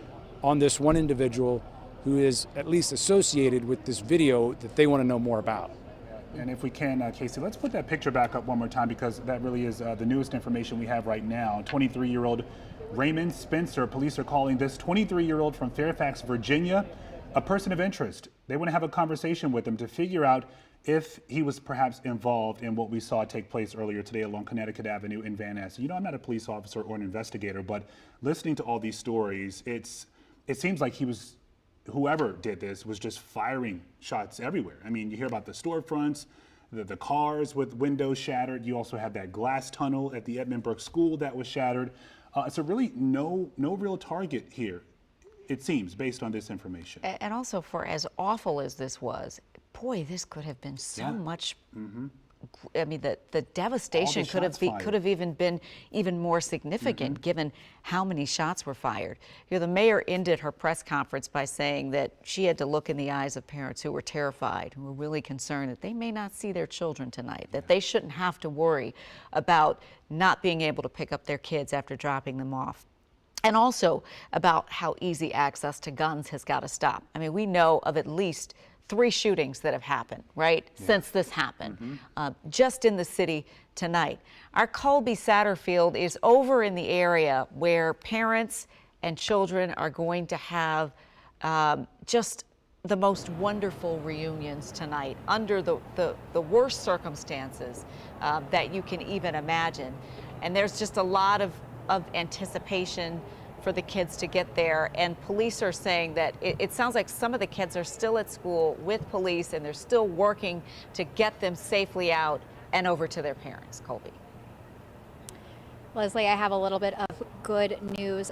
on this one individual who is at least associated with this video that they want to know more about. And if we can, Casey, let's put that picture back up one more time, because that really is the newest information we have right now. 23-year-old Raymond Spencer, police are calling this 23-year-old from Fairfax, Virginia, a person of interest. They want to have a conversation with him to figure out if he was perhaps involved in what we saw take place earlier today along Connecticut Avenue in Van Ness. You know, I'm not a police officer or an investigator, but listening to all these stories, it seems like whoever did this was just firing shots everywhere. I mean, you hear about the storefronts, the cars with windows shattered. You also have that glass tunnel at the Emerman school that was shattered. So really no real target here, it seems, based on this information. And also, for as awful as this was, boy, this could have been so much. I mean, the devastation could have even been even more significant given how many shots were fired. You know, the mayor ended her press conference by saying that she had to look in the eyes of parents who were terrified, who were really concerned that they may not see their children tonight, that they shouldn't have to worry about not being able to pick up their kids after dropping them off. And also about how easy access to guns has got to stop. I mean, we know of at least 3 shootings that have happened, right, since this happened, just in the city tonight. Our Colby Satterfield is over in the area where parents and children are going to have just the most wonderful reunions tonight under the worst circumstances that you can even imagine. And there's just a lot of anticipation for the kids to get there, and police are saying that it sounds like some of the kids are still at school with police and they're still working to get them safely out and over to their parents. Colby. Leslie, I have a little bit of good news.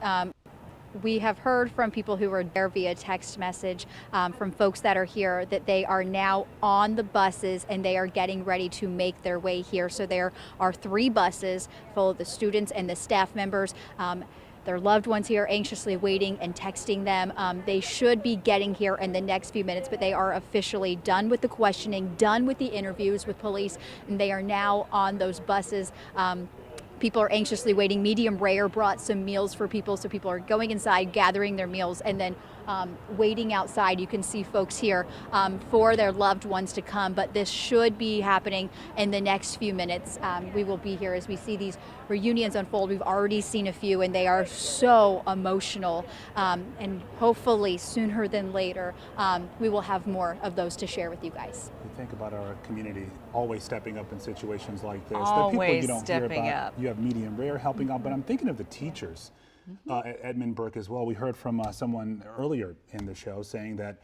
We have heard from people who were there via text message, from folks that are here, that they are now on the buses and they are getting ready to make their way here. So there are 3 buses full of the students and the staff members. their loved ones here, anxiously waiting and texting them. They should be getting here in the next few minutes, but they are officially done with the questioning, done with the interviews with police, and they are now on those buses. People are anxiously waiting. Medium Rare brought some meals for people, so people are going inside, gathering their meals, and then waiting outside. You can see folks here for their loved ones to come, but this should be happening in the next few minutes. We will be here as we see these reunions unfold. We've already seen a few, and they are so emotional, and hopefully sooner than later we will have more of those to share with you guys. We think about our community always stepping up in situations like this. Always the people you don't hear stepping about. up. You have Medium Rare helping out, but I'm thinking of the teachers at Edmund Burke as well. We heard from someone earlier in the show saying that,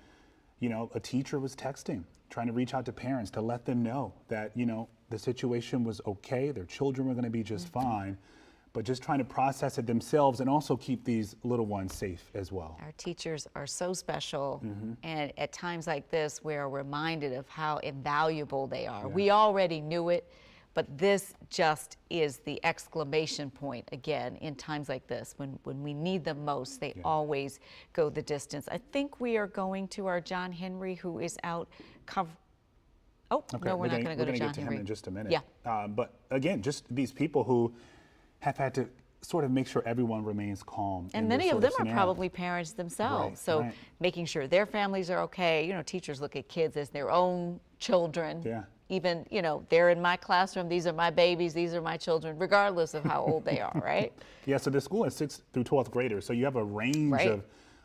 a teacher was texting, trying to reach out to parents to let them know that, the situation was okay, their children were going to be just fine, but just trying to process it themselves and also keep these little ones safe as well. Our teachers are so special, and at times like this, we're reminded of how invaluable they are. We already knew it, but this just is the exclamation point again in times like this. When we need them most, they always go the distance. I think we are going to our John Henry, who is out Oh, okay, no, we're not going to go to John get to Henry. him in just a minute. Yeah. But again, just these people who have had to sort of make sure everyone remains calm. And many of them are probably parents themselves. Right, so right. making sure their families are okay. Teachers look at kids as their own children. Yeah. Even, they're in my classroom, these are my babies, these are my children, regardless of how old they are, right? Yeah, so the school is 6th through 12th graders. So you have a range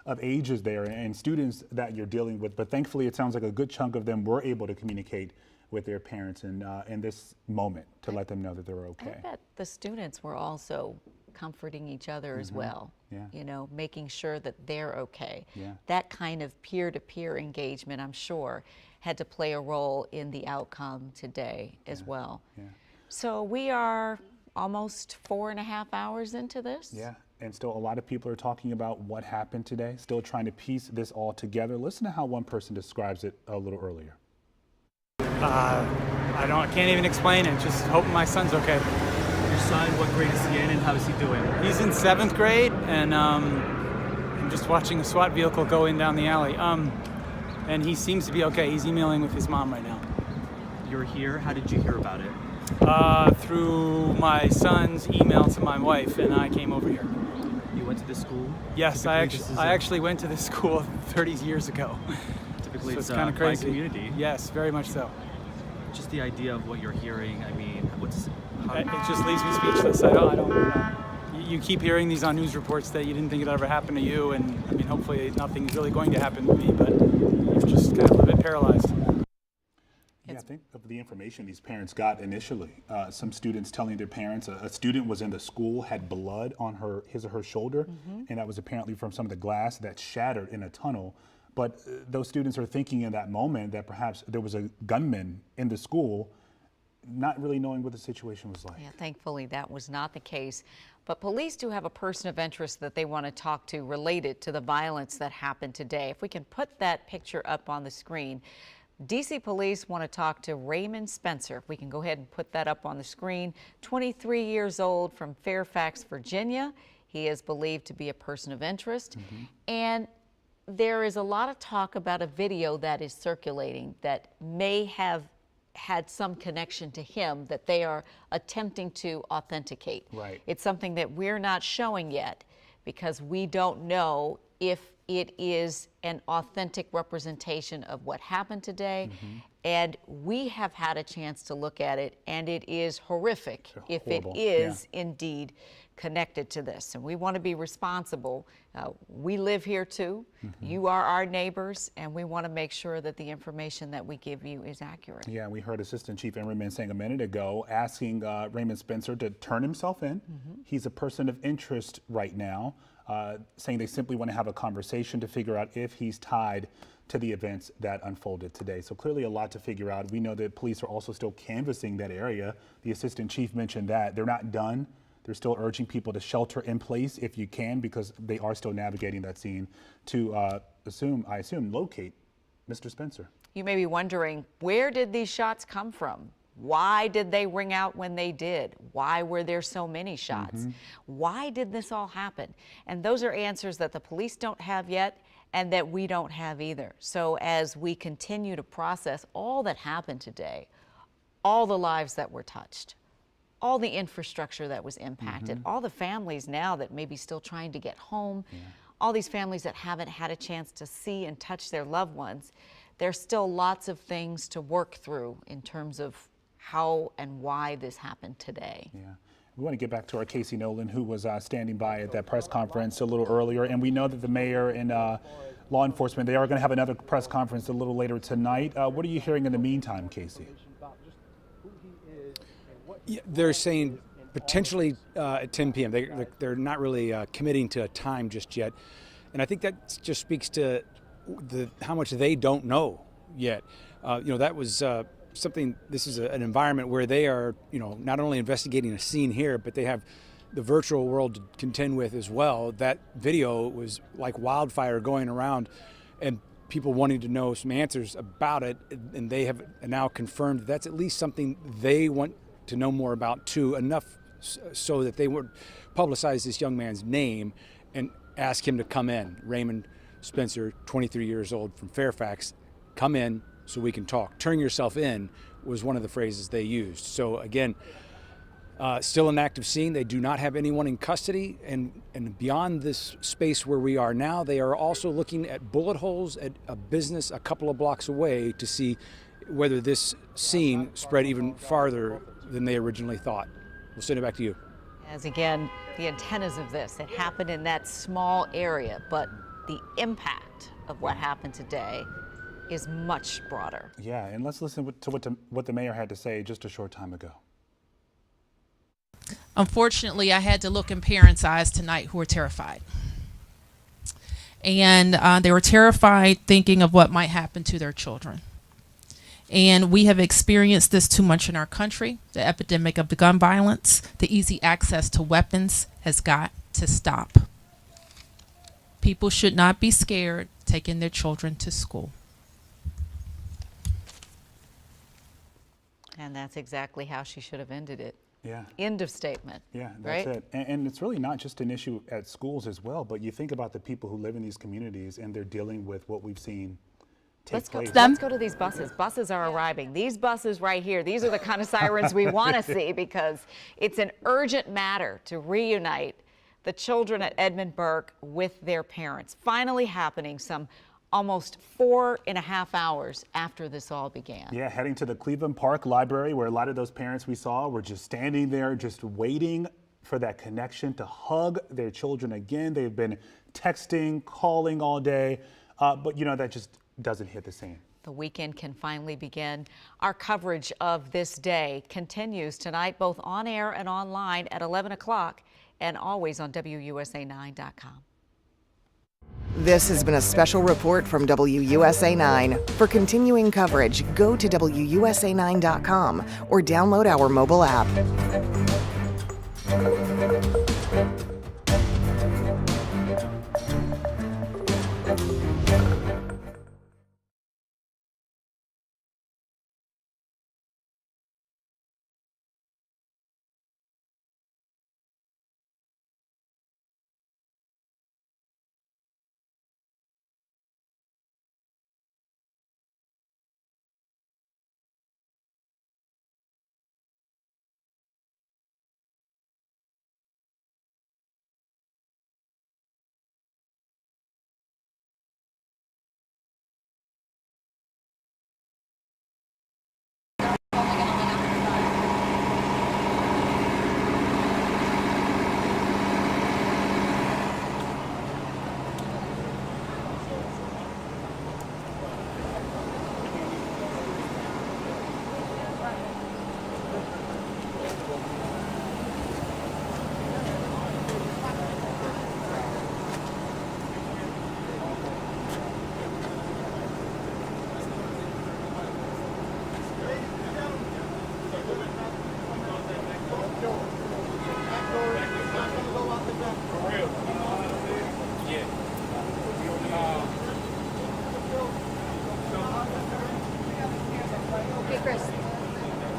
of ages there and students that you're dealing with. But thankfully, it sounds like a good chunk of them were able to communicate with their parents in this moment to let them know that they're okay. I bet the students were also comforting each other as well. Yeah. Making sure that they're okay. Yeah. That kind of peer-to-peer engagement, I'm sure, had to play a role in the outcome today as well. Yeah. So we are almost 4.5 hours into this. Yeah. And still a lot of people are talking about what happened today, still trying to piece this all together. Listen to how one person describes it a little earlier. I can't even explain it. Just hoping my son's okay. Your son, what grade is he in and how is he doing? He's in 7th grade, and I'm just watching a SWAT vehicle go in down the alley. And he seems to be okay. He's emailing with his mom right now. You're here. How did you hear about it? Through my son's email to my wife, and I came over here. You went to this school? Yes, I actually went to this school 30 years ago. Typically, so it's kind of crazy. Community. Yes, very much so. Just the idea of what you're hearing. I mean, it just leaves me speechless. I don't. You keep hearing these on news reports that you didn't think it ever happened to you, and I mean, hopefully nothing's really going to happen to me, but you're just kind of a bit paralyzed. Yeah, I think of the information these parents got initially. Some students telling their parents a student was in the school, had blood on his or her shoulder, and that was apparently from some of the glass that shattered in a tunnel. But those students are thinking in that moment that perhaps there was a gunman in the school, not really knowing what the situation was like. Yeah, thankfully that was not the case. But police do have a person of interest that they want to talk to related to the violence that happened today. If we can put that picture up on the screen. DC police want to talk to Raymond Spencer. If we can go ahead and put that up on the screen. 23 years old from Fairfax, Virginia. He is believed to be a person of interest. And there is a lot of talk about a video that is circulating that may have had some connection to him that they are attempting to authenticate. Right. It's something that we're not showing yet because we don't know if it is an authentic representation of what happened today. And we have had a chance to look at it, and it is horrific if it is indeed connected to this. And we want to be responsible. We live here too. You are our neighbors, and we want to make sure that the information that we give you is accurate. Yeah, we heard Assistant Chief Emerman saying a minute ago, asking Raymond Spencer to turn himself in. He's a person of interest right now, saying they simply want to have a conversation to figure out if he's tied to the events that unfolded today. So clearly a lot to figure out. We know that police are also still canvassing that area. The Assistant Chief mentioned that. They're not done. They're still urging people to shelter in place if you can, because they are still navigating that scene to I assume, locate Mr. Spencer. You may be wondering, where did these shots come from? Why did they ring out when they did? Why were there so many shots? Why did this all happen? And those are answers that the police don't have yet and that we don't have either. So as we continue to process all that happened today, all the lives that were touched, all the infrastructure that was impacted, all the families now that may be still trying to get home, all these families that haven't had a chance to see and touch their loved ones, there's still lots of things to work through in terms of how and why this happened today. Yeah. We want to get back to our Casey Nolan, who was standing by at that press conference a little earlier. And we know that the mayor and law enforcement, they are going to have another press conference a little later tonight. What are you hearing in the meantime, Casey? Yeah, they're saying potentially at 10 p.m. They're not really committing to a time just yet. And I think that just speaks to how much they don't know yet. That was something, this is an environment where they are, not only investigating a scene here, but they have the virtual world to contend with as well. That video was like wildfire going around and people wanting to know some answers about it. And they have now confirmed that's at least something they want to know more about too, enough so that they would publicize this young man's name and ask him to come in. Raymond Spencer, 23 years old from Fairfax, come in so we can talk. Turn yourself in was one of the phrases they used. So again, still an active scene. They do not have anyone in custody. And beyond this space where we are now, they are also looking at bullet holes at a business a couple of blocks away to see whether this scene spread even farther than they originally thought. We'll send it back to you. As again, the antennas of this, it happened in that small area, but the impact of what happened today is much broader. Yeah, and let's listen to what the mayor had to say just a short time ago. Unfortunately, I had to look in parents' eyes tonight who were terrified. And they were terrified thinking of what might happen to their children. And we have experienced this too much in our country. The epidemic of the gun violence, the easy access to weapons has got to stop. People should not be scared taking their children to school. And that's exactly how she should have ended it. Yeah. End of statement. Yeah, that's right? it. And it's really not just an issue at schools as well, but you think about the people who live in these communities and they're dealing with what we've seen take place. Let's go to these buses. Buses are arriving. These buses right here, these are the kind of sirens we want to see because it's an urgent matter to reunite the children at Edmund Burke with their parents. Finally happening some almost 4.5 hours after this all began. Yeah, heading to the Cleveland Park Library where a lot of those parents we saw were just standing there, just waiting for that connection to hug their children again. They've been texting, calling all day, but that just doesn't hit the same. The weekend can finally begin. Our coverage of this day continues tonight, both on air and online at 11 o'clock and always on WUSA9.com. This has been a special report from WUSA 9. For continuing coverage, go to WUSA9.com or download our mobile app.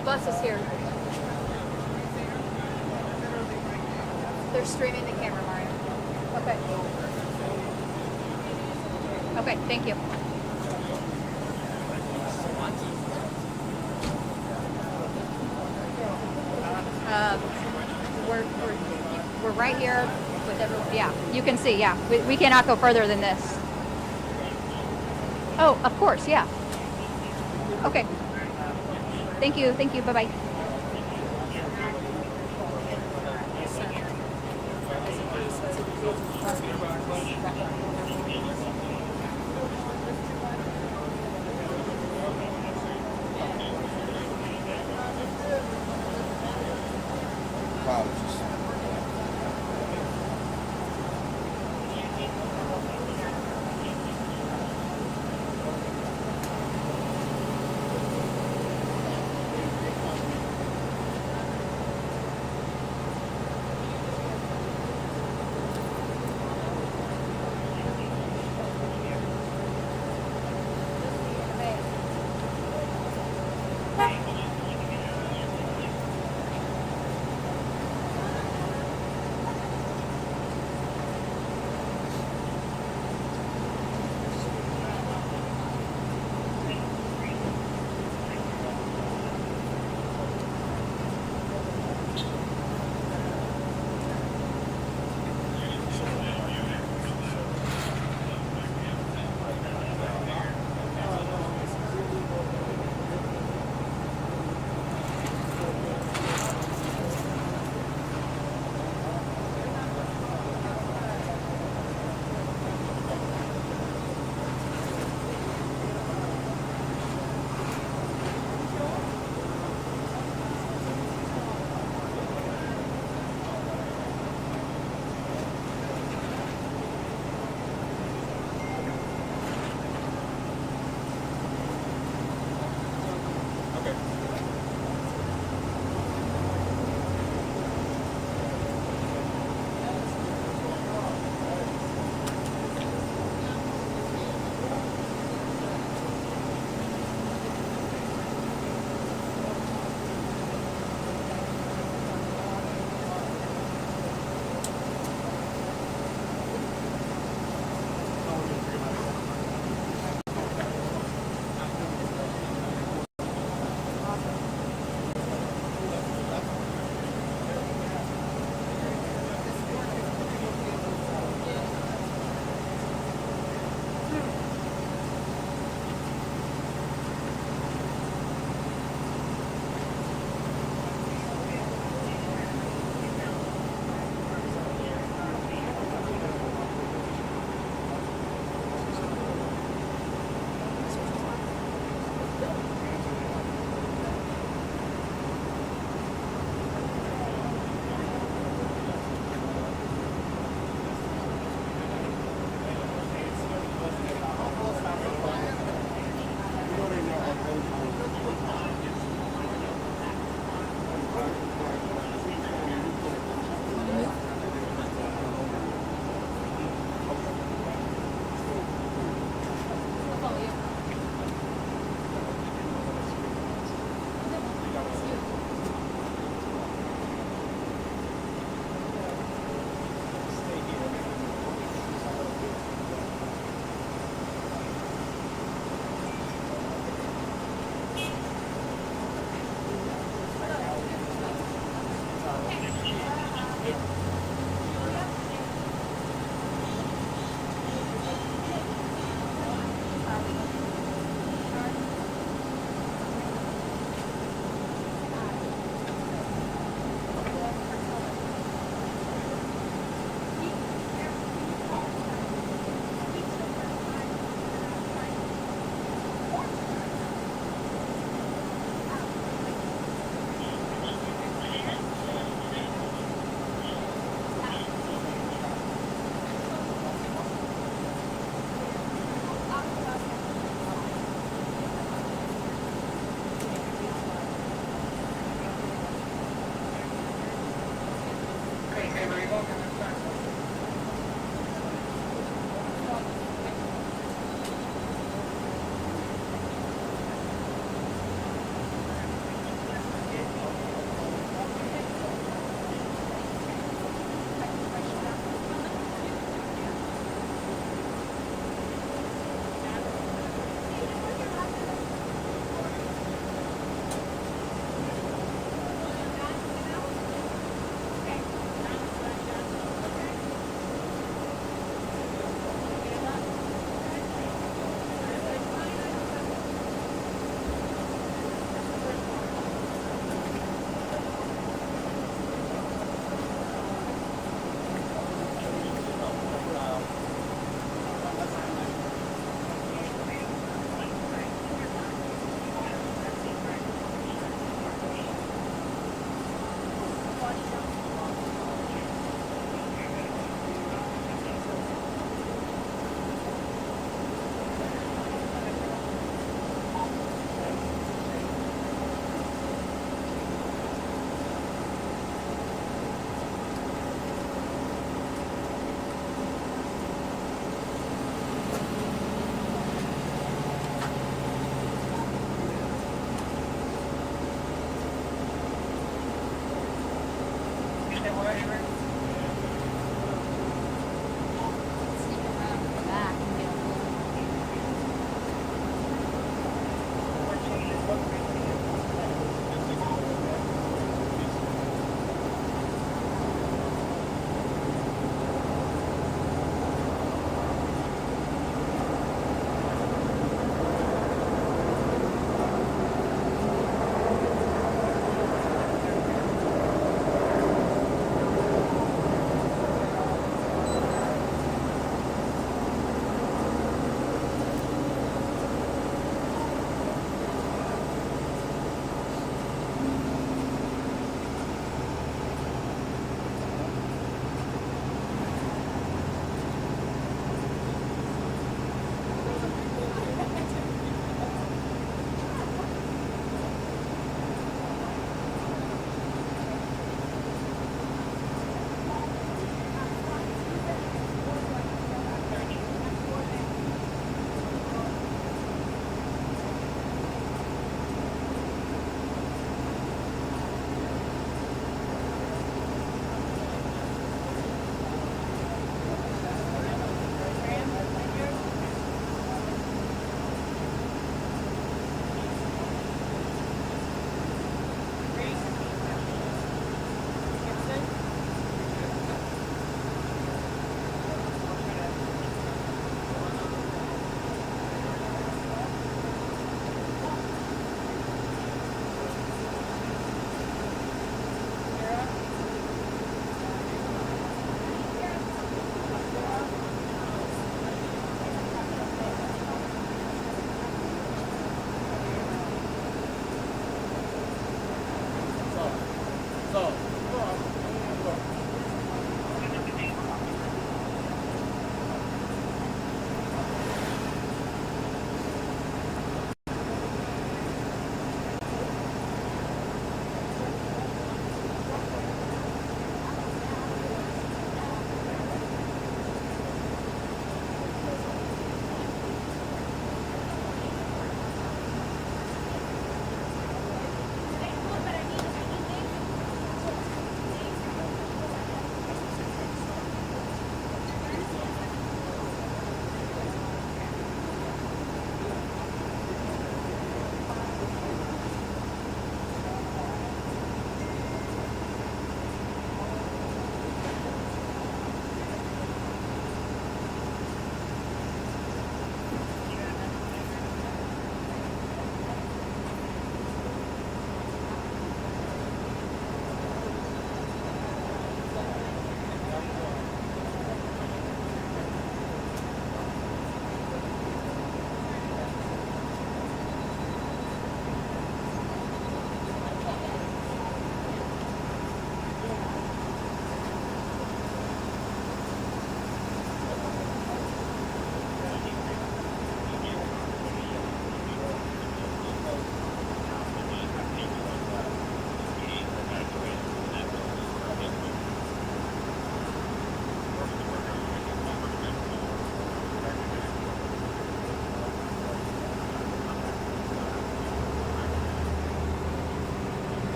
The bus is here. They're streaming the camera, Mario. Okay. Okay, thank you. We're right here with everyone. Yeah, you can see. Yeah, we cannot go further than this. Oh, of course. Yeah. Okay. Thank you. Thank you. Bye bye.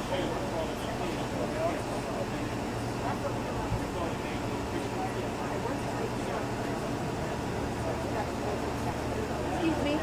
Excuse me.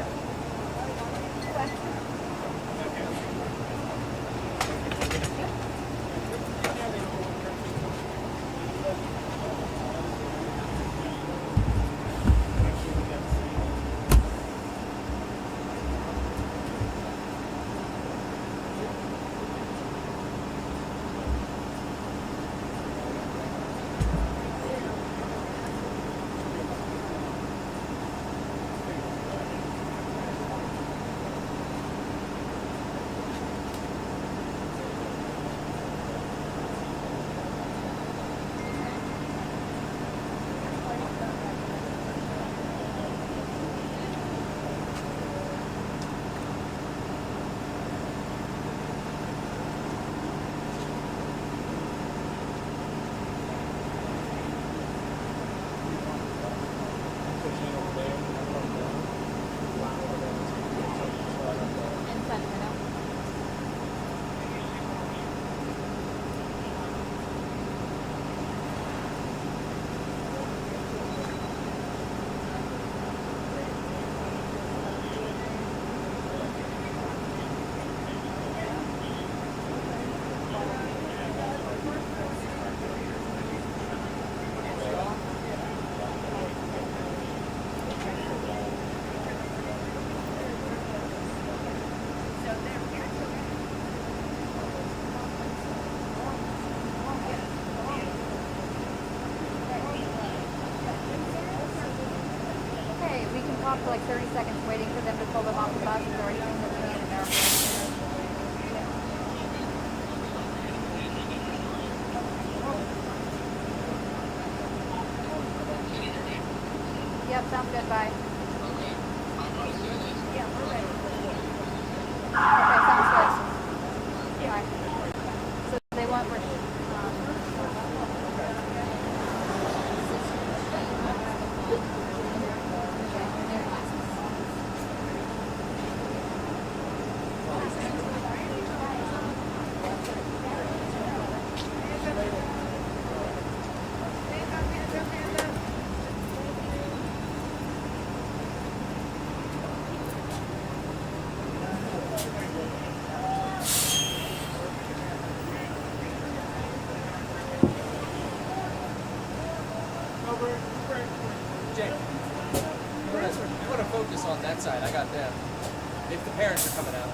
off for like 30 seconds waiting for them to pull them off the bus. Is there anything that we need in there? Yep, sounds good. Bye. Yeah, we're ready. Okay, sounds good. Bye. So they want on that side. I got them. If the parents are coming out.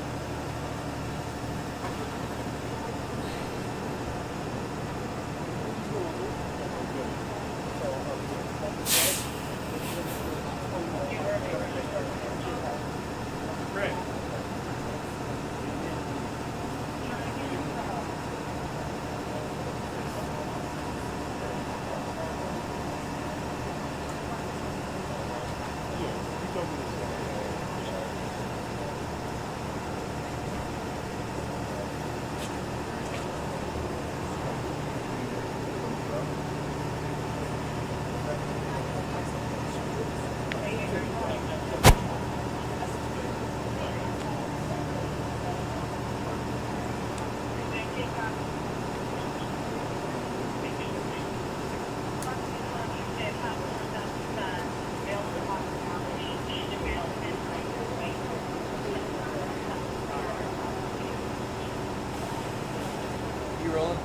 You rolling?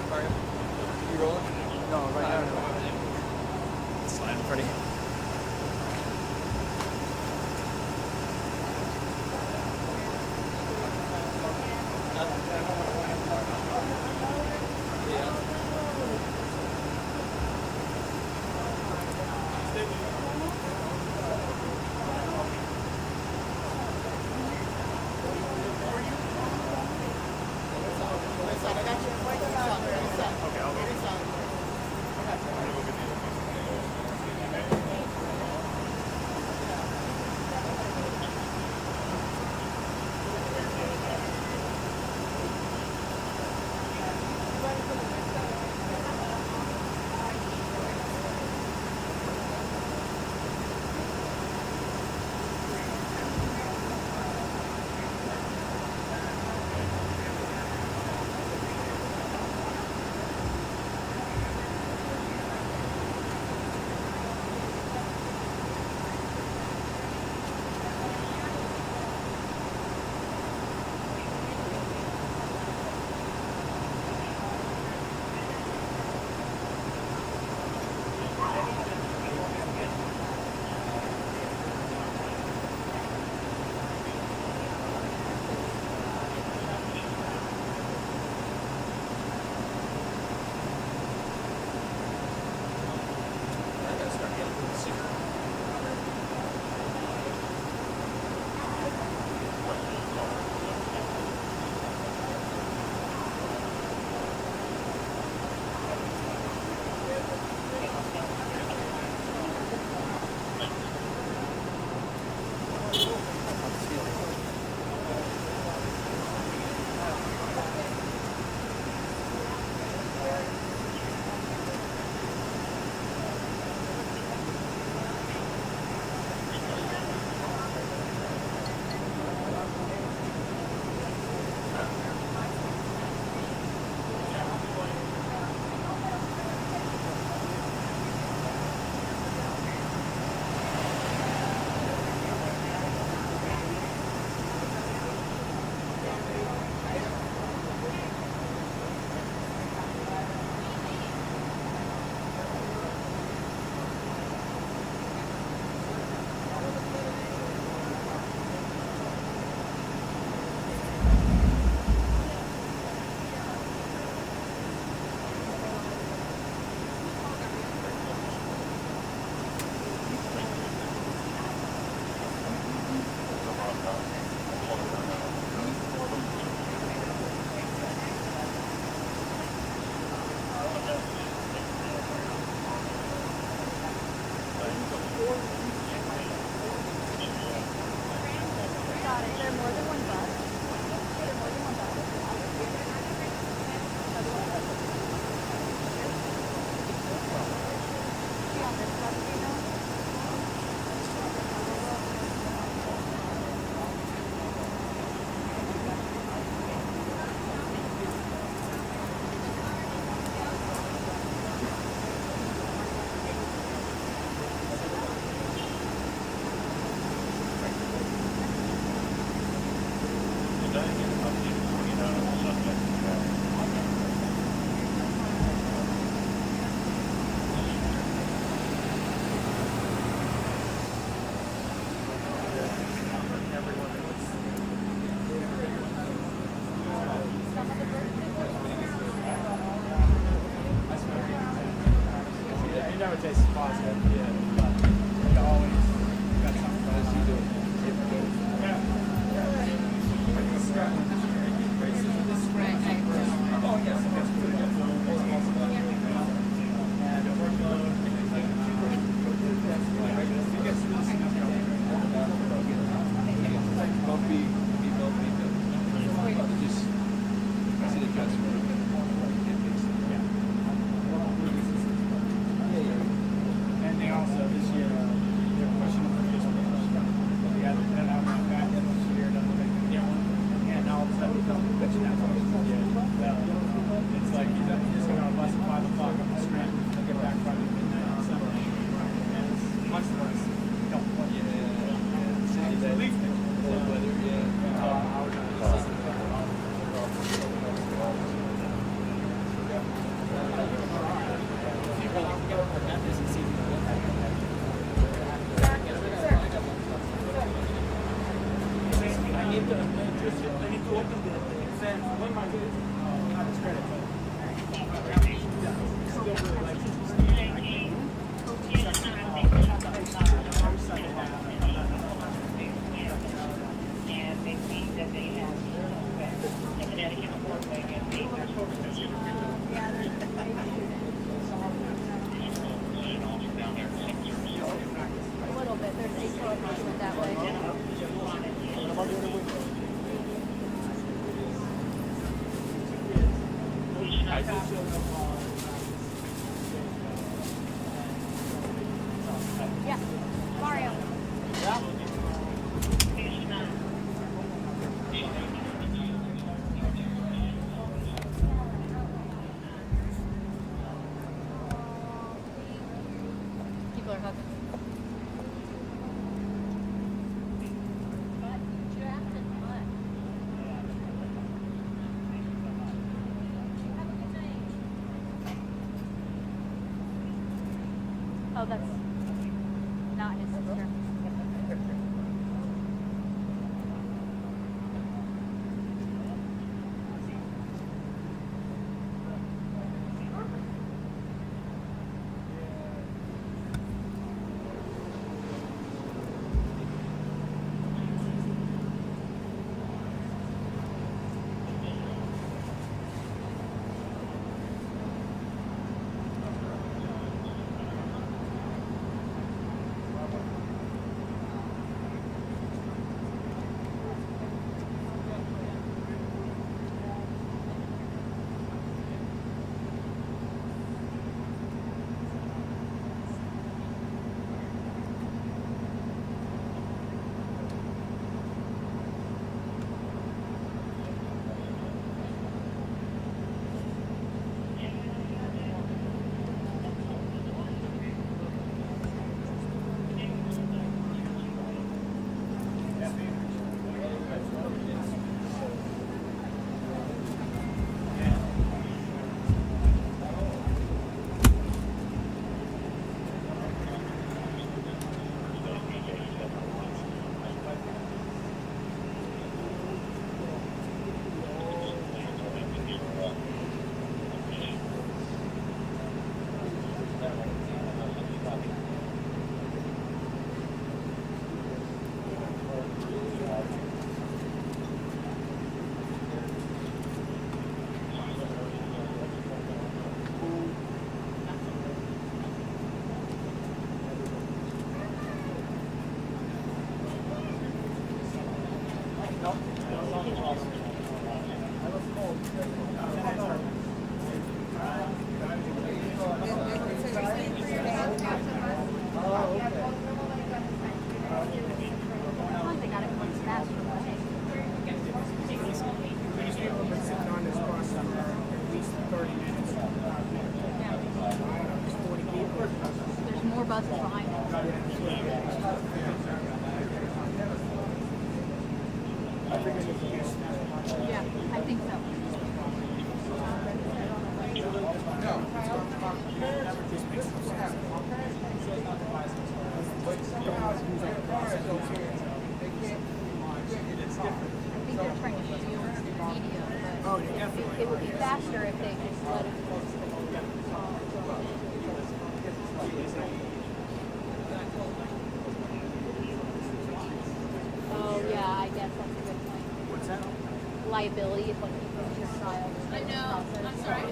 Mario? You rolling? No, right now. Slide in front of you. test is positive. Yeah, but you always got something. How does he do? And they also this year they're pushing for this one. We had that out on back this year, doesn't make a difference. And all of a sudden, it's like he's just going to bus at 5 o'clock on the strand. They'll get back Friday midnight on Sunday. And it's much less. It's a relief thing. A little bit. There's 8 kilometers went that way. Yeah, Mario. People are hugging. Oh, that's not his sister. There's more buses behind us. Yeah, I think so. I think they're trying to shield the media, but it would be faster if they just let it. Oh, yeah, I guess that's a good point. What's that? Liability if one keeps your child. I know. I'm sorry.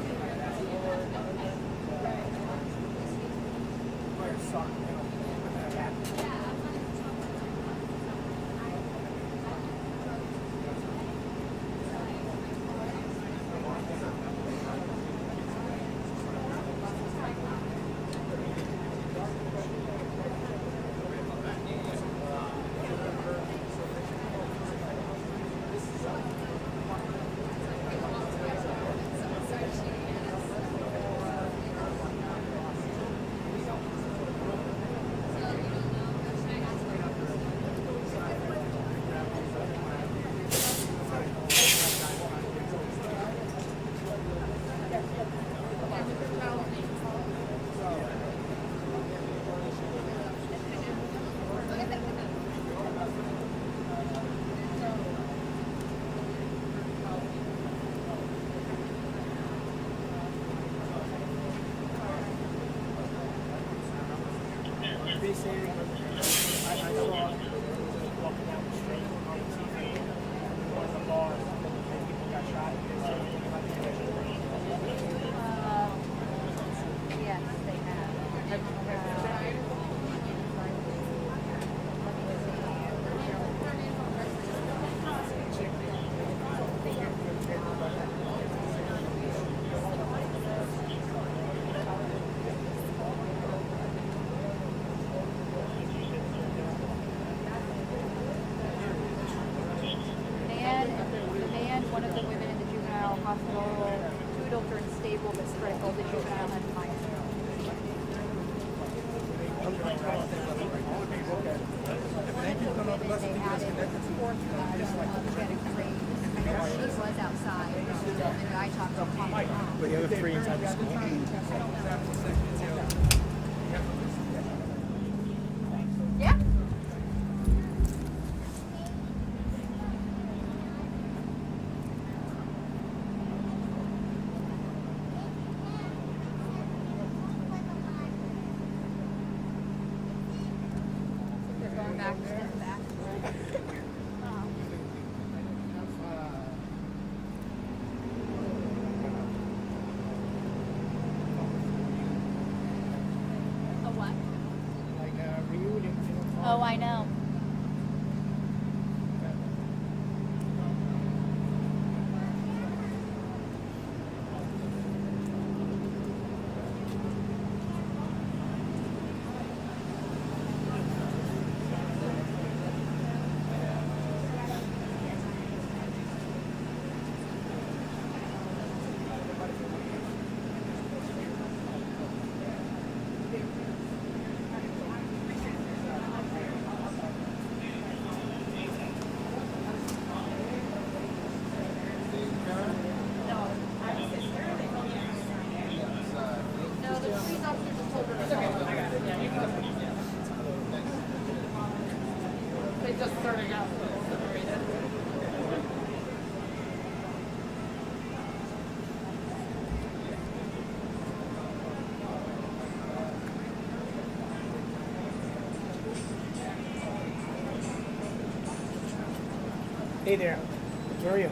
Yes, they have. And one of the women in the juvenile hospital, two adults are stable but critical. The juvenile has minor. They added a fourth one, who had a crane. I know she was outside. And I talked to her. But the other three inside the school? Yeah. They're going back to the back. A what? Like a reunion. Oh, I know. Just starting out. Hey there, where are you?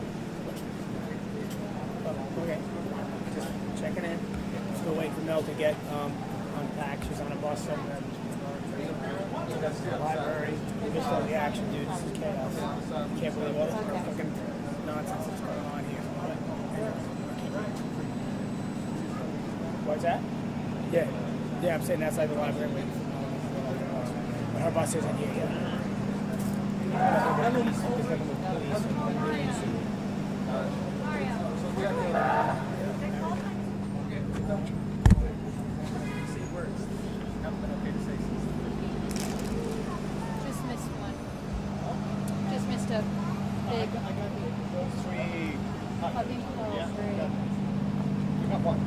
Oh, okay, just checking in. Still waiting for Mel to get unpacked. She's on a bus somewhere. That's the library. We missed all the action, dude. This is chaos. Can't believe all the fucking nonsense that's going on here. What's that? Yeah. Yeah, I'm sitting outside the library waiting for Mel. But her bus isn't here yet. Just missed one. Just missed a big. I think three. You got one.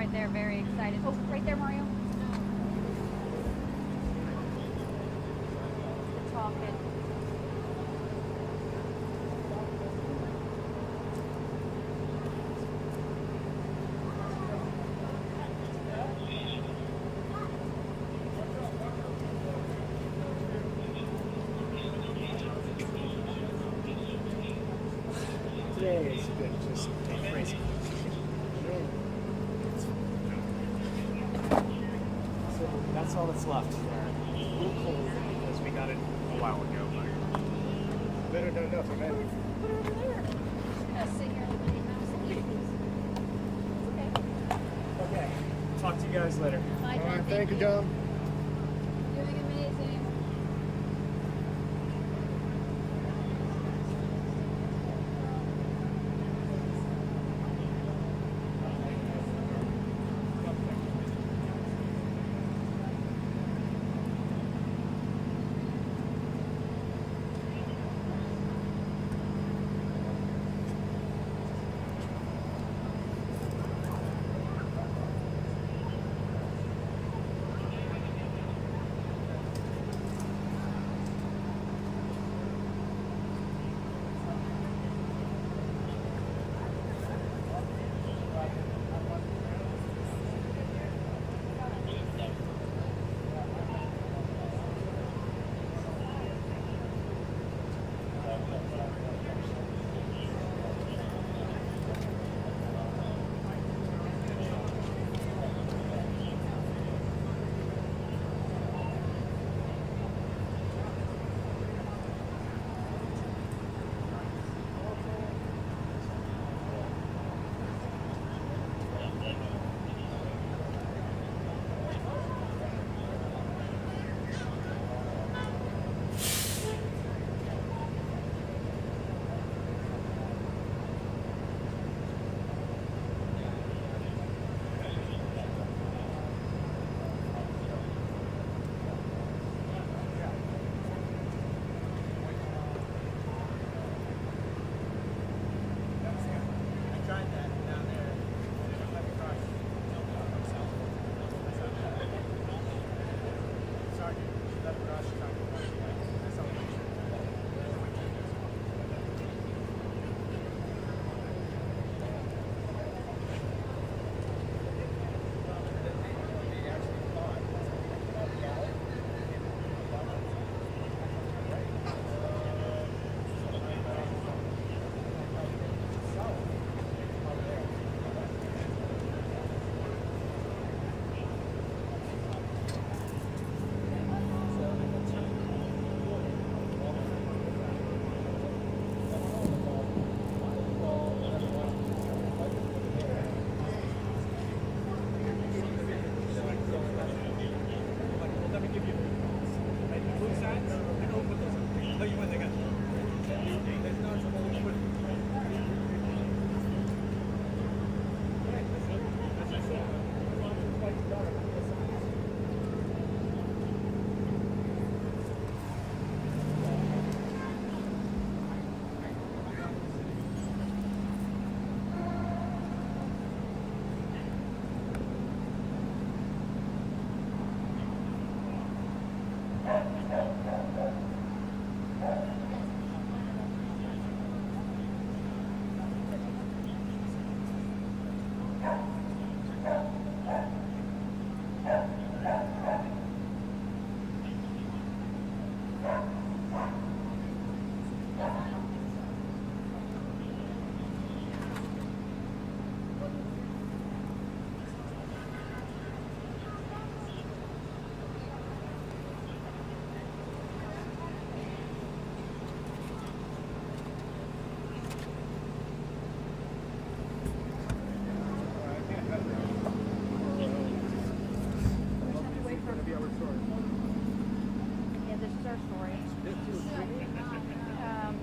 right there, very excited. Oh, right there, Mario. We're talking. Today has been just crazy. So that's all that's left. A little cold because we got it a while ago, but better than nothing, man. Put it over there. Sit here and Okay. Talk to you guys later. Bye, John. All right, thank you, John. Doing amazing.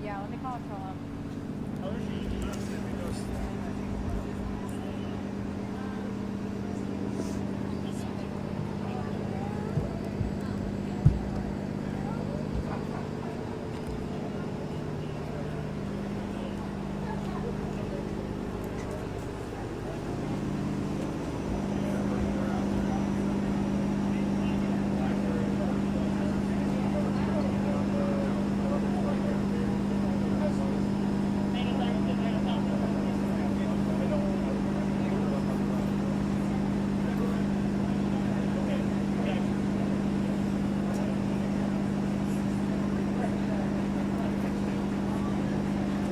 Yeah, let me call it.